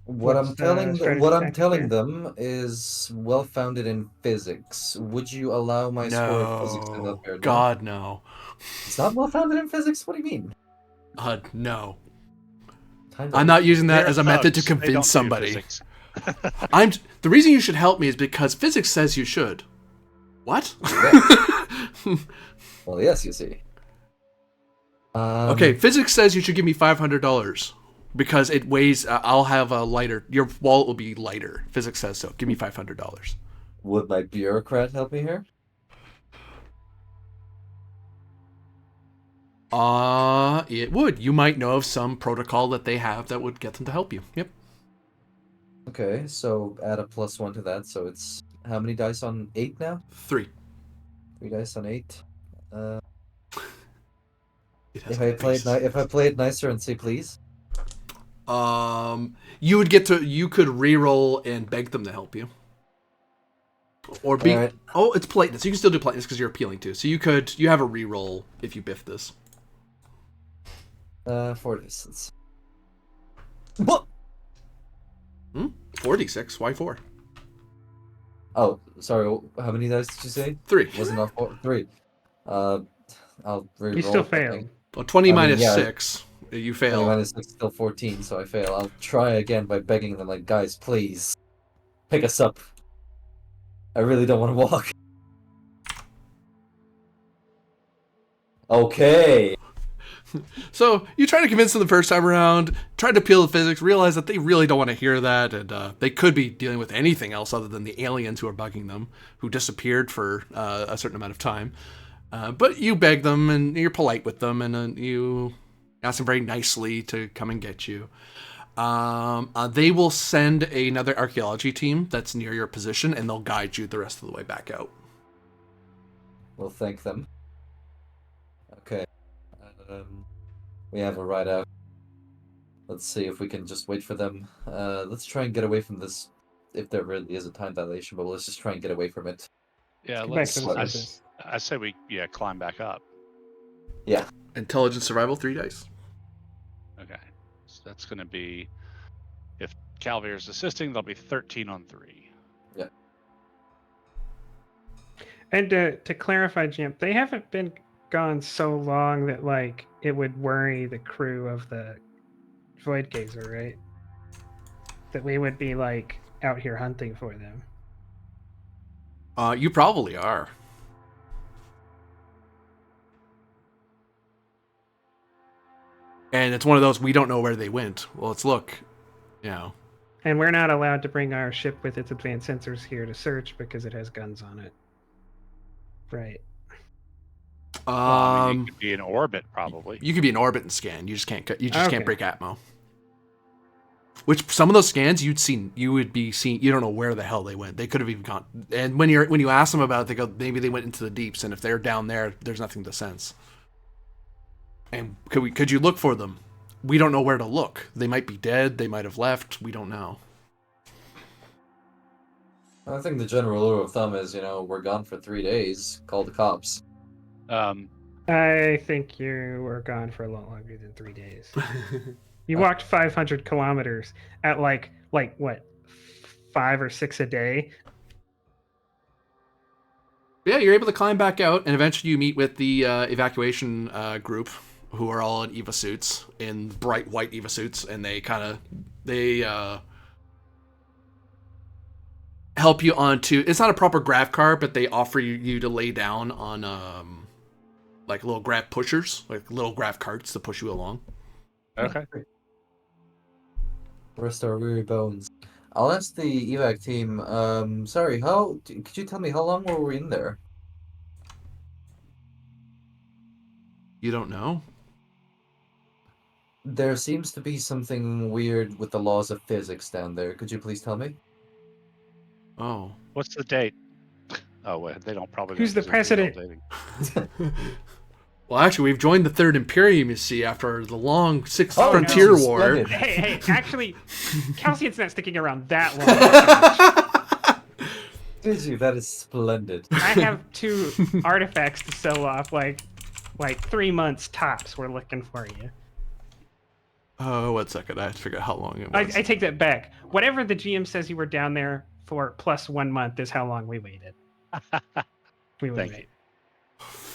What I'm telling them is well founded in physics. Would you allow my score of physics to go there? God, no. It's not well founded in physics? What do you mean? No. I'm not using that as a method to convince somebody. The reason you should help me is because physics says you should. What? Well, yes, you see. Okay, physics says you should give me $500 because it weighs. I'll have a lighter. Your wallet will be lighter. Physics says so. Give me $500. Would my bureaucrat help me here? It would. You might know of some protocol that they have that would get them to help you. Yep. Okay, so add a +1 to that, so it's how many dice on 8 now? 3. 3 dice on 8. If I play it nicer and say please. You would get to. You could re-roll and beg them to help you. Or be. Right. Oh, it's politeness. You can still do politeness because you're appealing to. So you could. You have a re-roll if you biff this. 4 distance. What? 4d6. Why 4? Oh, sorry. How many dice did you say? 3. Wasn't enough. 3. I'll re-roll. You still failed. Well, 20 minus 6. You fail. 20 minus 6 is still 14, so I fail. I'll try again by begging them, like, guys, please pick us up. I really don't want to walk. Okay. So you try to convince them the first time around, try to appeal to physics, realize that they really don't want to hear that, and they could be dealing with anything else other than the aliens who are bugging them, who disappeared for a certain amount of time. But you beg them, and you're polite with them, and you ask them very nicely to come and get you. They will send another archaeology team that's near your position, and they'll guide you the rest of the way back out. We'll thank them. Okay. We have a ride out. Let's see if we can just wait for them. Let's try and get away from this, if there really is a time dilation, but let's just try and get away from it. Yeah, Go back to the let's- surface. I say we climb back up. Yeah. Intelligence survival, 3 dice. Okay, so that's going to be, if Calvier is assisting, they'll be 13 on 3. And to clarify, Jim, they haven't been gone so long that like it would worry the crew of the Void Gazer, right? That we would be like out here hunting for them. You probably are. And it's one of those, we don't know where they went. Well, let's look. You know. And we're not allowed to bring our ship with its advanced sensors here to search because it has guns on it. Right. Well, I mean, you could be in orbit, probably. You could be in orbit and scan. You just can't. You just Okay. can't break atmo. Which some of those scans you would be seeing. You don't know where the hell they went. They could have even gone. And when you ask them about it, they go, maybe they went into the deeps. And if they're down there, there's nothing to sense. And could you look for them? We don't know where to look. They might be dead. They might have left. We don't know. I think the general rule of thumb is, we're gone for 3 days. Call the cops. I think you were gone for a lot longer than 3 days. You walked 500 kilometers at like what, 5 or 6 a day? Yeah, you're able to climb back out, and eventually you meet with the evacuation group, who are all in EVA suits, in bright white EVA suits, and they help you onto. It's not a proper grav car, but they offer you to lay down on like little grav pushers, like little grav carts to push you along. Okay. Rest our weary bones. I'll ask the evac team. Sorry, could you tell me how long were we in there? You don't know? There seems to be something weird with the laws of physics down there. Could you please tell me? Oh. What's the date? Oh, wait, they don't probably. Who's know the 'cause they're president? dating. Well, actually, we've joined the Third Imperium, you see, after the long Sixth Oh, Frontier no. War. Splendid. Hey, actually, Calcian's not sticking around that long. Did you? That is splendid. I have 2 artifacts to sell off, like 3 months tops. We're looking for you. Oh, 1 second. I have to figure out how long it was. I take that back. Whatever the GM says you were down there for plus 1 month is how long we waited. We would Thank wait.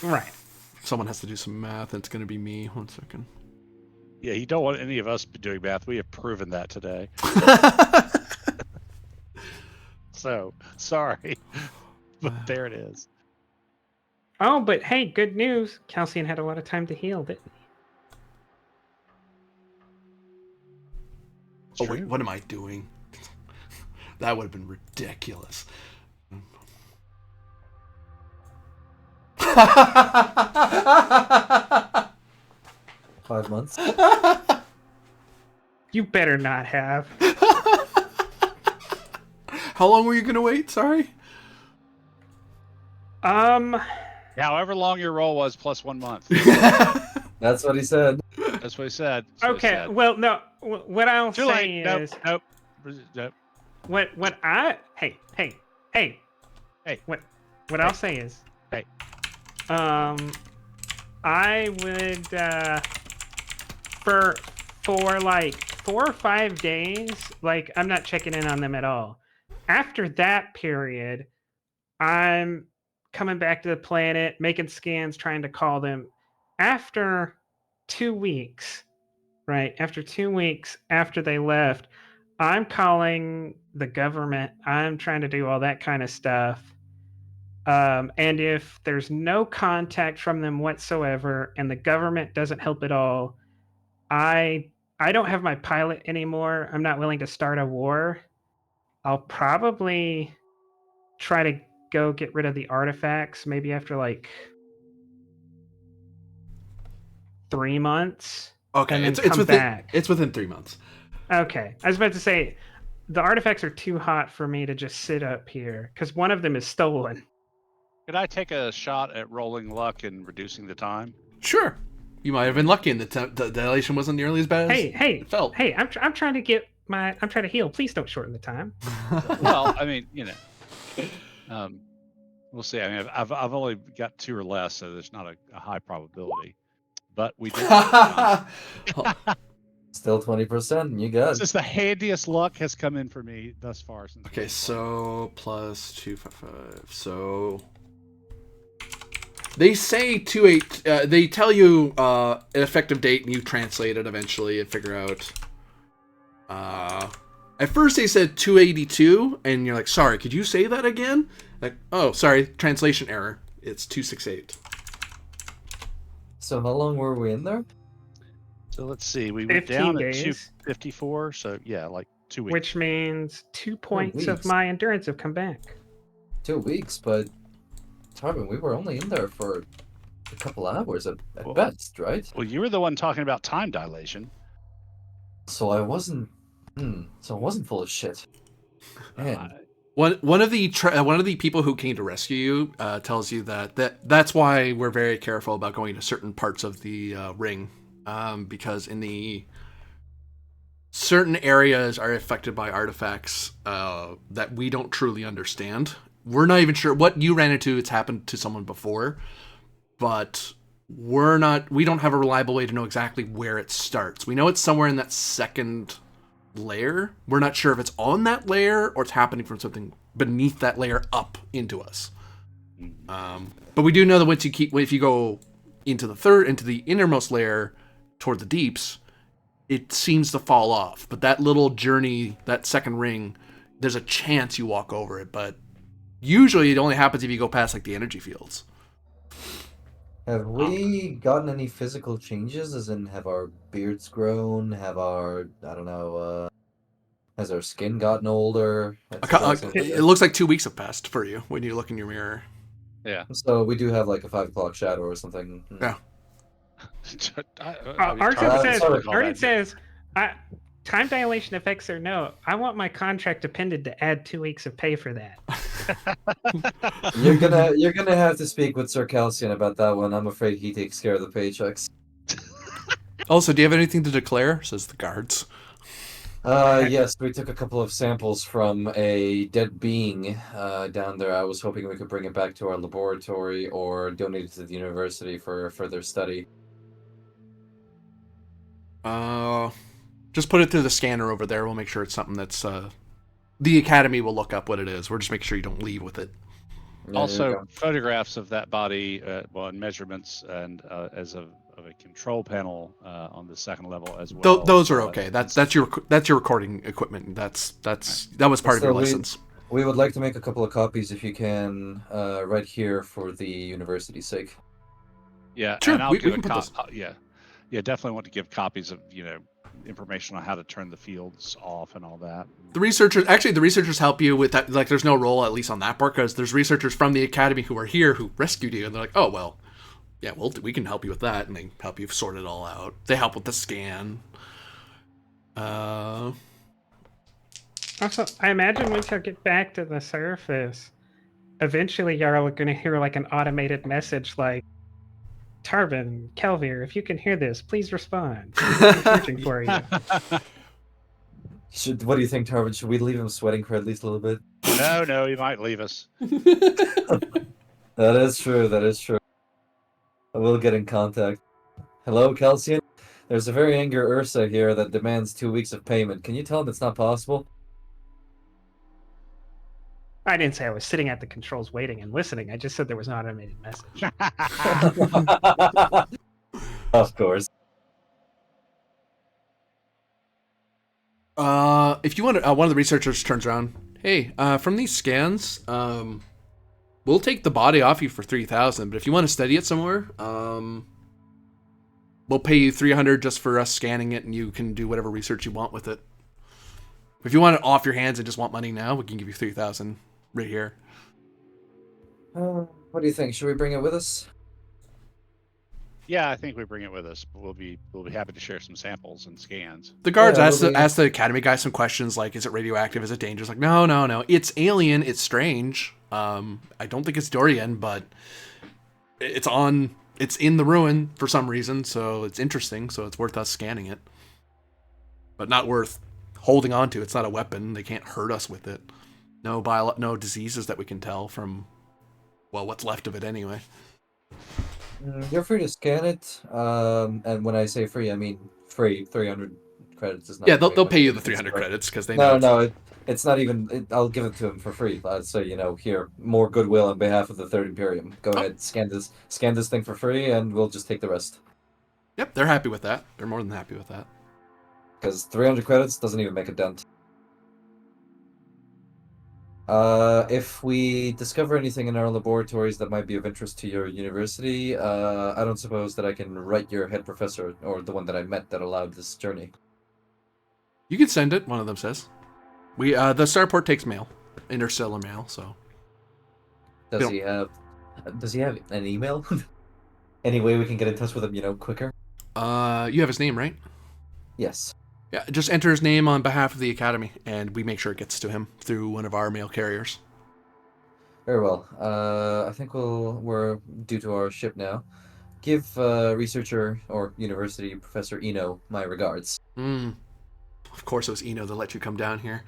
Right. Someone has to do some math, and it's going to be me. 1 second. Yeah, you don't want any of us doing math. We have proven that today. So, sorry. But there it is. Oh, but hey, good news. Calcian had a lot of time to heal, didn't he? Oh, wait, what am I doing? That would have been ridiculous. 5 months. You better not have. How long were you going to wait? Sorry? However long your roll was, plus 1 month. That's what he said. That's what he said. That's what he Okay, said. well, no. What I'll Too say late. is, Nope. what I hey. Hey. What I'll say is, Hey. I would for like 4 or 5 days, like I'm not checking in on them at all. After that period, I'm coming back to the planet, making scans, trying to call them. After 2 weeks, right? After 2 weeks after they left, I'm calling the government. I'm trying to do all that kind of stuff. And if there's no contact from them whatsoever, and the government doesn't help at all, I I don't have my pilot anymore. I'm not willing to start a war. I'll probably try to go get rid of the artifacts maybe after like 3 months, Okay, and then it's come within back. it's within 3 months. Okay, I was about to say the artifacts are too hot for me to just sit up here because one of them is stolen. Could I take a shot at rolling luck and reducing the time? Sure, you might have been lucky, and the dilation wasn't nearly as bad as Hey, it felt. I'm trying to get my I'm trying to heal. Please don't shorten the time. Well, I mean, we'll see. I mean, I've only got 2 or less, so there's not a high probability. But we do. Still 20%. You got This is the handiest luck has come in for me thus far. Since Okay, so plus 255. So they say 28. They tell you an effective date, and you translate it eventually and figure out. At first they said 282, and you're like, sorry, could you say that again? Like, oh, sorry, translation error. It's 268. So how long were we in there? So let's see. We went 15 down days. at 254. So yeah, like 2 weeks. Which means 2 points of weeks. my endurance have come back. 2 weeks, but Tarvin, we were only in there for a couple hours at Well- best, right? Well, you were the one talking about time dilation. So I wasn't. So I wasn't full of shit. Man, One of the people who came to rescue you tells you that's why we're very careful about going to certain parts of the ring, because in the certain areas are affected by artifacts that we don't truly understand. We're not even sure what you ran into. It's happened to someone before, but we don't have a reliable way to know exactly where it starts. We know it's somewhere in that second layer. We're not sure if it's on that layer or it's happening from something beneath that layer up into us. But we do know that if you go into the innermost layer toward the deeps, it seems to fall off. But that little journey, that second ring, there's a chance you walk over it, but usually it only happens if you go past like the energy fields. have we gotten any physical changes? As in, have our beards grown? Have our, I don't know, has our skin gotten older? It looks like 2 weeks have passed for you when you look in your mirror. Yeah. So we do have like a 5 o'clock shadow or something. Yeah. Arden says, time dilation effects or no, I want my contract dependent to add 2 weeks of pay for that. You're gonna have to speak with Sir Calcian about that one. I'm afraid he takes care of the paychecks. Also, do you have anything to declare? Says the guards. Yes, we took a couple of samples from a dead being down there. I was hoping we could bring it back to our laboratory or donate it to the university for further study. Just put it through the scanner over there. We'll make sure it's something that's the academy will look up what it is. We're just making sure you don't leave with it. Yeah, Also, photographs of that body, and measurements, and as of a control panel on the second level as well. Those are okay. That's your recording equipment. That was part of your license. We would like to make a couple of copies if you can, right here for the university's sake. Yeah, Sure, and I'll we give can put this. Yeah, definitely want to give copies of information on how to turn the fields off and all that. The researchers help you with that. Like, there's no role, at least on that part, because there's researchers from the academy who are here who rescued you, and they're like, oh, well, yeah, we can help you with that, and they help you sort it all out. They help with the scan. Also, I imagine once y'all get back to the surface, eventually y'all are going to hear like an automated message like, Tarvin, Kelvir, if you can hear this, please respond. I'm searching for you. What do you think, Tarvin? Should we leave him sweating for at least a little bit? No, you might leave us. That is true. I will get in contact. Hello, Calcian? There's a very angry Ursa here that demands 2 weeks of payment. Can you tell him it's not possible? I didn't say I was sitting at the controls waiting and listening. I just said there was an automated message. Of course. If you want to, one of the researchers turns around. Hey, from these scans, we'll take the body off you for 3,000. But if you want to study it somewhere, we'll pay you 300 just for us scanning it, and you can do whatever research you want with it. If you want it off your hands and just want money now, we can give you 3,000 right here. What do you think? Should we bring it with us? Yeah, I think we bring it with us, but we'll be happy to share some samples and scans. The guards Yeah, ask the academy guy some questions like, is it radioactive? Is it dangerous? Like, no. It's alien. It's strange. I don't think it's Dorian, but it's in the ruin for some reason, so it's interesting, so it's worth us scanning it. But not worth holding on to. It's not a weapon. They can't hurt us with it. No diseases that we can tell from, well, what's left of it anyway. You're free to scan it. And when I say free, I mean free. 300 credits is not. Yeah, they'll pay you the 300 credits because they know. No, it's not even. I'll give it to him for free. So here, more goodwill on behalf of the Third Imperium. Go ahead, scan this thing for free, and we'll just take the rest. Yep, they're happy with that. They're more than happy with that. Because 300 credits doesn't even make a dent. If we discover anything in our laboratories that might be of interest to your university, I don't suppose that I can write your head professor, or the one that I met that allowed this journey. You can send it, one of them says. The starport takes mail. Interstellar mail, so. Does he have an email? Any way we can get in touch with him, quicker? You have his name, right? Yes. Yeah, just enter his name on behalf of the academy, and we make sure it gets to him through one of our mail carriers. Very well. I think we're due to our ship now. Give researcher or university professor Eno my regards. Of course it was Eno that let you come down here.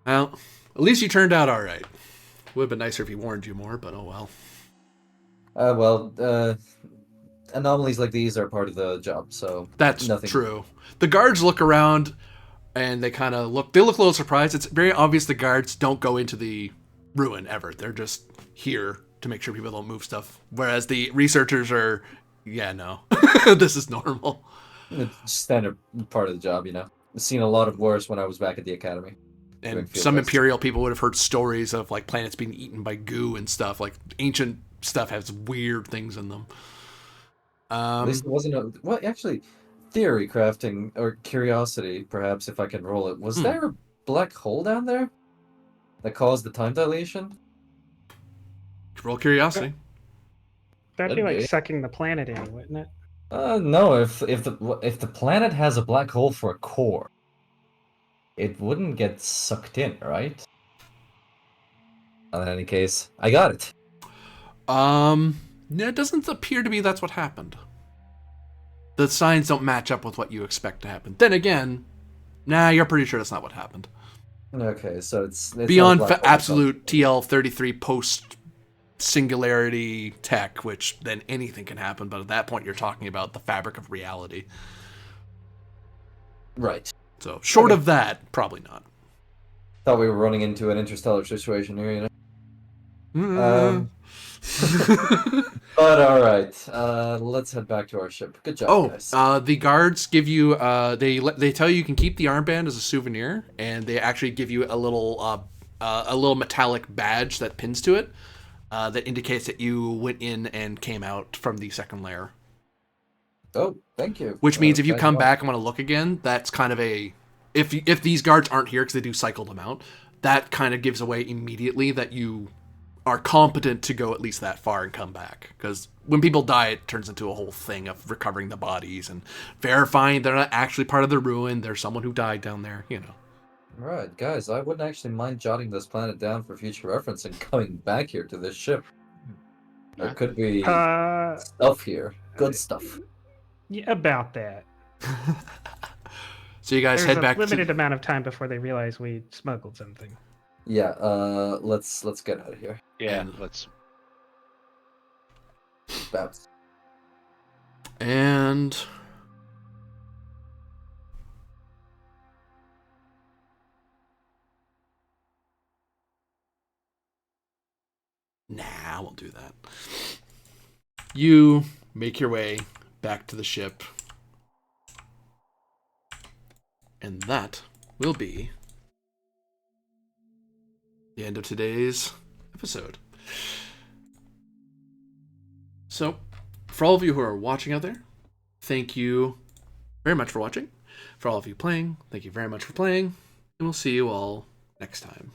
Well, at least you turned out all right. Would have been nicer if he warned you more, but oh well. Anomalies like these are part of the job, so that's nothing. True. The guards look around, and they kind of look. They look a little surprised. It's very obvious the guards don't go into the ruin ever. They're just here to make sure people don't move stuff. Whereas the researchers are, no, this is normal. It's standard part of the job, I've seen a lot of worse when I was back at the academy. And some Imperial people would have heard stories of like planets being eaten by goo and stuff. Like ancient stuff has weird things in them. At least it wasn't actually, theory crafting or curiosity, perhaps if I can roll it. Was there a black hole down there that caused the time dilation? Roll curiosity. That'd be like sucking the planet in, wouldn't it? No. If the planet has a black hole for a core, it wouldn't get sucked in, right? In any case, I got it. It doesn't appear to be that's what happened. The signs don't match up with what you expect to happen. Then again, you're pretty sure that's not what happened. Okay, so it's beyond absolute TL-33 post-singularity tech, which then anything can happen, but at that point you're talking about the fabric of reality. Right. So, short of that, probably not. Thought we were running into an interstellar situation here, But all right, let's head back to our ship. Good job, guys. The guards give you they tell you can keep the armband as a souvenir, and they actually give you a little metallic badge that pins to it that indicates that you went in and came out from the second layer. Oh, thank you. Which means if you come back and want to look again, that's kind of if these guards aren't here because they do cycle them out, that kind of gives away immediately that you are competent to go at least that far and come back. Because when people die, it turns into a whole thing of recovering the bodies and verifying they're not actually part of the ruin. There's someone who died down there, Right, guys, I wouldn't actually mind jotting this planet down for future reference and coming back here to this ship. There could be stuff here. Good stuff. Yeah, about that. So you guys head back. There's a limited amount of time before they realize we smuggled something. Yeah, let's get out of here. Yeah, let's bounce. And I won't do that. You make your way back to the ship. And that will be the end of today's episode. So, for all of you who are watching out there, thank you very much for watching. For all of you playing, thank you very much for playing. And we'll see you all next time.